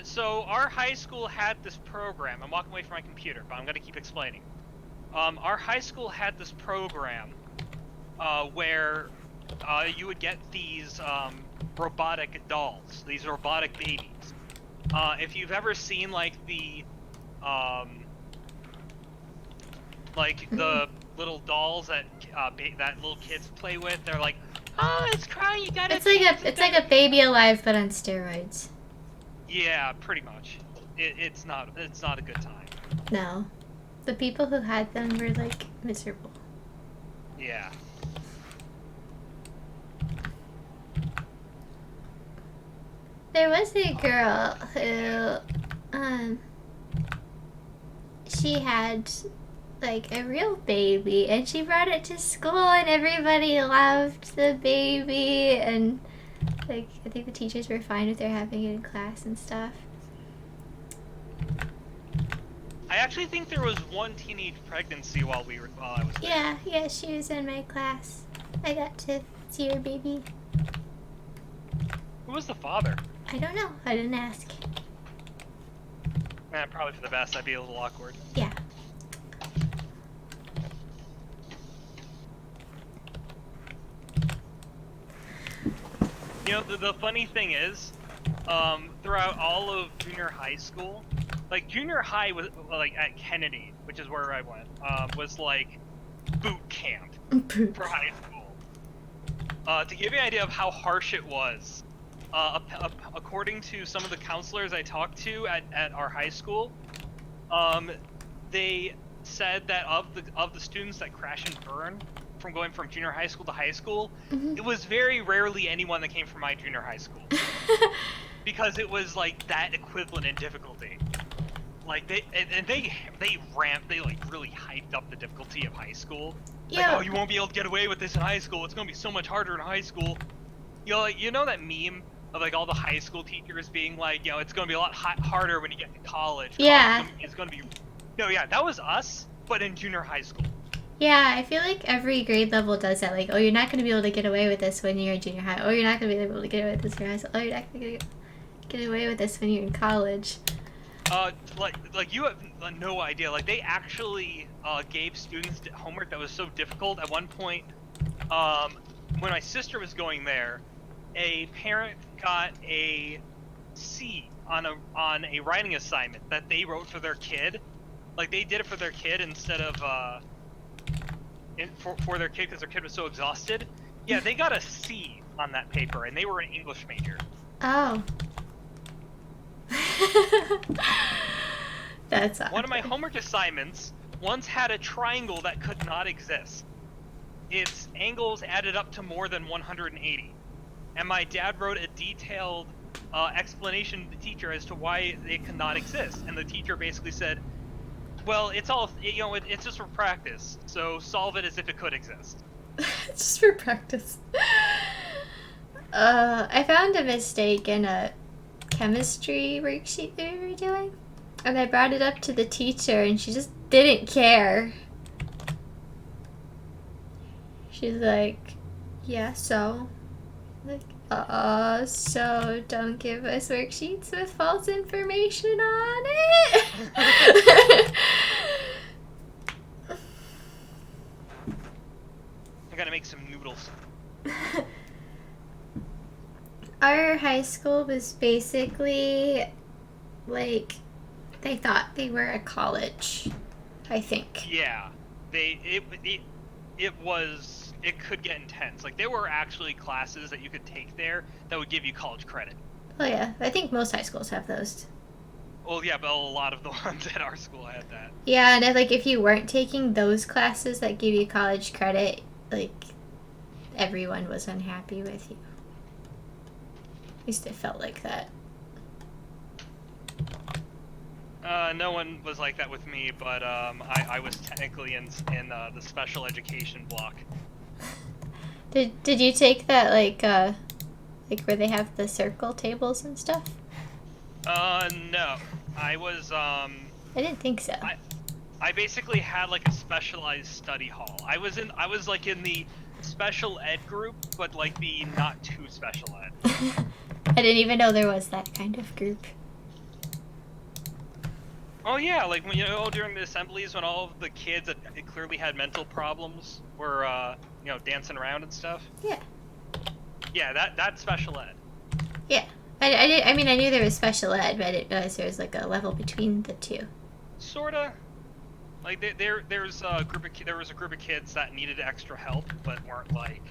So our high school had this program. I'm walking away from my computer, but I'm going to keep explaining. Our high school had this program where you would get these robotic dolls, these robotic babies. If you've ever seen like the little dolls that that little kids play with, they're like, oh, it's crying, you gotta. It's like a Baby Alive but on steroids. Yeah, pretty much. It's not a good time. No, the people who had them were like miserable. Yeah. There was a girl who, she had like a real baby and she brought it to school and everybody loved the baby and like I think the teachers were fine with her having it in class and stuff. I actually think there was one teenage pregnancy while I was there. Yeah, she was in my class. I got to see her baby. Who was the father? I don't know. I didn't ask. Probably for the best. That'd be a little awkward. Yeah. You know, the funny thing is, throughout all of junior high school, like junior high was like at Kennedy, which is where I went, was like boot camp for high school. To give you an idea of how harsh it was, according to some of the counselors I talked to at our high school, they said that of the students that crash and burn from going from junior high school to high school, it was very rarely anyone that came from my junior high school. Because it was like that equivalent in difficulty. Like they like really hyped up the difficulty of high school. Yeah. Like, oh, you won't be able to get away with this in high school. It's gonna be so much harder in high school. You know, like, you know that meme of like all the high school teachers being like, you know, it's gonna be a lot harder when you get to college. Yeah. It's gonna be. No, yeah, that was us, but in junior high school. Yeah, I feel like every grade level does that. Like, oh, you're not going to be able to get away with this when you're in junior high. Oh, you're not going to be able to get away with this in high school. Oh, you're not going to get away with this when you're in college. Like you have no idea. Like they actually gave students homework that was so difficult. At one point, when my sister was going there, a parent got a C on a writing assignment that they wrote for their kid. Like they did it for their kid instead of for their kid because their kid was so exhausted. Yeah, they got a C on that paper, and they were an English major. Oh. That's awkward. One of my homework assignments once had a triangle that could not exist. Its angles added up to more than 180. And my dad wrote a detailed explanation to the teacher as to why it could not exist. And the teacher basically said, well, it's all, you know, it's just for practice. So solve it as if it could exist. It's just for practice. I found a mistake in a chemistry worksheet that we were doing. And I brought it up to the teacher and she just didn't care. She's like, yeah, so? Like, so don't give us worksheets with false information on it? I gotta make some noodles. Our high school was basically like they thought they were a college, I think. Yeah, it could get intense. Like there were actually classes that you could take there that would give you college credit. Oh yeah, I think most high schools have those. Well, yeah, but a lot of the ones at our school had that. Yeah, and like if you weren't taking those classes that give you college credit, like everyone was unhappy with you. At least it felt like that. No one was like that with me, but I was technically in the special education block. Did you take that like where they have the circle tables and stuff? No. I was I didn't think so. I basically had like a specialized study hall. I was like in the special ed group, but like the not too special ed. I didn't even know there was that kind of group. Oh yeah, like when during the assemblies when all of the kids that clearly had mental problems were dancing around and stuff. Yeah. Yeah, that's special ed. Yeah. I mean, I knew there was special ed, but I didn't realize there was like a level between the two. Sorta. Like there was a group of kids that needed extra help, but weren't like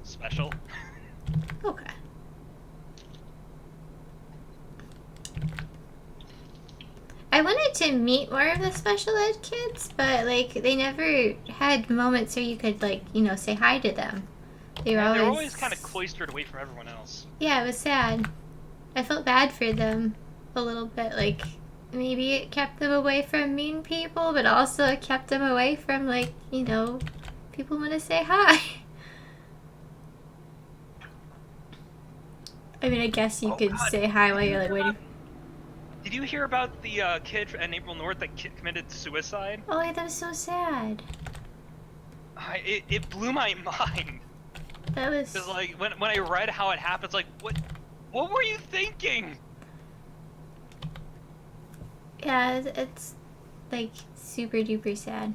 special. Okay. I wanted to meet more of the special ed kids, but like they never had moments where you could like say hi to them. They were always kind of cloistered away from everyone else. Yeah, it was sad. I felt bad for them a little bit. Like maybe it kept them away from mean people, but also it kept them away from like people want to say hi. I mean, I guess you could say hi while you're like waiting. Did you hear about the kid at April North that committed suicide? Oh, yeah, that was so sad. It blew my mind. That was... Because, like, when I read how it happened, it's like, what were you thinking? Yeah, it's like, super duper sad.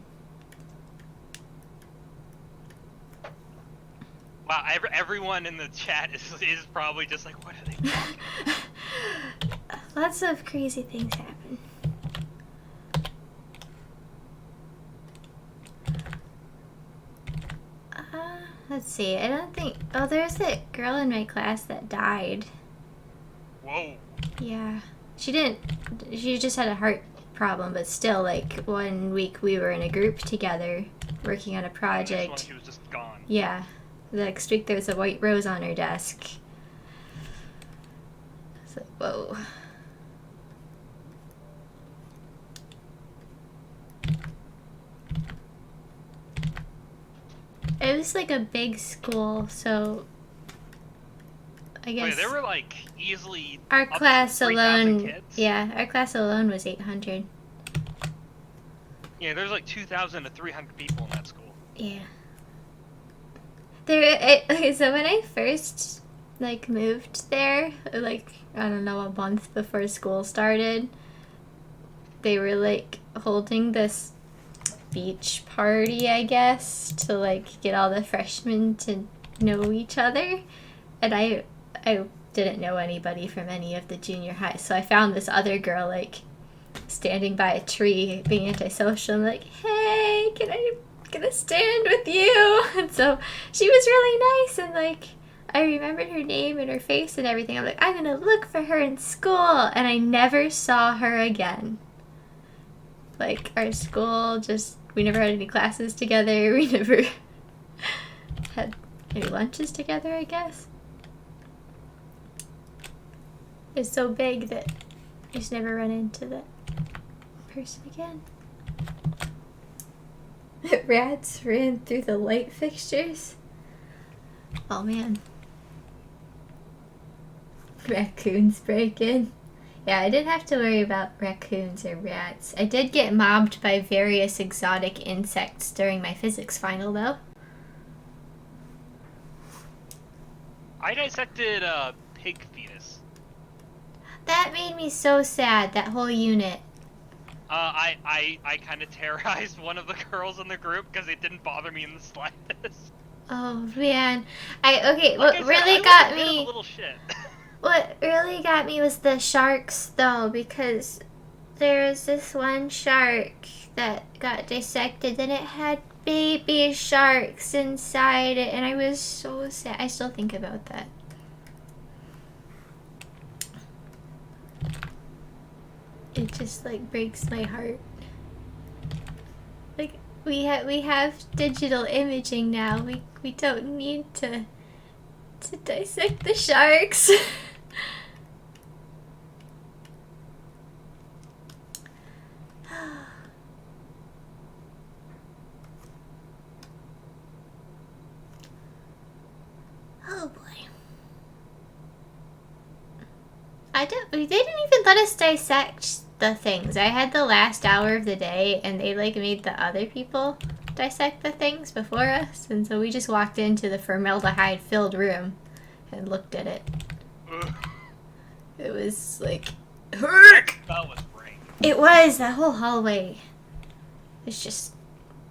Wow, everyone in the chat is probably just like, what are they talking about? Lots of crazy things happen. Let's see. I don't think. Oh, there's that girl in my class that died. Whoa. Yeah. She didn't. She just had a heart problem, but still, like, 1 week we were in a group together working on a Next project. one, she was just gone. Yeah. The next week there was a white rose on her desk. It's like, whoa. It was like a big school, so I guess Wait, there were like easily our up to class 3,000 alone, kids? yeah, our class alone was 800. Yeah, there's like 2,000 to 300 people in that school. Yeah. Okay, so when I first like moved there, like I don't know, a month before school started, they were like holding this beach party, I guess, to like get all the freshmen to know each other. And I didn't know anybody from any of the junior high, so I found this other girl like standing by a tree being antisocial. I'm like, hey, can I stand with you? And so she was really nice, and like I remembered her name and her face and everything. I'm like, I'm gonna look for her in school, and I never saw her again. Like our school just, we never had any classes together. We never had any lunches together, I guess. It's so big that I just never run into that person again. Rats ran through the light fixtures. Oh man. Raccoons break in. Yeah, I didn't have to worry about raccoons or rats. I did get mobbed by various exotic insects during my physics final, though. I dissected a pig fetus. That made me so sad, that whole unit. I kind of terrorized one of the girls in the group because it didn't bother me in the slightest. Oh man. Okay, Like what I said, really I was got a bit of a me... little shit. What really got me was the sharks, though, because there was this one shark that got dissected, and it had baby sharks inside it, and I was so sad. I still think about that. It just, like, breaks my heart. Like, we have digital imaging now. We don't need to dissect the sharks. Oh boy. They didn't even let us dissect the things. I had the last hour of the day, and they like made the other people dissect the things before us, and so we just walked into the formaldehyde filled room and looked at it. Ugh. It was like, That smell was great. it was that whole hallway. It's just,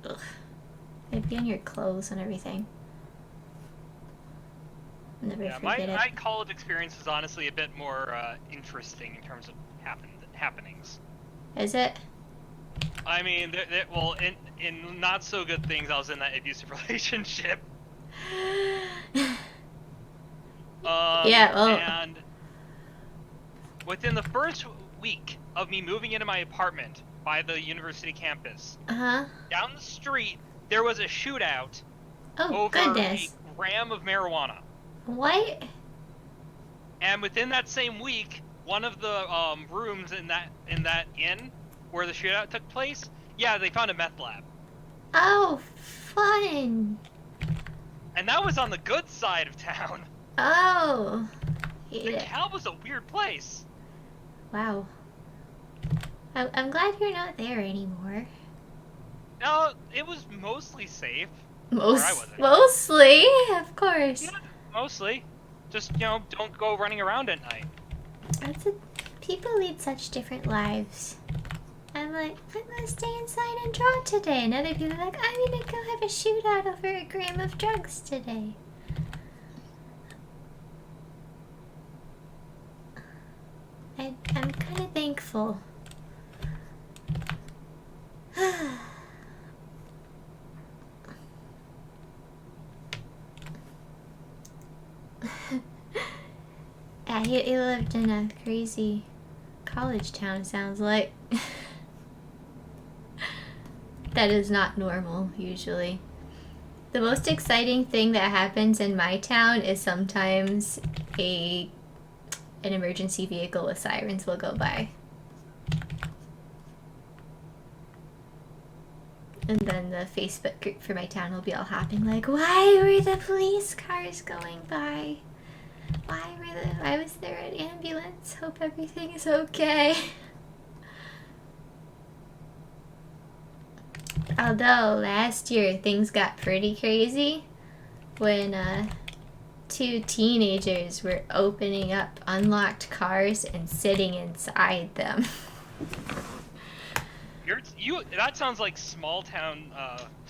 ugh. It'd be on your clothes and everything. I'll never Yeah, forget it. my college experience is honestly a bit more interesting in terms of happenings. Is it? I mean, well, in not so good things, I was in that abusive relationship. Yeah, well. And within the first week of me moving into my apartment by the university campus, Uh-huh. down the street, there was a shootout Oh, over goodness. a gram of marijuana. What? And within that same week, one of the rooms in that inn where the shootout took place, yeah, they found a meth lab. Oh, fun. And that was on the good side of town. Oh. The Yeah. Cal was a weird place. Wow. I'm glad you're not there anymore. No, it was mostly safe. Where I was anyway. Mostly, of course. Yeah, mostly. Just, don't go running around at night. People lead such different lives. I'm like, I'm gonna stay inside and draw today. And other people are like, I'm gonna go have a shootout over a gram of drugs today. I'm kind of thankful. Yeah, he lived in a crazy college town, sounds like. That is not normal, usually. The most exciting thing that happens in my town is sometimes an emergency vehicle with sirens will go by. And then the Facebook group for my town will be all hopping like, why were the police cars going by? Why was there an ambulance? Hope everything is okay. Although last year things got pretty crazy when 2 teenagers were opening up unlocked cars and sitting inside them. That sounds like small town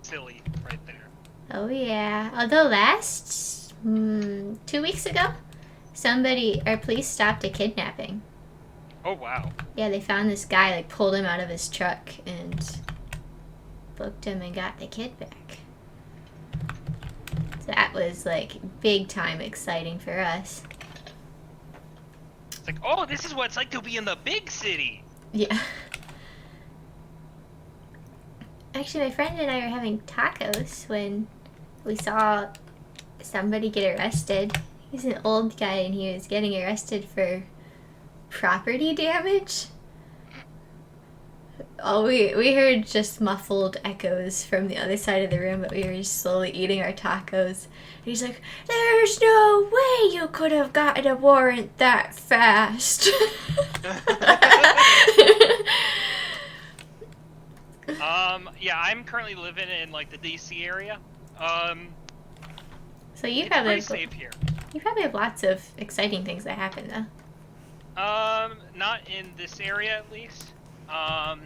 silly right there. Oh yeah. Although last 2 weeks ago, our police stopped a kidnapping. Oh wow. Yeah, they found this guy, like pulled him out of his truck and booked him and got the kid back. So that was like big time exciting for us. It's like, oh, this is what it's like to be in the big city. Yeah. Actually, my friend and I were having tacos when we saw somebody get arrested. He's an old guy and he was getting arrested for property damage. Oh, we heard just muffled echoes from the other side of the room, but we were just slowly eating our tacos. And he's like, there's no way you could have gotten a warrant that fast. Yeah, I'm currently living in like the DC area. So you it's probably pretty safe here. You probably have lots of exciting things that happen though. Not in this area at least. I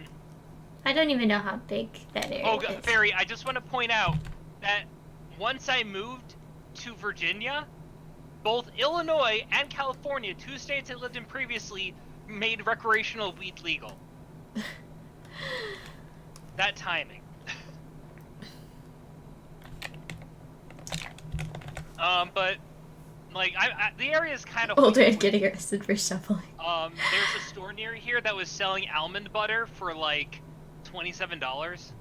don't even know how big that area is. Barry, I just want to point out that once I moved to Virginia, both Illinois and California, 2 states I lived in previously, made recreational weed legal. That timing. But like the area is kind of older and getting arrested for shuffling. There's a store near here that was selling almond butter for like $27.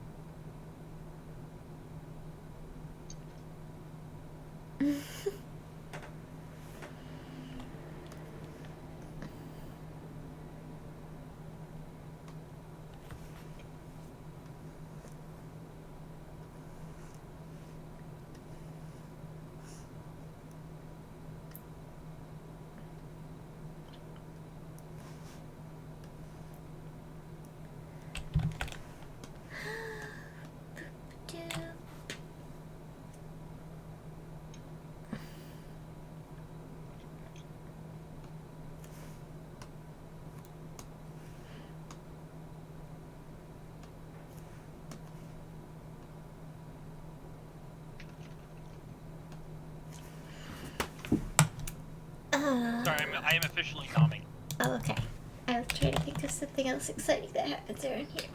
Sorry, I am officially numbing. Oh, okay. I was trying to think of something else exciting that happens around here.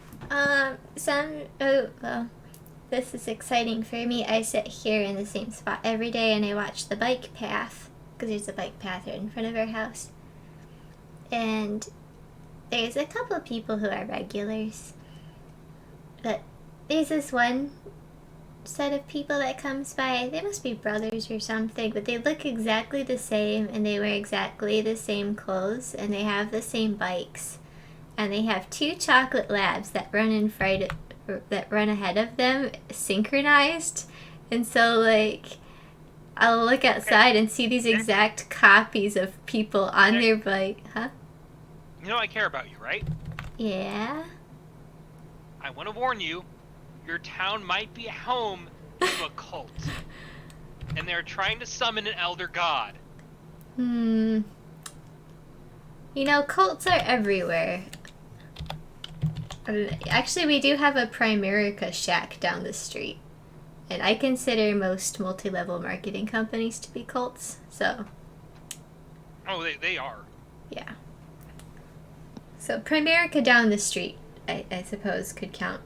This is exciting for me. I sit here in the same spot every day and I watch the bike path, because there's a bike path right in front of our house. And there's a couple of people who are regulars. But there's this one set of people that comes by. They must be brothers or something, but they look exactly the same and they wear exactly the same clothes and they have the same bikes. And they have 2 chocolate labs that run ahead of them, synchronized. And so like I'll look outside and see these exact copies of people on their bike. Huh? You know I care about you, right? Yeah. I want to warn you, your town might be home to a cult. And they're trying to summon an elder god. You know, cults are everywhere. Actually, we do have a Primerica shack down the street. And I consider most multi-level marketing companies to be cults, so... Oh, they are. Yeah. So Primerica down the street, I suppose, could count.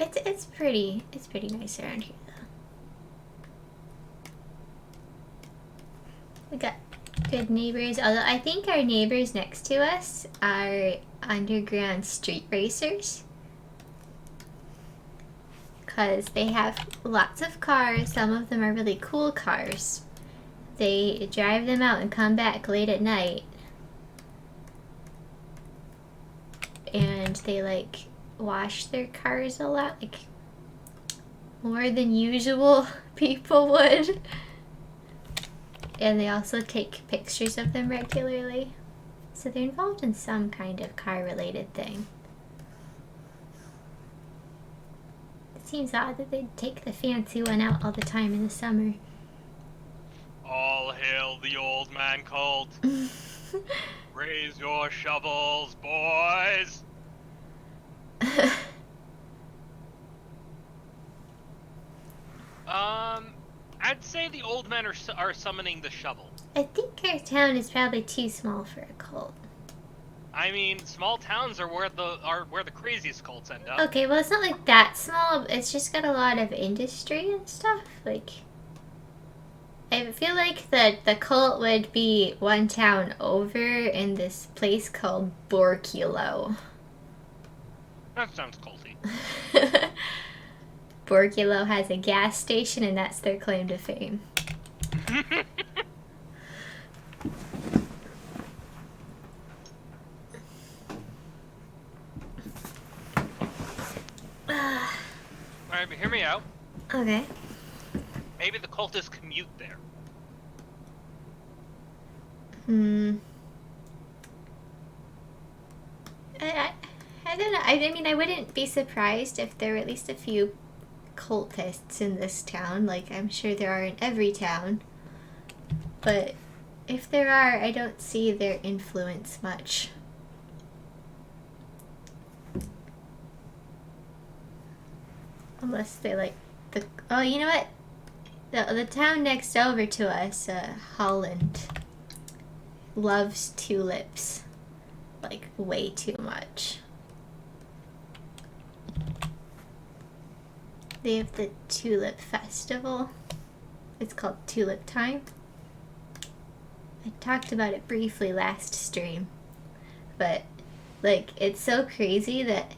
It's pretty nice around here though. We got good neighbors, although I think our neighbors next to us are underground street racers. Because they have lots of cars, some of them are really cool cars. They drive them out and come back late at night. And they like wash their cars a lot, like more than usual people would. And they also take pictures of them regularly. So they're involved in some kind of car related thing. It seems odd that they'd take the fancy one out all the time in the summer. All hail the old man cult. Raise your shovels, boys. I'd say the old men are summoning the shovel. I think our town is probably too small for a cult. I mean, small towns are where the craziest cults end up. Okay, well it's not like that small. It's just got a lot of industry and stuff. Like, I feel like the cult would be one town over in this place called Borculo. That sounds culty. Borculo has a gas station, and that's their claim to fame. Alright, but hear me out. Okay. Maybe the cultists commute there. I don't know. I mean, I wouldn't be surprised if there were at least a few cultists in this town. Like, I'm sure there are in every town. But if there are, I don't see their influence much. Unless they like the... Oh, you know what? The town next over to us, Holland, loves tulips. Like, way too much. They have the Tulip Festival. It's called Tulip Time. I talked about it briefly last stream. But, like, it's so crazy that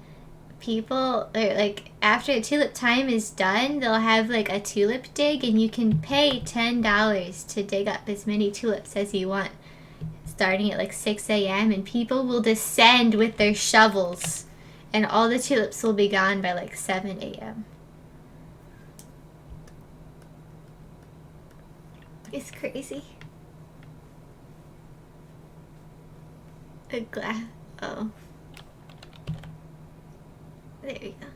people, like, after Tulip Time is done, they'll have, like, a tulip dig, and you can pay $10 to dig up as many tulips as you want. Starting at, like, 6 a.m., and people will descend with their shovels, and all the tulips will be gone by, like, 7 a.m. It's crazy. A glass. Oh. There we go.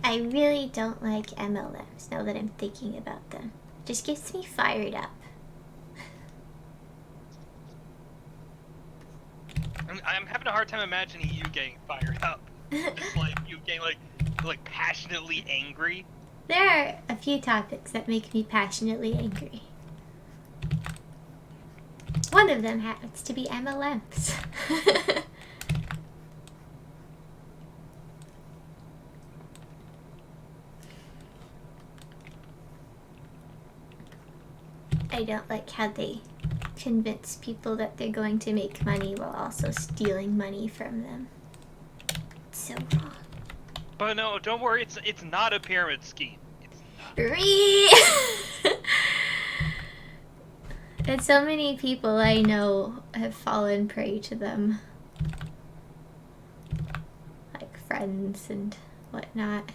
I really don't like MLMs now that I'm thinking about them. It just gets me fired up. I'm having a hard time imagining you getting fired up. It's like you getting like passionately angry. There are a few topics that make me passionately angry. One of them happens to be MLMs. I don't like how they convince people that they're going to make money while also stealing money from them. It's so wrong. But no, don't worry, it's not a pyramid scheme. And so many people I know have fallen prey to them. Like friends and whatnot.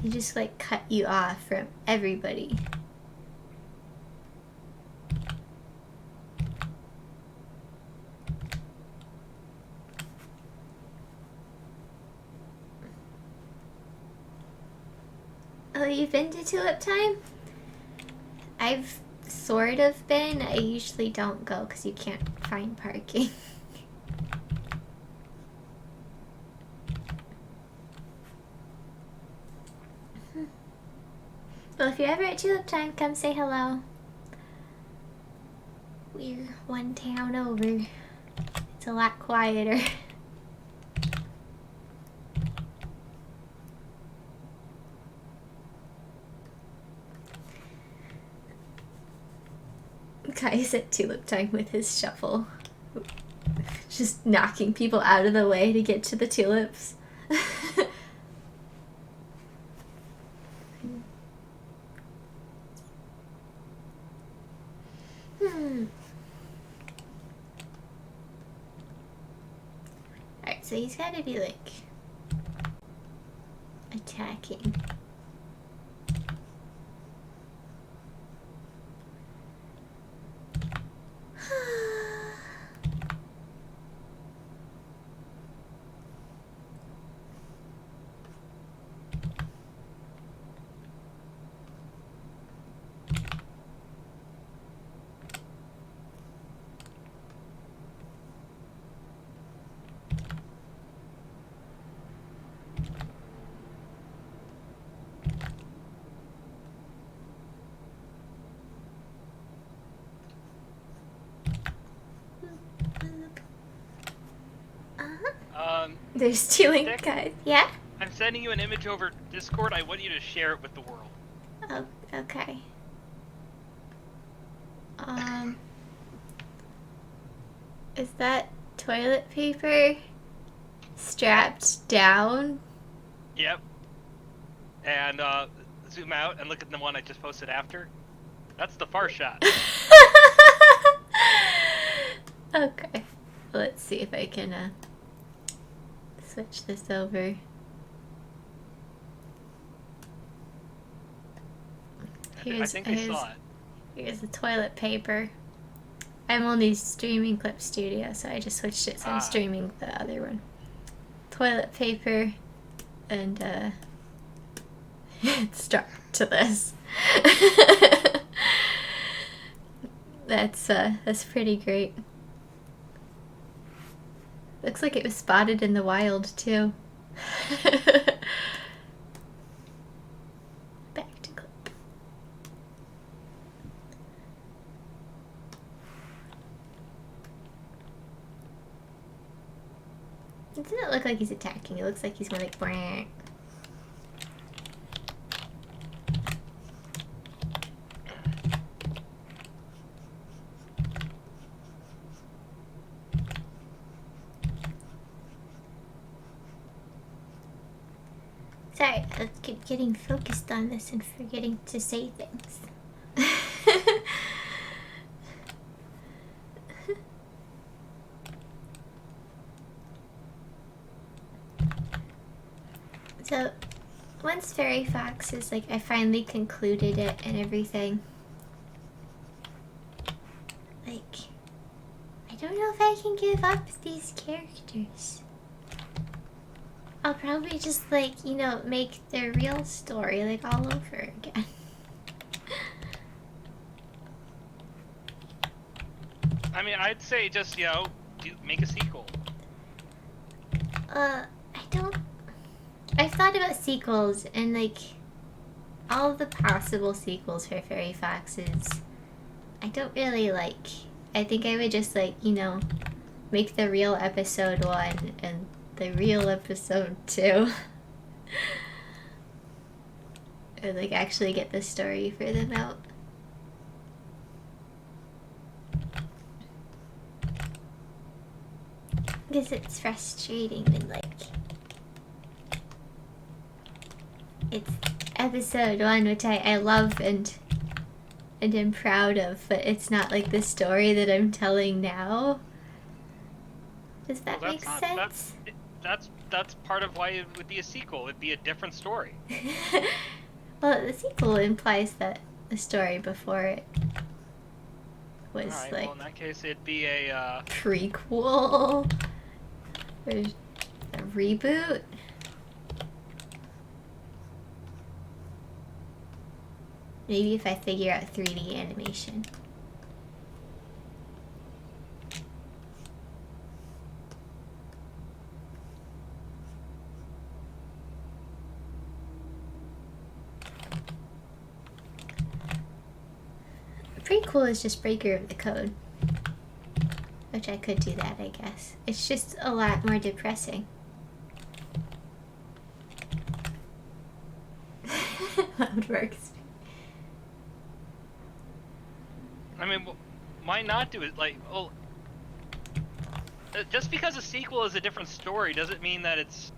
They just like cut you off from everybody. you've been to Tulip Time? I've sort of been. I usually don't go because you can't find parking. Well, if you're ever at Tulip Time, come say hello. We're one town over. It's a lot quieter. Kai's at Tulip Time with his shovel. Just knocking people out of the way to get to the tulips. Alright, so he's gotta be like attacking. They're stealing Dick? guys. Yeah? I'm sending you an image over Discord. I want you to share it with the world. Oh, okay. Is that toilet paper strapped down? Yep. And zoom out and look at the one I just posted after. That's the far shot. Okay. Let's see if I can switch this over. I think I saw it. Here's the toilet paper. I'm only streaming Clip Studio, so I just switched it, so I'm streaming the other one. Toilet paper, and it's strapped to this. That's pretty great. Looks like it was spotted in the wild too. Back to Clip. It doesn't look like he's attacking. It looks like he's going like Brant. Sorry, I keep getting focused on this and forgetting to say things. So, once Fairy Fox is like, I finally concluded it and everything. Like, I don't know if I can give up these characters. I'll probably just like, you know, make their real story like all over again. I mean, I'd say just, you know, make a sequel. I've thought about sequels and like all of the possible sequels for Fairy Foxes. I don't really like. I think I would just like, you know, make the real episode 1 and the real episode 2. Or like actually get the story for them out. Because it's frustrating when like it's episode 1, which I love and am proud of, but it's not like the story that I'm telling now. Does that make sense? That's part of why it would be a sequel. It'd be a different story. Well, the sequel implies that the story before it was Alright, like well, in that case, it'd be a prequel or a reboot. Maybe if I figure out 3D animation. Pretty cool is just breaker of the code. Which I could do that, I guess. It's just a lot more depressing. Loud works. I mean, why not do it? Like, oh, just because a sequel is a different story doesn't mean that it's...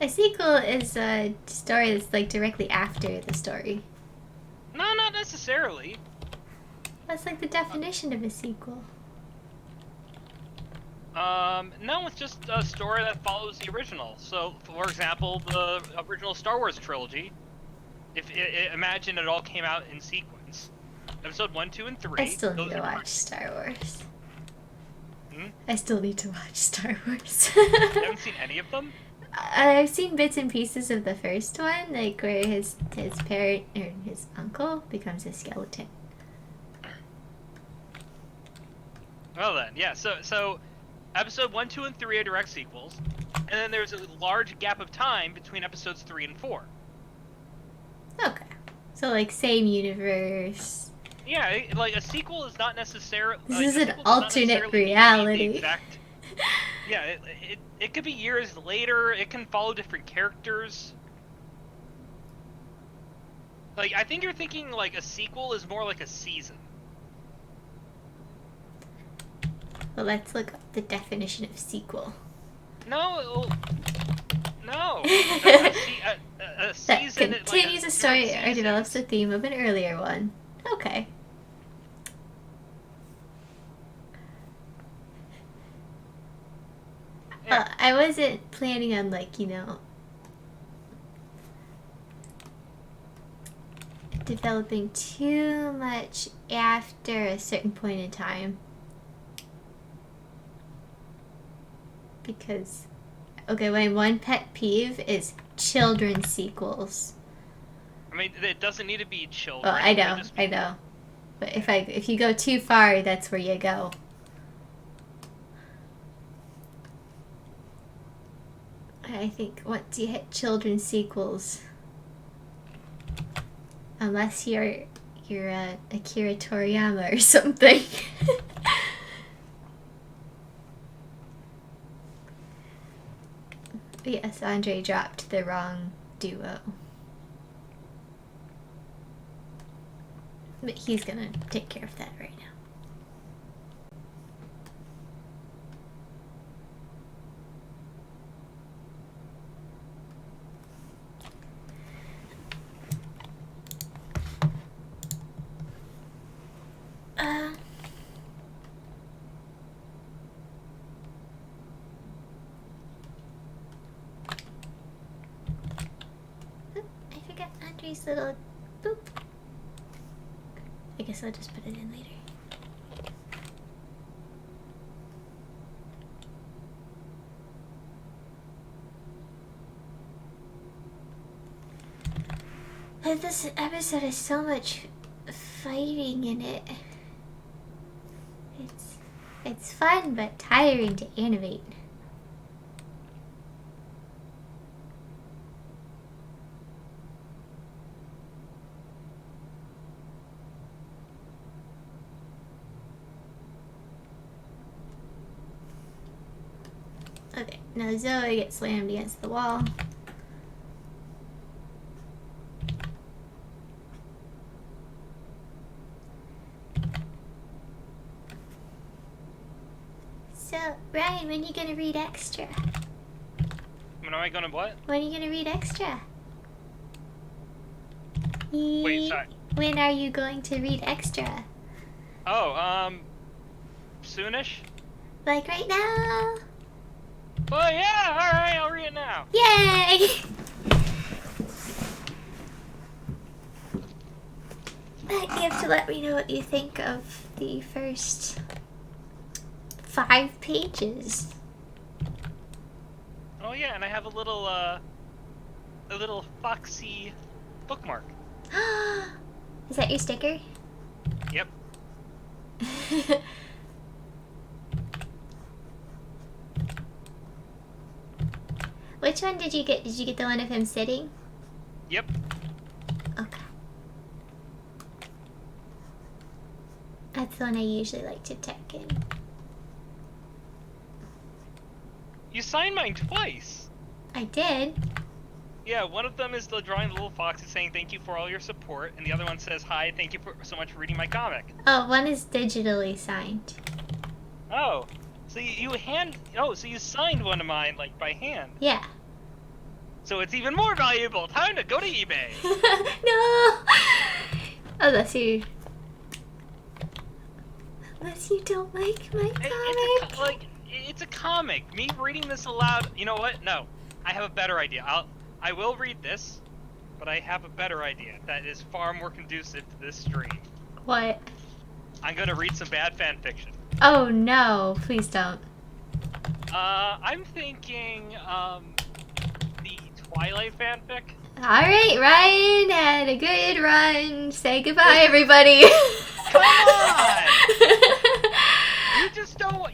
A sequel is a story that's like directly after the story. No, not necessarily. That's like the definition of a sequel. No, it's just a story that follows the original. So, for example, the original Star Wars trilogy. Imagine it all came out in sequence. Episode 1, 2, and 3. I still need to watch Star Wars. Hmm? I still need to watch Star Wars. You haven't seen any of them? I've seen bits and pieces of the first one, like where his parent or his uncle becomes a skeleton. Well then, yeah. So, episode 1, 2, and 3 are direct sequels, and then there's a large gap of time between episodes 3 and 4. Okay, so like same universe. Yeah, like a sequel is not necessarily. This like, is a an sequel does not alternate necessarily need to be the reality. exact- Yeah, it could be years later. It can follow different characters. Like, I think you're thinking like a sequel is more like a season. Well, let's look up the definition of sequel. No, no. A That season continues a story or develops a theme of an earlier one. Okay. Yeah. Well, I wasn't planning on, like, you know, developing too much after a certain point in time. Because, okay, my one pet peeve is children's sequels. I mean, it doesn't need to be children. Well, I It know, could just I be- know. But if you go too far, that's where you go. I think once you hit children's sequels, unless you're Akira Toriyama or something. Yes, Andre dropped the wrong duo. But he's gonna take care of that right now. I forgot Andre's little boop. I guess I'll just put it in later. But this episode has so much fighting in it. It's fun but tiring to animate. Okay, now Zoe gets slammed against the wall. So, Ryan, when are you gonna read extra? When am I gonna what? When are you gonna read extra? Wait, sorry. When are you going to read extra? Oh, soonish? Like right now? Oh yeah, alright, I'll read it now. Yay! You have to let me know what you think of the first 5 pages. Oh yeah, and I have a little foxy bookmark. Is that your sticker? Yep. Which one did you get? Did you get the one of him sitting? Yep. Okay. That's the one I usually like to tech in. You signed mine twice. I did. Yeah, one of them is the drawing the little foxes saying thank you for all your support, and the other one says hi, thank you so much for reading my comic. Oh, one is digitally signed. Oh, so so you signed one of mine like by hand. Yeah. So it's even more valuable. Time to go to eBay. No! Unless you don't like my comic. It's a comic. Me reading this aloud. You know what? No, I have a better idea. I will read this, but I have a better idea that is far more conducive to this stream. What? I'm gonna read some bad fan fiction. Oh no, please don't. I'm thinking the Twilight fanfic. Alright, Ryan had a good run. Say goodbye, everybody. Come on!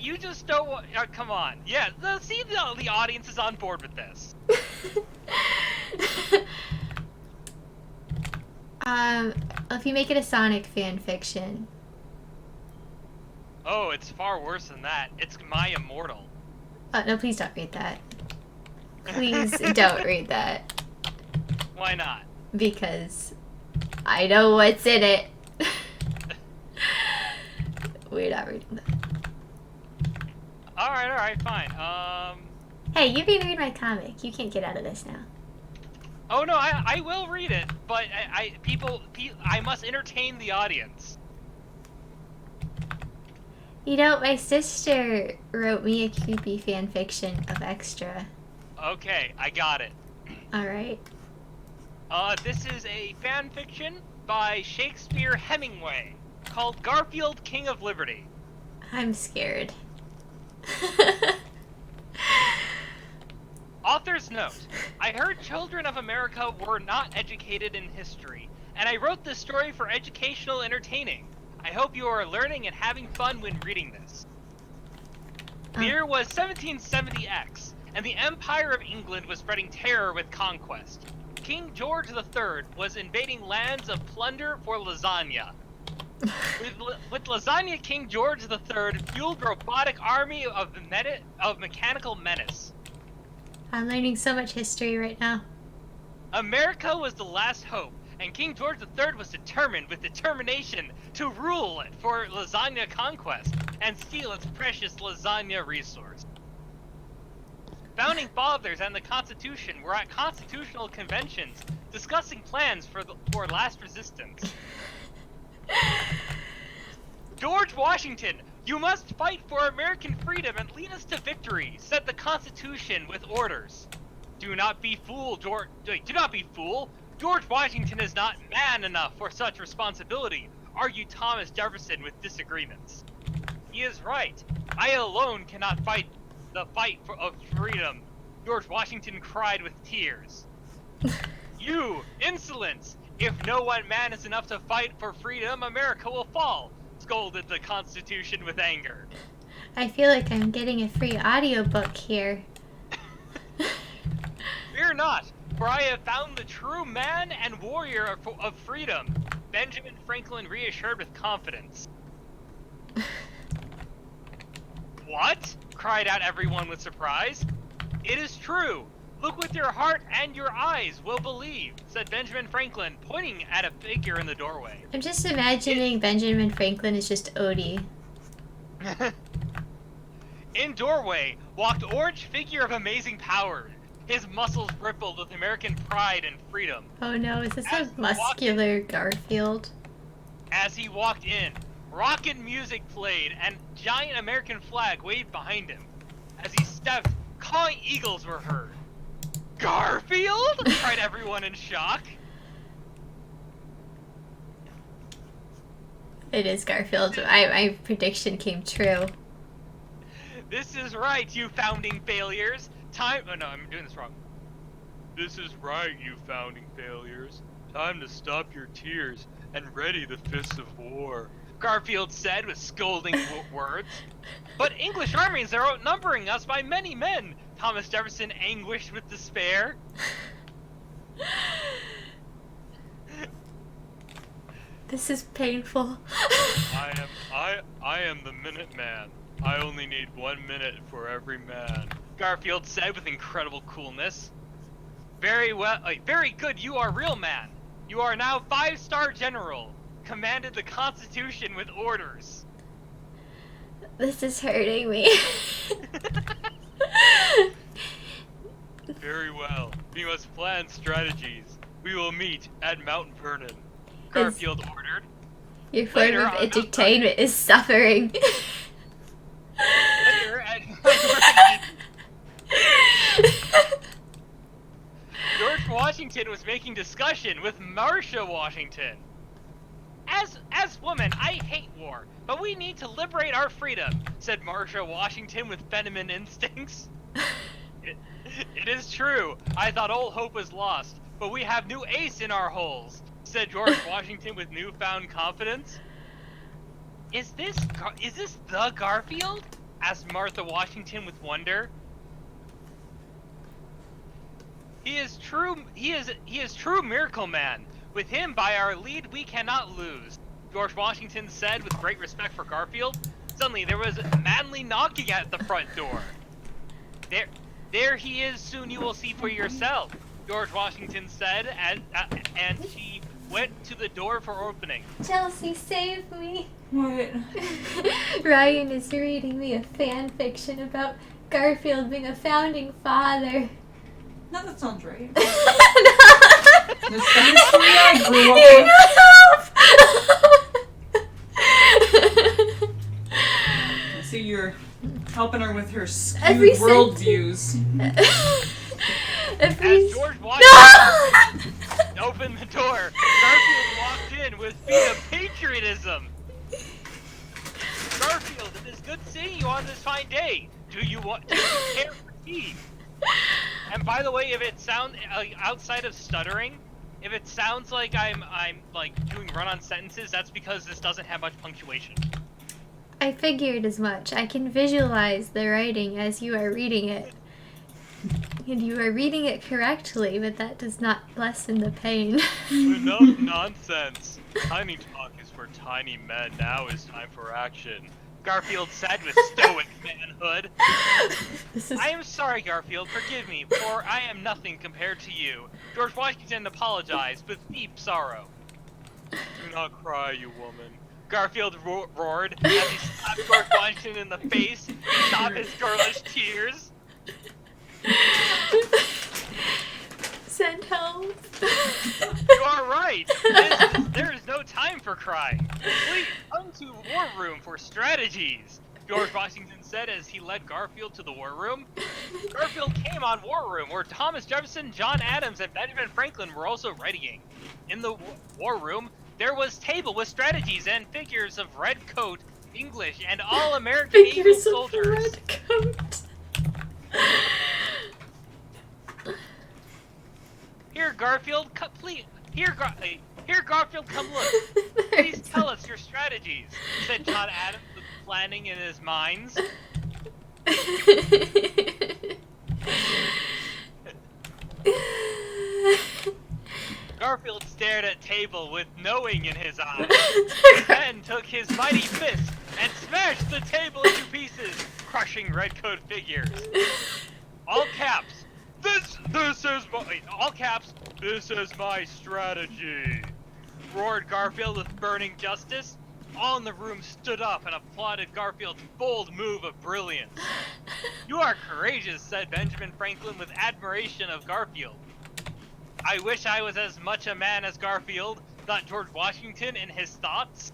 You just don't want. Come on. Yeah, the audience is on board with this. If you make it a Sonic fan fiction. Oh, it's far worse than that. It's My Immortal. Oh, no, please don't read that. Please don't read that. Why not? Because I know what's in it. We're not reading that. Alright, fine. Hey, you can read my comic. You can't get out of this now. Oh no, I will read it, but I must entertain the audience. You know, my sister wrote me a creepy fan fiction of Extra. Okay, I got it. Alright. This is a fan fiction by Shakespeare Hemingway called Garfield, King of Liberty. I'm scared. Author's note. I heard children of America were not educated in history, and I wrote this story for educational entertaining. I hope you are learning and having fun when reading this. The year was 1770X, and the Empire of England was spreading terror with conquest. King George III was invading lands of plunder for lasagna. With lasagna, King George III fueled robotic army of mechanical menace. I'm learning so much history right now. America was the last hope, and King George III was determined with determination to rule it for lasagna conquest and steal its precious lasagna resource. Founding fathers and the Constitution were at constitutional conventions discussing plans for last resistance. George Washington, you must fight for American freedom and lead us to victory, said the Constitution with orders. Do not be fooled, George Washington is not man enough for such responsibility, argued Thomas Jefferson with disagreements. He is right. I alone cannot fight the fight of freedom, George Washington cried with tears. You, insolence! If no one man is enough to fight for freedom, America will fall, scolded the Constitution with anger. I feel like I'm getting a free audiobook here. Fear not, for I have found the true man and warrior of freedom, Benjamin Franklin reassured with confidence. What? Cried out everyone with surprise. It is true. Look with your heart and your eyes will believe, said Benjamin Franklin, pointing at a figure in the doorway. I'm just imagining Benjamin Franklin is just Odie. In doorway walked orange figure of amazing power. His muscles rippled with American pride and freedom. Oh no, is this a muscular Garfield? As he walked in, rocket music played and giant American flag waved behind him. As he stepped, cawing eagles were heard. Garfield? Cried everyone in shock. It is Garfield. My prediction came true. This is right, you founding failures. Oh no, I'm doing this wrong. This is right, you founding failures. Time to stop your tears and ready the fists of war, Garfield said with scolding words. But English armies are outnumbering us by many men, Thomas Jefferson anguished with despair. This is painful. I am the Minuteman. I only need 1 minute for every man, Garfield said with incredible coolness. Very well, very good, you are real man. You are now 5-star general. Commanded the Constitution with orders. This is hurting me. Very well. We must plan strategies. We will meet at Mount Vernon, Garfield ordered. Your form Later of on- entertainment is suffering. Later at Mount Vernon, George Washington was making discussion with Marcia Washington. As woman, I hate war, but we need to liberate our freedom, said Marcia Washington with feminine instincts. It is true. I thought all hope was lost, but we have new ace in our holes, said George Washington with newfound confidence. Is this the Garfield? Asked Martha Washington with wonder. He is true Miracle Man. With him by our lead, we cannot lose, George Washington said with great respect for Garfield. Suddenly, there was manly knocking at the front door. There he is, soon you will see for yourself, George Washington said, and she went to the door for opening. Chelsea, save me. What? Ryan is reading me a fan fiction about Garfield being a founding father. No, that sounds right. No. This is the history I grew up You're with. not help. I see you're helping her with her skewed Every worldviews. As George No! Washington opened the door, Garfield walked in with feet of patriotism. Garfield, it is good seeing you on this fine day. Do you care for tea? And by the way, if it sounds outside of stuttering, if it sounds like I'm like doing run-on sentences, that's because this doesn't have much punctuation. I figured as much. I can visualize the writing as you are reading it. And you are reading it correctly, but that does not lessen the pain. Enough nonsense. Tiny talk is for tiny men. Now is time for action, Garfield said with stoic manhood. I am sorry, Garfield. Forgive me, for I am nothing compared to you. George Washington apologized with deep sorrow. Do not cry, you woman, Garfield roared as he slapped George Washington in the face to stop his girlish tears. Send help. You are right. There is no time for crying. Please come to War Room for strategies, George Washington said as he led Garfield to the War Room. Garfield came on War Room, where Thomas Jefferson, John Adams, and Benjamin Franklin were also readying. In the War Room, there was table with strategies and figures of red coat, English, and all American Eagle Figures of soldiers. red coat. Here, Garfield, please. Here, Garfield, come look. Please tell us your strategies, said John Adams with planning in his minds. Garfield stared at table with knowing in his eyes. Then took his mighty fist and smashed the table into pieces, crushing redcoat figures. All caps. This is my all caps. This is my strategy, roared Garfield with burning justice. All in the room stood up and applauded Garfield's bold move of brilliance. You are courageous, said Benjamin Franklin with admiration of Garfield. I wish I was as much a man as Garfield, thought George Washington in his thoughts.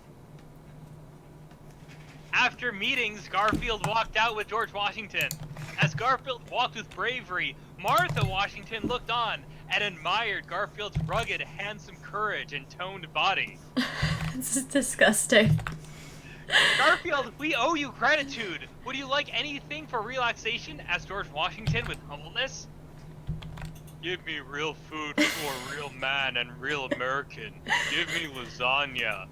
After meetings, Garfield walked out with George Washington. As Garfield walked with bravery, Martha Washington looked on and admired Garfield's rugged, handsome courage and toned body. This is disgusting. Garfield, we owe you gratitude. Would you like anything for relaxation? Asked George Washington with humbleness. Give me real food for a real man and real American. Give me lasagna.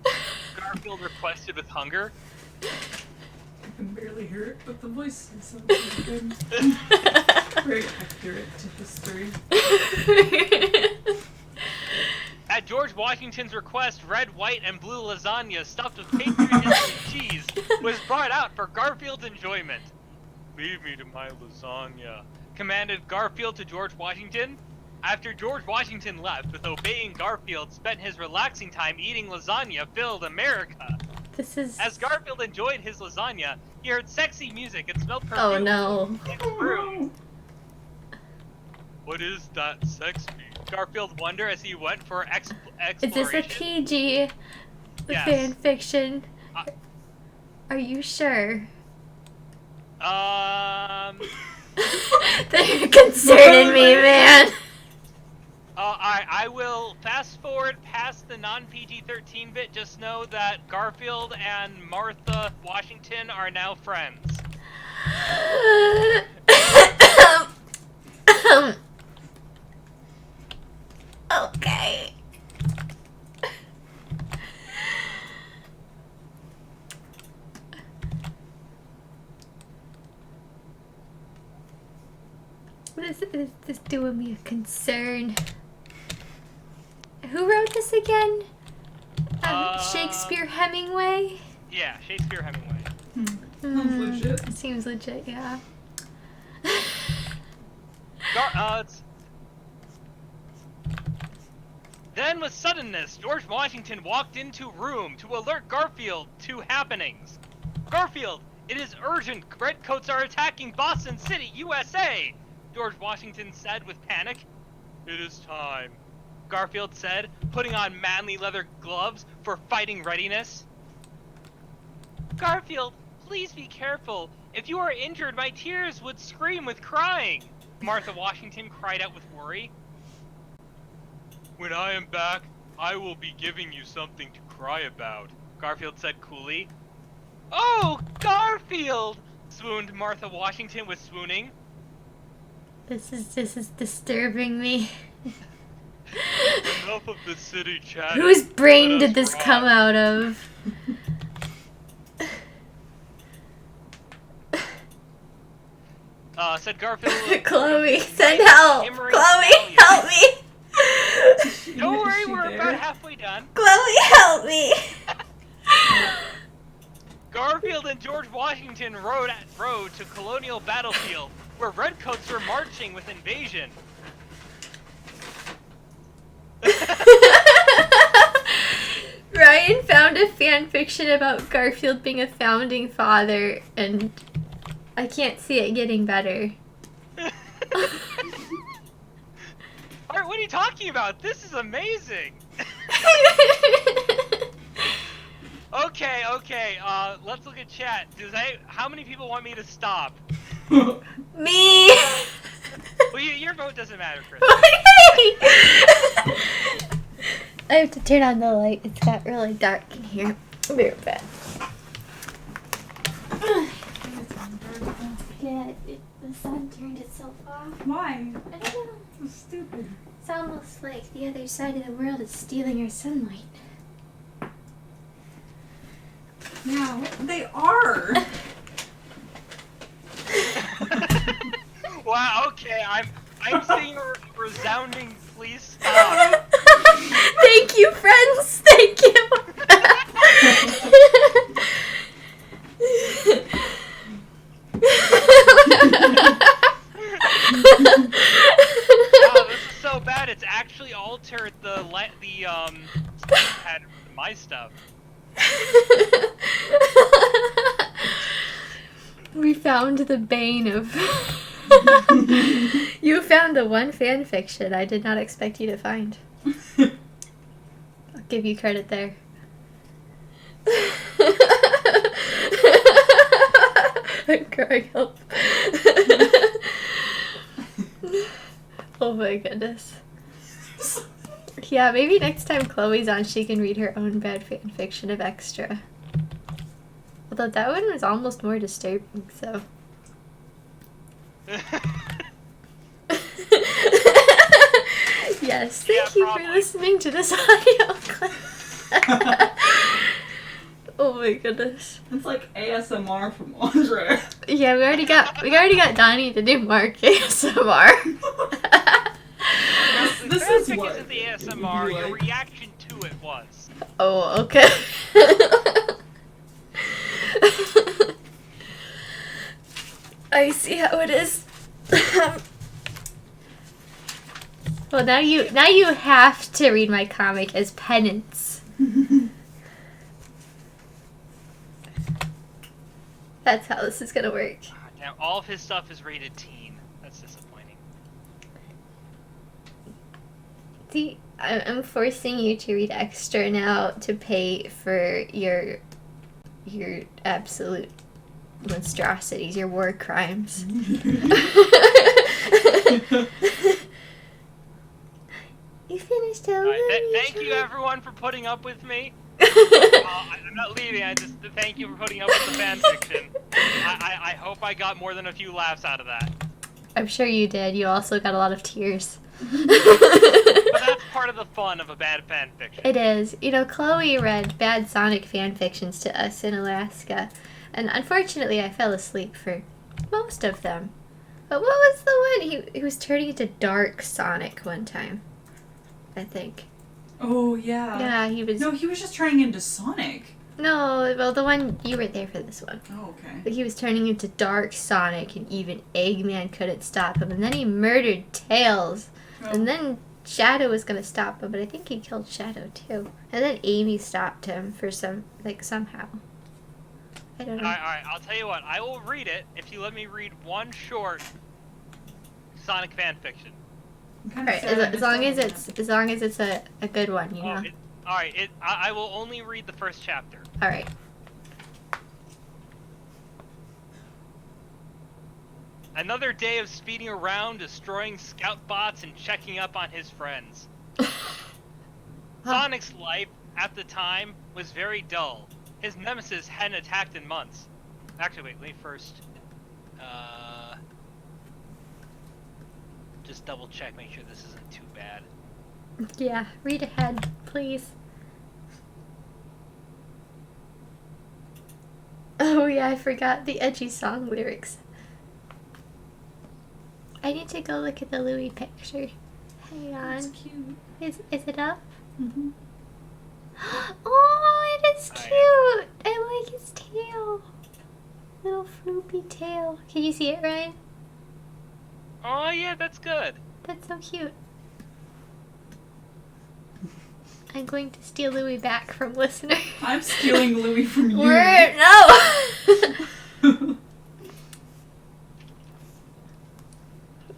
Garfield requested with hunger. I can barely hear it, but the voice is so good. Very accurate to history. At George Washington's request, red, white, and blue lasagna stuffed with patriotism and cheese was brought out for Garfield's enjoyment. Leave me to my lasagna, commanded Garfield to George Washington. After George Washington left, with obeying Garfield spent his relaxing time eating lasagna filled America. This is... As Garfield enjoyed his lasagna, he heard sexy music and smelled perfume. Oh no. In his room. What is that sex beat? Garfield wondered as he went for exploration. Is this a PG Yes. fan fiction? Are you sure? They're concerning me, man. I will fast forward past the non-PG-13 bit. Just know that Garfield and Martha Washington are now friends. Okay. This is doing me a concern. Who wrote this again? Shakespeare Hemingway? Yeah, Shakespeare Hemingway. Sounds legit. Seems legit, yeah. Then with suddenness, George Washington walked into room to alert Garfield to happenings. Garfield, it is urgent. Redcoats are attacking Boston City, USA, George Washington said with panic. It is time, Garfield said, putting on manly leather gloves for fighting readiness. Garfield, please be careful. If you are injured, my tears would scream with crying, Martha Washington cried out with worry. When I am back, I will be giving you something to cry about, Garfield said coolly. Oh, Garfield! Swooned Martha Washington with swooning. This is disturbing me. Enough of the city chatting. Whose brain Let did us this ride. come out of? Said Garfield. Chloe, send help! Shimmering Chloe, stallion. help me! Don't worry, Is she we're there? about halfway done. Chloe, help me! Garfield and George Washington rode to Colonial Battlefield, where redcoats were marching with invasion. Ryan found a fan fiction about Garfield being a founding father, and I can't see it getting better. Art, what are you talking about? This is amazing. Okay, let's look at chat. How many people want me to stop? Me! Well, your vote doesn't matter, Chris. I have to turn on the light. It's got really dark in here. I'll be right back. Yeah, the sun turned itself off. Why? I don't know. So stupid. It's almost like the other side of the world is stealing our sunlight. Yeah, they are. Wow, okay, I'm seeing a resounding please stop. Thank you, friends. Thank you. Wow, this is so bad. It's actually altered the pattern for my stuff. We found the bane of. You found the one fan fiction I did not expect you to find. I'll give you credit there. I'm crying. Help. Oh my goodness. Yeah, maybe next time Chloe's on, she can read her own bad fan fiction of Extra. Although that one was almost more disturbing, so. Yes, Yeah, thank you for probably. listening to this audio clip. Oh my goodness. It's like ASMR from Andre. Yeah, we already got Donnie to do Mark ASMR. This The is fanfic what isn't the it would be ASMR. Your like. reaction to it was. Oh, okay. I see how it is. Well, now you have to read my comic as penance. That's how this is gonna work. Now all of his stuff is rated teen. That's disappointing. See, I'm forcing you to read extra now to pay for your absolute monstrosities, your war crimes. You finished all Thank you everyone for putting up with me. I'm not leaving. I just thank you for putting up with the fan fiction. I hope I got more than a few laughs out of that. I'm sure you did. You also got a lot of tears. But that's part of the fun of a bad fan fiction. It is. You know, Chloe read bad Sonic fan fictions to us in Alaska, and unfortunately I fell asleep for most of them. But what was the one? He was turning into Dark Sonic one time, I think. Oh, yeah. Yeah, he was... No, he was just turning into Sonic. No, well, the one... You were there for this one. Oh, okay. But he was turning into Dark Sonic, and even Eggman couldn't stop him. And then he murdered Tails. Oh. And then Shadow was gonna stop him, but I think he killed Shadow too. And then Amy stopped him for somehow. I don't know. Alright, I'll tell you what. I will read it if you let me read one short Sonic fan fiction. Alright, as long as it's a good one, you know. I will only read the first chapter. Alright. Another day of speeding around, destroying scout bots, and checking up on his friends. Sonic's life, at the time, was very dull. His nemesis hadn't attacked in months. Actually, wait, let me first... just double check, make sure this isn't too bad. Yeah, read ahead, please. Oh yeah, I forgot the edgy song lyrics. I need to go look at the Louis picture. Hang That's on. cute. Is it up? Mm-hmm. Oh, it is I am. cute! I like his tail. Little floopy tail. Can you see it, Ryan? Oh yeah, that's good. That's so cute. I'm going to steal Louis back from listener. I'm stealing Louis from you. No!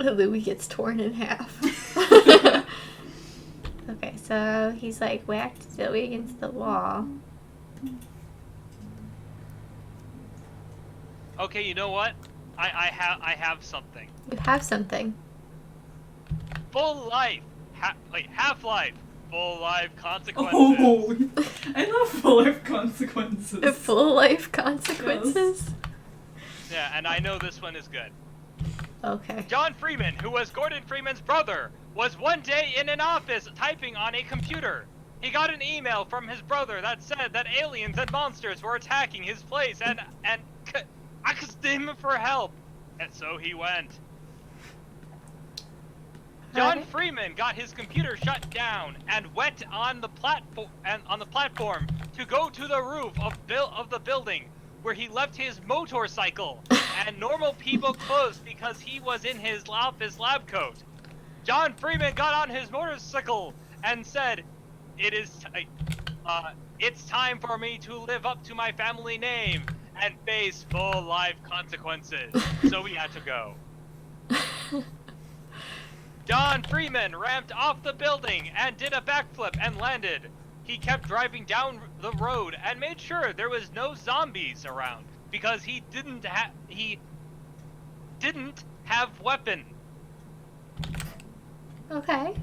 Louis gets torn in half. Okay, so he's like whacked Zoe against the wall. Okay, you know what? I have something. You have something. Full life. Half-life. Full life consequences. Oh, I love full life consequences. The full life consequences? Yeah, and I know this one is good. Okay. John Freeman, who was Gordon Freeman's brother, was one day in an office typing on a computer. He got an email from his brother that said that aliens and monsters were attacking his place and asked him for help. And so he went. John Freeman got his computer shut down and went on the platform to go to the roof of the building, where he left his motorcycle and normal people clothes because he was in his lab coat. John Freeman got on his motorcycle and said, it's time for me to live up to my family name and face full life consequences. So we had to go. John Freeman ramped off the building and did a backflip and landed. He kept driving down the road and made sure there was no zombies around because he didn't have weapon. Okay.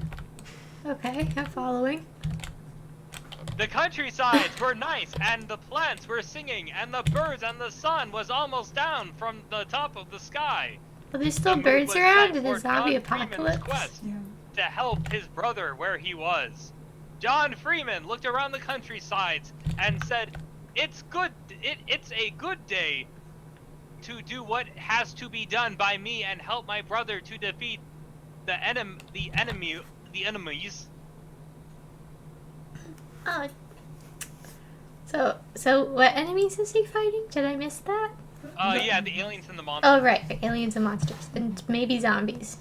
Okay, I'm following. The countrysides were nice and the plants were singing and the birds and the sun was almost down from the top of the sky. Well, there's still The mood birds was around set in the for zombie John Freeman's apocalypse. quest Yeah. to help his brother where he was. John Freeman looked around the countrysides and said, it's a good day to do what has to be done by me and help my brother to defeat the enemies. Oh. So what enemies is he fighting? Did I miss that? Yeah, the aliens and the monsters. Oh, right. Aliens and monsters. And maybe zombies.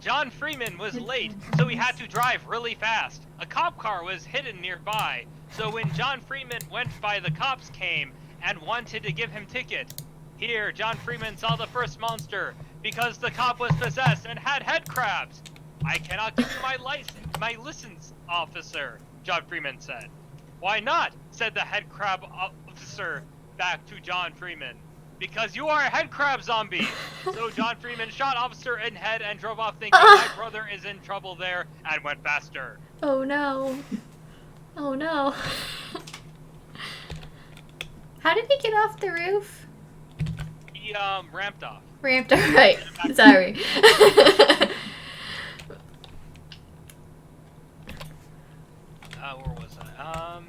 John Freeman was late, so he had to drive really fast. A cop car was hidden nearby, so when John Freeman went by, the cops came and wanted to give him ticket. Here, John Freeman saw the first monster, because the cop was possessed and had head crabs. I cannot give you my license, officer, John Freeman said. Why not? Said the head crab officer back to John Freeman. Because you are a head crab zombie. So John Freeman shot officer in head and drove off thinking my brother is in trouble there and went faster. Oh no. Oh no. How did he get off the roof? He ramped off. Ramped off, right. Sorry. Where was I?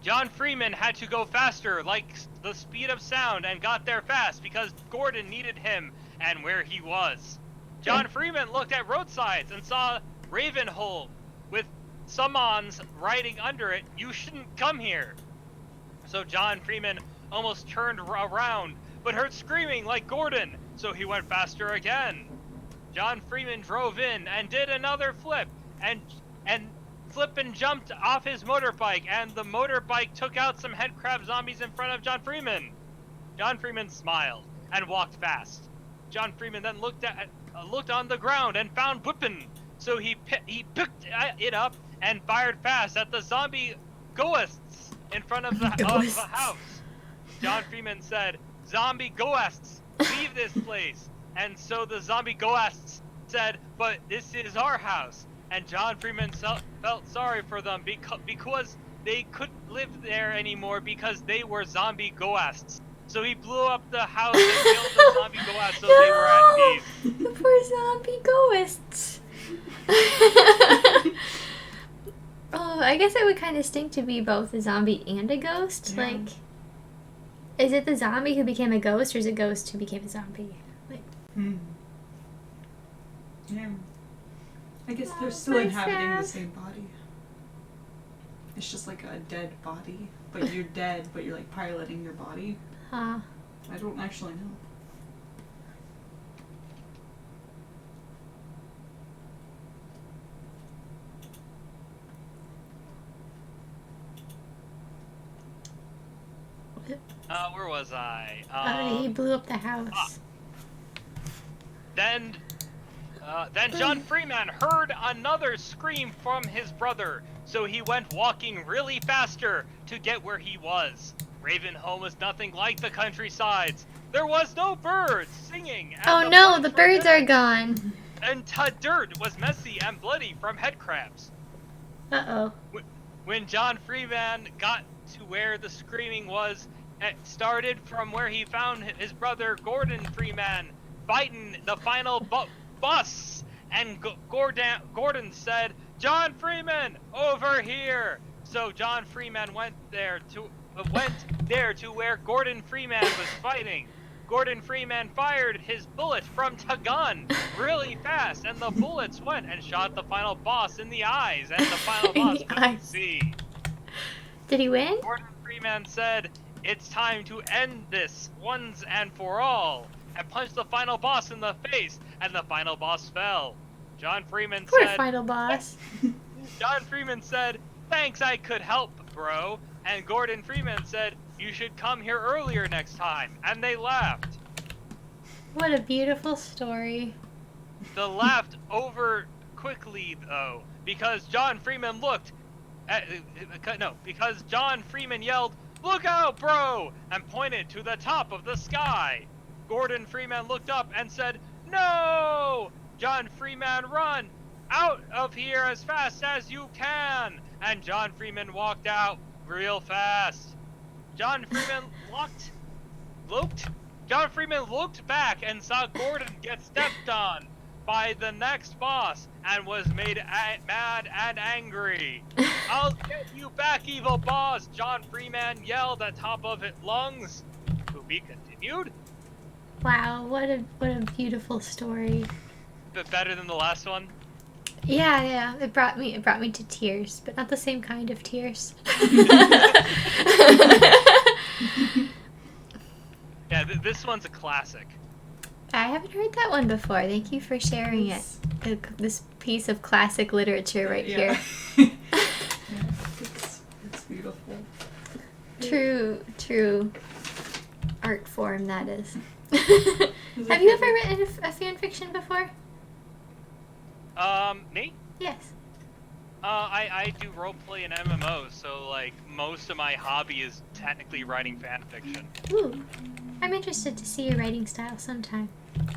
John Freeman had to go faster, like the speed of sound, and got there fast because Gordon needed him and where he was. John Freeman looked at roadsides and saw Ravenholm with summons writing under it, "You shouldn't come here." So John Freeman almost turned around, but heard screaming like Gordon, so he went faster again. John Freeman drove in and did another flip, and flipped and jumped off his motorbike, and the motorbike took out some head crab zombies in front of John Freeman. John Freeman smiled and walked fast. John Freeman then looked on the ground and found weapon, so he picked it up and fired fast at the zombie ghosts in front of the house. John Freeman said, "Zombie ghosts, leave this place." And so the zombie ghosts said, "But this is our house." And John Freeman felt sorry for them because they couldn't live there anymore because they were zombie ghosts. So he blew up the house and killed the zombie ghosts so they were at peace. The poor zombie ghosts. Oh, I guess it would kind of stink to be both a zombie and a ghost. Yeah. Like, is it the zombie who became a ghost, or is it a ghost who became a zombie? Like, Yeah. I guess they're Oh, still very inhabiting the sad. same body. It's just like a dead body, but you're dead, but you're like piloting your body. huh? I don't actually know. Where was I? He blew up the house. Then John Freeman heard another scream from his brother, so he went walking really faster to get where he was. Ravenholm was nothing like the countrysides. There was no birds singing. And Oh no, the birds are gone. And the dirt was messy and bloody from head crabs. Uh-oh. When John Freeman got to where the screaming was, it started from where he found his brother Gordon Freeman fighting the final boss. And Gordon said, "John Freeman, over here!" So John Freeman went there to where Gordon Freeman was fighting. Gordon Freeman fired his bullet from the gun really fast, and the bullets went and shot the final boss in the eyes, and the final In boss the couldn't eyes. see. Did he win? Gordon Freeman said, "It's time to end this once and for all," and punched the final boss in the face, and the final boss fell. John Freeman Poor said, final boss. John Freeman said, "Thanks, I could help, bro." And Gordon Freeman said, "You should come here earlier next time." And they laughed. What a beautiful story. They laughed over quickly, though, because John Freeman because John Freeman yelled, "Look out, bro!" and pointed to the top of the sky. Gordon Freeman looked up and said, "No! John Freeman, run out of here as fast as you can!" And John Freeman walked out real fast. John Freeman looked back and saw Gordon get stepped on by the next boss and was made mad and angry. I'll get you back, evil boss, John Freeman yelled at top of his lungs. To be continued? Wow, what a beautiful story. Bit better than the last one? Yeah, it brought me to tears, but not the same kind of tears. Yeah, this one's a classic. I haven't heard that one before. Thank you for sharing it. This piece of classic literature right here. Yeah, it's beautiful. True art form, that is. Have you ever written a fan fiction before? Me? Yes. I do roleplay and MMOs, so like most of my hobby is technically writing fan fiction. Ooh. I'm interested to see your writing style sometime.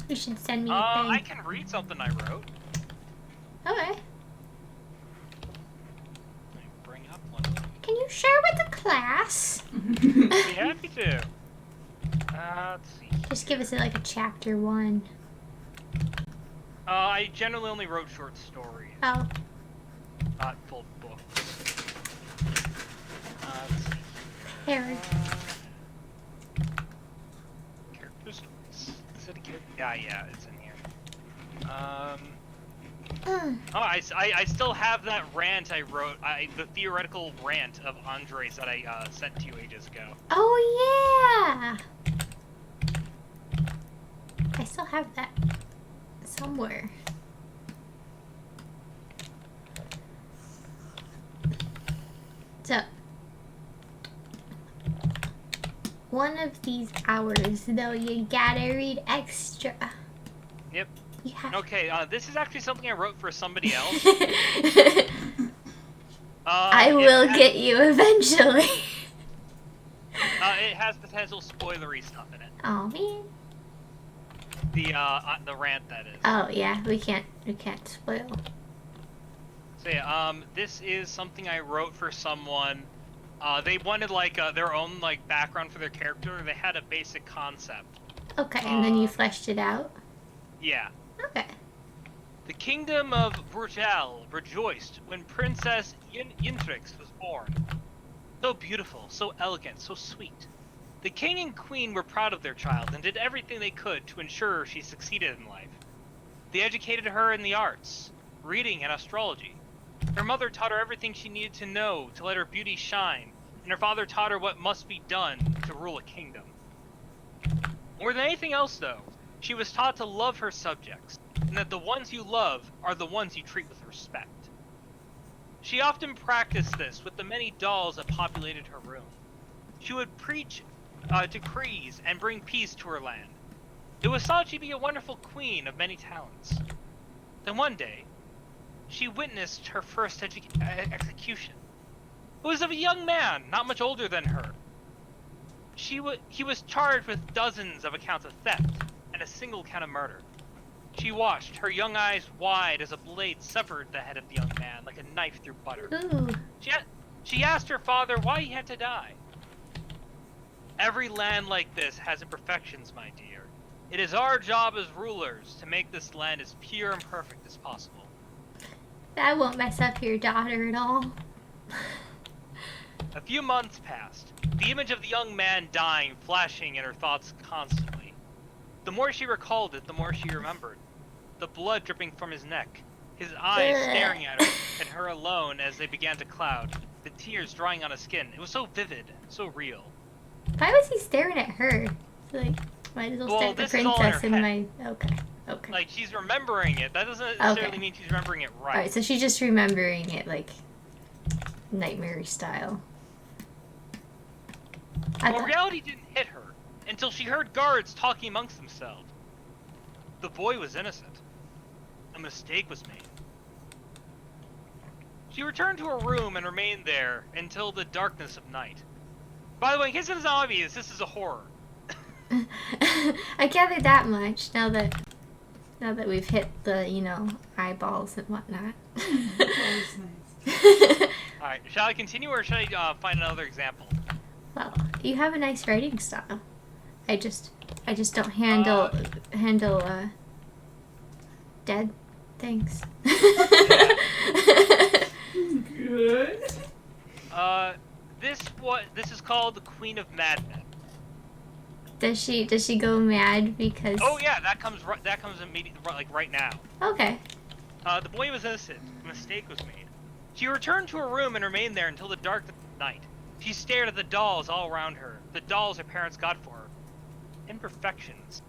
You should send me a thing. I can read something I wrote. Okay. Let me bring up one. Can you share with the class? Be happy to. Let's see. Just give us like a chapter 1. I generally only wrote short stories, Oh. not full books. Let's see. Harry. Character stories. Is it a character? Yeah, it's in here. I still have that rant I wrote, the theoretical rant of Andres that I sent to you ages ago. Oh yeah! I still have that somewhere. So, one of these hours, though, you gotta read extra. Yep. You have Okay, this is actually something I wrote for somebody else. I will get you eventually. It has potential spoilery stuff in it. Oh man. The rant, that is. Oh yeah, we can't spoil. So yeah, this is something I wrote for someone. They wanted like their own like background for their character. They had a basic concept. Okay, and then you fleshed it out. Yeah. Okay. The kingdom of Brutal rejoiced when Princess Yintrix was born. So beautiful, so elegant, so sweet. The king and queen were proud of their child and did everything they could to ensure she succeeded in life. They educated her in the arts, reading and astrology. Her mother taught her everything she needed to know to let her beauty shine, and her father taught her what must be done to rule a kingdom. More than anything else, though, she was taught to love her subjects, and that the ones you love are the ones you treat with respect. She often practiced this with the many dolls that populated her room. She would preach decrees and bring peace to her land. It was thought she'd be a wonderful queen of many talents. Then one day, she witnessed her first execution. It was of a young man, not much older than her. He was charged with dozens of accounts of theft and a single count of murder. She watched, her young eyes wide as a blade severed the head of the young man like a knife through butter. Ooh. She asked her father why he had to die. Every land like this has imperfections, my dear. It is our job as rulers to make this land as pure and perfect as possible. That won't mess up your daughter at all. A few months passed, the image of the young man dying flashing in her thoughts constantly. The more she recalled it, the more she remembered. The blood dripping from his neck, his eyes staring at her alone as they began to cloud, the tears drying on his skin. It was so vivid, so real. Why was he staring at her? It's like, might as well stare at the this is all in her princess in head. my... Okay. Like, she's remembering it. That doesn't necessarily mean she's remembering it right. Alright, so she's just remembering it, like, nightmare style. Well, reality didn't hit her until she heard guards talking amongst themselves. The boy was innocent. A mistake was made. She returned to her room and remained there until the darkness of night. By the way, in case it is obvious, this is a horror. I gathered that much now that we've hit the, eyeballs and whatnot. That was nice. Alright, shall I continue or should I find another example? Well, you have a nice writing style. I just don't handle Dead. Thanks. Good. This is called the Queen of Madmen. Does she go mad because? Oh yeah, that comes immediately, like right now. Okay. The boy was innocent. A mistake was made. She returned to her room and remained there until the dark of the night. She stared at the dolls all around her, the dolls her parents got for her. Imperfections.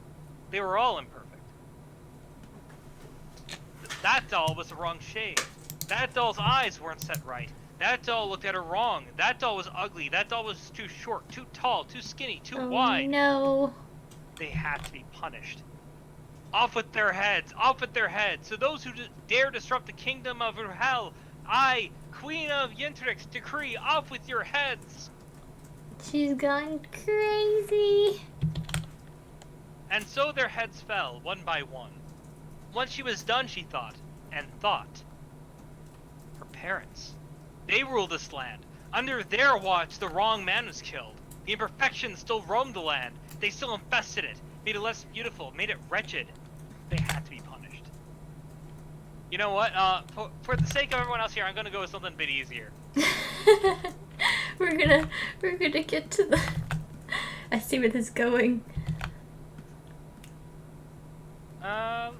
They were all imperfect. That doll was the wrong shade. That doll's eyes weren't set right. That doll looked at her wrong. That doll was ugly. That doll was too short, too tall, too skinny, too wide. No. They had to be punished. Off with their heads! Off with their heads! So those who dare disrupt the kingdom of hell, I, Queen of Yentrix, decree off with your heads! She's gone crazy. And so their heads fell, one by one. Once she was done, she thought, and thought. Her parents. They ruled this land. Under their watch, the wrong man was killed. The imperfections still roamed the land. They still infested it, made it less beautiful, made it wretched. They had to be punished. You know what? For the sake of everyone else here, I'm gonna go with something a bit easier. we're gonna get to the. I see where this is going.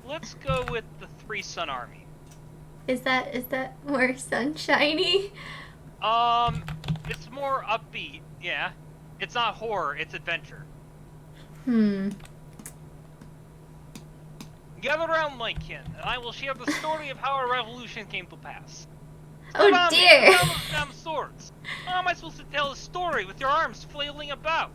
Let's go with the Three Sun Army. Is that more sunshiny? It's more upbeat. Yeah, it's not horror. It's adventure. Gather around, my kin, and I will share the story of how our revolution came to pass. Oh Allow me, dear! grab those damn swords! How am I supposed to tell a story with your arms flailing about?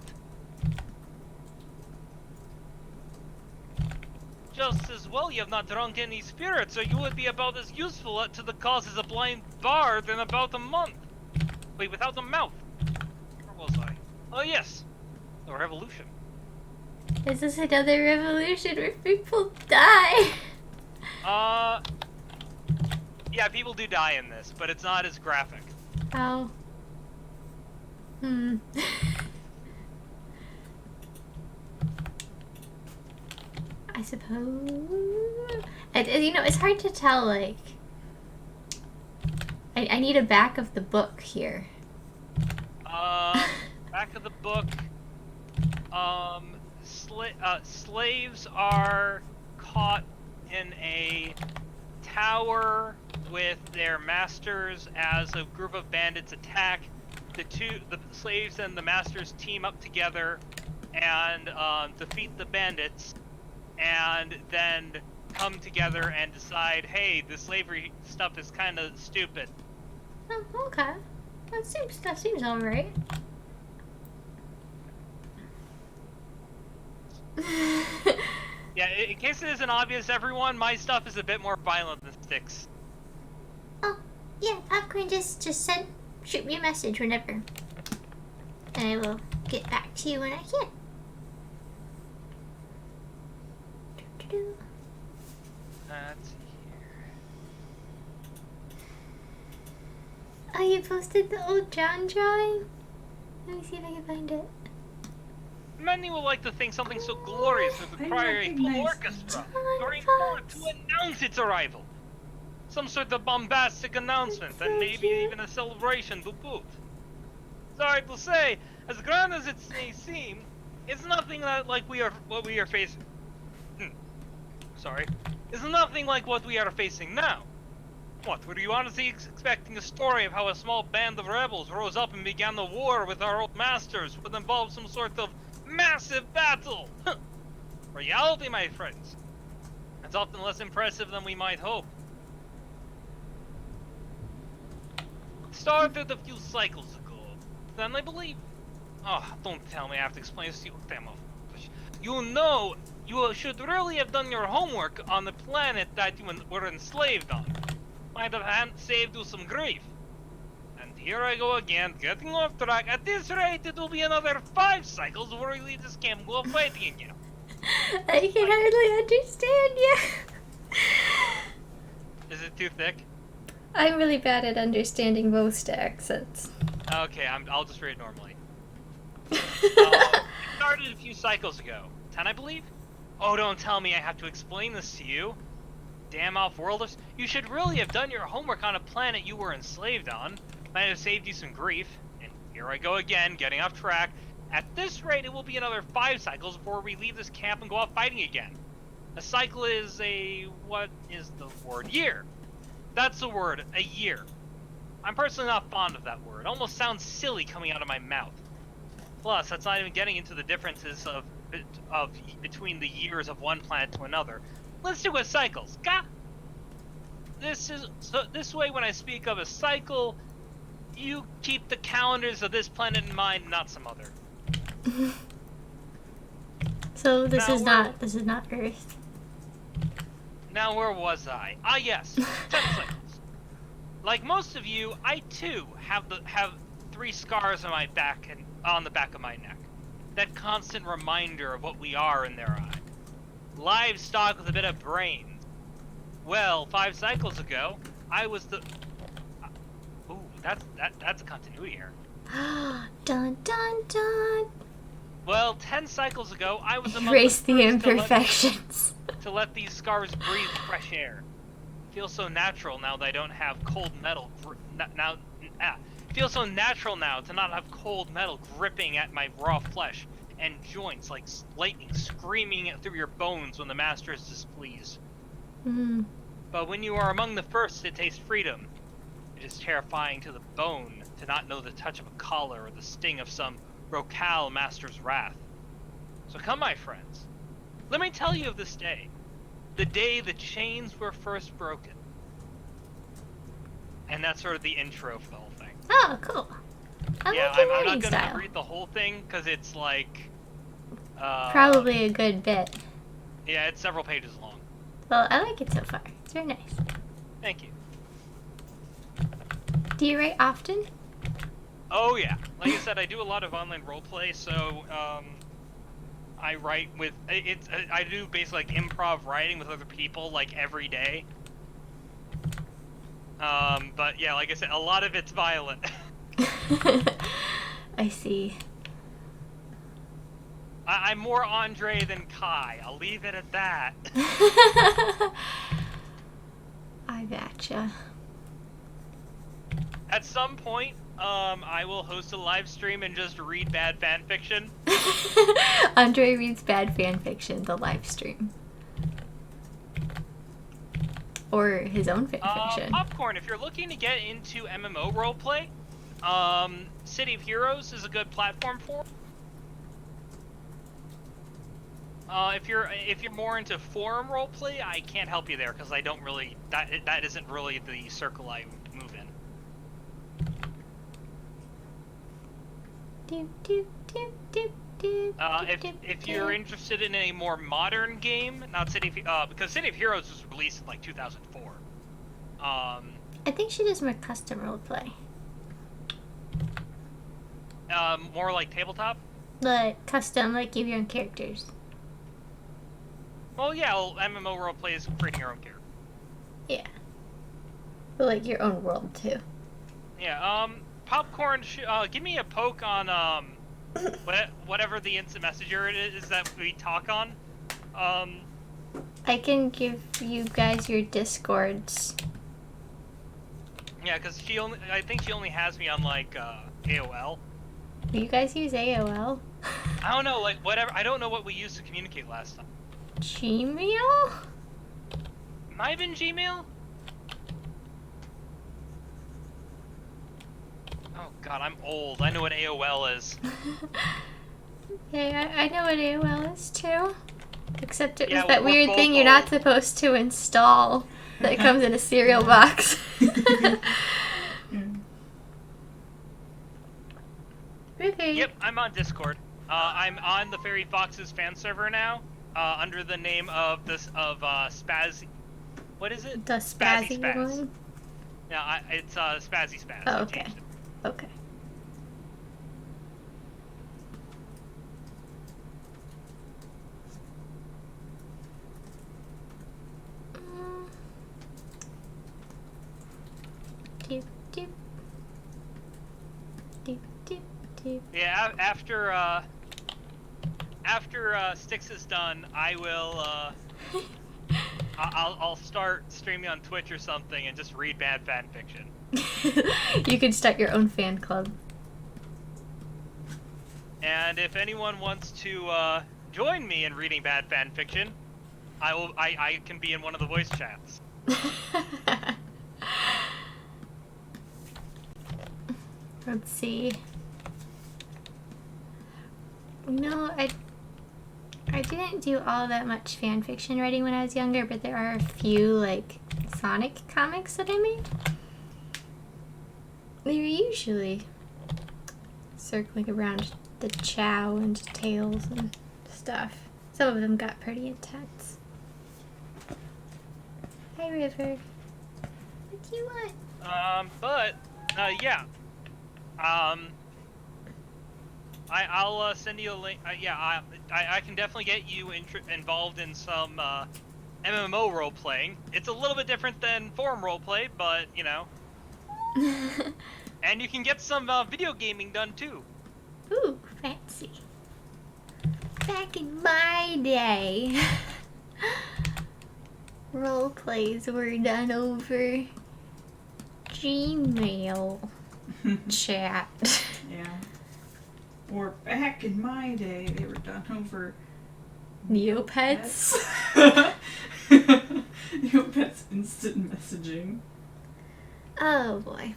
Just as well you have not drunk any spirits, or you would be about as useful to the cause as a blind bard in about a month. Wait, without a mouth. Where was I? Oh yes, the revolution. Is this another revolution where people die? Yeah, people do die in this, but it's not as graphic. Oh. I suppose. It's hard to tell, like. I need a back of the book here. Back of the book. Slaves are caught in a tower with their masters as a group of bandits attack. The slaves and the masters team up together and defeat the bandits, and then come together and decide, hey, the slavery stuff is kind of stupid. Oh, okay. That seems all right. Yeah, in case it isn't obvious, everyone, my stuff is a bit more violent than Styx. Oh, yeah, Popcorn, just shoot me a message whenever. And I will get back to you when I can. Let's see here. Oh, you posted the old John drawing? Let me see if I can find it. Many will like to think something so glorious would require a full orchestra during forward to announce its arrival. Some sort of bombastic announcement, and maybe even a celebration to boot. Sorry to say, as grand as it may seem, it's nothing like what we are facing. Sorry, it's nothing like what we are facing now. What, were you honestly expecting a story of how a small band of rebels rose up and began the war with our old masters would involve some sort of massive battle? Reality, my friends. It's often less impressive than we might hope. It started a few cycles ago. Then I believe... Oh, don't tell me I have to explain this to you, damn it. You know, you should really have done your homework on the planet that you were enslaved on. Might have saved you some grief. And here I go again, getting off track. At this rate, it will be another 5 cycles before we leave this camp and go fighting again. I can hardly understand you. Is it too thick? I'm really bad at understanding most accents. Okay, I'll just read it normally. It started a few cycles ago. 10, I believe? Oh, don't tell me I have to explain this to you. damn off-worlders. You should really have done your homework on a planet you were enslaved on. Might have saved you some grief. And here I go again, getting off track. At this rate, it will be another 5 cycles before we leave this camp and go out fighting again. A cycle is what is the word? Year. That's the word, a year. I'm personally not fond of that word. It almost sounds silly coming out of my mouth. Plus, that's not even getting into the differences of between the years of one planet to another. Let's do it cycles. Gah! This way when I speak of a cycle, you keep the calendars of this planet in mind, not some other. So this is not Earth. Now where was I? Ah yes, 10 cycles. Like most of you, I too have 3 scars on my back and on the back of my neck. That constant reminder of what we are in their eye. Livestock with a bit of brains. Well, 5 cycles ago, I was the. Ooh, that's a continuity error. Dun dun dun. Well, 10 cycles ago, I was among Erase the first imperfections. to let these scars breathe fresh air. Feels so natural now that I don't have cold metal. Feels so natural now to not have cold metal gripping at my raw flesh and joints like lightning screaming through your bones when the master is displeased. Mm. But when you are among the first to taste freedom, it is terrifying to the bone to not know the touch of a collar or the sting of some Rokal master's wrath. So come, my friends, let me tell you of this day, the day the chains were first broken. And that's sort of the intro for the whole thing. Oh, cool. I Yeah, like your I'm not writing gonna style. read the whole thing because it's like Probably a good bit. Yeah, it's several pages long. Well, I like it so far. It's very nice. Thank you. Do you write often? Oh yeah, like I said, I do a lot of online roleplay, so I write with I do basically like improv writing with other people like every day. But yeah, like I said, a lot of it's violent. I see. I'm more Andre than Kai. I'll leave it at that. I gotcha. At some point, I will host a live stream and just read bad fan fiction. Andre reads bad fan fiction, the live stream. Or his own fan fiction. Popcorn, if you're looking to get into MMO roleplay, City of Heroes is a good platform for. If you're more into forum roleplay, I can't help you there because I don't really that isn't really the circle I move in. If you're interested in a more modern game, not City of because City of Heroes was released in like 2004. I think she does more custom roleplay. More like tabletop. Like custom, like give your own characters. Well, yeah, MMO roleplay is creating your own character. Yeah. But like your own world too. Yeah. Popcorn. Give me a poke on whatever the instant messenger it is that we talk on. I can give you guys your Discords. Yeah, because I think she only has me on like AOL. You guys use AOL? I don't know, like whatever. I don't know what we used to communicate last time. Gmail? Might have been Gmail. Oh god, I'm old. I know what AOL is. Yeah, I know what AOL is too. Except it was Yeah, that we're weird both thing you're not old. supposed to install that comes in a cereal box. Okay. Yep, I'm on Discord. I'm on the Fairy Foxes fan server now, under the name of Spaz. What is it? The spazzy Spaz. one? No, it's Spazzy Spaz. Oh, I okay. changed it. Okay. Doop, doop. Doop, doop, doop. Yeah, after Styx is done, I will I'll start streaming on Twitch or something and just read bad fan fiction. You could start your own fan club. And if anyone wants to join me in reading bad fan fiction, I can be in one of the voice chats. Let's see. No, I didn't do all that much fan fiction writing when I was younger, but there are a few like Sonic comics that I made. They were usually circling around the Chow and Tails and stuff. Some of them got pretty intense. Hi, River. What do you want? Yeah. I'll send you a link. I can definitely get you involved in some MMO role playing. It's a little bit different than forum role play, but you know. And you can get some video gaming done too. Ooh, fancy. Back in my day, role plays were done over Gmail chat. Yeah. Or back in my day, they were done over Neopets. Neopets instant messaging. Oh boy.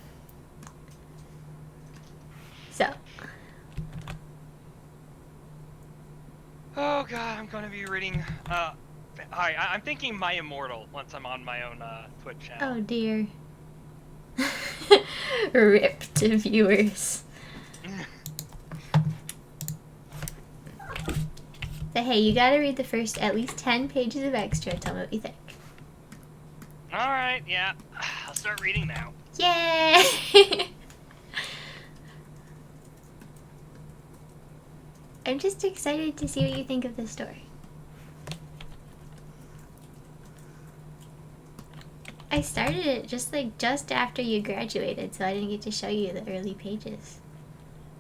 So. Oh god, I'm gonna be reading. Alright, I'm thinking My Immortal once I'm on my own Twitch channel. Oh dear. Rip to viewers. But hey, you gotta read the first at least 10 pages of extra. Tell me what you think. Alright, yeah. I'll start reading now. Yay! I'm just excited to see what you think of this story. I started it just after you graduated, so I didn't get to show you the early pages.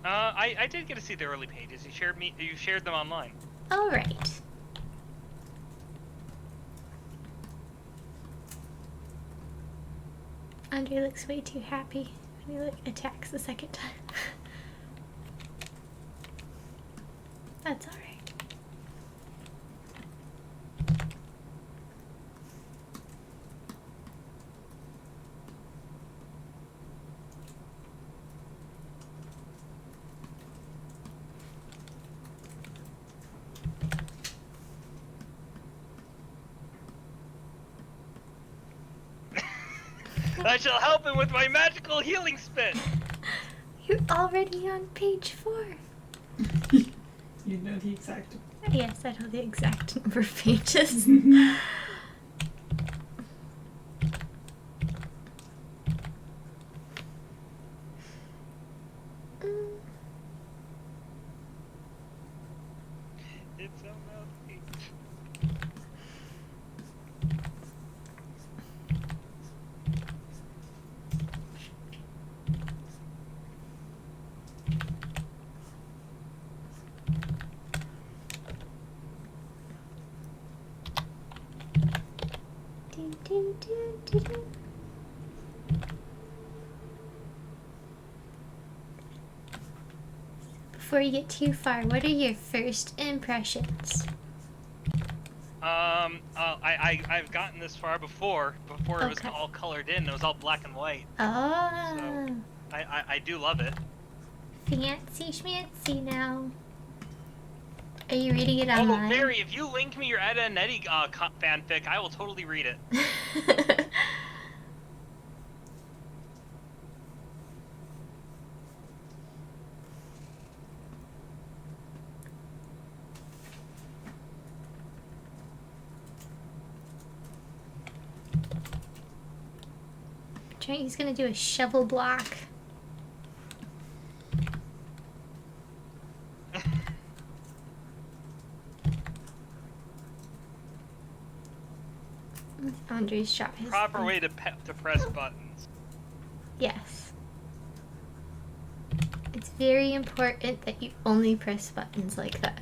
I did get to see the early pages. You shared them online. All right. Andre looks way too happy when he attacks the second time. That's all right. I shall help him with my magical healing spin. You're already on page 4. You know the exact. Yes, I know the exact number of pages. It's a mouthpiece. Before you get too far, what are your first impressions? I've gotten this far before it was Okay. all colored in. It was all black and white. Oh, So I do love it. fancy schmancy now. Are you reading it Oh, online? Barry, if you link me your Edda and Eddie fanfic, I will totally read it. He's gonna do a shovel block. Andre's shot his Proper way to press buttons. Yes. It's very important that you only press buttons like that.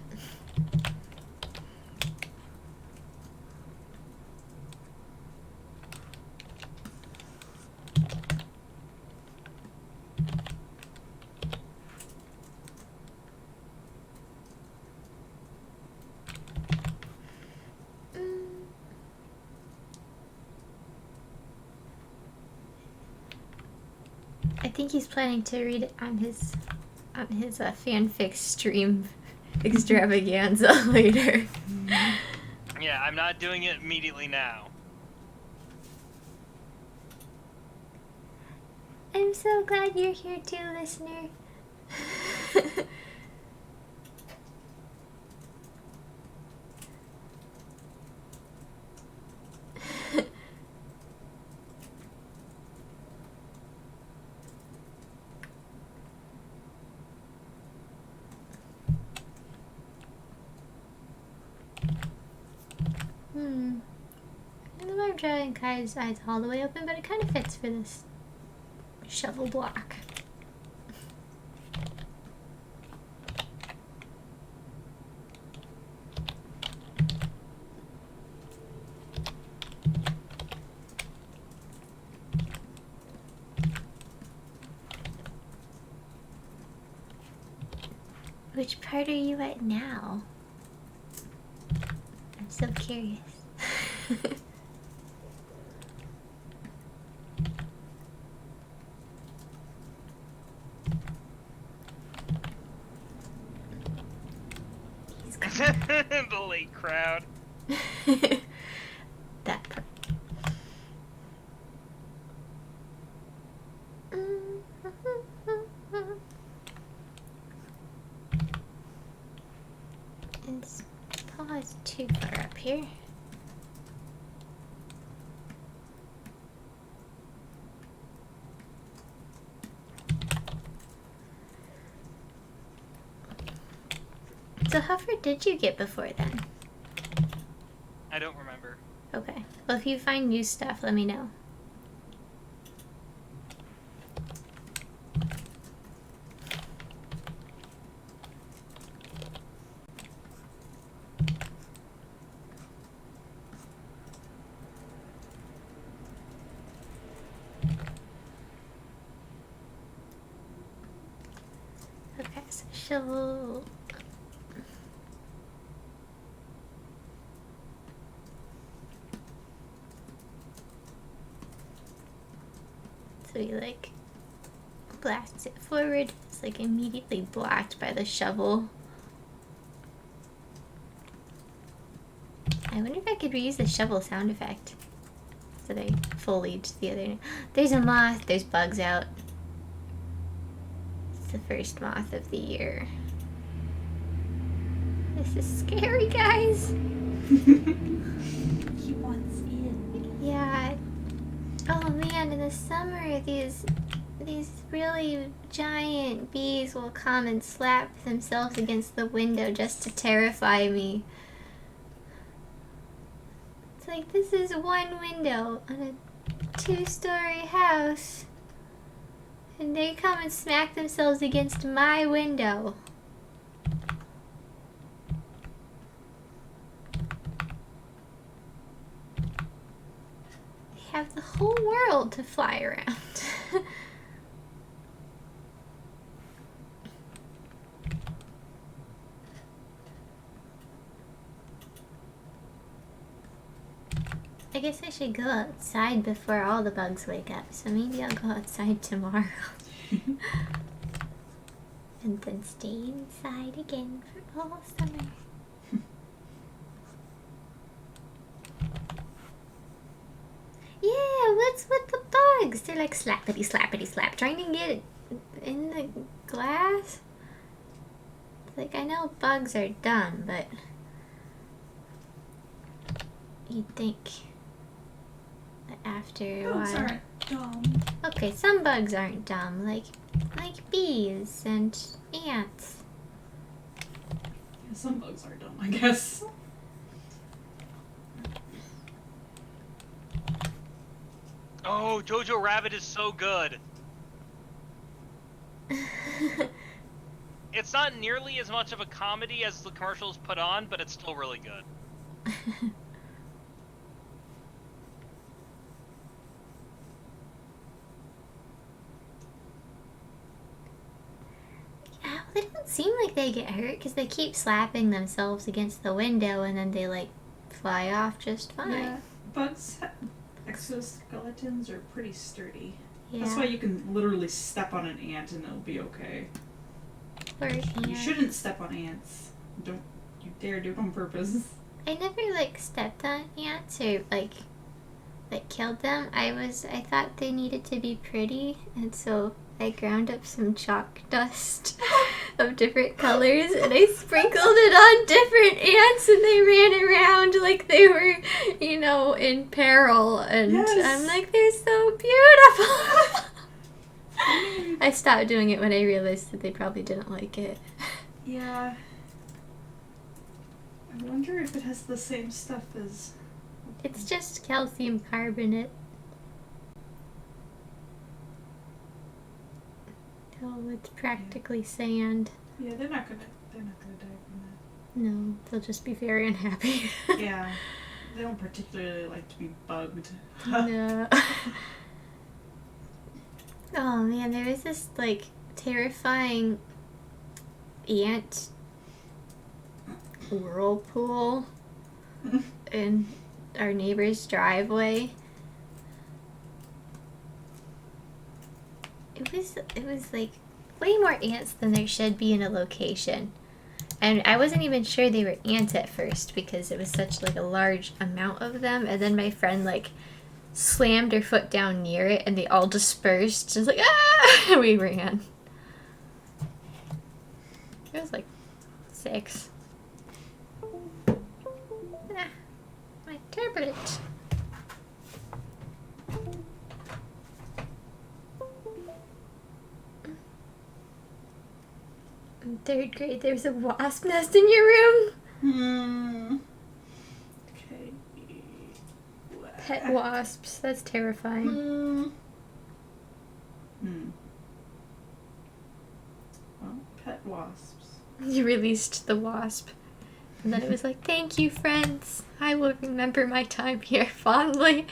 I think he's planning to read it on his fanfic stream extravaganza later. Yeah, I'm not doing it immediately now. I'm so glad you're here too, listener. I don't know if I'm drawing Kai's eyes all the way open, but it kind of fits for this shovel block. Which part are you at now? I'm so curious. The late crowd. That part. His paw is too far up here. So how far did you get before then? I don't remember. Okay. Well, if you find new stuff, let me know. Okay, so shovel. So he like blasts it forward. It's like immediately blocked by the shovel. I wonder if I could reuse the shovel sound effect. So they foliage the other. There's a moth. There's bugs out. It's the first moth of the year. This is scary, guys. He wants in. Yeah. Oh man, in the summer these really giant bees will come and slap themselves against the window just to terrify me. It's like, this is one window on a 2-story house, and they come and smack themselves against my window. They have the whole world to fly around. I guess I should go outside before all the bugs wake up, so maybe I'll go outside tomorrow. And then stay inside again for all summer. Yeah, what's with the bugs? They're like slappity slappity slap, trying to get in the glass. It's like, I know bugs are dumb, but you'd think that after a Bugs while. aren't dumb. Okay, some bugs aren't dumb, like bees and ants. Yeah, some bugs are dumb, I guess. Oh, Jojo Rabbit is so good. It's not nearly as much of a comedy as the commercials put on, but it's still really good. Yeah, they don't seem like they get hurt because they keep slapping themselves against the window and then they like fly off just fine. Yeah, bugs, exoskeletons are pretty sturdy. Yeah. That's why you can literally step on an ant and it'll be okay. Or You shouldn't step on ants. Don't you dare do it on purpose. I never like stepped on ants or like killed them. I thought they needed to be pretty, and so I ground up some chalk dust of different colors and I sprinkled it on different ants and they ran around like they were, you know, in peril, and Yes. I'm like, they're so beautiful. I stopped doing it when I realized that they probably didn't like it. Yeah. I wonder if it has the same stuff as... It's just calcium carbonate. Oh, it's practically sand. Yeah, they're not gonna die from No, they'll just be very unhappy. that. Yeah. They don't particularly like to be bugged. No. Oh man, there was this like terrifying ant whirlpool in our neighbor's driveway. It was like way more ants than there should be in a location. And I wasn't even sure they were ants at first because it was such like a large amount of them, and then my friend like slammed her foot down near it and they all dispersed. Just like, ah! We ran. It was like 6. Ah, my tablet. In 3rd grade, there was a wasp nest in your room. Okay. Pet wasps. That's terrifying. Well, pet wasps. You released the wasp. And then it was like, thank you, friends. I will remember my time here fondly.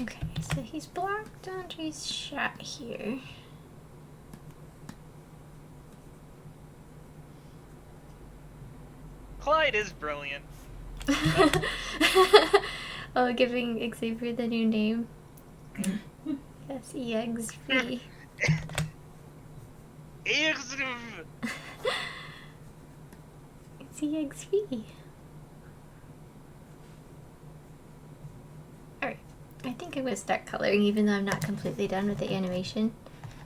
Okay, so he's blocked Andre's shot here. Clyde is brilliant. Oh, giving Xavier the new name. Yes, EXV. It's EXV. Alright, I think I'm going to start coloring even though I'm not completely done with the animation.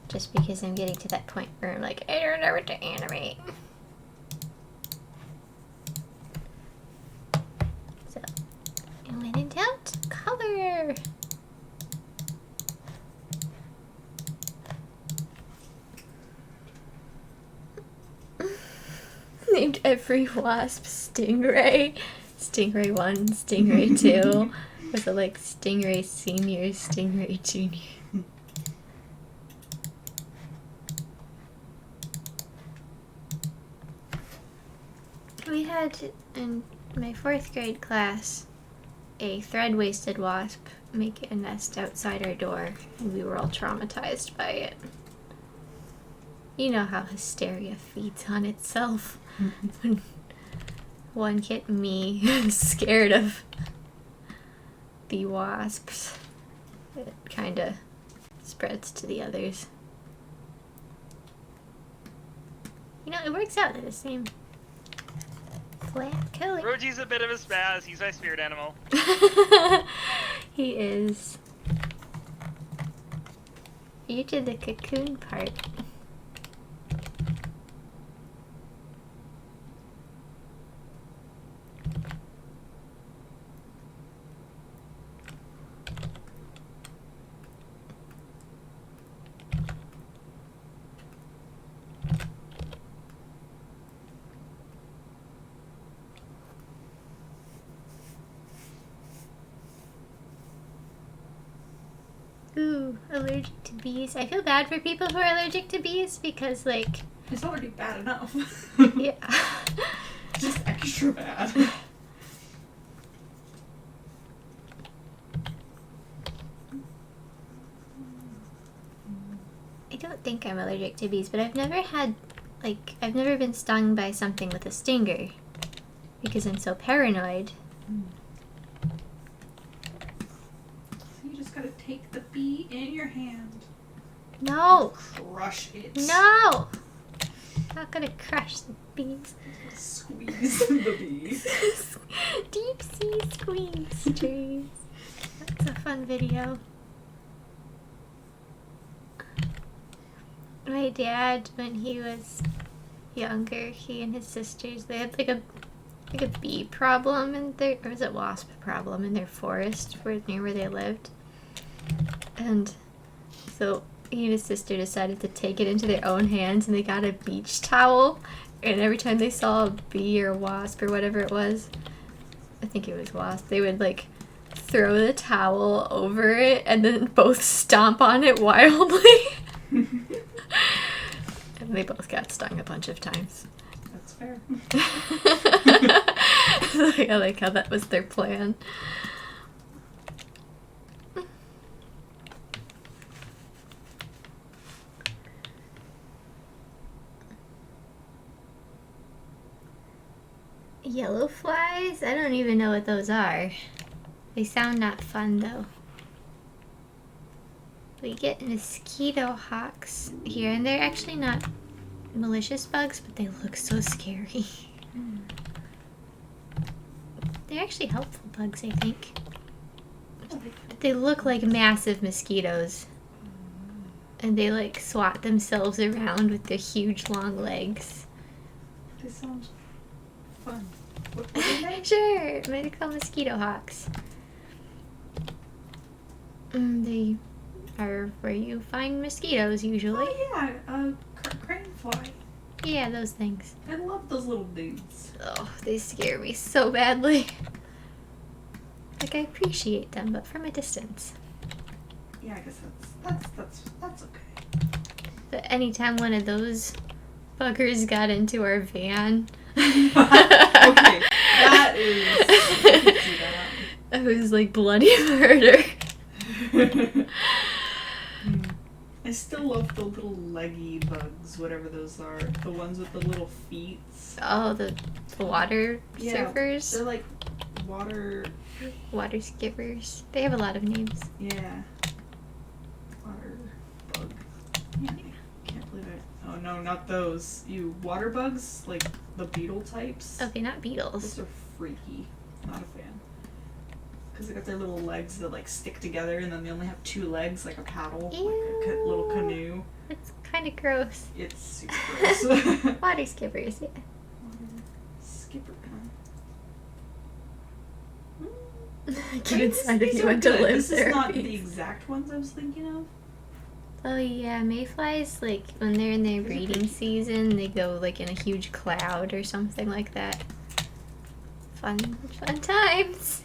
Just because I'm getting to that point where I'm like, I don't know what to animate. So, and when in doubt, color! Named every wasp Stingray. Stingray 1, Stingray 2. Was it like Stingray Senior, Stingray Junior? We had in my 4th grade class a thread-waisted wasp make a nest outside our door, and we were all traumatized by it. You know how hysteria feeds on itself. When one get me scared of the wasps, it kind of spreads to the others. You know, it works out. They're the same flat color. Roji's a bit of a spaz. He's my spirit animal. He is. You did the cocoon part. Ooh, allergic to bees. I feel bad for people who are allergic to bees because, like, It's already bad enough. Yeah. Just extra bad. I don't think I'm allergic to bees, but I've never been stung by something with a stinger because I'm so paranoid. So you just gotta take the bee in your hand. No! Crush it. No! I'm not gonna crush the bees. Squeeze the bee. Deep sea squeeze trees. That's a fun video. My dad, when he was younger, he and his sisters, they had like a bee problem in their, or was it wasp problem in their forest near where they lived. And so he and his sister decided to take it into their own hands, and they got a beach towel, and every time they saw a bee or a wasp or whatever it was, I think it was wasp, they would like throw the towel over it and then both stomp on it wildly. And they both got stung a bunch of times. That's fair. I like how that was their plan. Yellow flies? I don't even know what those are. They sound not fun though. We get mosquito hawks here, and they're actually not malicious bugs, but they look so scary. They're actually helpful bugs, I think. They look like massive mosquitoes. And they like swat themselves around with their huge long legs. This sounds fun. What are they? Sure, they're called mosquito hawks. They are where you find mosquitoes usually. Oh yeah, crane fly. Yeah, those things. I love those little dudes. Oh, they scare me so badly. Like, I appreciate them, but from a distance. Yeah, I guess that's okay. But anytime one of those buggers got into our van, Okay, that is. I can see that. it was like bloody murder. I still love the little leggy bugs, whatever those are. The ones with the little feet. Oh, the water surfers? They're like water Skippers. They have a lot of names. Yeah. Water bug. Yeah, can't believe it. Oh no, not those. You water bugs? Like the beetle types? Okay, not beetles. Those are freaky. Not a fan. Because they got their little legs that like stick together, and then they only have two legs, like a paddle, Ew. like a little canoe. It's kind of gross. It's super gross. Water skippers, yeah. Water skipper. Get inside if you want to live This there. is not the exact ones I was thinking of. Oh yeah, mayflies, like when they're in their breeding season, they go like in a huge cloud or something like that. Fun times.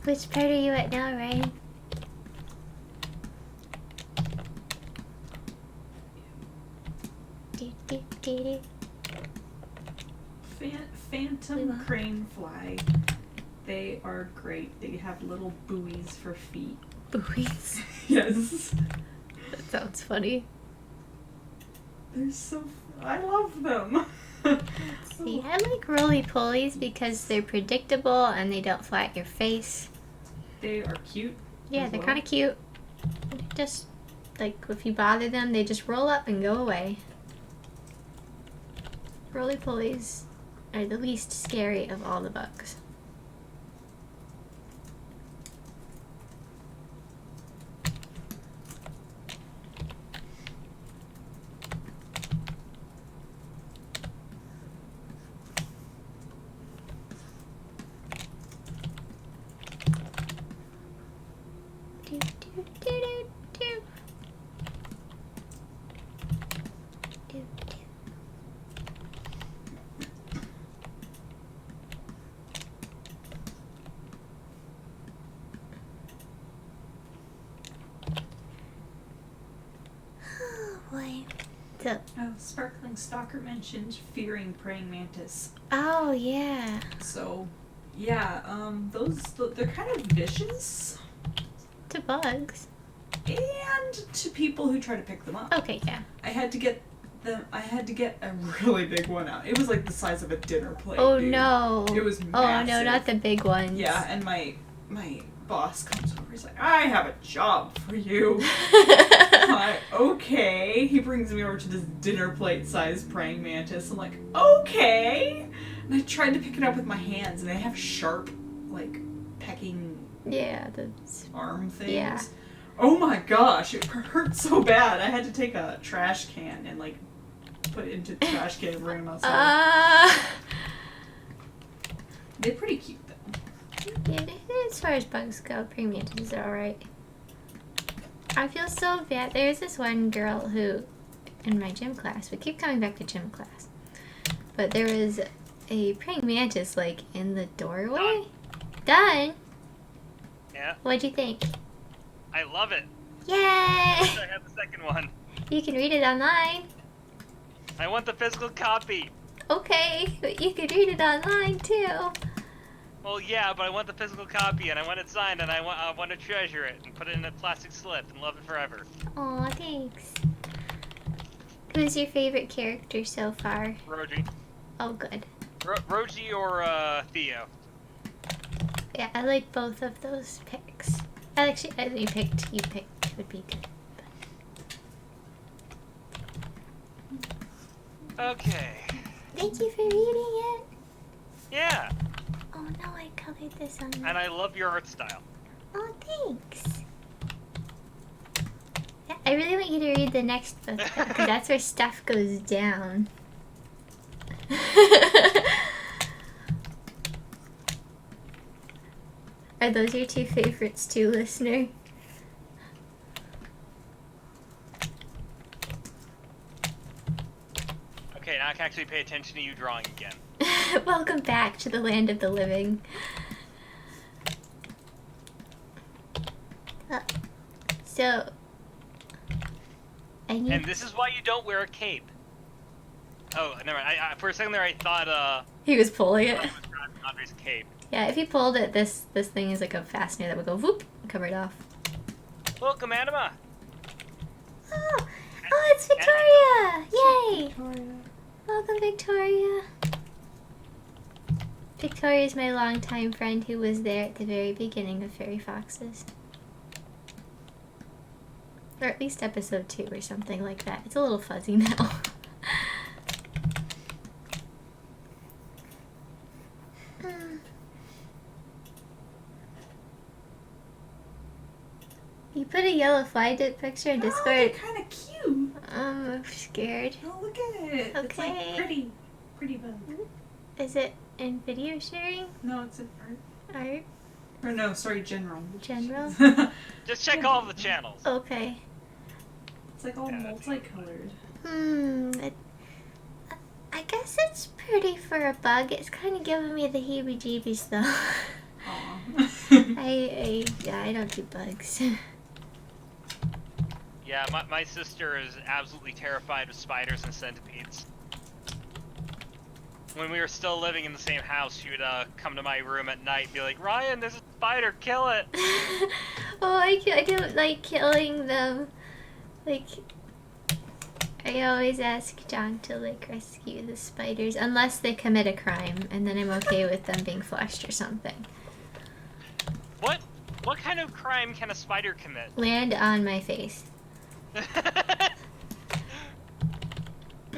Which part are you at now, Ryan? Phantom crane fly. They are great. They have little buoys for feet. Buoys. Yes. That sounds funny. They're so. I love them. See, I like roly-polies because they're predictable and they don't flat your face. They are cute. Yeah, they're kind of cute. Just, like, if you bother them, they just roll up and go away. Roly-polies are the least scary of all the bugs. Do, do, do, do, do. Do, do. Sparkling Stalker mentioned fearing praying mantis. Oh, yeah. So, yeah, they're kind of vicious. To bugs. And to people who try to pick them up. Okay, yeah. I had to get a really big one out. It was like the size of a dinner plate. Oh, dude. no. It was Oh, massive. no, not the big ones. Yeah, and my boss comes over. He's like, I have a job for you. I'm like, okay. He brings me over to this dinner plate sized praying mantis. I'm like, okay. And I tried to pick it up with my hands, and they have sharp, like, pecking Yeah, that's... arm things. Yeah. Oh my gosh, it hurt so bad. I had to take a trash can and, like, put it into the trash can and bring them outside. They're pretty cute, though. Yeah, as far as bugs go, praying mantises are alright. I feel so bad. There's this one girl who, in my gym class, we keep coming back to gym class, but there was a praying mantis, like, in the doorway. Done? Yeah. What'd you think? I love it. Yay! I wish I had the second one. You can read it online. I want the physical copy. Okay, but you can read it online too. Well, yeah, but I want the physical copy, and I want it signed, and I want to treasure it, and put it in a plastic slip, and love it forever. Aw, thanks. Who's your favorite character so far? Roji. Oh, good. Roji or Theo? Yeah, I like both of those picks. Actually, you picked would be good. Okay. Thank you for reading it. Yeah, Oh no, I colored this on. and I love your art style. Oh, thanks. Yeah, I really want you to read the next book because that's where stuff goes down. Are those your two favorites too, listener? Okay, now I can actually pay attention to you drawing again. Welcome back to the land of the living. So, I need... And this is why you don't wear a cape. Oh, never mind. I for a second there, I thought He was pulling I it. was grabbing Andre's cape. Yeah, if he pulled it, this thing is like a fastener that would go whoop, cover it off. Welcome, Anima. Oh, it's Victoria! Yay! Welcome, Victoria. Victoria is my longtime friend who was there at the very beginning of Fairy Foxes. Or at least episode 2 or something like that. It's a little fuzzy now. You put a yellow fly dip picture in Discord. Oh, they're kind of cute. I'm scared. Oh, look at it. It's Okay. like pretty bug. Is it in video sharing? No, it's in art. Art? Or no, sorry, general. General? Just check all of the channels. Okay. It's like all multicolored. I guess it's pretty for a bug. It's kind of giving me the heebie-jeebies though. Aw. I don't do bugs. Yeah, my sister is absolutely terrified of spiders and centipedes. When we were still living in the same house, she would come to my room at night and be like, Ryan, there's a spider, kill it! Oh, I don't like killing them. Like, I always ask John to like rescue the spiders, unless they commit a crime, and then I'm okay with them being flushed or something. What kind of crime can a spider commit? Land on my face.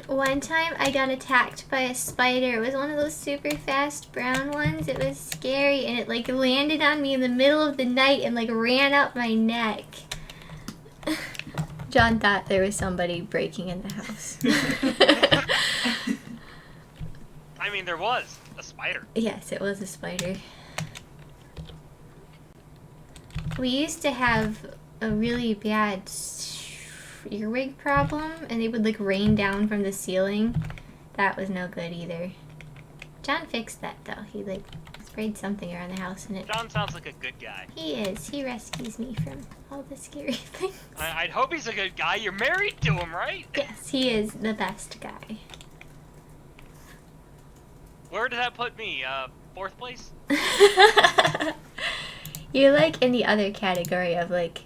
One time I got attacked by a spider. It was one of those super fast brown ones. It was scary, and it like landed on me in the middle of the night and like ran up my neck. John thought there was somebody breaking in the house. I mean, there was a spider. Yes, it was a spider. We used to have a really bad earwig problem, and they would like rain down from the ceiling. That was no good either. John fixed that though. He like sprayed something around the house and it. John sounds like a good guy. He is. He rescues me from all the scary things. I'd hope he's a good guy. You're married to him, right? Yes, he is the best guy. Where does that put me? 4th place? You're like in the other category of like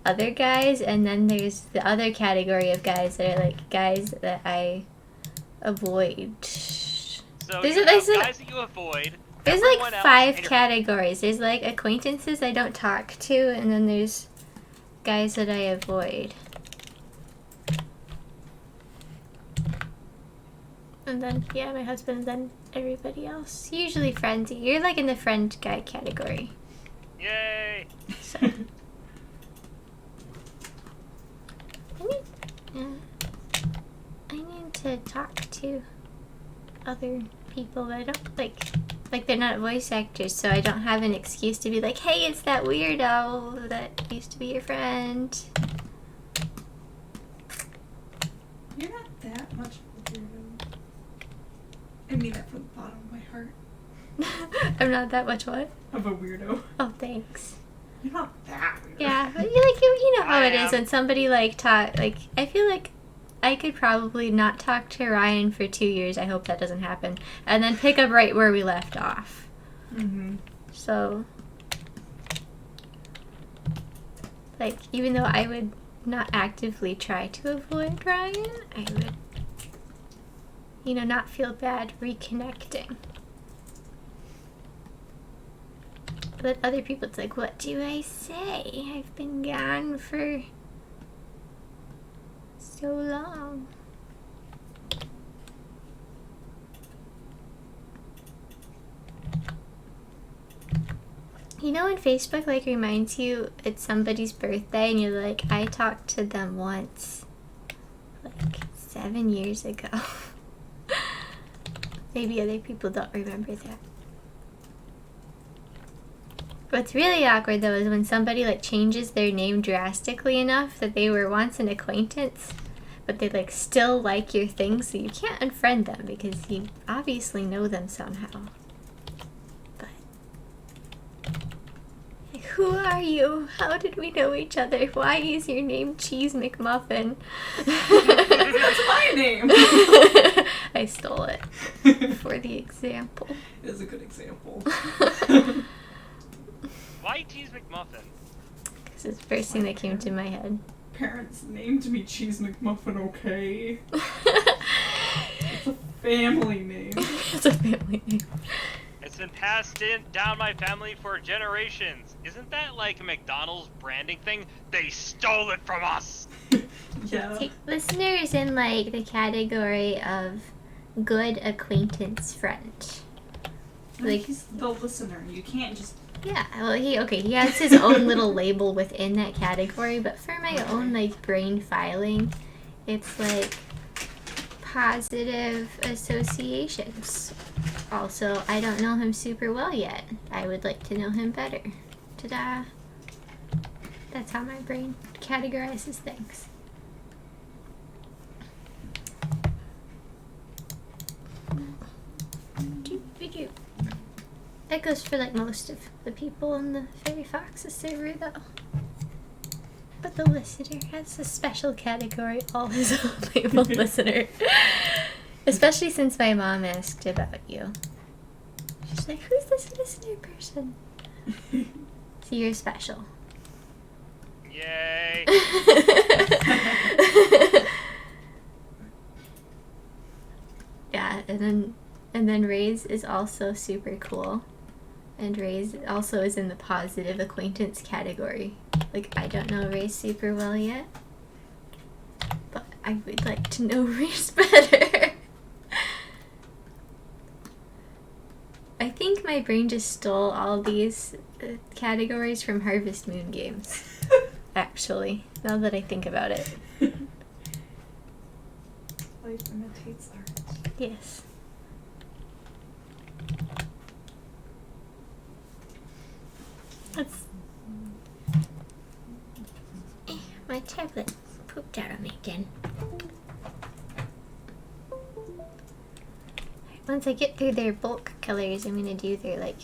other guys, and then there's the other category of guys that are like guys that I avoid. So There's you a- there's have a- guys that you avoid. There's everyone like else, 5 and you're- categories. There's like acquaintances I don't talk to, and then there's guys that I avoid. And then, yeah, my husband, and then everybody else. Usually friends. You're like in the friend guy category. Yay! So. I need to talk to other people that I don't like they're not voice actors, so I don't have an excuse to be like, hey, it's that weirdo that used to be your friend. You're not that much of a weirdo. I mean that from the bottom of my heart. I'm not that much what? Of a weirdo. Oh, thanks. You're not that weirdo. Yeah, but you know how I it is am. when somebody like talk like I feel like I could probably not talk to Ryan for 2 years. I hope that doesn't happen. And then pick up right where we left off. Mm-hmm. So, like, even though I would not actively try to avoid Ryan, I would, not feel bad reconnecting. But other people, it's like, what do I say? I've been gone for so long. When Facebook like reminds you it's somebody's birthday and you're like, I talked to them once, like 7 years ago. Maybe other people don't remember that. What's really awkward though is when somebody like changes their name drastically enough that they were once an acquaintance, but they like still like your thing, so you can't unfriend them because you obviously know them somehow. But like, who are you? How did we know each other? Why is your name Cheese McMuffin? That's my name. I stole it for the example. It is a good example. Why Cheese McMuffin? Because it's the first thing that came to my head. Parents named me Cheese McMuffin, okay? It's a family name. It's a family name. It's been passed down my family for generations. Isn't that like a McDonald's branding thing? They stole it from us! Yeah. See, listener is in like the category of good acquaintance friend. Like, He's the listener. You can't just... yeah, well, he has his own little label within that category, but for my own like brain filing, it's like positive associations. Also, I don't know him super well yet. I would like to know him better. Ta-da! That's how my brain categorizes things. Doo-doo-doo. That goes for like most of the people in the Fairy Foxes server though. But the listener has a special category, all his own labeled listener. Especially since my mom asked about you. She's like, who's this listener person? So you're special. Yay! Yeah, and then Ray's is also super cool. And Ray's also is in the positive acquaintance category. Like, I don't know Ray super well yet, but I would like to know Ray's better. I think my brain just stole all these categories from Harvest Moon games, actually, now that I think about it. Life imitates art. Yes. Let's... My tablet pooped out on me again. once I get through their bulk colors, I'm gonna do their like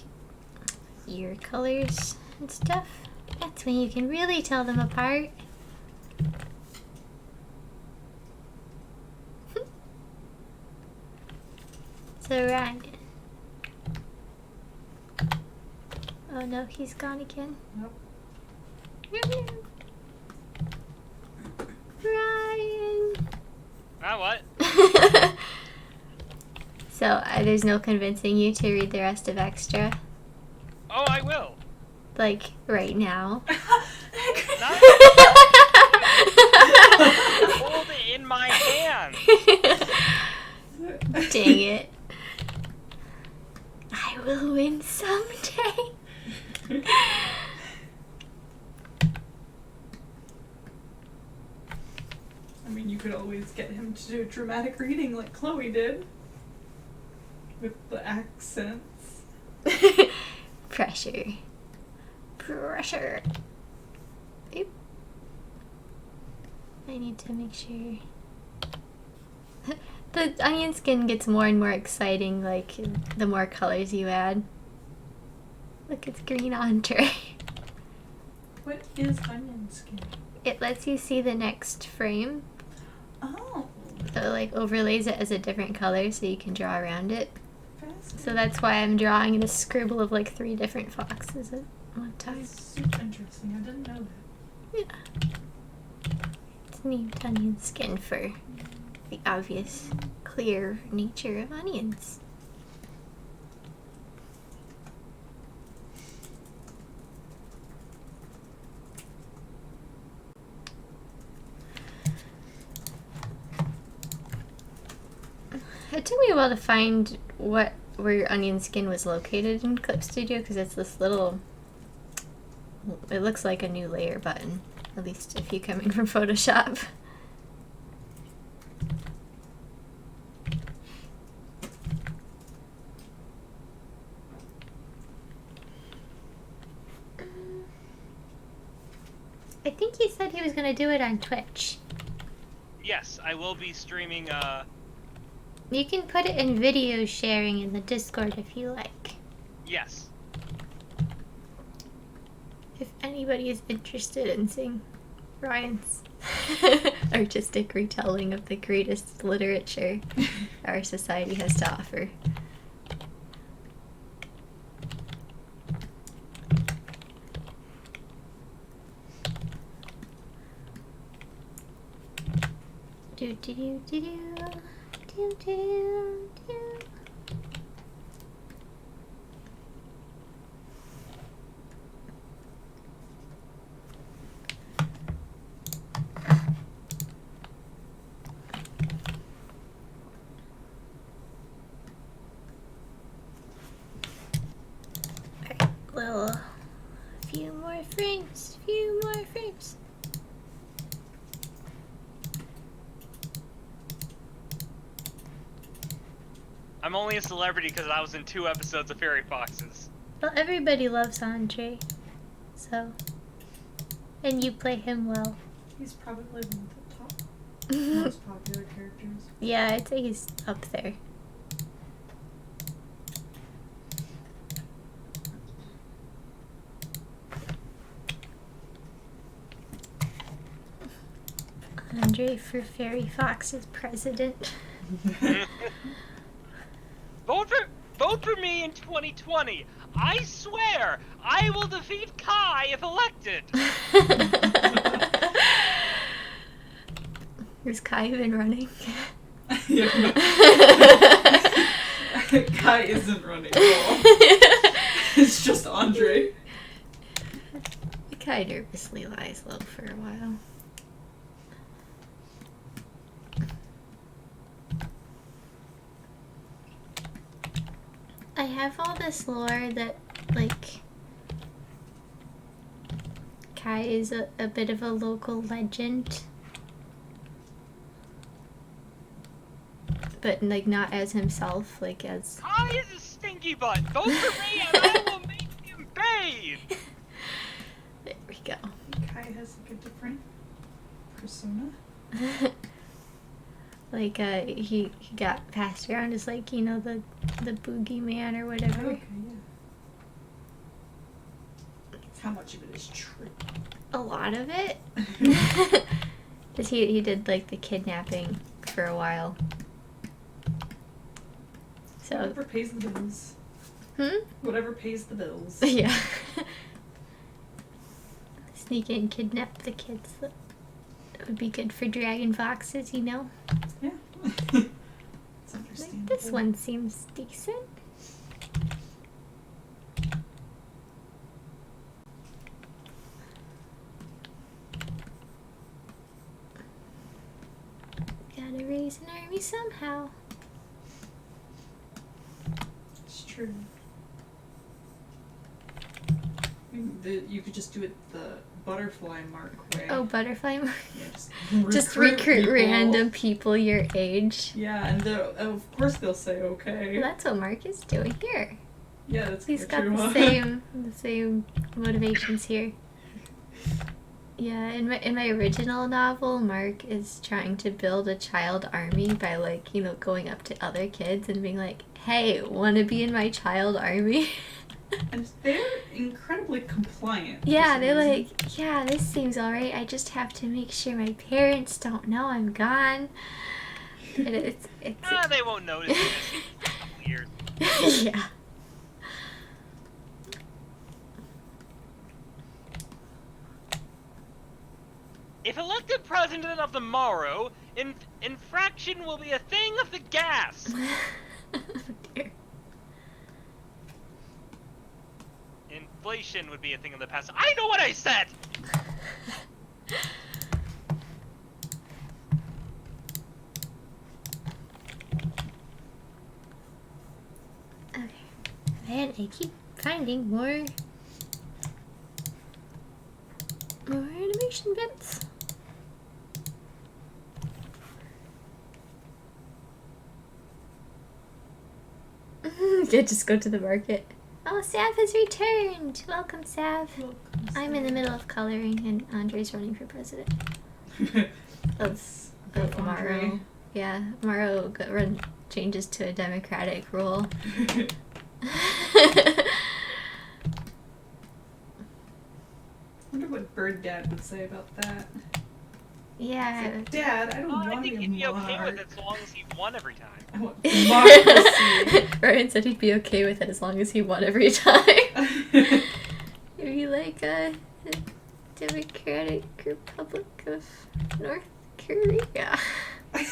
ear colors and stuff. That's when you can really tell them apart. So Ryan. Oh no, he's gone again. Nope. Ryan. What? So there's no convincing you to read the rest of Extra, Oh, I will. like right now. Not hold it in my hand. Dang it. I will win someday. I mean, you could always get him to do a dramatic reading like Chloe did. With the accents. Pressure. Pressure. Oop. I need to make sure. The onion skin gets more and more exciting, like, the more colors you add. Look, it's green entree. What is onion skin? It lets you see the next frame. Oh. So it, like, overlays it as a different color so you can draw around it. Fascinating. So that's why I'm drawing a scribble of, like, 3 different foxes at one time. That's super interesting. I didn't know that. Yeah. It's named onion skin for the obvious, clear nature of onions. It took me a while to find where your onion skin was located in Clip Studio because it's this little. It looks like a new layer button, at least if you come in from Photoshop. I think he said he was gonna do it on Twitch. Yes, I will be streaming. You can put it in video sharing in the Discord if you like. Yes. If anybody is interested in seeing Ryan's artistic retelling of the greatest literature our society has to offer. Do do do do do do do do. Alright, little few more frames, few more frames. I'm only a celebrity because I was in 2 episodes of Fairy Foxes. Well, everybody loves Andre, so. And you play him well. He's probably one of the top most popular characters. Yeah, I'd say he's up there. Andre for Fairy Fox's president. Vote for me in 2020. I swear I will defeat Kai if elected. Has Kai been running? Yeah, no. Kai isn't running at all. It's just Andre. Kai nervously lies low for a while. I have all this lore that, like, Kai is a bit of a local legend. But, like, not as himself, like, as... Kai is a stinky butt. Vote for me and I will make him bathe. There we go. Kai has like a different persona. Like he got passed around as like, you know, the boogeyman or whatever. Okay, yeah. How much of it is true? A lot of it. Cause he did like the kidnapping for a while. So Whatever pays the bills. Whatever pays the bills. yeah. Sneak in, kidnap the kids. That would be good for dragon foxes, you know? Yeah. It's Like, understandable. this one seems decent. Gotta raise an army somehow. It's true. You could just do it the butterfly mark way. Oh, butterfly mark. Yeah, Just recruit people. random people your age. Yeah, and of course they'll say okay. Well, that's what Mark is doing here. Yeah, that's He's got true. the same motivations here. Yeah, in my original novel, Mark is trying to build a child army by, like, you know, going up to other kids and being like, "Hey, wanna be in my child army?" And they're incredibly compliant. for Yeah, some they're reason. like, "Yeah, this seems alright. I just have to make sure my parents don't know I'm gone." And it's They won't notice this in a couple years. yeah. If elected president of the morrow, infraction will be a thing of the gas. Oh, dear. Inflation would be a thing of the past. I know what I said! Okay. Man, I keep finding more animation bits. Yeah, just go to the market. Oh, Sav has returned! Welcome, Sav. I'm in the middle of coloring, and Andre's running for president. Of Andre. Morrow. Yeah, Morrow changes to a democratic rule. Wonder what Bird Dad would say about that. Yeah. Like, Dad, I don't Well, I want think to he'd be be a okay with monarch. it as long as he won every time. I want democracy. Ryan said he'd be okay with it as long as he won every time. He'd be like a Democratic Republic of North Korea. I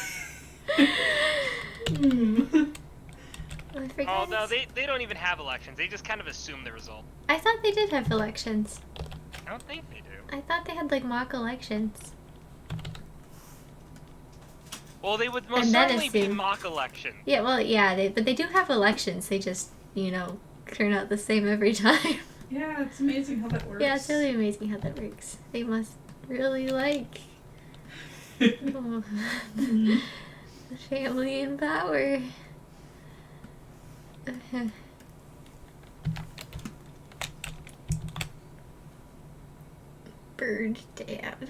forgot Oh, no, his- they don't even have elections. They just kind of assume the result. I thought they did have elections. I don't think they do. I thought they had like mock elections. Well, they would most And then certainly be assume- mock elections. Yeah, well, yeah, but they do have elections. They just, you know, turn out the same every time. Yeah, it's amazing how that works. Yeah, it's really amazing how that works. They must really like oh, the family in power. Bird Dad.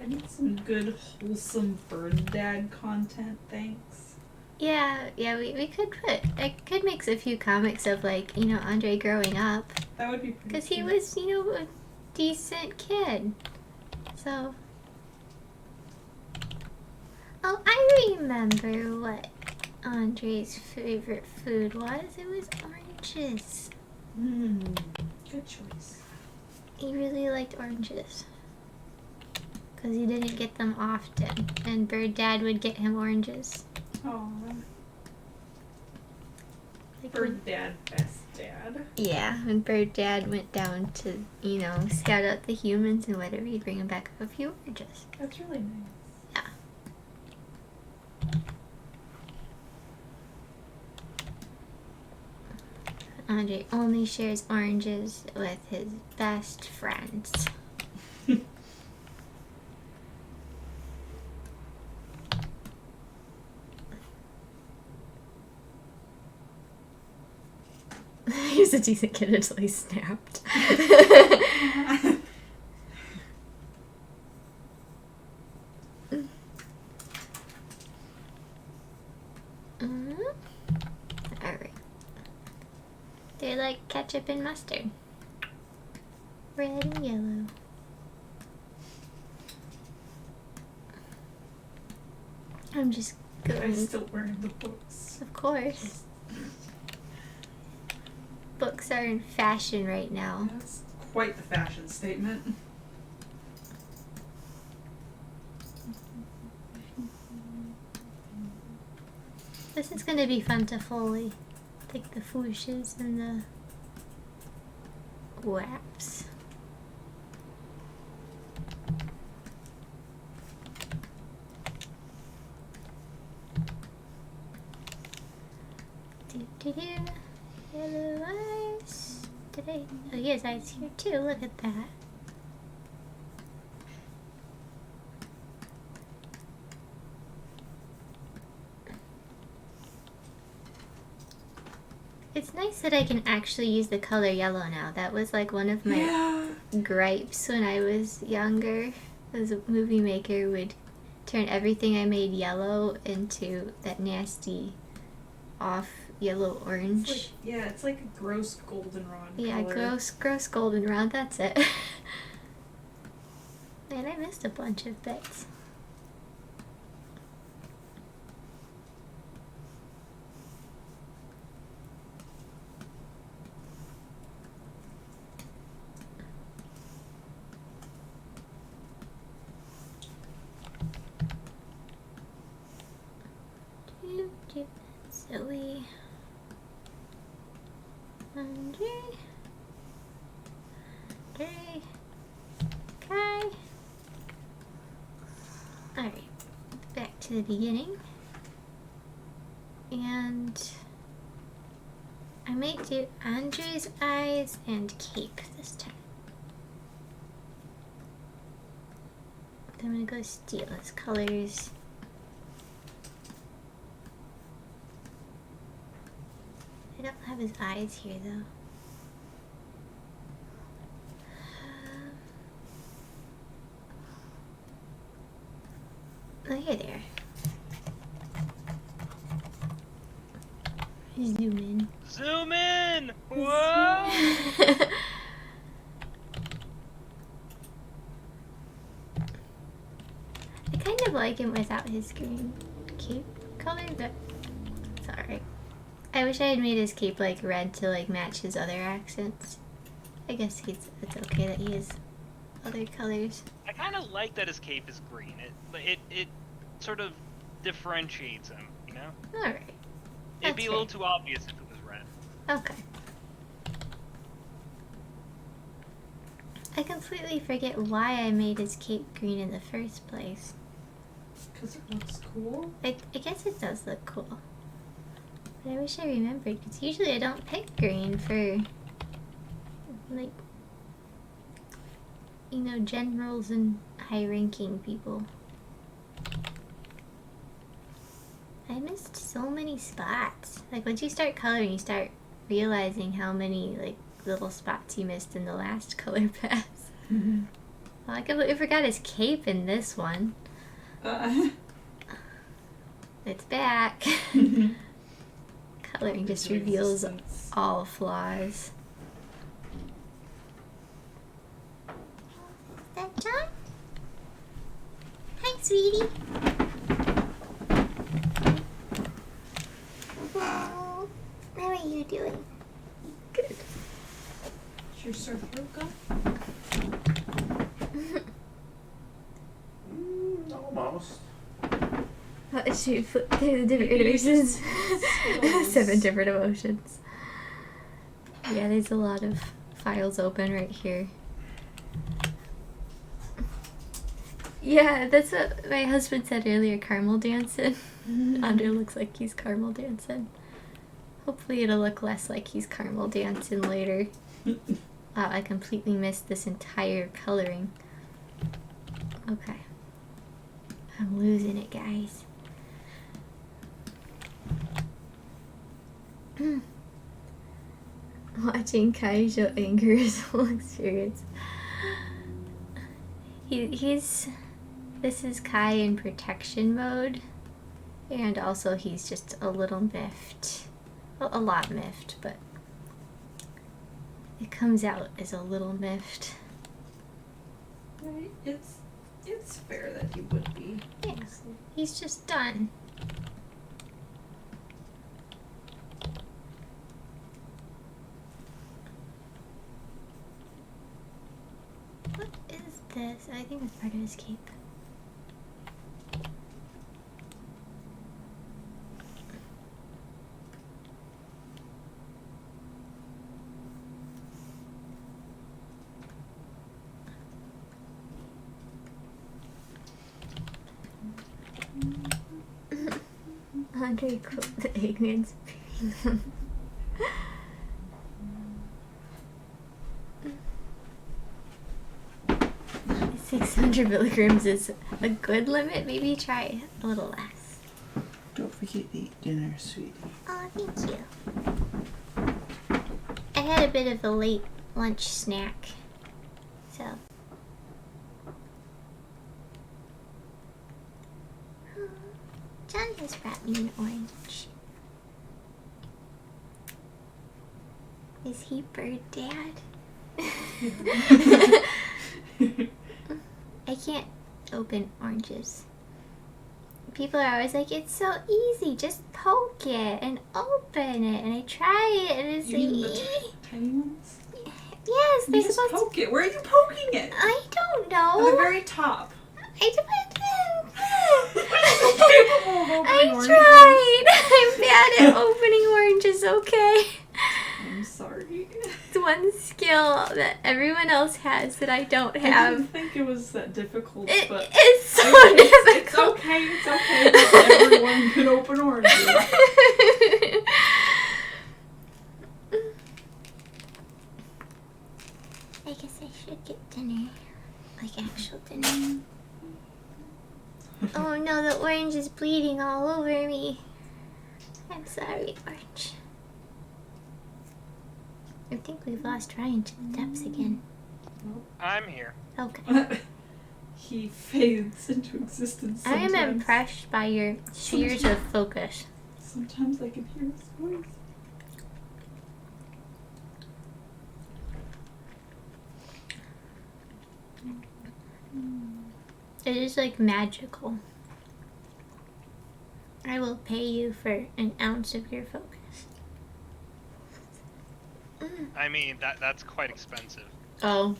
I need some good, wholesome Bird Dad content, thanks. Yeah, we I could mix a few comics of, like, you know, Andre growing up. That would be pretty Because he cute. was, you know, a decent kid. So. Oh, I remember what Andre's favorite food was. It was oranges. Good choice. He really liked oranges. Because he didn't get them often. And Bird Dad would get him oranges. Aw. Like Bird Dad, best dad. Yeah, when Bird Dad went down to, you know, scout out the humans and whatever, he'd bring him back a few oranges. That's really nice. Yeah. Andre only shares oranges with his best friends. He's a decent kid until he snapped. They're like ketchup and mustard. Red and yellow. I'm just I'm going. still wearing the books. Of course. Books are in fashion right now. That's quite the fashion statement. This is gonna be fun to Foley. Take the fooshes and the waps. Do. Yellow eyes. Did I? Oh, he has eyes here too. Look at that. It's nice that I can actually use the color yellow now. That was like one of my gripes when I was younger. As a movie maker would turn everything I made yellow into that nasty off yellow orange. It's like a gross goldenrod Yeah, color. gross goldenrod, that's it. Man, I missed a bunch of bits. Zoe. Andre. Dre. Kai. Alright, back to the beginning. And I might do Andre's eyes and cape this time. I'm gonna go steal his colors. I don't have his eyes here though. Oh, here they are. Zoom in. Zoom in! Whoa! I kind of like him without his green cape color, but it's alright. I wish I had made his cape like red to like match his other accents. I guess it's okay that he has other colors. I kind of like that his cape is green. It sort of differentiates him, you know? Alright. It'd be a little too obvious if it was red. Okay. I completely forget why I made his cape green in the first place. Because it looks cool? I guess it does look cool. But I wish I remembered, because usually I don't pick green for, like, you know, generals and high-ranking people. I missed so many spots. Like, once you start coloring, you start realizing how many, like, little spots you missed in the last color pass. Mm-hmm. Well, I completely forgot his cape in this one. It's back. Coloring just reveals all flaws. Is that John? Hi, sweetie. How are you doing? Good. Is your sore throat gone? Almost. She flipped through the different emotions. 7 different emotions. Yeah, there's a lot of files open right here. Yeah, that's what my husband said earlier, caramel dancing. Andre looks like he's caramel dancing. Hopefully it'll look less like he's caramel dancing later. Wow, I completely missed this entire coloring. Okay. I'm losing it, guys. Watching Kai show anger is a whole experience. This is Kai in protection mode, and also he's just a little miffed. Well, a lot miffed, but it comes out as a little miffed. Right? It's fair that he would be. Yeah, he's just done. What is this? I think it's part of his cape. Andre quote the ignorance. 600 milligrams is a good limit. Maybe try a little less. Don't forget to eat dinner, sweetie. Oh, thank you. I had a bit of a late lunch snack, so. John has brought me an orange. Is he bird dad? I can't open oranges. People are always like, it's so easy, just poke it and open it. And I try it and it's You mean like, the tiny ones? yes, You they're just supposed poke it. Where are you poking it? to. I don't At the know. very top. I Capable of opening I oranges. tried. I'm bad at opening oranges, okay? I'm sorry. It's one skill that everyone else has that I don't I have. didn't think it was that difficult, It but is so it's difficult. okay. It's okay. Not everyone can open oranges. I guess I should get dinner. Like actual dinner. Oh no, the orange is bleeding all over me. I'm sorry, orange. I think we've lost Ryan to the depths again. I'm here. Okay. He fades into existence I sometimes. am impressed by your spheres of focus. Sometimes I can hear his voice. It is like magical. I will pay you for an ounce of your focus. I mean, that's quite expensive. Oh.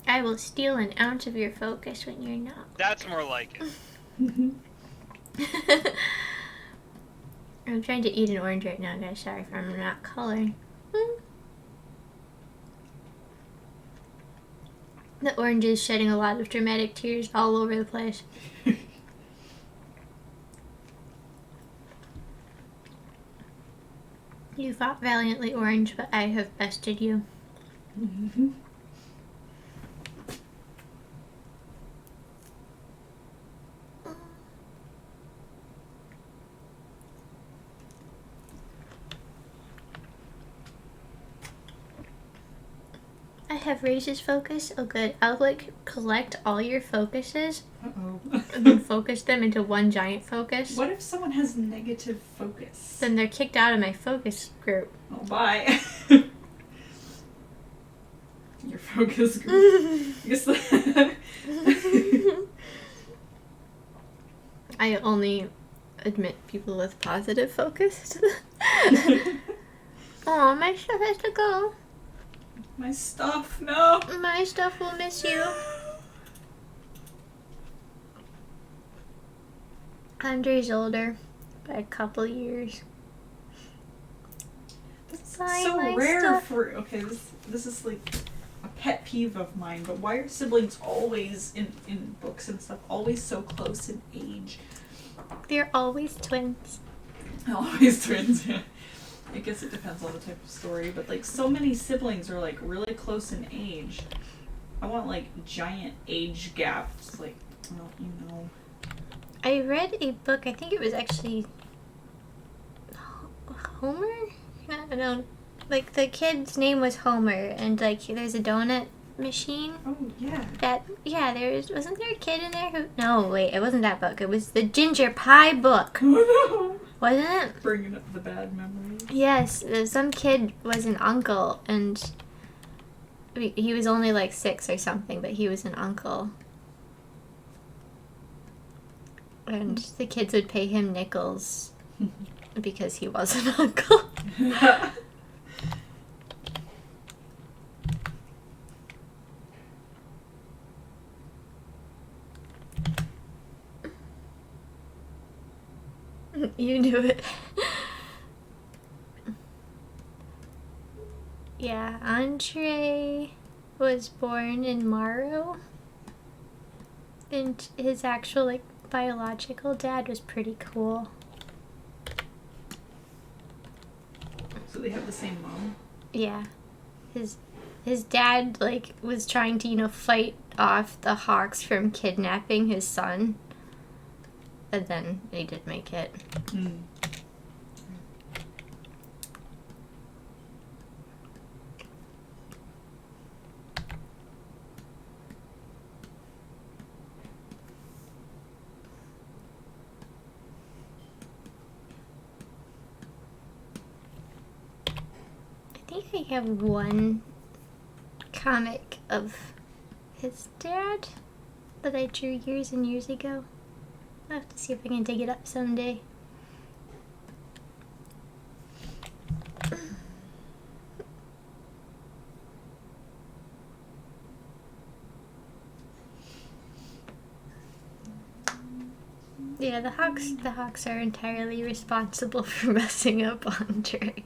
I will steal an ounce of your focus when you're not. That's more like it. I'm trying to eat an orange right now, guys. Sorry if I'm not coloring. The orange is shedding a lot of dramatic tears all over the place. You fought valiantly, Orange, but I have bested you. I have raised his focus. Oh, good. I'll collect all your focuses Uh-oh. and then focus them into one giant focus. What if someone has negative focus? Then they're kicked out of my focus group. Oh, bye. Your focus group. I guess I only admit people with positive focus. Oh, my stuff has to go. My stuff, no. My stuff will miss you. Andre's older by a couple years. That's Bye, so my rare stuff. for. Okay, this is like a pet peeve of mine. But why are siblings always in books and stuff always so close in age? They're always twins. Always twins. Yeah. I guess it depends on the type of story, but like so many siblings are like really close in age. I want like giant age gaps, like well, you know. I read a book, I think it was actually Homer? I don't know. Like the kid's name was Homer, and like there's a donut machine. Oh yeah. Wasn't there a kid in there who? No, wait, it wasn't that book. It was the Ginger Pie book. Oh Wasn't it? Bringing up the bad memories. Yes, some kid was an uncle, and he was only like 6 or something, but he was an uncle. And the kids would pay him nickels because he was an uncle. You knew it. Yeah, Andre was born in Morrow. And his actual, like, biological dad was pretty cool. So they have the same mom? Yeah. His dad, like, was trying to, fight off the Hawks from kidnapping his son. But then they did make it. Mm. I think I have one comic of his dad that I drew years and years ago. I'll have to see if I can dig it up someday. Yeah, the Hawks are entirely responsible for messing up Andre.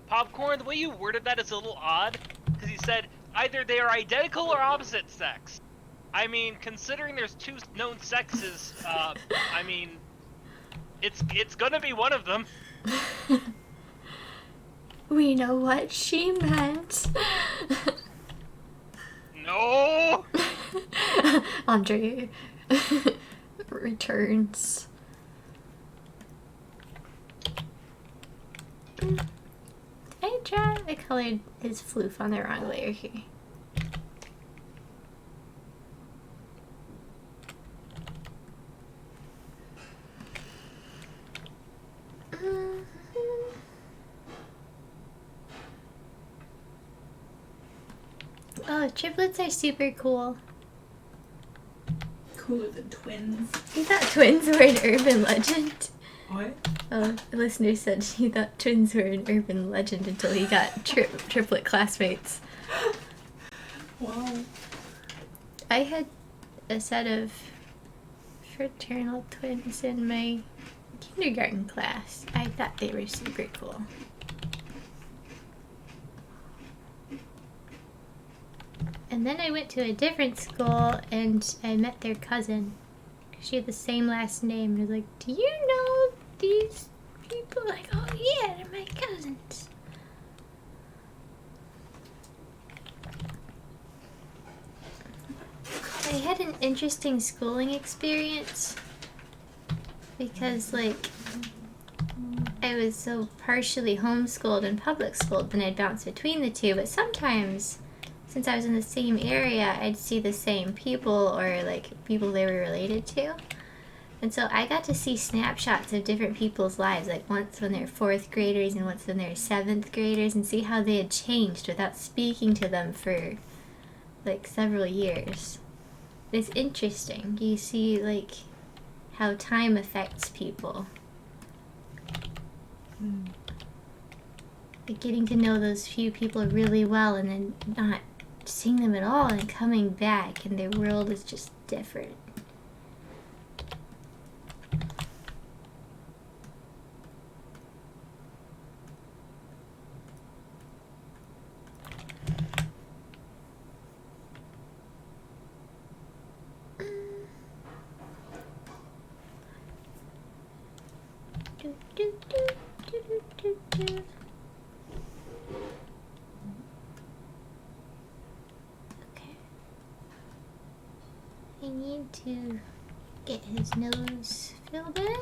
Popcorn, the way you worded that is a little odd, because you said either they are identical or opposite sex. I mean, considering there's 2 known sexes, I mean, it's gonna be one of them. We know what she meant. No! Andre returns. I colored his floof on the wrong layer here. Oh, triplets are super cool. Cooler than twins. He thought twins were an urban legend. What? Oh, the listener said he thought twins were an urban legend until he got triplet classmates. Wow. I had a set of fraternal twins in my kindergarten class. I thought they were super cool. And then I went to a different school and I met their cousin. She had the same last name. And I was like, do you know these people? Like, oh yeah, they're my cousins. I had an interesting schooling experience because, like, I was so partially homeschooled and public schooled, then I'd bounce between the two. But sometimes, since I was in the same area, I'd see the same people or, like, people they were related to. And so I got to see snapshots of different people's lives, like once when they're 4th graders and once when they're 7th graders, and see how they had changed without speaking to them for, like, several years. It's interesting. You see, like, how time affects people. Like, getting to know those few people really well and then not seeing them at all and coming back and their world is just different. Okay. I need to Get his nose filled in.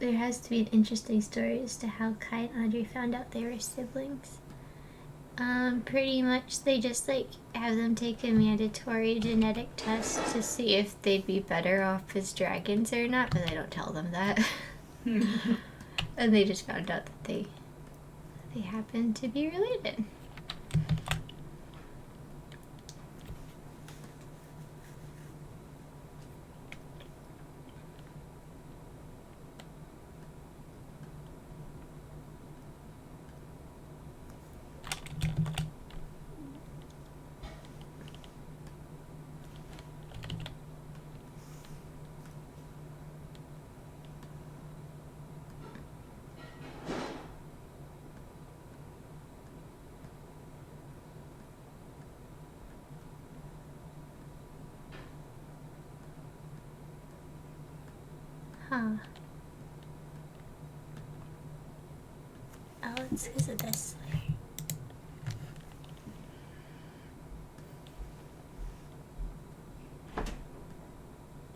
There has to be an interesting story as to how Kai and Audrey found out they were siblings. Pretty much they just like have them take a mandatory genetic test to see if they'd be better off as dragons or not, but they don't tell them that. And they just found out that they happen to be related. Huh. Oh, it's because of this layer.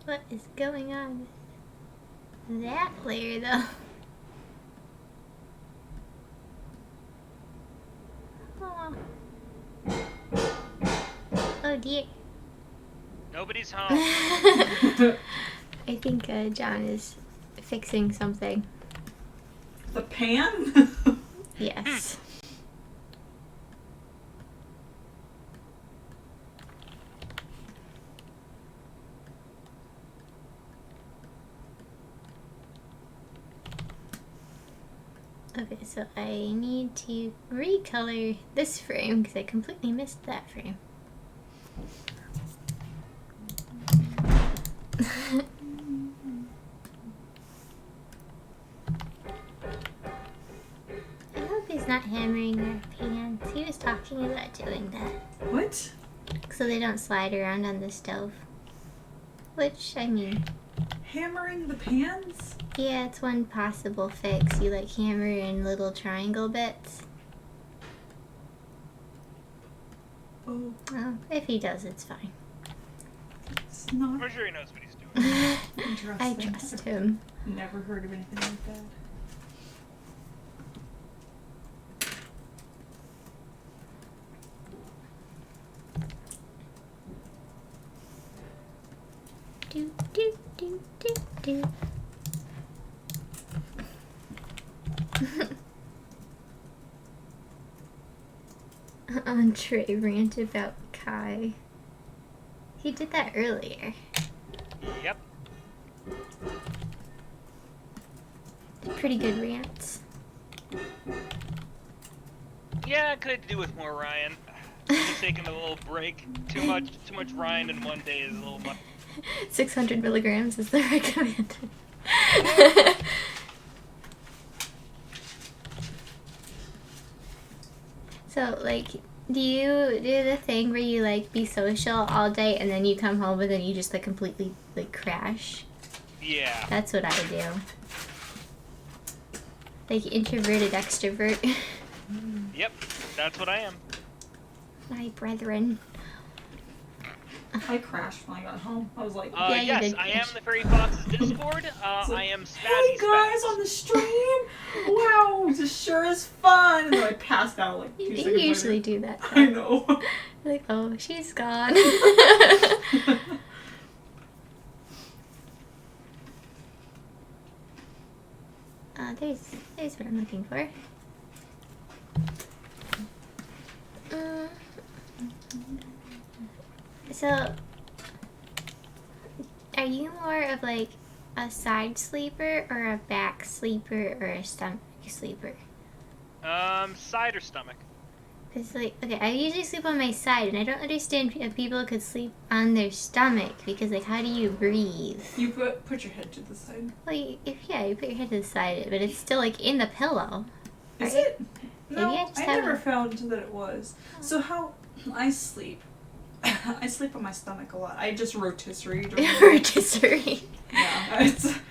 What is going on with that layer, though? Oh, oh dear. Nobody's home. I think John is fixing something. The pan? Yes. Okay, so I need to recolor this frame because I completely missed that frame. I hope he's not hammering their pans. He was talking about doing that. What? So they don't slide around on the stove. Which, I mean... Hammering the pans? Yeah, it's one possible fix. You like hammer in little triangle bits. Oh, Oh, if he does, it's fine. it's not I'm sure he knows what he's doing. I interesting. trust him. Never heard of anything like that. Do, do, do, do, do. Andre rant about Kai. He did that earlier. Yep. Pretty good rants. Yeah, I could do with more Ryan. Just taking a little break. Too much Ryan in one day is a little much. 600 milligrams is the recommended. So, like, do you do the thing where you, like, be social all day and then you come home and then you just, like, completely, like, crash? Yeah. That's what I do. Like, introverted extrovert. Yep. That's what I am. My brethren. I crashed when I got home. I was like, Yeah, you Yes, did I am crash. the Furry Fox's Discord. I am Spazzy hey guys Spaz. on the stream! Wow, this sure is fun! And then I passed out like 2 You seconds usually later. do that. I know. Like, oh, she's gone. There's what I'm looking for. So, are you more of like a side sleeper or a back sleeper or a stomach sleeper? Side or stomach? Cause like, okay, I usually sleep on my side, and I don't understand if people could sleep on their stomach because like, how do you breathe? You put your head to the side. Well, you put your head to the side, but it's still like in the pillow. Is Right? it? Maybe No, I just I have never a- found that it was. So how I sleep. I sleep on my stomach a lot. I just rotisserie during the night. Rotisserie. Yeah,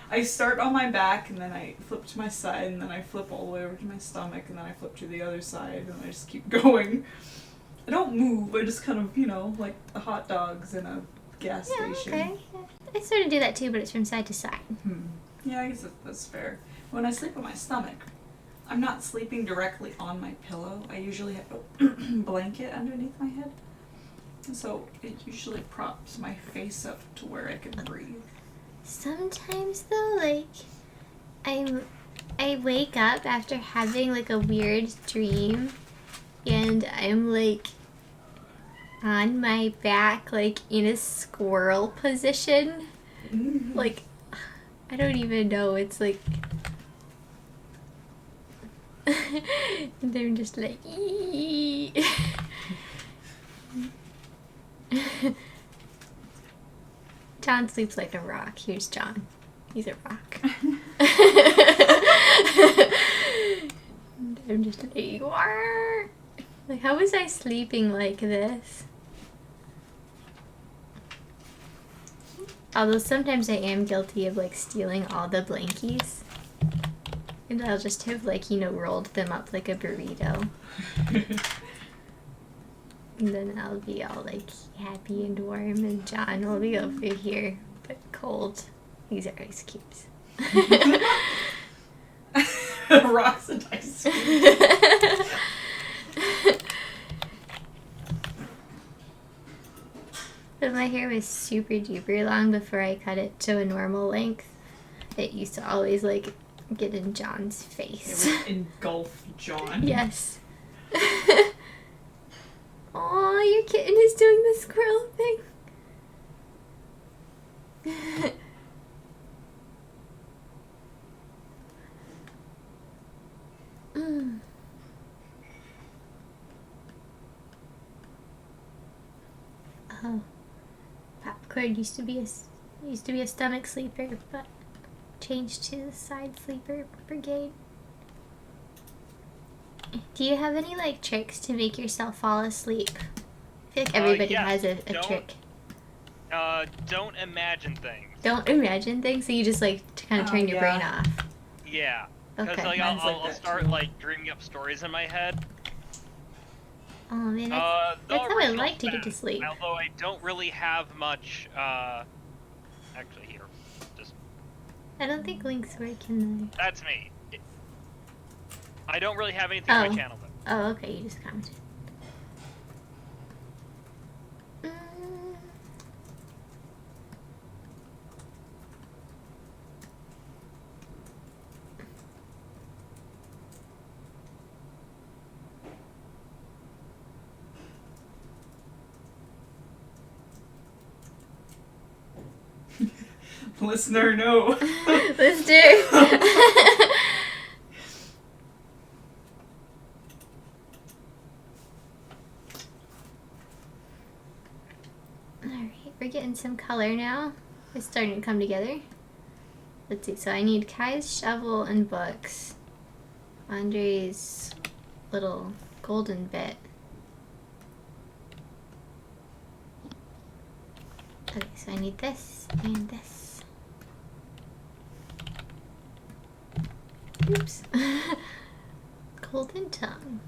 I start on my back and then I flip to my side and then I flip all the way over to my stomach and then I flip to the other side and I just keep going. I don't move. I just kind of, like the hot dogs in a gas station. Okay. I sort of do that too, but it's from side to side. Yeah, I guess that's fair. When I sleep on my stomach, I'm not sleeping directly on my pillow. I usually have a blanket underneath my head. So it usually props my face up to where I can breathe. Sometimes though, like I wake up after having like a weird dream and I'm like on my back, like in a squirrel position. Like I don't even know, it's like and I'm just like ee. John sleeps like a rock. Here's John. He's a rock. And I'm just like, "Warr." Like, how was I sleeping like this? Although sometimes I am guilty of like stealing all the blankies. And I'll just have like, rolled them up like a burrito. And then I'll be all like happy and warm, and John will be over here, but cold. These are ice cubes. Rocks and ice cream. But my hair was super duper long before I cut it to a normal length. It used to always like get in John's face. It would engulf John. Yes. Aw, your kitten is doing the squirrel thing. Oh, Popcorn used to be a stomach sleeper, but changed to the side sleeper brigade. Do you have any like tricks to make yourself fall asleep? I feel like everybody yes. has a trick. Don't imagine things. Don't imagine things, so you just like to kind of turn your brain off. Yeah. Because Okay. I'll start like dreaming up stories in my head. Oh man, that's how I like to get to sleep. Although I don't really have much. Actually, here, just. I don't think Link's working That's me. I don't really have anything on my channel, but. Oh, okay, you just commented. Listener, no. Listener. Alright, we're getting some color now. It's starting to come together. Let's see, so I need Kai's shovel and books. Andre's little golden bit. Okay, so I need this and this. Oops. Golden tongue.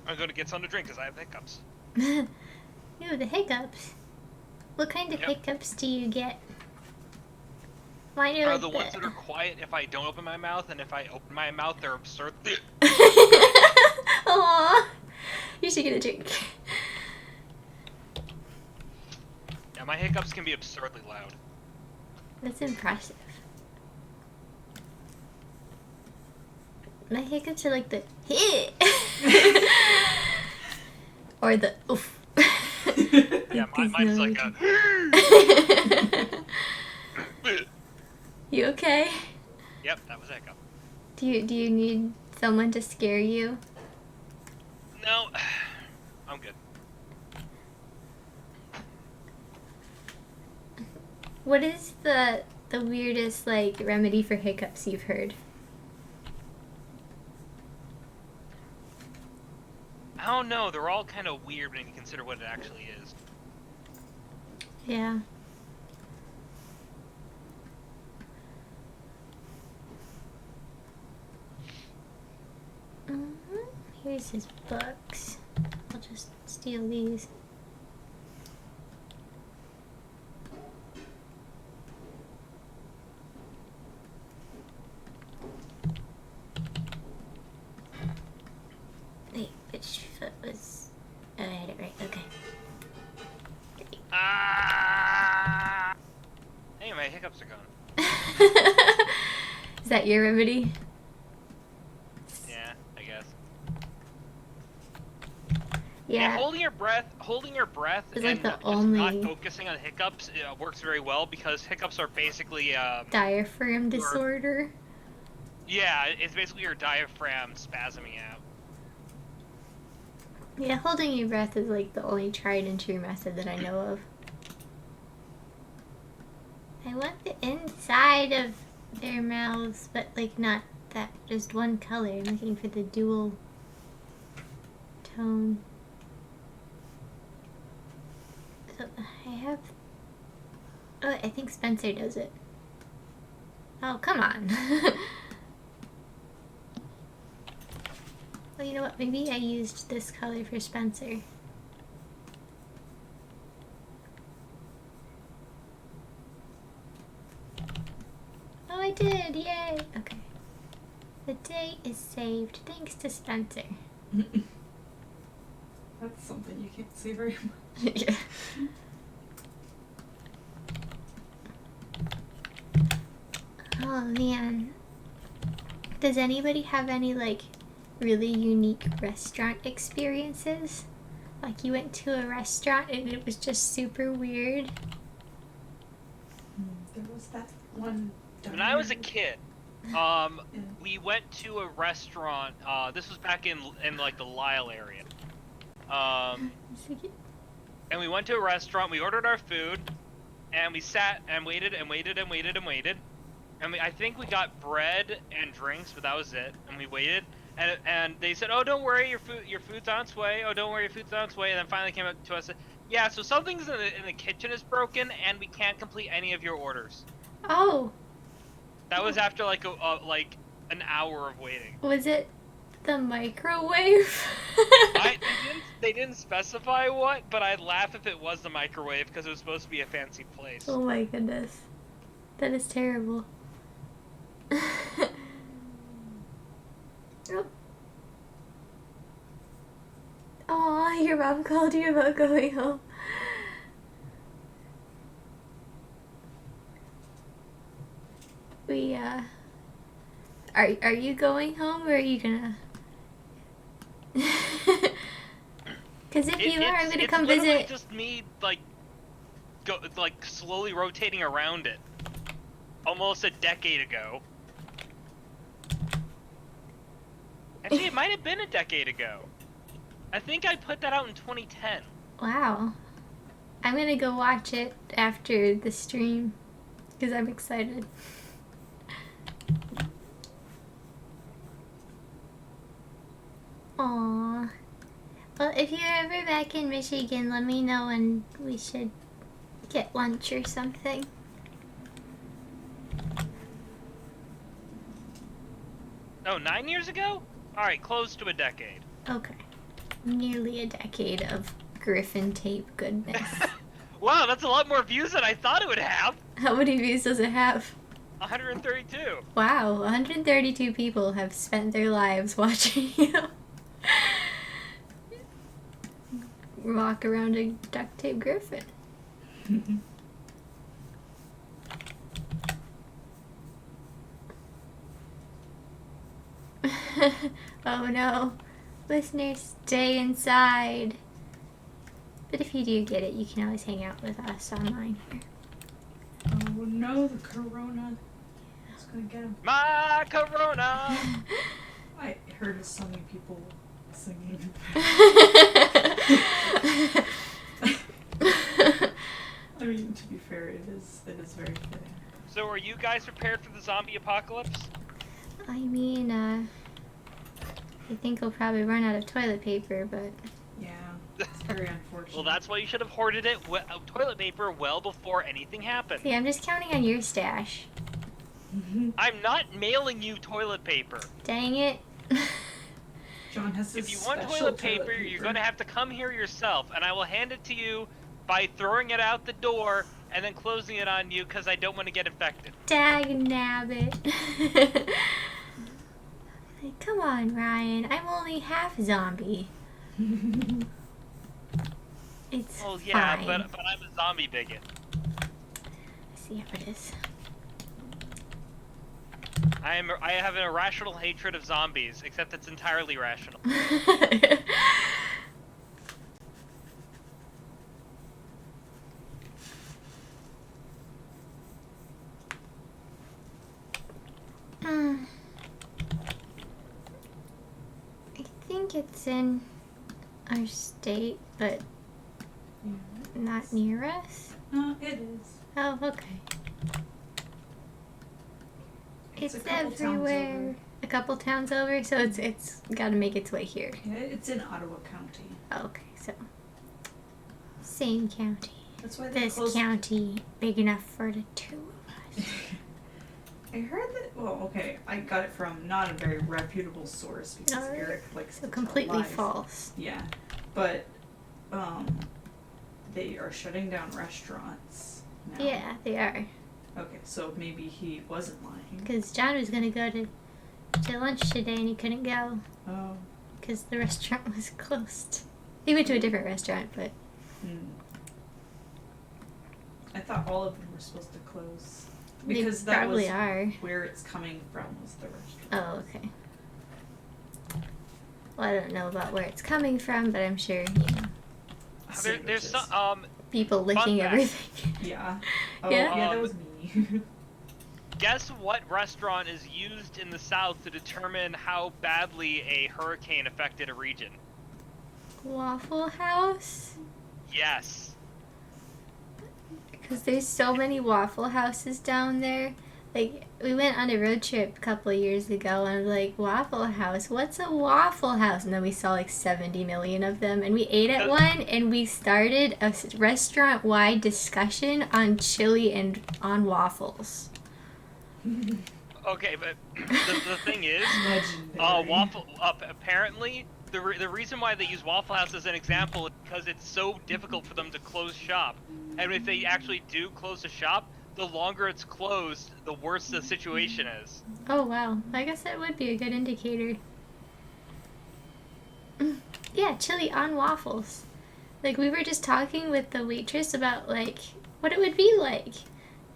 I'm going to get something to drink because I have hiccups. Ew, the hiccups. What kind of hiccups do you get? Mine are like the ones that are quiet if I don't open my mouth, and if I open my mouth, they're absurd. Aww. You should get a drink. Yeah, my hiccups can be absurdly loud. That's impressive. My hiccups are like the hit. Or the oof. Yeah, mine's like a. You okay? Yep, that was a hiccup. Do you need someone to scare you? No, I'm good. What is the weirdest like remedy for hiccups you've heard? I don't know. They're all kind of weird when you consider what it actually is. Yeah. Here's his books. I'll just steal these. Wait, which foot was... Oh, I had it right. Okay. Ah! Hey, my hiccups are gone. Is that your remedy? Yeah, I guess. Yeah. Holding your breath It's and like the just only- not focusing on hiccups works very well, because hiccups are basically Diaphragm disorder. yeah, it's basically your diaphragm spasming out. Yeah, holding your breath is like the only tried and true method that I know of. I want the inside of their mouths, but like not that just one color. I'm looking for the dual tone. So I have... Oh, I think Spencer does it. Oh, come on. Well, you know what? Maybe I used this color for Spencer. Oh, I did! Yay! Okay. The day is saved thanks to Spencer. That's something you can't say very much. Yeah. Oh man. Does anybody have any like really unique restaurant experiences? Like you went to a restaurant and it was just super weird? There was that one. When I was a kid, we went to a restaurant. This was back in like the Lyle area. And we went to a restaurant. We ordered our food, and we sat and waited and waited and waited and waited. And I think we got bread and drinks, but that was it. And we waited, and they said, "Oh, don't worry, your food's on its way. Oh, don't worry, your food's on its way." And then finally came up to us, and said, "Yeah, so something's in the kitchen is broken, and we can't complete any of your orders." Oh, That was after like an hour of waiting. was it the microwave? They didn't specify what, but I'd laugh if it was the microwave, because it was supposed to be a fancy place. Oh my goodness. That is terrible. Oh. Aw, your mom called you about going home. We, are you going home or are you gonna... Because if you are, I'm gonna come It's literally visit. just me, slowly rotating around it. Almost a decade ago. Actually, it might have been a decade ago. I think I put that out in 2010. Wow. I'm gonna go watch it after the stream because I'm excited. Aww. Well, if you're ever back in Michigan, let me know and we should get lunch or something. Oh, 9 years ago? Alright, close to a decade. Okay. Nearly a decade of Griffin tape goodness. Wow, that's a lot more views than I thought it would have! How many views does it have? 132. Wow, 132 people have spent their lives watching you walk around a duct tape griffin. Oh no. Listeners, stay inside. But if you do get it, you can always hang out with us online here. Oh no, the corona. It's gonna get him. My corona! I heard so many people singing. I mean, to be fair, it is very fitting. So are you guys prepared for the zombie apocalypse? I mean, I think we'll probably run out of toilet paper, but... Yeah, it's very unfortunate. Well, that's why you should have hoarded it toilet paper well before anything happened. See, I'm just counting on your stash. I'm not mailing you toilet paper. Dang it. John has this If you want special toilet paper, you're going to have to come here yourself, and I will hand it to you by throwing it out the door and then closing it on you because I don't want to get infected. Dag nabbit. Like, come on, Ryan. I'm only half zombie. It's Well, yeah, fine. but I'm a zombie bigot. Let's see how it is. I have an irrational hatred of zombies, except it's entirely rational. I think it's in our state, but not near us. It is. Oh, okay. It's a couple towns everywhere. over. A couple towns over, so it's got to make its way here. Yeah, it's in Ottawa County. Oh, okay, so same county. That's why they This closed. county big enough for the two of us. I heard that. Well, okay, I got it from not a very reputable source because Alright. Eric likes So to tell completely lies. false. Yeah, but they are shutting down restaurants now. Yeah, they are. Okay, so maybe he wasn't lying. Because John was gonna go to lunch today and he couldn't go Oh. because the restaurant was closed. He went to a different restaurant, but I thought all of them were supposed to close they because that probably was are. where it's coming from was the restaurant. Oh, okay. Well, I don't know about where it's coming from, but I'm sure, you know, There's Sandwiches. some people licking fact. everything. Yeah. Oh, Yeah? yeah, that was me. Guess what restaurant is used in the South to determine how badly a hurricane affected a region? Waffle House? Yes. Because there's so many Waffle Houses down there. Like, we went on a road trip a couple of years ago, and I was like, Waffle House? What's a Waffle House? And then we saw like 70 million of them, and we ate at one, and we started a restaurant-wide discussion on chili and on waffles. Okay, but the thing is, Legendary. apparently, the reason why they use Waffle House as an example is because it's so difficult for them to close shop. And if they actually do close the shop, the longer it's closed, the worse the situation is. Oh, wow. I guess that would be a good indicator. Yeah, chili on waffles. Like, we were just talking with the waitress about, like, what it would be like.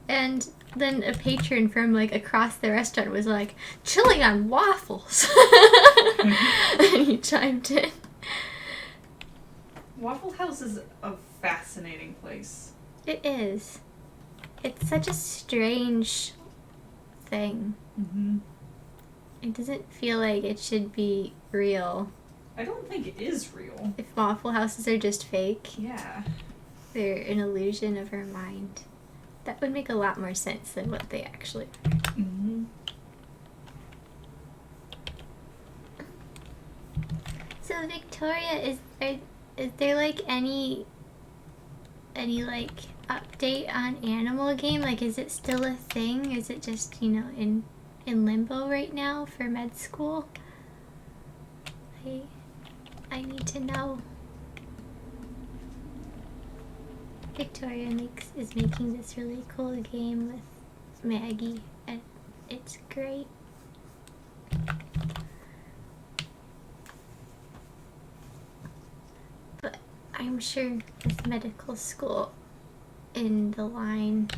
And then a patron from, like, across the restaurant was like, chili on waffles. And he chimed in. Waffle House is a fascinating place. It is. It's such a strange thing. Mm-hmm. It doesn't feel like it should be real. I don't think it is real. If Waffle Houses are just fake, Yeah. they're an illusion of our mind. That would make a lot more sense than what they actually are. Mm-hmm. So Victoria, is there like any like update on Animal Game? Like, is it still a thing? Is it just, you know, in limbo right now for med school? I need to know. Victoria is making this really cool game with Maggie, and it's great. But I'm sure with medical school in the line,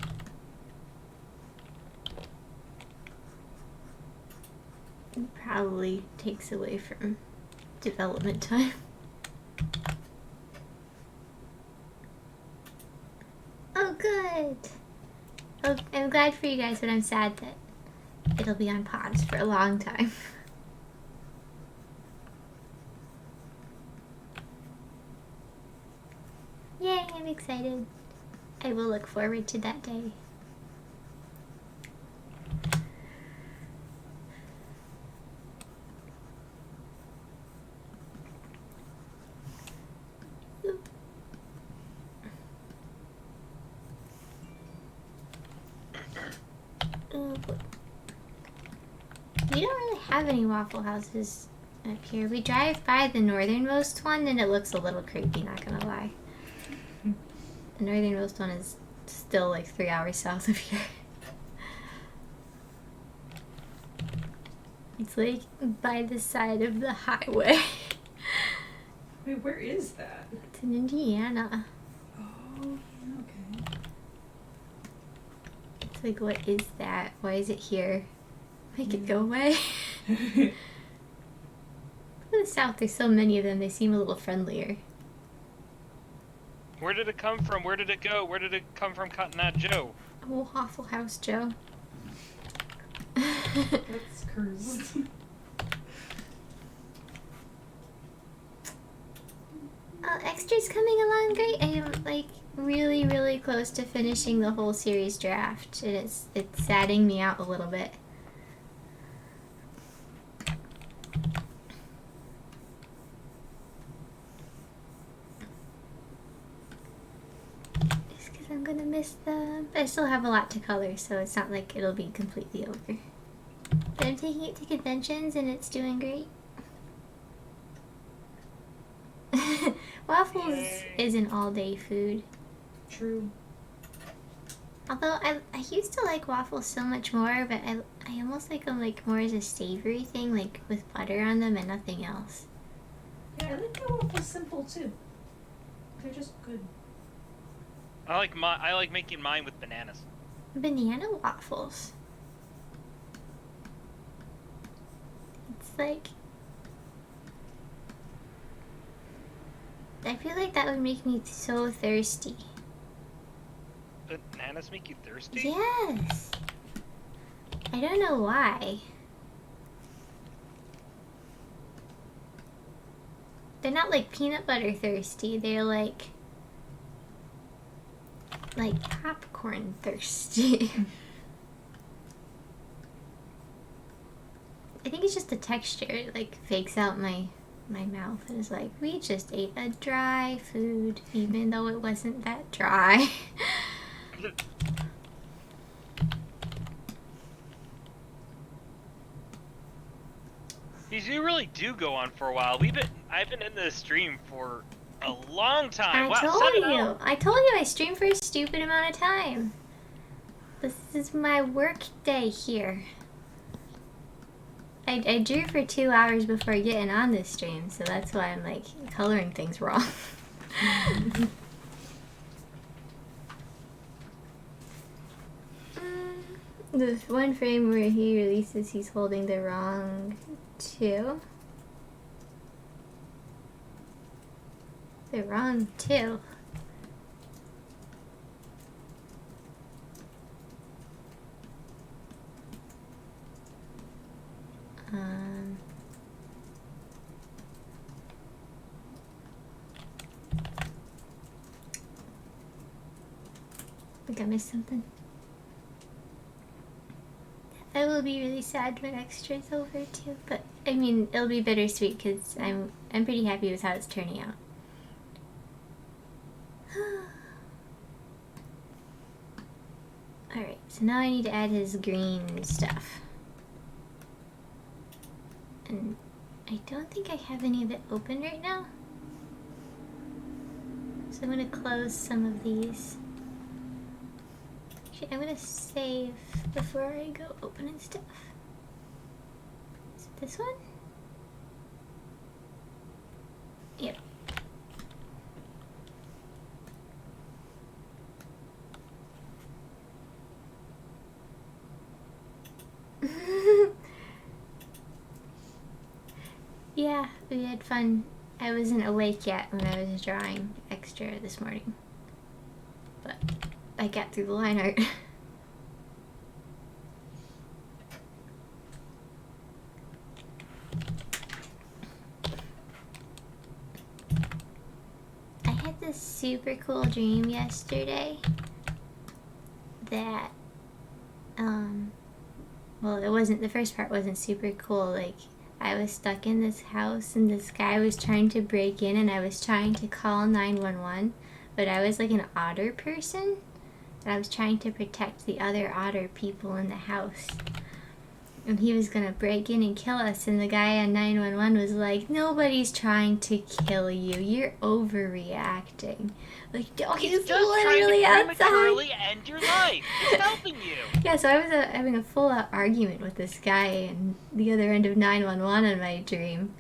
it probably takes away from development time. Oh, good. Oh, I'm glad for you guys, but I'm sad that it'll be on pause for a long time. Yay, I'm excited. I will look forward to that day. have any Waffle Houses up here. We drive by the northernmost one and it looks a little creepy, not gonna lie. The northernmost one is still like 3 hours south of here. It's like by the side of the highway. Wait, where is that? It's in Indiana. Oh, yeah, okay. It's like, what is that? Why is it here? Make it go away. In the south, there's so many of them, they seem a little friendlier. Where did it come from? Where did it go? Where did it come from, Cotton Eye Joe? Oh, Waffle House Joe. That's cursed. Extra's coming along great. I am like really, really close to finishing the whole series draft, and it's saddening me out a little bit. Just because I'm gonna miss them. But I still have a lot to color, so it's not like it'll be completely over. But I'm taking it to conventions, and it's doing great. Waffles is an all-day food. True. Although I used to like waffles so much more, but I almost like them like more as a savory thing, like with butter on them and nothing else. Yeah, I like my waffles simple too. They're just good. I like making mine with bananas. Banana waffles. It's like, I feel like that would make me so thirsty. Bananas make you thirsty? Yes. I don't know why. They're not like peanut butter thirsty. They're like popcorn thirsty. I think it's just the texture. It like fakes out my mouth. And is like, we just ate a dry food, even though it wasn't that dry. You really do go on for a while. I've been in this stream for a long time. I told you I stream for a stupid amount of time. This is my work day here. I drew for 2 hours before getting on this stream, so that's why I'm like coloring things wrong. There's one frame where he releases he's holding the wrong two. The wrong two. I think I missed something. I will be really sad when Extra's over too, but I mean it'll be bittersweet because I'm pretty happy with how it's turning out. Alright, so now I need to add his green stuff. And I don't think I have any of it open right now. So I'm going to close some of these. Actually, I'm going to save before I go opening stuff. Is it this one? Yep. Yeah, we had fun. I wasn't awake yet when I was drawing Extra this morning, but I got through the line art. I had this super cool dream yesterday that, well, it wasn't, the first part wasn't super cool, like, I was stuck in this house and this guy was trying to break in and I was trying to call 911, but I was like an otter person and I was trying to protect the other otter people in the house. and he was gonna break in and kill us, and the guy on 911 was like, nobody's trying to kill you, you're overreacting. Like, oh, he's Just trying literally to outside. prematurely end your life. He's helping you. Yeah, so I was having a full-out argument with this guy and the other end of 911 in my dream.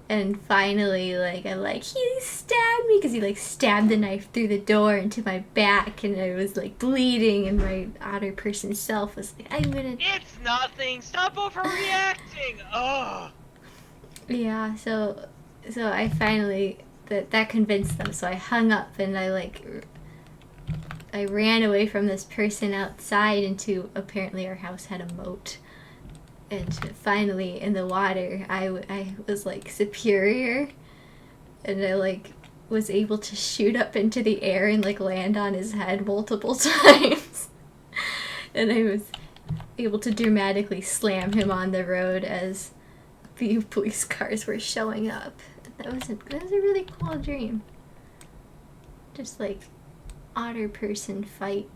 And finally, like, I'm like, he stabbed me, because he, like, stabbed the knife through the door into my back, and I was, like, bleeding, and my otter person self was like, I'm gonna... It's nothing. Stop overreacting. Ugh. Yeah, so I finally... That convinced them, so I hung up, and I ran away from this person outside into, apparently our house had a moat. And finally, in the water, I was, like, superior. And I, like, was able to shoot up into the air and, like, land on his head multiple times. And I was able to dramatically slam him on the road as the police cars were showing up. That was a really cool dream. Just, like, otter person fight.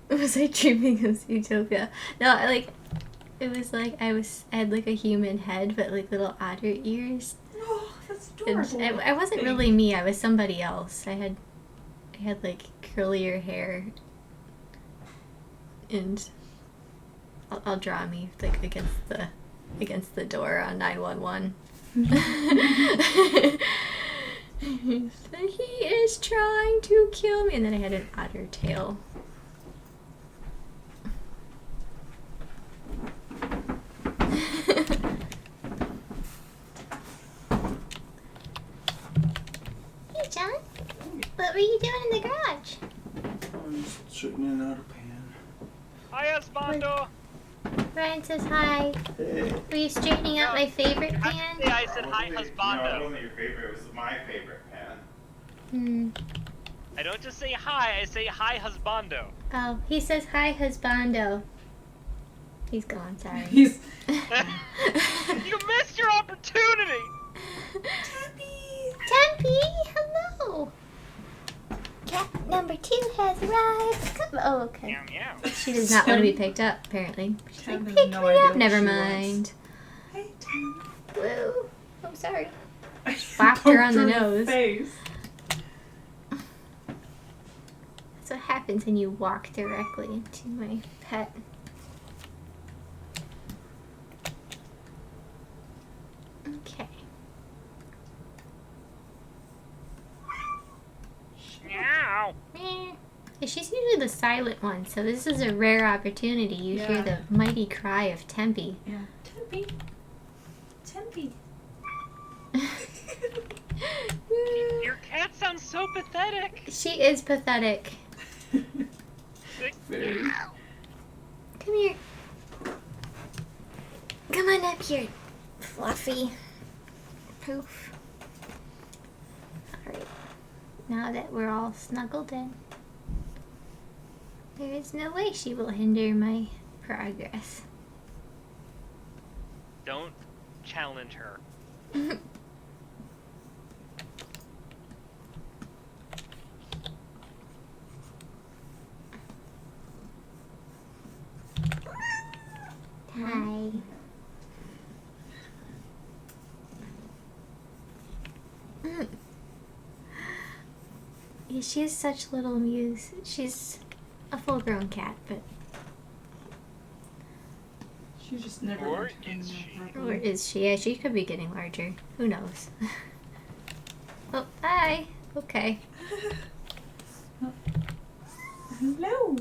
Was I dreaming of Zootopia? No, it was like I had like a human head, but like little otter ears. Oh, that's And adorable. I wasn't really me. I was somebody else. I had like curlier hair, and I'll draw me like against the door on 911. He is trying to kill me, and then I had an otter tail. Hey, John. What were you doing in the garage? I'm just straightening out a pan. Hi, Espondo. Ryan says hi. Hey. Were you straightening out my favorite I pan? should say I said hi, No, it husbando. wasn't your favorite. It was my favorite pan. Hmm. I don't just say hi, I say hi, husbando. Oh, he says hi, husbando. He's gone, sorry. He's You missed your opportunity! Tempe, hello. Cat number 2 has arrived. Come. Oh, okay. Meow meow. She does not want to be picked up, apparently. She's Tem like, has pick no me idea up. what Never she mind. Hey, Tim. Woo. I'm sorry. Whacked her on the Poked her in nose. face. That's what happens when you walk directly into my pet. Okay. Meow. Yeah, she's usually the silent one, so this is a rare opportunity. You hear Yeah. the mighty cry of Tempe. Yeah. Tempe. Tempe. Your cat sounds so pathetic. She is pathetic. Very. Come here. Come on up here, Fluffy. Poof. Alright. Now that we're all snuggled in, there is no way she will hinder my progress. Don't challenge her. Hi. Yeah, she is such little muse. She's a full-grown cat, but She just never. Or learned to is clean she? up or properly. is she? Yeah, she could be getting larger. Who knows? Oh, hi. Okay. Hello.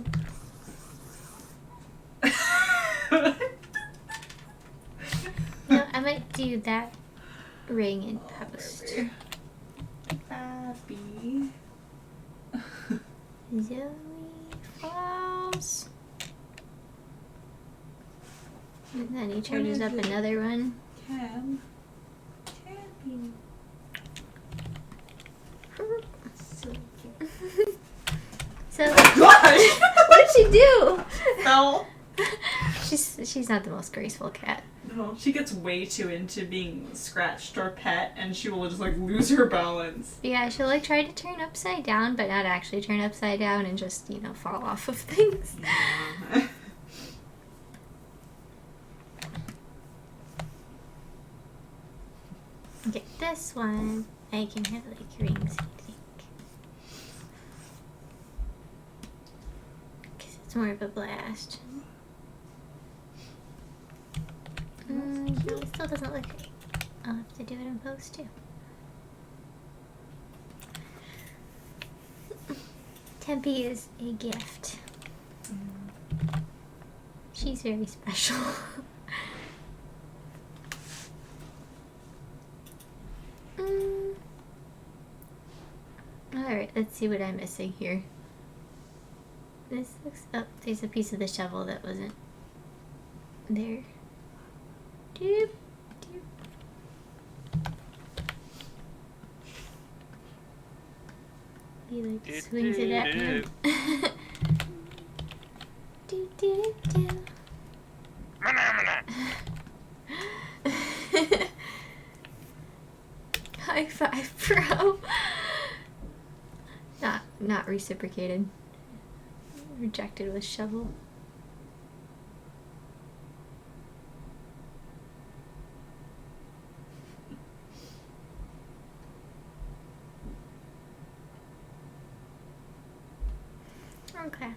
No, I might do that ring in post. Abby. Zoe Falls. And then he charges up another one. Cam. Camping. So cute. So Gosh! what did she do? Fell. She's not the most graceful cat. No. Well, she gets way too into being scratched or pet, and she will just like lose her balance. Yeah, she'll like try to turn upside down, but not actually turn upside down and just, fall off of things. Yeah. Okay, this one, I can have like rings, I think. Because it's more of a blast. No, it still doesn't look right. I'll have to do it in post too. Tempe is a gift. She's very special. Alright, let's see what I'm missing here. This looks... Oh, there's a piece of the shovel that wasn't there. Doop, doop. He like swings it at me. Do, do, do. High five, bro. Not reciprocated. Rejected with shovel. Okay.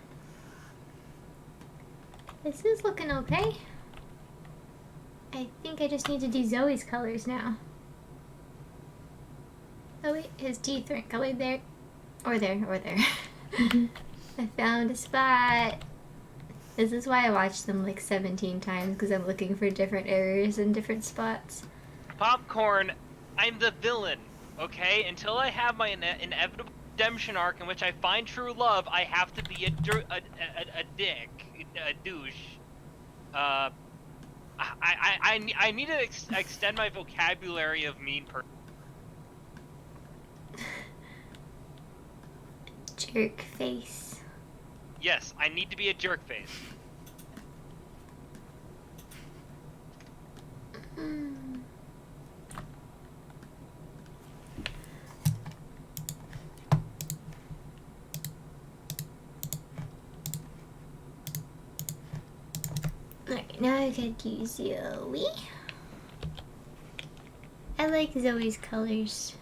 This is looking okay. I think I just need to do Zoe's colors now. Oh wait, his teeth aren't colored there. Or there, or there. I found a spot. This is why I watched them like 17 times, because I'm looking for different errors in different spots. Popcorn, I'm the villain, okay? Until I have my inevitable redemption arc in which I find true love, I have to be a dick, a douche. I need to extend my vocabulary of mean person. Jerk face. Yes, I need to be a jerk face. Alright, now I gotta do Zoe. I like Zoe's colors.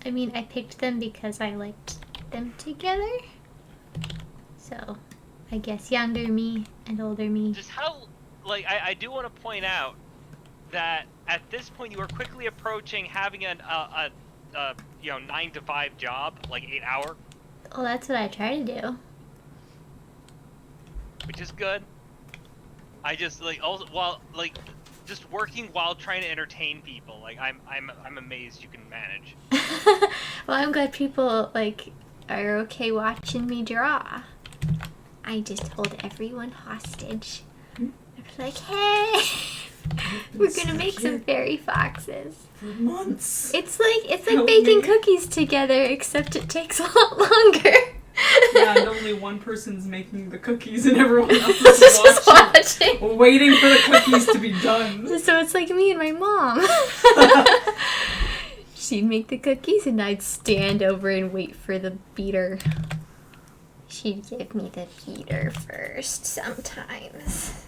I mean, I picked them because I liked them together. So, I guess younger me and older me. Just how, like, I do want to point out that at this point you are quickly approaching having a 9 to 5 job, like 8 hour. Well, that's what I try to do. Which is good. I just like also just working while trying to entertain people. Like I'm amazed you can manage. Well, I'm glad people like are okay watching me draw. I just hold everyone hostage. I'm like, hey, we're gonna make some fairy foxes. For months. It's like baking cookies together, except it takes a lot longer. Yeah, and only one person's making the cookies and everyone else This is is watching. waiting for the cookies to be done. So it's like me and my mom. She'd make the cookies and I'd stand over and wait for the beater. She'd give me the beater first sometimes.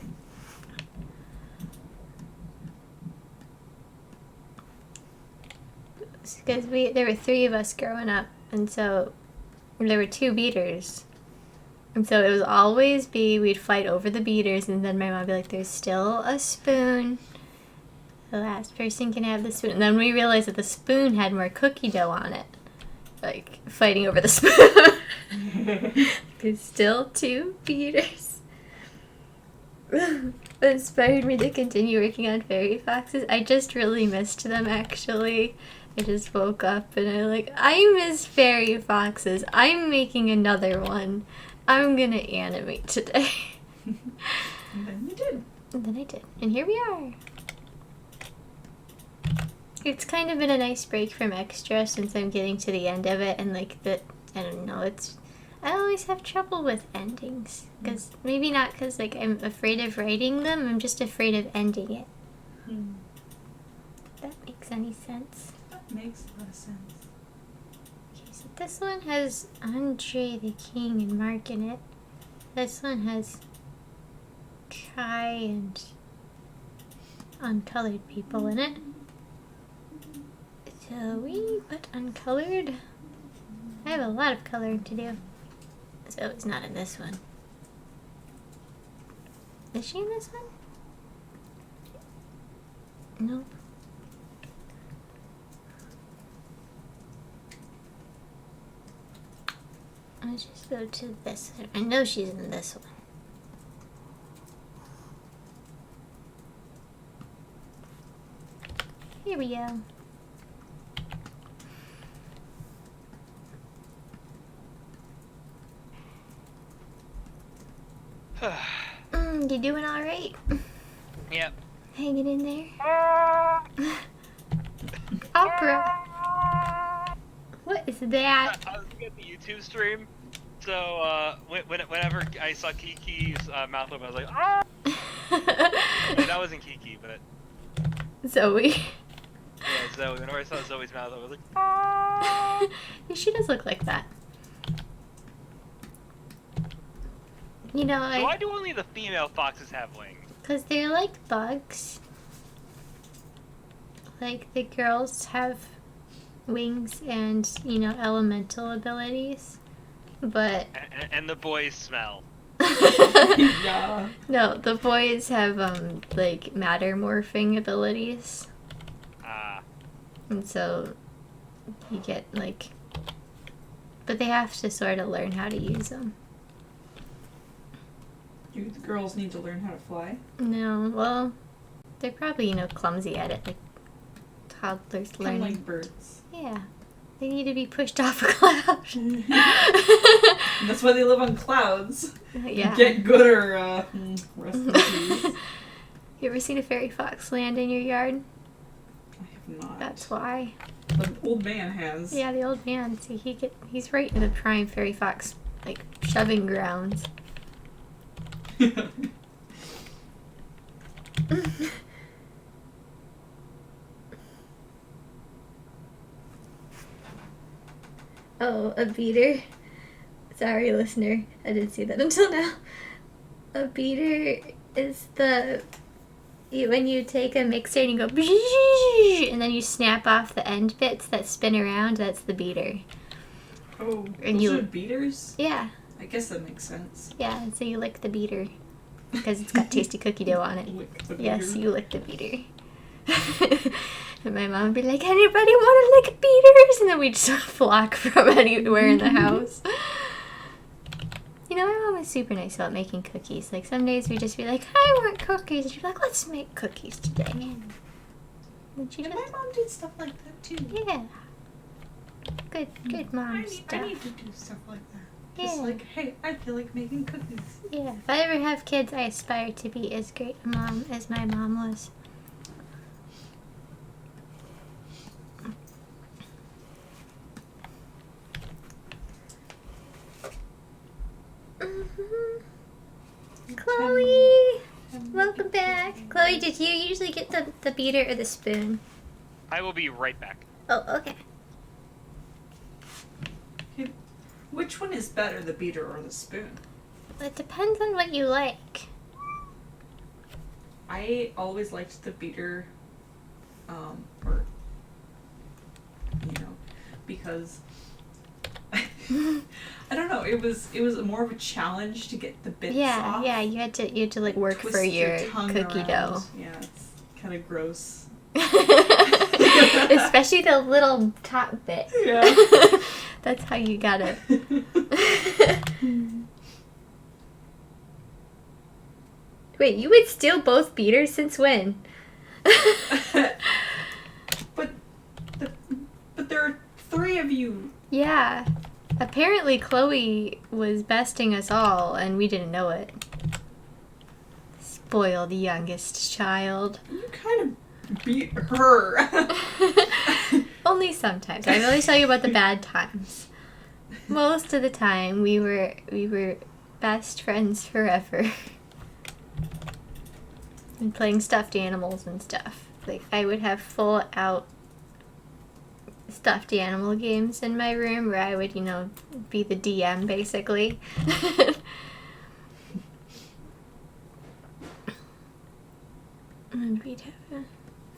Because there were 3 of us growing up, and so there were 2 beaters. And so it was always we'd fight over the beaters, and then my mom would be like, there's still a spoon. The last person can have the spoon. And then we realized that the spoon had more cookie dough on it. Like, fighting over the spoon. There's still 2 beaters. It inspired me to continue working on fairy foxes. I just really missed them, actually. I just woke up and I miss fairy foxes. I'm making another one. I'm gonna animate today. And then you did. And then I did. And here we are. It's kind of been a nice break from extra since I'm getting to the end of it, and I don't know, I always have trouble with endings. Because, maybe not because I'm afraid of writing them, I'm just afraid of ending it. any sense. That makes a lot of sense. Okay, so this one has Andre the King and Mark in it. This one has Kai and uncolored people in it. So we put uncolored. I have a lot of coloring to do. So it's not in this one. Is she in this one? Nope. Let's just go to this one. I know she's in this one. Here we go. You doing all right? Yep. Hanging in there. Opera. What is that? I was looking at the YouTube stream, so whenever I saw Kiki's mouth open, I was like, ah! Wait, that wasn't Kiki, but Zoe. yeah, Zoe. Whenever I saw Zoe's mouth open, I was like, ah! She does look like that. You know, So why do only the female foxes have wings? because they're like bugs. Like the girls have wings and, you know, elemental abilities. But And the boys smell. Yeah. no, the boys have like matter morphing abilities. Ah. And so you get like, but they have to sort of learn how to use them. Do the girls need to learn how to fly? No, well, they're probably, you know, clumsy at it, like toddlers Kind of learning. like birds. Yeah, they need to be pushed off a cloud. That's why they live on clouds. Yeah. Get good or rest in peace. You ever seen a fairy fox land in your yard? I have not. That's why. The old man has. Yeah, the old man. See, he's right in the prime fairy fox like shoving grounds. Oh, a beater. Sorry, listener. I didn't see that until now. A beater is when you take a mixer and you go and then you snap off the end bits that spin around. That's the beater. Oh, And those you- are beaters? Yeah, I guess that makes sense. yeah. And so you lick the beater because it's got tasty cookie dough on it. Lick the Yes, beater. you lick the beater. And my mom would be like, anybody want to lick beaters? And then we'd just flock from anywhere in the house. You know, my mom was super nice about making cookies. Like, some days we'd just be like, I want cookies. And she'd be like, let's make cookies today. And she And just, my mom did stuff like that too. yeah. Good mom I stuff. need to do stuff like that. Just Yeah. like, hey, I feel like making cookies. Yeah, if I ever have kids, I aspire to be as great a mom as my mom was. Chloe! Welcome back. Chloe, did you usually get the beater or the spoon? I will be right back. Oh, okay. Which one is better, the beater or the spoon? It depends on what you like. I always liked the beater, or, you know, because I don't know. It was more of a challenge to get the bits off. Yeah, you had to like work Twist for your tongue cookie around. dough. Yeah, it's kind of gross. Especially the little top bit. Yeah. That's how you got it. Wait, you would steal both beaters since when? but there are 3 of you. Yeah. Apparently Chloe was besting us all and we didn't know it. Spoiled youngest child. You kind of beat her. Only sometimes. I always tell you about the bad times. Most of the time we were best friends forever. And playing stuffed animals and stuff. Like I would have full out stuffed animal games in my room where I would, be the DM basically. And we'd have a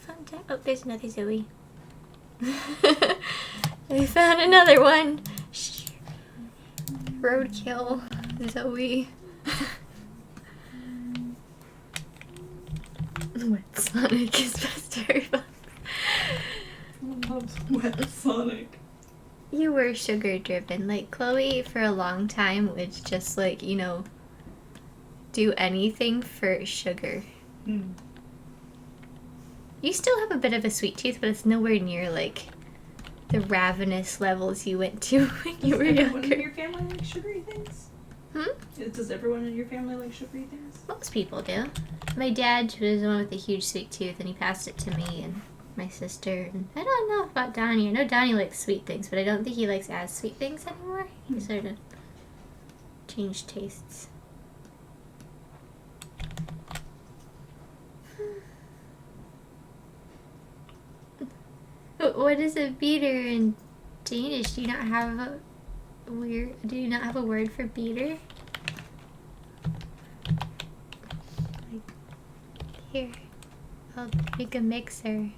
fun time. Oh, there's another Zoe. I found another one. Roadkill Zoe. Wet Sonic is mystery box. Loves Wet Sonic. You were sugar driven. Like, Chloe for a long time would just, like, do anything for sugar. Mm. You still have a bit of a sweet tooth, but it's nowhere near, like, the ravenous levels you went to when you were Does everyone in younger. your family like sugary things? Hmm? Does everyone in your family like sugary things? Most people do. My dad was the one with the huge sweet tooth, and he passed it to me and my sister. And I don't know about Donnie. I know Donnie likes sweet things, but I don't think he likes as sweet things anymore. He sort of changed tastes. What is a beater in Danish? Do you not have Do you not have a word for beater? Like, here, I'll make a mixer.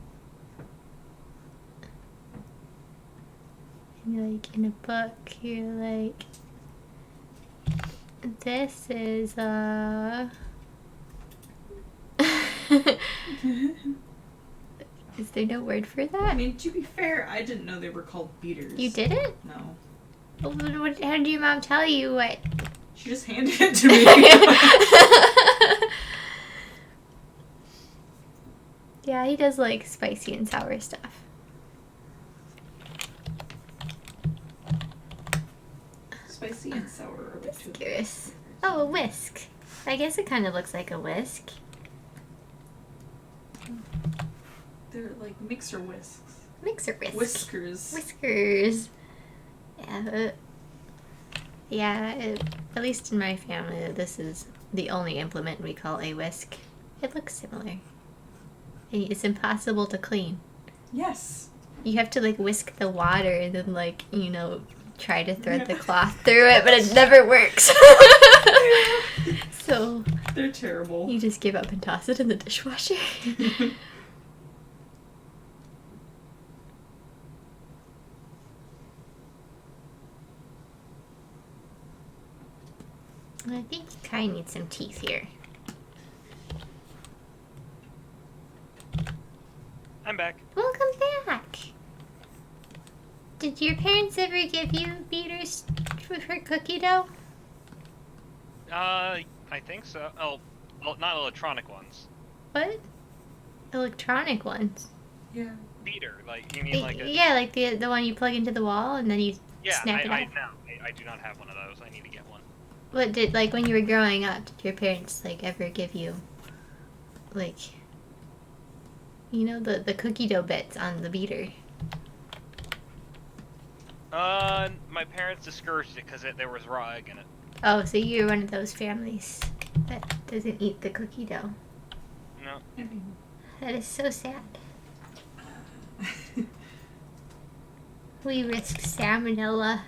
And like in a book, you're like, this is Is there no word for that? I mean, to be fair, I didn't know they were called beaters. You didn't? No. Well, how did your mom tell you what? She just handed it to me. Yeah, he does like spicy and sour stuff. Spicy and sour are the two. Curious. Oh, a whisk. I guess it kind of looks like a whisk. They're like mixer whisks. Mixer whisk. Whiskers. Whiskers. Yeah, at least in my family, this is the only implement we call a whisk. It looks similar. And it's impossible to clean. Yes. You have to like whisk the water and then like, try to thread the cloth through it, but it never works. So They're terrible. you just give up and toss it in the dishwasher. I think you kind of need some teeth here. I'm back. Welcome back. Did your parents ever give you beaters for cookie dough? I think so. Oh, well, not electronic ones. What? Electronic ones. Yeah. Beater, like you mean like a Yeah, like the one you plug into the wall and then you snap it I off. no, I do not have one of those. I need to get one. What did, like, when you were growing up, did your parents, like, ever give you, like, the cookie dough bits on the beater? My parents discouraged it because there was raw egg in it. Oh, so you're one of those families that doesn't eat the cookie dough. No. I mean, That is so sad. We risk salmonella.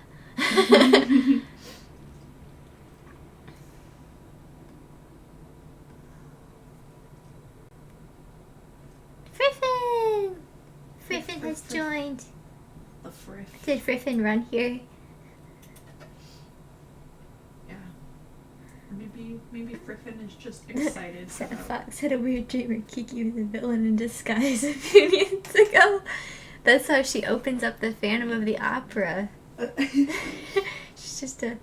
Friffin! Friffin has joined. the frick. Did Friffin run here? Yeah. Or maybe Friffin is just excited. Seth about- Fox had a weird dream where Kiki was a villain in disguise a few years ago. That's how she opens up the Phantom of the Opera. She's just a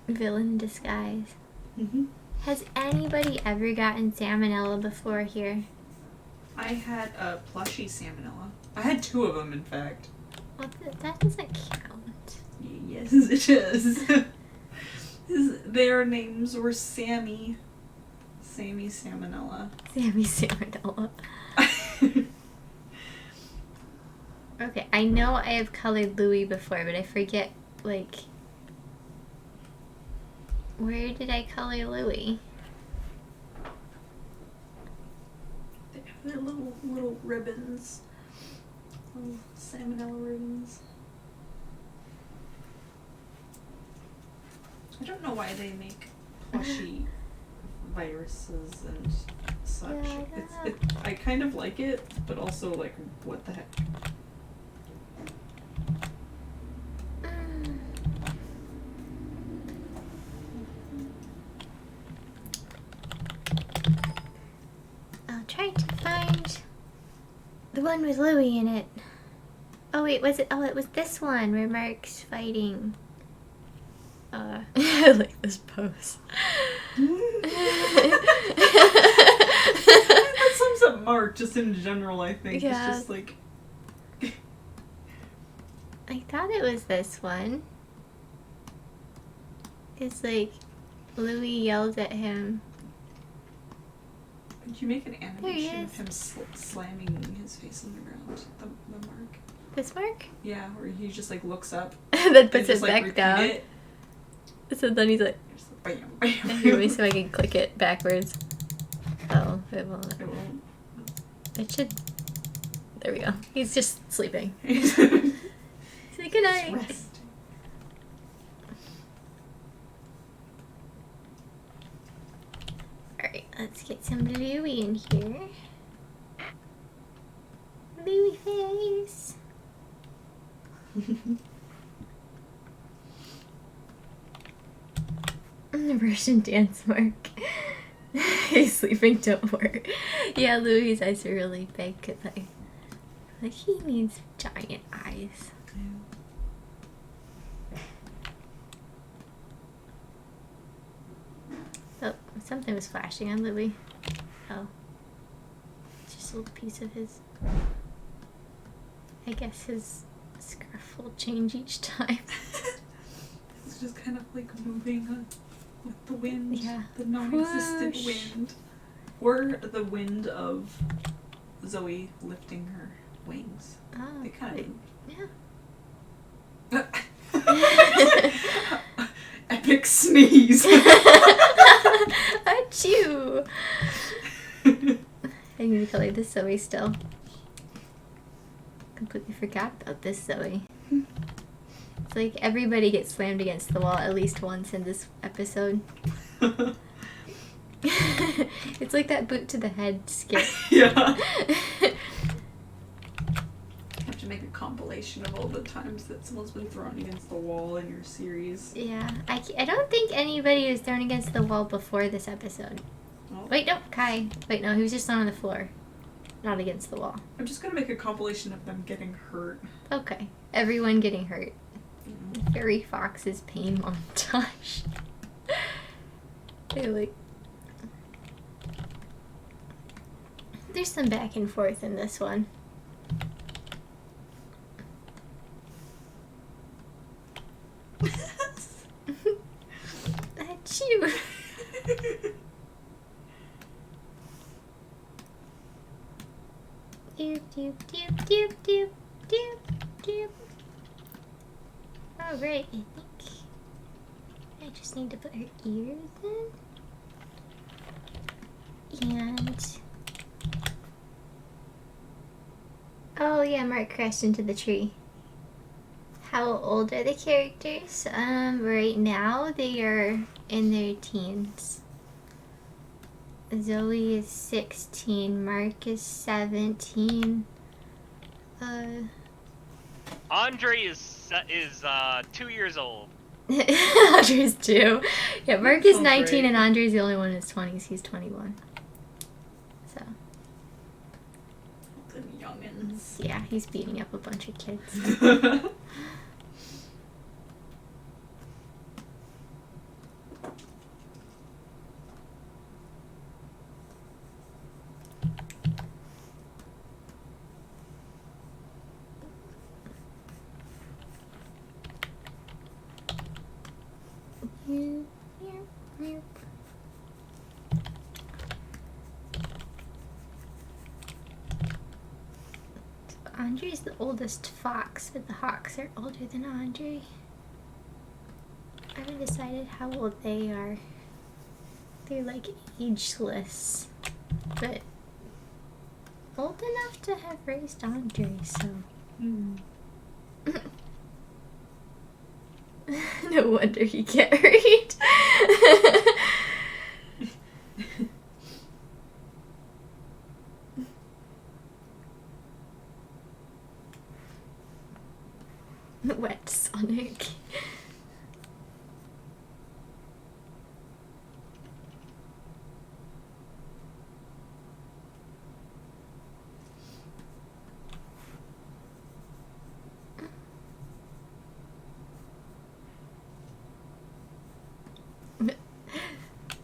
villain in disguise. Mhm. Has anybody ever gotten salmonella before here? I had a plushy salmonella. I had 2 of them, in fact. Well, that doesn't count. Yes, it is. Their names were Sammy. Sammy Salmonella. Sammy salmonella. Okay, I know I have colored Louis before, but I forget, like, where did I color Louis? They have their little ribbons Oh, salmonella rings. I don't know why they make plushy viruses and such. Yeah, I kind of like it, but also like, what the heck? I'll try to find the one with Louie in it. Oh wait, was it? Oh, it was this one where Mark's fighting. I like this pose. That sums up Mark just in general, I think. Yeah. It's just like... I thought it was this one. It's like Louie yelled at him. Could you make an There he animation of is. him slamming his face on the ground? The Mark? This Mark? Yeah, where he just like looks up Then and puts just it like back repeat down. it. So then he's like, Just like, bam, bam. here, let me see if I can click it backwards. Oh, it won't. It won't. It should. There we go. He's just sleeping. He's Say goodnight. resting. Alright, let's get some Louie in here. Louie face. The Russian dance mark. He's sleeping, don't worry. Yeah, Louie's eyes are really big because like he needs giant eyes. Oh, something was flashing on Louie. Oh. Just a little piece of his. I guess his scarf will change each time. It's just kind of like moving with the wind. Yeah. The non-existent Whoosh. wind. Or the wind of Zoe lifting her wings. Oh, They kind of yeah. Epic sneeze. Achoo! I need to color this Zoe still. Completely forgot about this Zoe. It's like everybody gets slammed against the wall at least once in this episode. It's like that boot to the head skit. Yeah. Have to make a compilation of all the times that someone's been thrown against the wall in your series. Yeah, I don't think anybody was thrown against the wall before this episode. Oh. Wait, no, Kai. Wait, no, he was just on the floor. Not against the wall. I'm just gonna make a compilation of them getting hurt. Okay. Everyone getting hurt. Fairy Fox's pain montage. They like... There's some back and forth in this one. Achoo! Doop, doop, doop, doop, doop, doop, doop. Alright, I think I just need to put her ears in. And... oh yeah, Mark crashed into the tree. How old are the characters? Right now they are in their teens. Zoe is 16, Mark is 17. Andre is 2 years old. Andre's 2. Yeah, Mark is Sounds 19 right. and Andre's the only one in his 20s. He's 21. So, The youngins. yeah, he's beating up a bunch of kids. Andre's the oldest fox, but the hawks are older than Andre. I haven't decided how old they are. They're like ageless, but old enough to have raised Andre, so No wonder he can't read. Wet Sonic.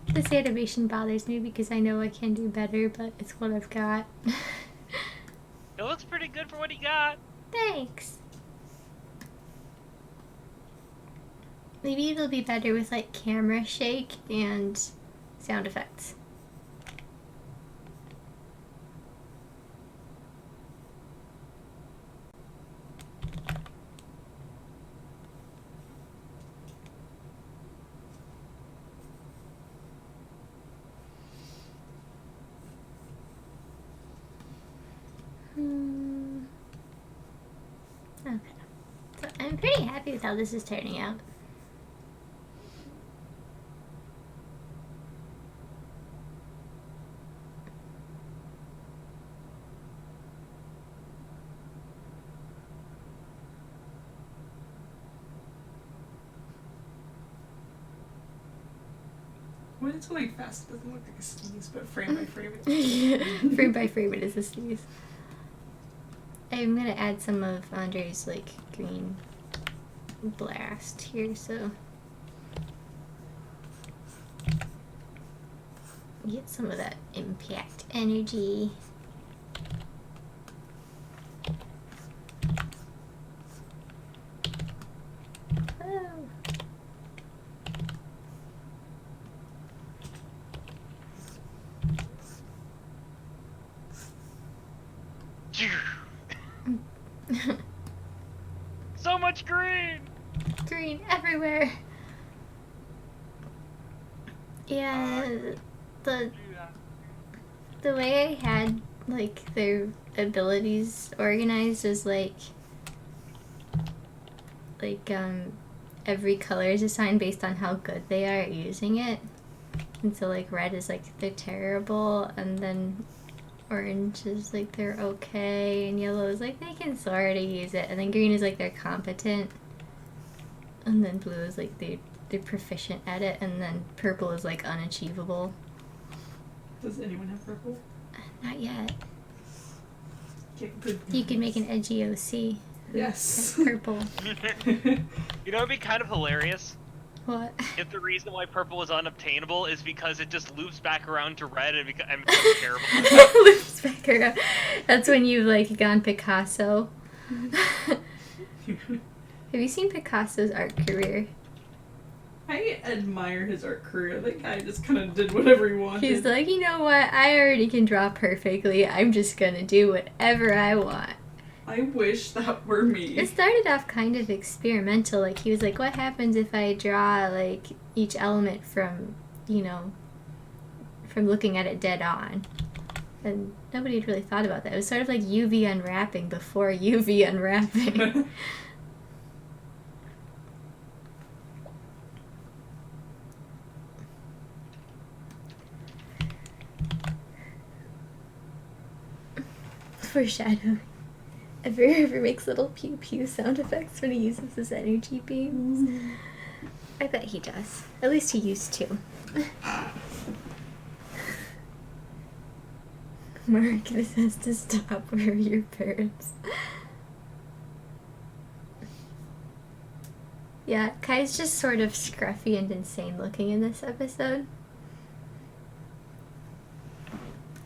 This animation bothers me because I know I can do better, but it's what I've got. It looks pretty good for what he got. Thanks. Maybe it'll be better with like camera shake and sound effects. Okay. So I'm pretty happy with how this is turning out. When it's going fast, it doesn't look like a sneeze, but frame by frame, it's Frame by frame, it is a sneeze. I'm gonna add some of Andre's like green blast here, so get some of that impact energy. Oh. So much green! Green everywhere. Yeah, the way I had like their abilities organized was like every color is assigned based on how good they are at using it. And so like red is like they're terrible, and then orange is like they're okay, and yellow is like they can sort of use it, and then green is like they're competent, and then blue is like they're proficient at it, and then purple is like unachievable. Does anyone have purple? Not yet. Get good. You can make an edgy OC. Yes. Purple. You know, it'd be kind of hilarious What? if the reason why purple is unobtainable is because it just loops back around to red and becomes terrible. Loops back around. That's when you've like gone Picasso. Have you seen Picasso's art career? I admire his art career. That guy just kind of did whatever he wanted. He's like, you know what? I already can draw perfectly. I'm just gonna do whatever I want. I wish that were me. It started off kind of experimental. Like, he was like, what happens if I draw, like, each element from, you know, from looking at it dead on? And nobody had really thought about that. It was sort of like UV unwrapping before UV unwrapping. Foreshadowing. Ever makes little pew pew sound effects when he uses his energy beams. I bet he does. At least he used to. Mark, this has to stop. Where are your parents? Yeah, Kai's just sort of scruffy and insane looking in this episode.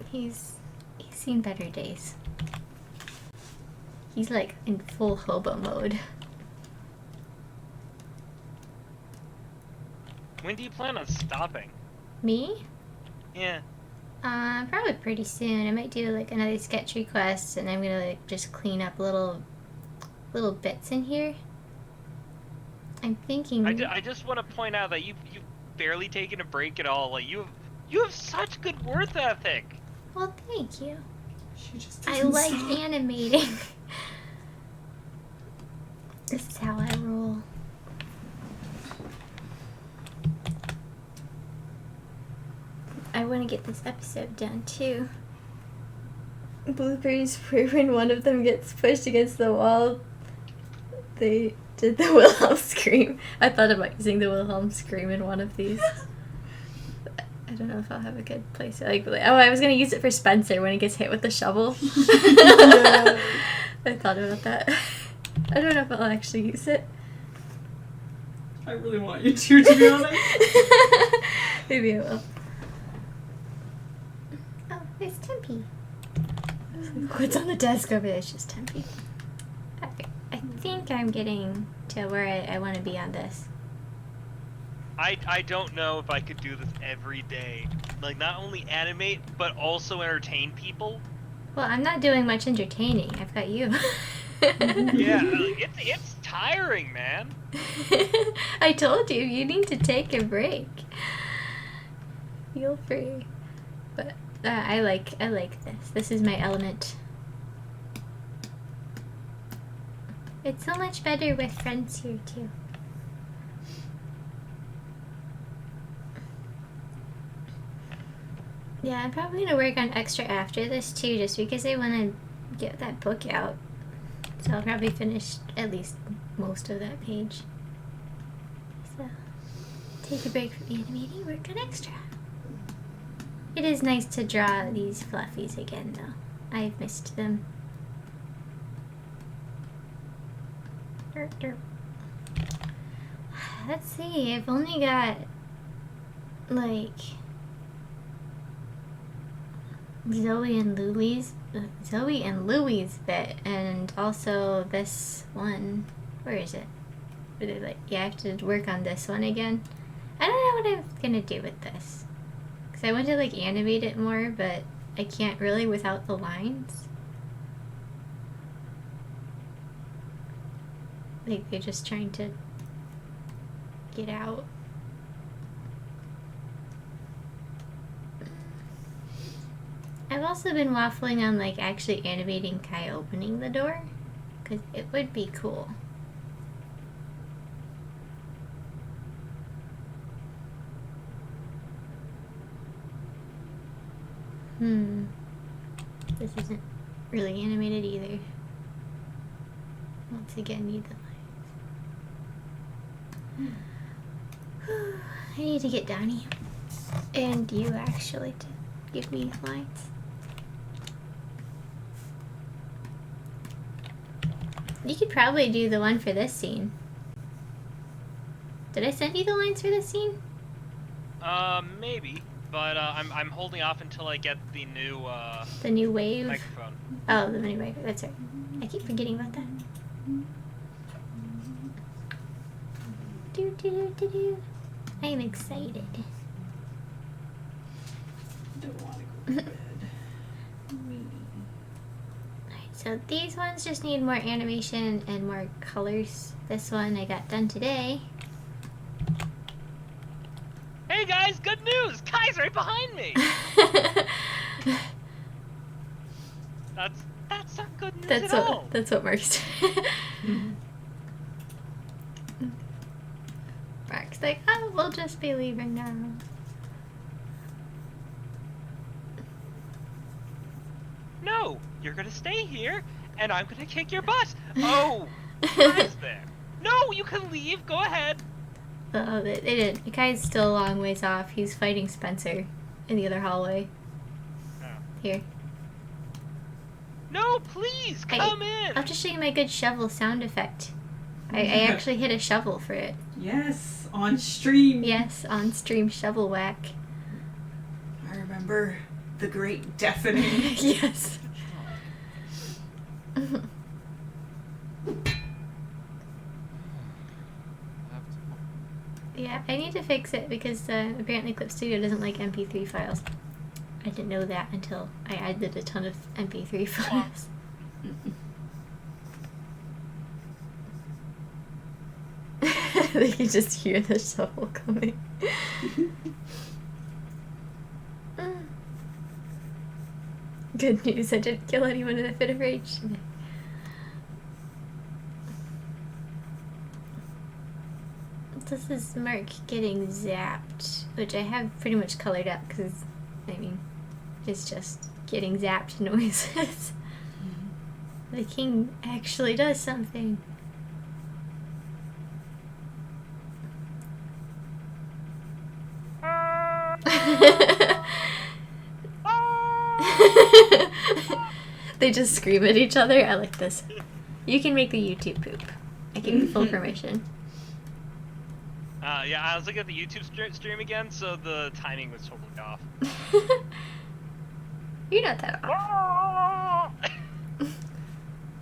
He's seen better days. He's like in full hobo mode. When do you plan on stopping? Me? Yeah. Probably pretty soon. I might do like another sketch request, and I'm gonna like just clean up little bits in here. I'm thinking. I just want to point out that you've barely taken a break at all. Like you have such good work ethic. Well, thank you. She just I doesn't like stop. animating. This is how I roll. I want to get this episode done too. Bloopers for when one of them gets pushed against the wall. They did the Wilhelm scream. I thought about using the Wilhelm scream in one of these. I don't know if I'll have a good place. I was gonna use it for Spencer when he gets hit with the shovel. Yeah. I thought about that. I don't know if I'll actually use it. I really want you to be honest. Maybe I will. Oh, there's Tempe. What's on the desk over there? It's just Tempe. I think I'm getting to where I want to be on this. I don't know if I could do this every day. Like, not only animate, but also entertain people. Well, I'm not doing much entertaining. I've got you. Yeah, it's tiring, man. I told you need to take a break. Feel free. But I like this. This is my element. It's so much better with friends here too. Yeah, I'm probably gonna work on extra after this too, just because I want to get that book out. So I'll probably finish at least most of that page. So, take a break from animating, work on extra. It is nice to draw these fluffies again though. I've missed them. Derp, derp. Let's see, I've only got like Zoe and Louie's bit, and also this one. Where is it? Yeah, I have to work on this one again. I don't know what I'm gonna do with this, because I want to like animate it more, but I can't really without the lines. Like they're just trying to get out. I've also been waffling on like actually animating Kai opening the door, because it would be cool. This isn't really animated either. Once again, need the lines. I need to get Donnie and you actually to give me lines. You could probably do the one for this scene. Did I send you the lines for this scene? Maybe, but I'm holding off until I get the new wave microphone. Oh, the new wave. That's right. I keep forgetting about that. Do do do do do. I am excited. Don't want to go to bed. So these ones just need more animation and more colors. This one I got done today. Hey guys, good news! Kai's right behind me! That's not good news at all. That's what Mark's Mark's like, oh, we'll just be leaving now. No, you're gonna stay here, and I'm gonna kick your butt. Oh, Kai's there. No, you can leave. Go ahead. Oh, they didn't. The guy's still a long ways off. He's fighting Spencer in the other hallway. Oh. Here. No, please, come in. I'll just show you my good shovel sound effect. I actually hit a shovel for it. Yes, on stream. Yes, on stream shovel whack. I remember the great deafening. Yes. Yeah, I need to fix it because apparently Clip Studio doesn't like MP3 files. I didn't know that until I added a ton of MP3 files. They can just hear the shovel coming. Good news, I didn't kill anyone in a fit of rage. this is Mark getting zapped, which I have pretty much colored up because, I mean, it's just getting zapped noises. The king actually does something. They just scream at each other. I like this. You can make the YouTube poop. I give you full permission. Yeah, I was looking at the YouTube stream again, so the timing was totally off. You're not that off.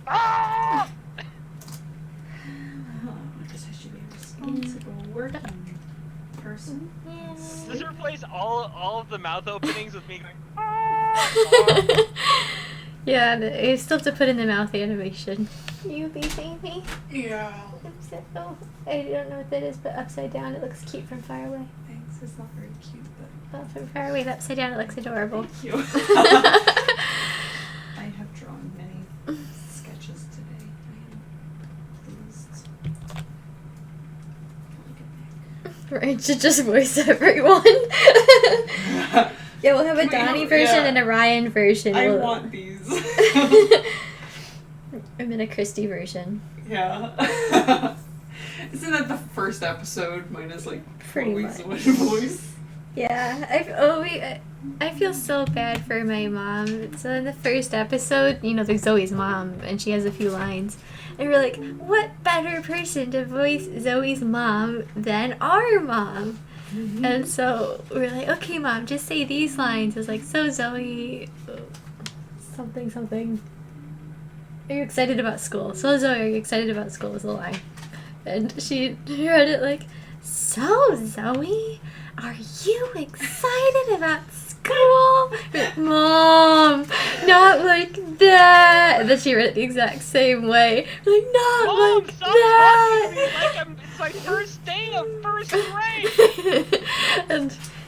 I guess I should be a responsible working person. Yeah. Does it replace all of the mouth openings with me going? Yeah, you still have to put in the mouth animation. You be baby. Yeah. Oh, I don't know what that is, but upside down it looks cute from far away. Thanks. It's not very cute, but. Well, from far away, the upside down it looks adorable. Thank you. I have drawn many sketches today. I am pleased. Ryan should just voice everyone. Yeah, we'll have a Can we Donnie have- version yeah. and a Ryan version. I We'll- want these. I'm in a Christy version. Yeah. Isn't that the first episode minus like Pretty Chloe's much. voice? Yeah, I feel so bad for my mom. So in the first episode, you know, there's Zoe's mom, and she has a few lines. And we're like, what better person to voice Zoe's mom than our mom? Mm-hmm. And so we're like, okay, mom, just say these lines. It's like, so Zoe, something, something. Are you excited about school? So Zoe, are you excited about school? Was the line. And she read it like, so Zoe, are you excited about school? Mom, not like that. And then she read it the exact same way. Like, not Mom, like stop that. talking to me like it's my first day of first grade.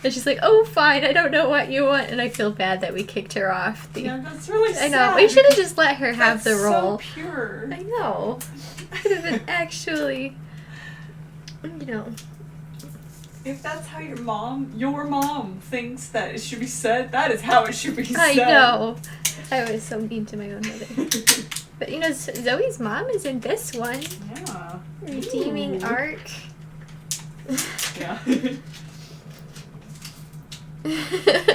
and she's like, oh, fine, I don't know what you want. And I feel bad that we kicked her off. Yeah, that's really I sad. know, we should have just let her have That's the role. So pure. I know. Could have been actually, you know. If that's how your mom thinks that it should be said, that is how it should be I said. know. I was so mean to my own mother. But you know, Zoe's mom is in this one. Yeah. Redeeming Ooh. arc. Yeah.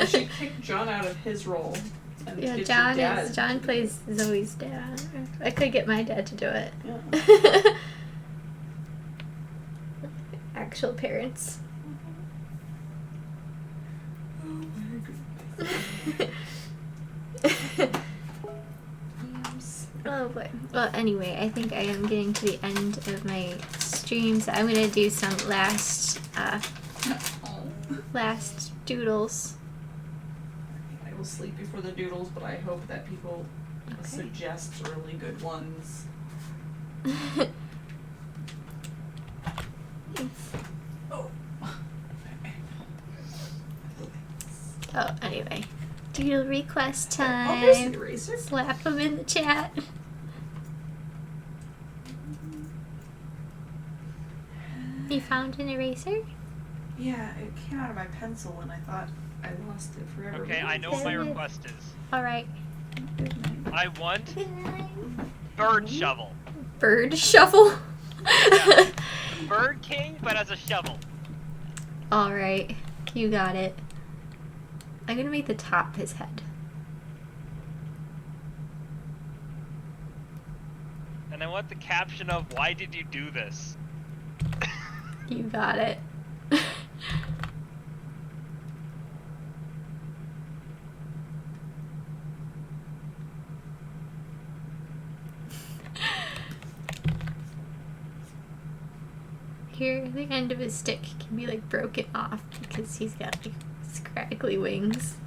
She kicked John out of his role. And Yeah, it's John your dad. is John plays Zoe's dad. I could get my dad to do it. Yeah. Actual parents. Oh my goodness. Oh boy. Well, anyway, I think I am getting to the end of my stream, so I'm gonna do some last doodles. I will sleep before the doodles, but I hope that people suggest really good ones. Oh. Oh, anyway. Doodle request Oh, there's time. the eraser. Slap them in the chat. You found an eraser? Yeah, it came out of my pencil and I thought I lost it forever. Okay, I know what my request is. Alright. I want bird shovel. Bird shovel? Yeah. Bird King, but as a shovel. Alright. You got it. I'm gonna make the top his head. And I want the caption of, why did you do this? You got it. Here, the end of his stick can be like broken off because he's got like scraggly wings.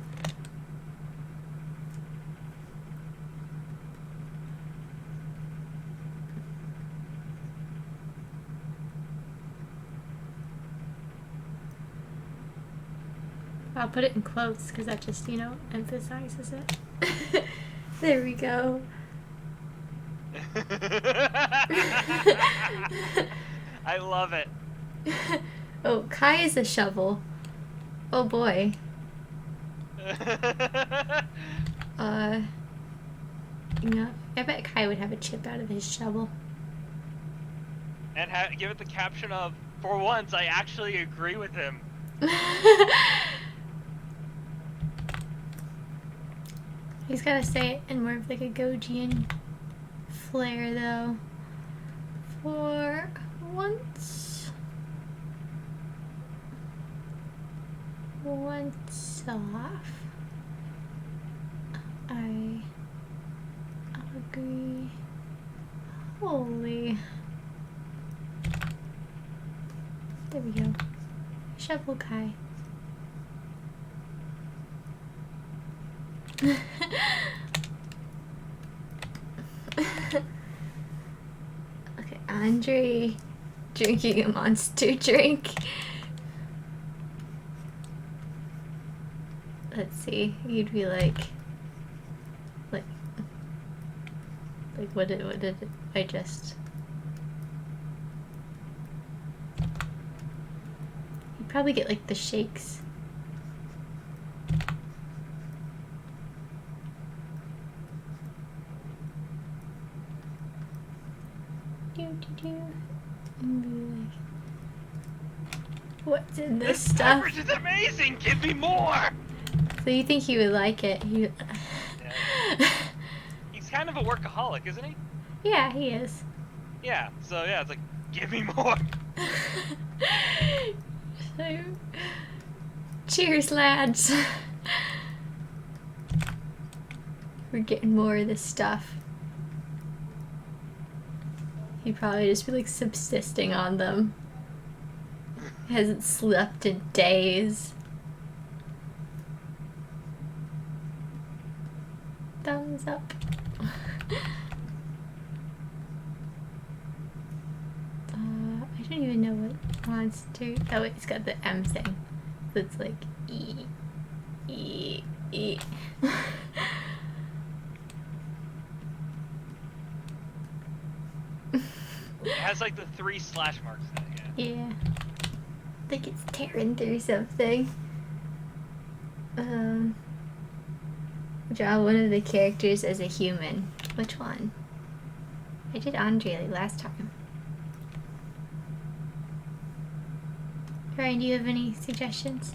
I'll put it in quotes because that just, you know, emphasizes it. There we go. I love it. Oh, Kai is a shovel. Oh boy. You know, I bet Kai would have a chip out of his shovel. And give it the caption of, "For once, I actually agree with him." He's gotta say it in more of like a Gojian flair, though. For once off, I agree. Holy. There we go. Shovel Kai. Okay, Andre drinking a monster drink. Let's see. You'd be like what did I just? You'd probably get like the shakes. And be like, what's in this stuff? Beverage is amazing. Give me more. So you think he would like it? Yeah. He's kind of a workaholic, isn't he? Yeah, he is. Yeah. So yeah, it's like, give me more. So, cheers, lads. We're getting more of this stuff. He'd probably just be like subsisting on them. Hasn't slept in days. Thumbs up. I don't even know what monster. Oh wait, it's got the M thing. So it's like E. It has like the 3 slash marks in it. Yeah. Yeah. I think it's tearing through something. Draw one of the characters as a human. Which one? I did Andre last time. Ryan, do you have any suggestions?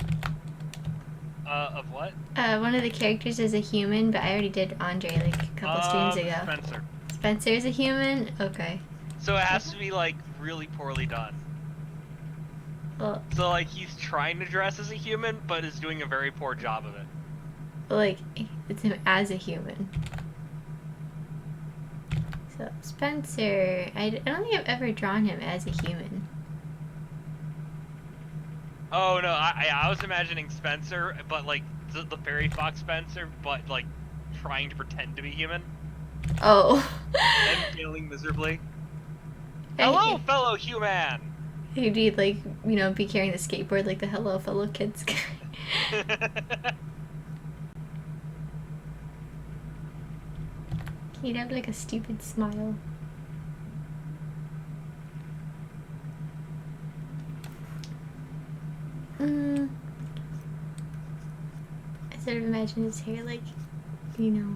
Of what? One of the characters is a human, but I already did Andre like a couple streams ago. Spencer. Spencer's a human? Okay. So it has to be like really poorly done. Well, So like he's trying to dress as a human, but is doing a very poor job of it. like, it's him as a human. So, Spencer, I don't think I've ever drawn him as a human. Oh no, I was imagining Spencer, but like the fairy fox Spencer, but like trying to pretend to be human Oh. and failing miserably. Hello, fellow human. He'd be like, you know, be carrying the skateboard like the Hello Fellow Kids guy. He'd have like a stupid smile. I sort of imagine his hair like, you know.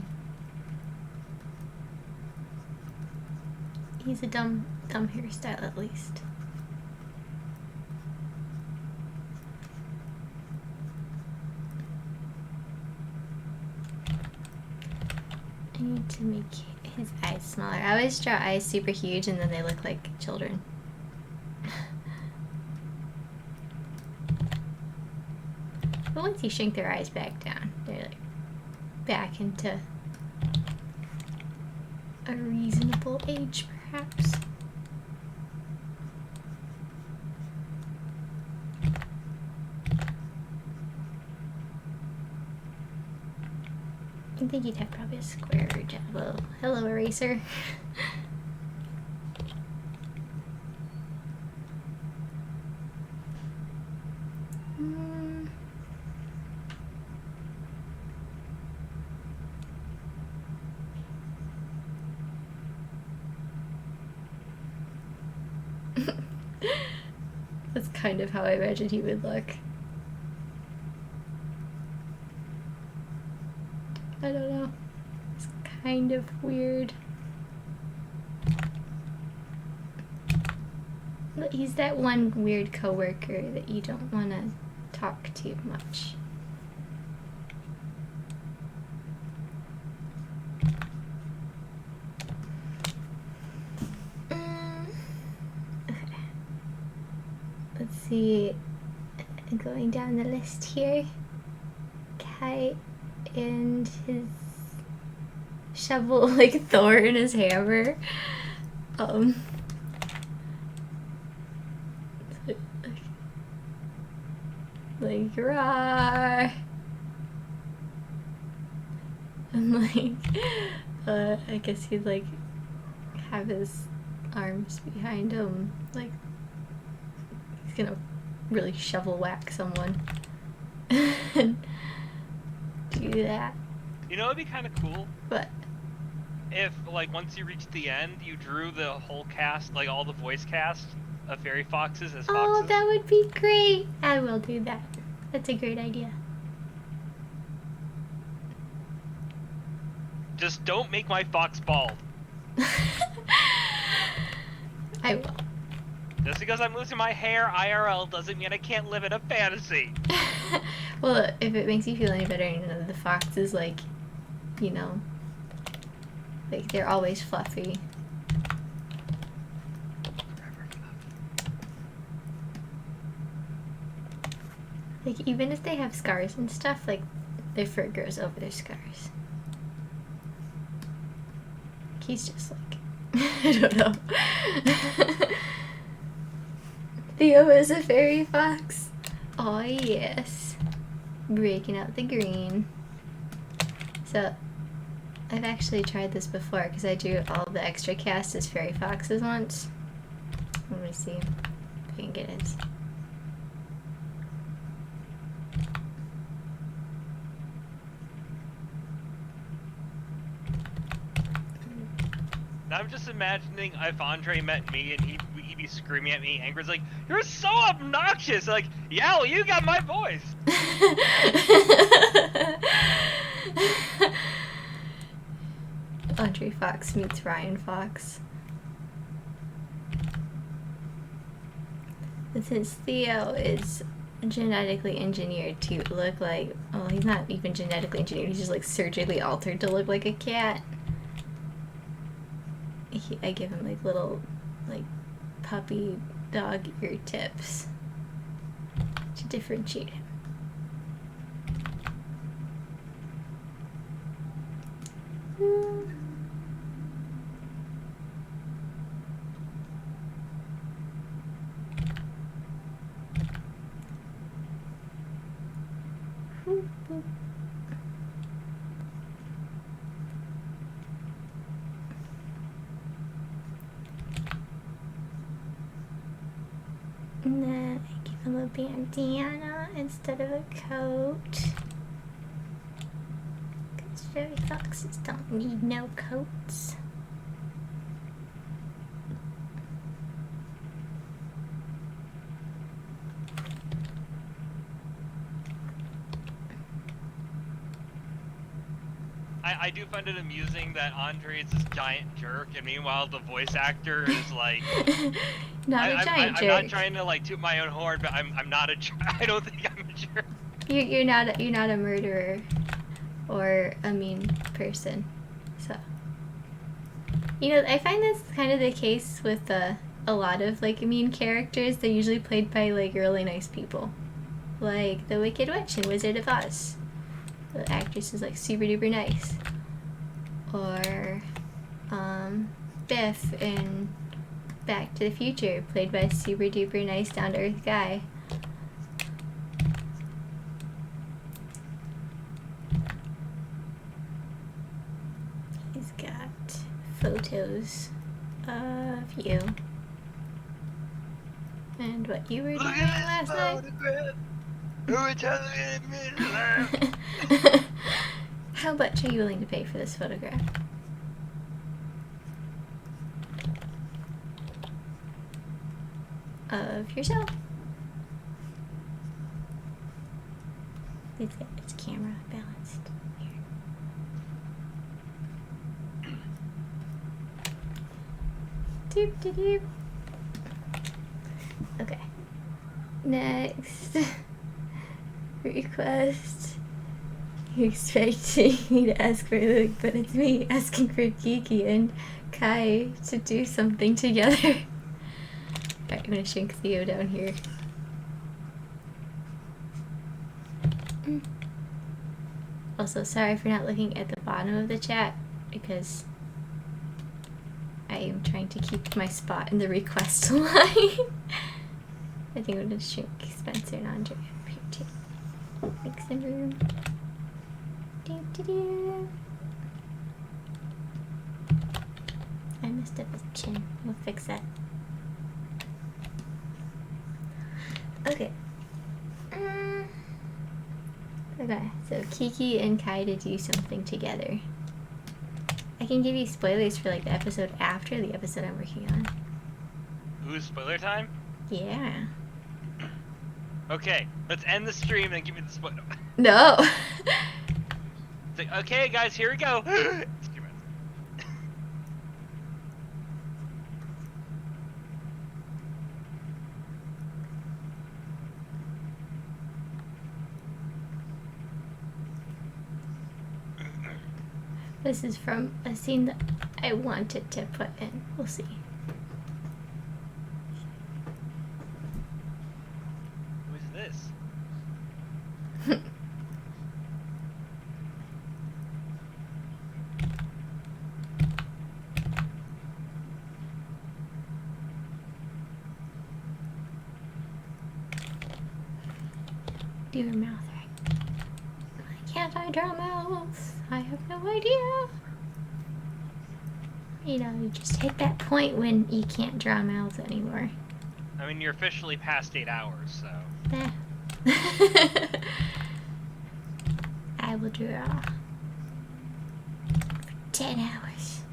He's a dumb hairstyle at least. I need to make his eyes smaller. I always draw eyes super huge and then they look like children. But once you shrink their eyes back down, they're like back into a reasonable age, perhaps. I think you'd have probably a square or jello. Hello, eraser. That's kind of how I imagine he would look. I don't know. It's kind of weird. But he's that one weird coworker that you don't want to talk too much. Okay. Let's see. Going down the list here. Kite and his shovel, like Thor and his hammer. Like rawr. And like I guess he'd like have his arms behind him, like he's gonna really shovel whack someone. And do that. You know, it'd be kind of cool But if, like, once you reach the end, you drew the whole cast, like all the voice cast of fairy foxes as foxes. oh, that would be great. I will do that. That's a great idea. Just don't make my fox bald. I will. Just because I'm losing my hair IRL doesn't mean I can't live in a fantasy. Well, if it makes you feel any better, you know, the foxes, like, you know, like they're always fluffy. Like, even if they have scars and stuff, like, their fur grows over their scars. He's just like, I don't know. Theo is a fairy fox. Oh, yes. Breaking out the green. So, I've actually tried this before because I drew all the extra cast as fairy foxes once. Let me see if I can get it. Now I'm just imagining if Andre met me and he'd be screaming at me, Anger's like, "You're so obnoxious!" Like, yeah, well, you got my voice. Andre Fox meets Ryan Fox. And since Theo is genetically engineered to look like, well, he's not even genetically engineered, he's just like surgically altered to look like a cat. I give him like little, like, puppy dog ear tips to differentiate him. And then I give him a bandana instead of a coat. Because fairy foxes don't need no coats. I do find it amusing that Andre is this giant jerk, and meanwhile the voice actor is like, Not a giant jerk. I'm not trying to like toot my own horn, but I'm not a jerk. I don't think I'm a jerk. You're not a murderer or a mean person. So, you know, I find that's kind of the case with a lot of like mean characters. They're usually played by like really nice people, like the Wicked Witch in Wizard of Oz. The actress is like super duper nice. Or Biff in Back to the Future, played by a super duper nice down to earth guy. He's got photos of you and what you were doing last night. How much are you willing to pay for this photograph? Of yourself. It's got its camera balanced here. Doop doop doop. Okay. Next request. You're expecting me to ask for Luke, but it's me asking for Kiki and Kai to do something together. Alright, I'm gonna shrink Theo down here. Also, sorry for not looking at the bottom of the chat because I am trying to keep my spot in the request line. I think I'm gonna shrink Spencer and Andre up here too. Make some room. Doo-doo-doo. I messed up his chin. We'll fix that. Okay. Okay, so Kiki and Kai to do something together. I can give you spoilers for like the episode after the episode I'm working on. Ooh, spoiler time? Yeah. Okay, let's end the stream and give me the spoiler. No. It's like, okay, guys, here we go. This is from a scene that I wanted to put in. We'll see. Who's this? Do your mouth right. Why can't I draw mouths? I have no idea. You know, you just hit that point when you can't draw mouths anymore. I mean, you're officially past 8 hours, so. Eh. I will draw for 10 hours.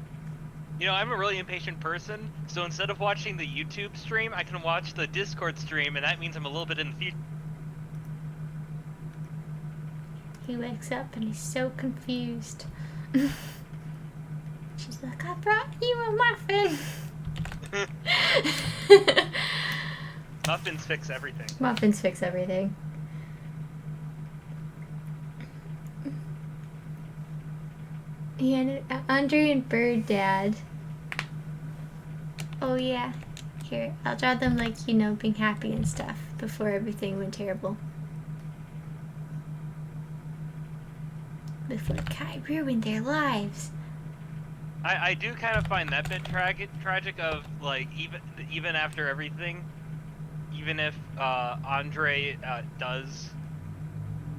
You know, I'm a really impatient person, so instead of watching the YouTube stream, I can watch the Discord stream, and that means I'm a little bit in the future. He wakes up and he's so confused. She's like, I brought you a muffin. Muffins fix everything. Muffins fix everything. And Andre and Bird Dad. Oh yeah. Here, I'll draw them like, you know, being happy and stuff before everything went terrible. Before Kai ruined their lives. I do kind of find that bit tragic of, like, even after everything, even if Andre does,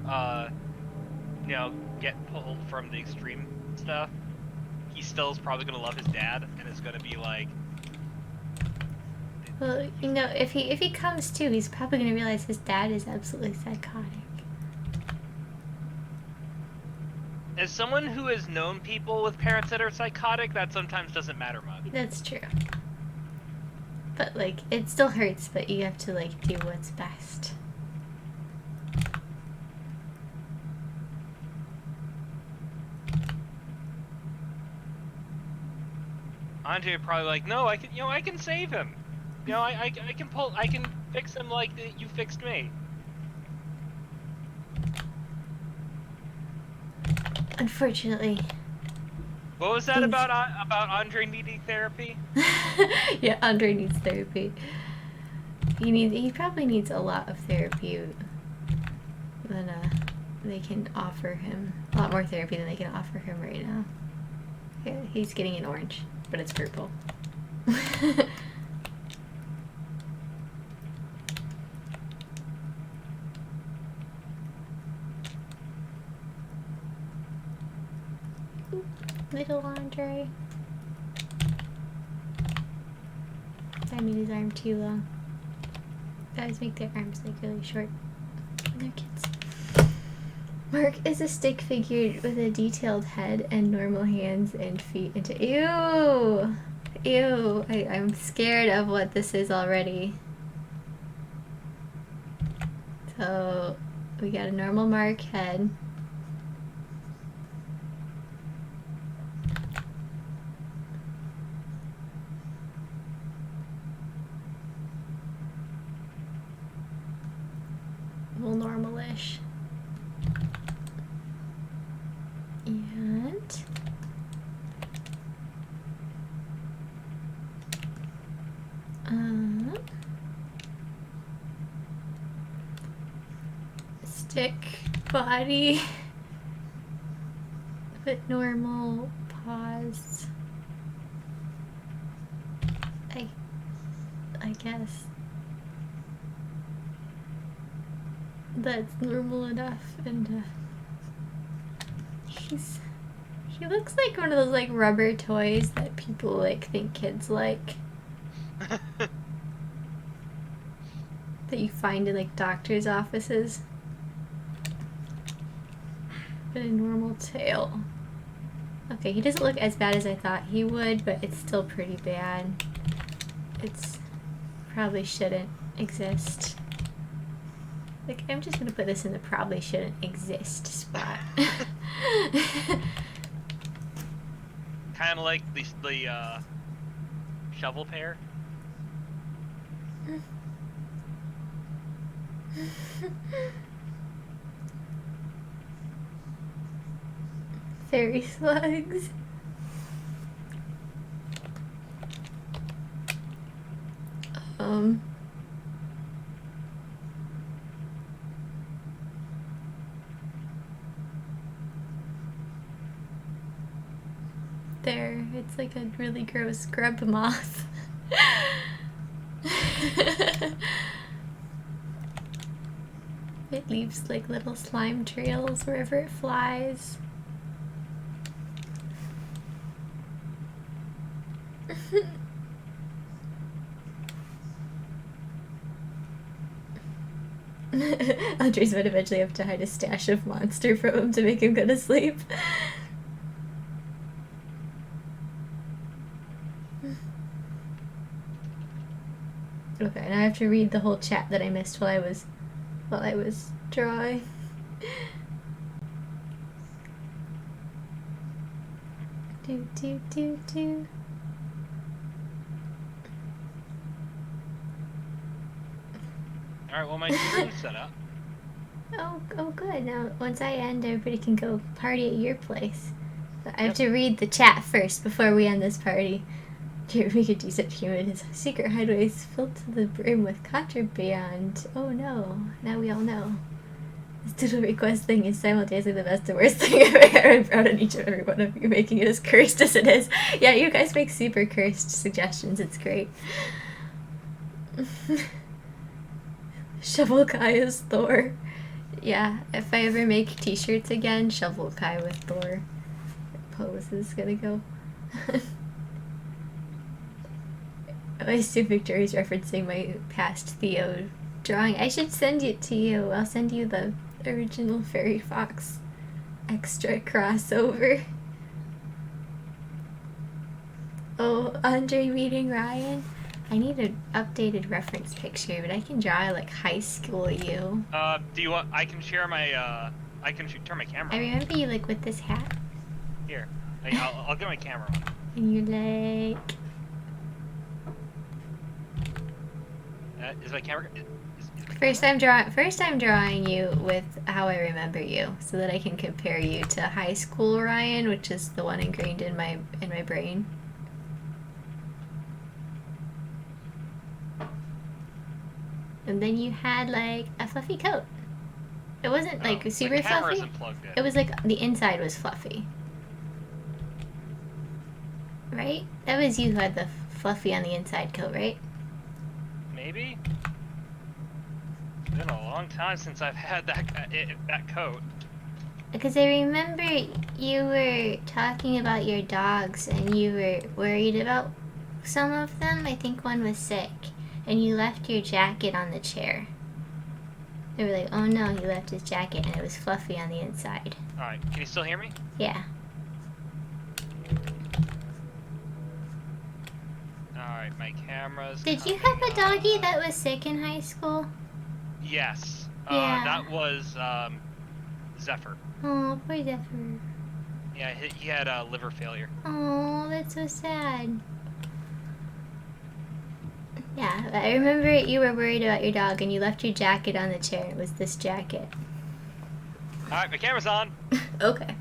you know, get pulled from the extreme stuff, he still is probably gonna love his dad and is gonna be like. Well, you know, if he comes to, he's probably gonna realize his dad is absolutely psychotic. As someone who has known people with parents that are psychotic, that sometimes doesn't matter much. That's true. But, like, it still hurts, but you have to, like, do what's best. Andre probably like, no, I can save him. You know, I can fix him like you fixed me. Unfortunately. What was that about Andre needing therapy? Yeah, Andre needs therapy. He probably needs a lot of therapy than they can offer him. A lot more therapy than they can offer him right now. Yeah, he's getting an orange, but it's purple. Little Andre. I made his arm too long. Guys make their arms like really short when they're kids. Mark is a stick figure with a detailed head and normal hands and feet into. Ew! Ew! I'm scared of what this is already. So We got a normal Mark head. Well, normal-ish. And stick body but normal paws. I guess that's normal enough. And he looks like one of those like rubber toys that people like think kids like. That you find in like doctor's offices. But a normal tail. Okay, he doesn't look as bad as I thought he would, but it's still pretty bad. It's probably shouldn't exist. Like, I'm just gonna put this in the probably shouldn't exist spot. Kind of like the shovel pair. Fairy slugs. There, it's like a really gross grub moth. It leaves like little slime trails wherever it flies. Andres would eventually have to hide a stash of monster from him to make him go to sleep. Okay, now I have to read the whole chat that I missed while I was drawing. Do. Alright, well my screen's set up. Oh good. Now once I end, everybody can go party at your place. But I have to read the chat first before we end this party. To make a decent human, his secret hideaway is filled to the brim with contraband. Oh no, now we all know. This doodle request thing is simultaneously the best and worst thing I've ever had. I'm proud of each and every one of you making it as cursed as it is. Yeah, you guys make super cursed suggestions. It's great. Shovel Kai is Thor. Yeah, if I ever make t-shirts again, Shovel Kai with Thor pose is gonna go. I assume Victoria's referencing my past Theo drawing. I should send it to you. I'll send you the original Fairy Fox extra crossover. Oh, Andre meeting Ryan. I need an updated reference picture, but I can draw like high school you. Do you want? I can share my. I can turn my camera. I remember you like with this hat. Here, I'll get my camera on. And you're like. Is my camera? First time drawing you with how I remember you, so that I can compare you to high school Ryan, which is the one ingrained in my brain. And then you had like a fluffy coat. It wasn't like super fluffy. It was like the inside was fluffy. Right? That was you who had the fluffy on the inside coat, right? Maybe. It's been a long time since I've had that coat. Because I remember you were talking about your dogs and you were worried about some of them. I think one was sick. And you left your jacket on the chair. They were like, oh no, he left his jacket and it was fluffy on the inside. Alright, can you still hear me? Yeah. Alright, my camera's Did you have a doggy that was sick in high school? Yes. Yeah. That was Zephyr. Oh, poor Zephyr. Yeah, he had liver failure. Oh, that's so sad. Yeah, I remember you were worried about your dog and you left your jacket on the chair. It was this jacket. All right, my camera's on. Okay.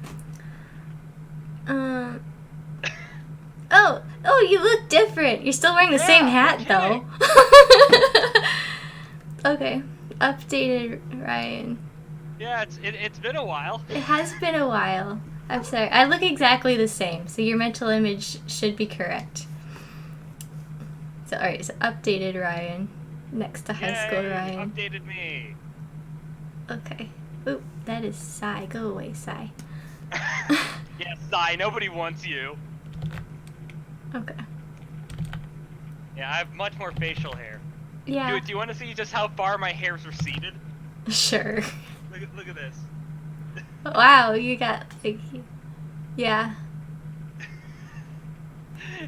Oh, you look different. You're still wearing the same hat, no though. Okay. Updated Ryan. Yeah, it's been a while. It has been a while. I'm sorry. I look exactly the same, so your mental image should be correct. So, alright, so updated Ryan. Next to high school Yay, Ryan. updated me. Okay. Oop, that is Sai. Go away, Sai. Yeah, sigh. Nobody wants you. Okay. Yeah, I have much more facial hair. Yeah. Do you want to see just how far my hair's receded? Sure. Look at this. Wow, you got like, yeah.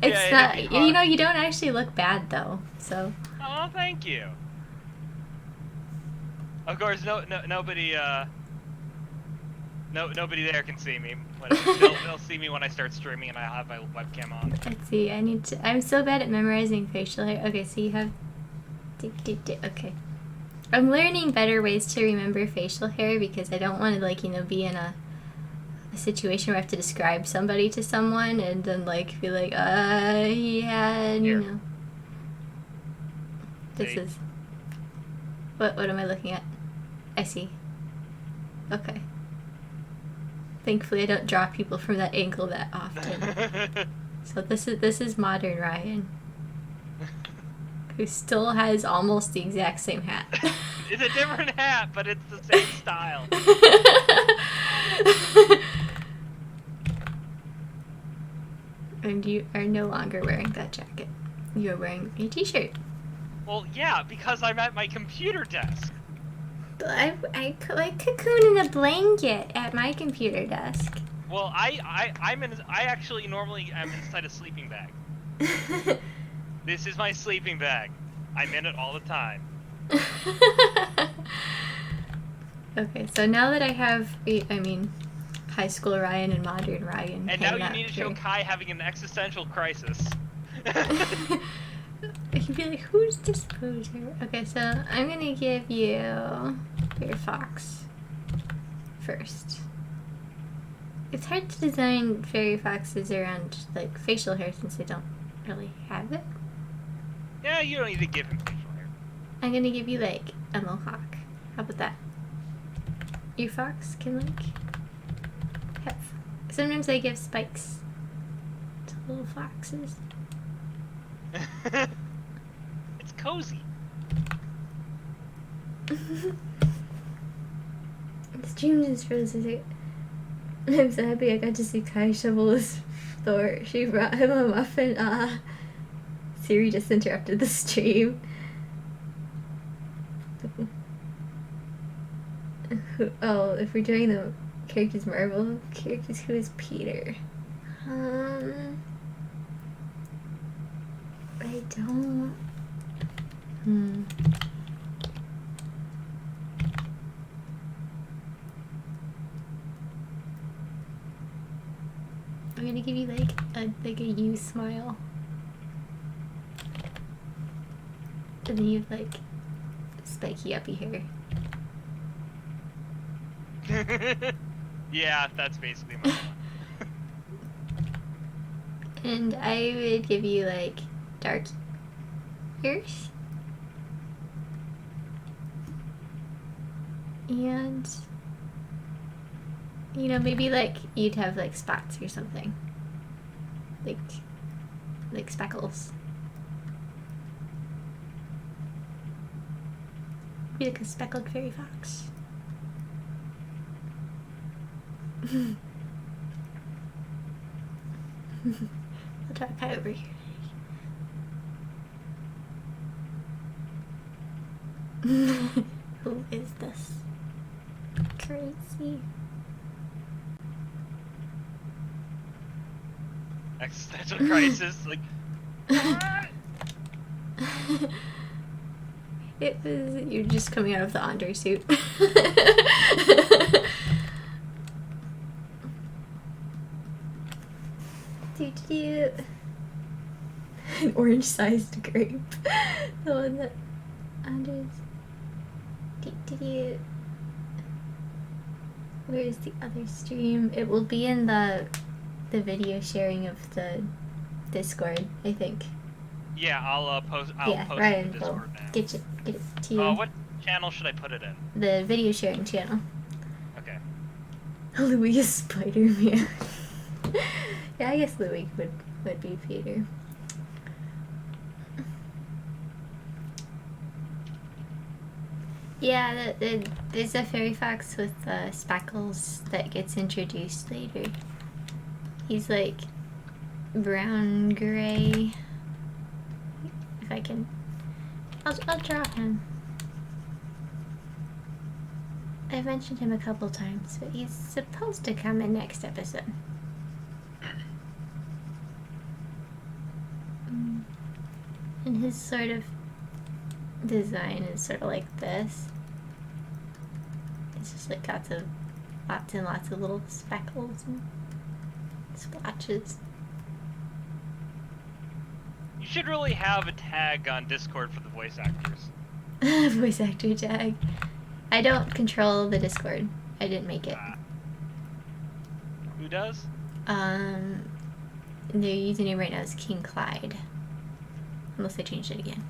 It's Yeah, not. it'd be hard. You know, you don't actually look bad though. So. Oh, thank you. Of course, nobody there can see me. They'll see me when I start streaming and I have my webcam on. Let's see. I'm so bad at memorizing facial hair. Okay, so you have. Okay. I'm learning better ways to remember facial hair because I don't want to be in a situation where I have to describe somebody to someone and then be like, yeah, Here. no. This See? is. What am I looking at? I see. Okay. Thankfully, I don't draw people from that angle that often. So this is modern Ryan, who still has almost the exact same hat. It's a different hat, but it's the same style. And you are no longer wearing that jacket. You are wearing a t-shirt. Well, yeah, because I'm at my computer desk. I cocoon in a blanket at my computer desk. Well, I actually normally am inside a sleeping bag. This is my sleeping bag. I'm in it all the time. Okay, so now that I have, high school Ryan and modern Ryan. And now hanging you out need to here. show Kai having an existential crisis. He'd be like, who's this poser? Okay, so I'm gonna give you your fox first. It's hard to design fairy foxes around facial hair since I don't really have it. Yeah, you don't need to give him facial hair. I'm gonna give you a mohawk. How about that? Your fox can have. Sometimes I give spikes to little foxes. It's cozy. The stream just froze. I'm so happy I got to see Kai shovel his floor. She brought him a muffin. Siri just interrupted the stream. Oh, if we're doing the characters Marvel characters, who is Peter? I don't. I'm gonna give you a you smile. And then you have spiky uppy hair. Yeah, that's basically my one. And I would give you dark ears. And maybe you'd have spots or something. Like speckles. Be like a speckled fairy fox. I'll talk Kai over here. Who is this? Crazy. Existential crisis, It was you're just coming out of the Andre suit. Do. An orange-sized grape. The one that Andre's. Do. Where is the other stream? It will be in the video sharing of the Discord, I think. Yeah, I'll post. I'll post right. it in Discord now. Get it to you. What channel should I put it in? The video sharing channel. Okay. Louis is Spider-Man. Yeah, I guess Louis would be Peter. Yeah, there's a fairy fox with speckles that gets introduced later. He's like brown gray. If I can, I'll draw him. I've mentioned him a couple times, but he's supposed to come in next episode. And his sort of design is sort of like this. It's just like lots and lots of little speckles and splotches. You should really have a tag on Discord for the voice actors. Voice actor tag. I don't control the Discord. I didn't make it. Who does? Their username right now is King Clyde. Unless I changed it again.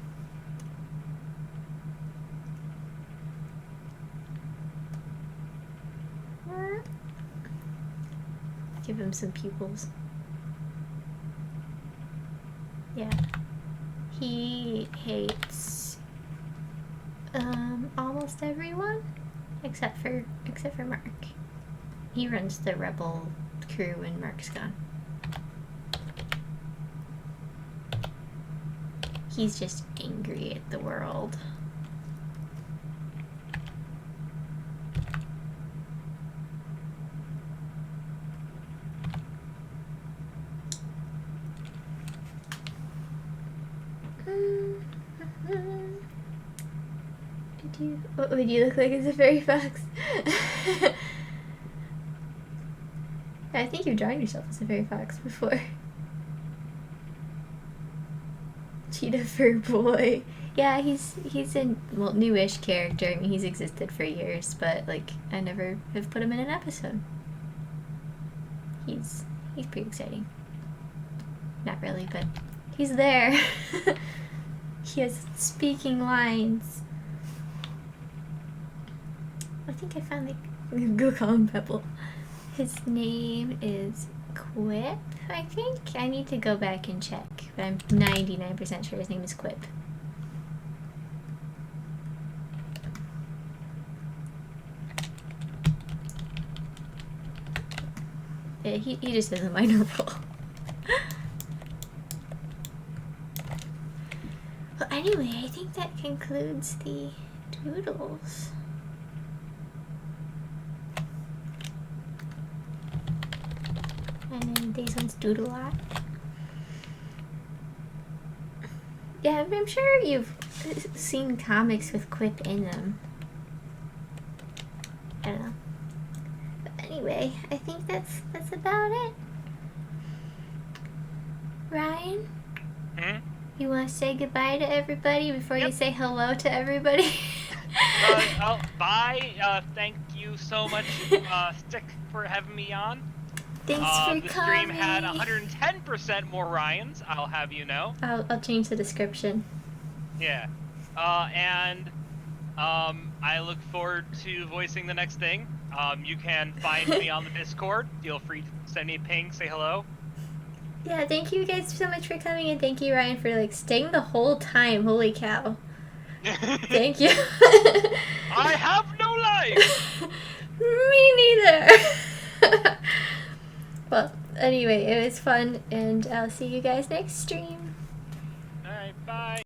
Give him some pupils. Yeah. He hates almost everyone except for Mark. He runs the rebel crew when Mark's gone. He's just angry at the world. What would you look like as a fairy fox? I think you've drawn yourself as a fairy fox before. Cheetah fur boy. Yeah, he's a newish character. I mean, he's existed for years, but like I never have put him in an episode. He's pretty exciting. Not really, but he's there. He has speaking lines. I think I found the go call him Pebble. His name is Quip, I think. I need to go back and check, but I'm 99% sure his name is Quip. Yeah, he just has a minor role. Well, anyway, I think that concludes the doodles. And then these ones doodle a lot. Yeah, I'm sure you've seen comics with Quip in them. I don't know. But anyway, I think that's about it. Ryan? You want to say goodbye to everybody before you say hello to everybody? Bye. Thank you so much, Stick, for having me on. Thanks for the coming. stream had 110% more Ryans, I'll have you know. I'll change the description. Yeah. And I look forward to voicing the next thing. You can find me on the Discord. Feel free to send me a ping, say hello. Yeah, thank you guys so much for coming, and thank you, Ryan, for like staying the whole time. Holy cow. Thank you. I have no life! Me neither. Well, anyway, it was fun, and I'll see you guys next stream. Alright, bye.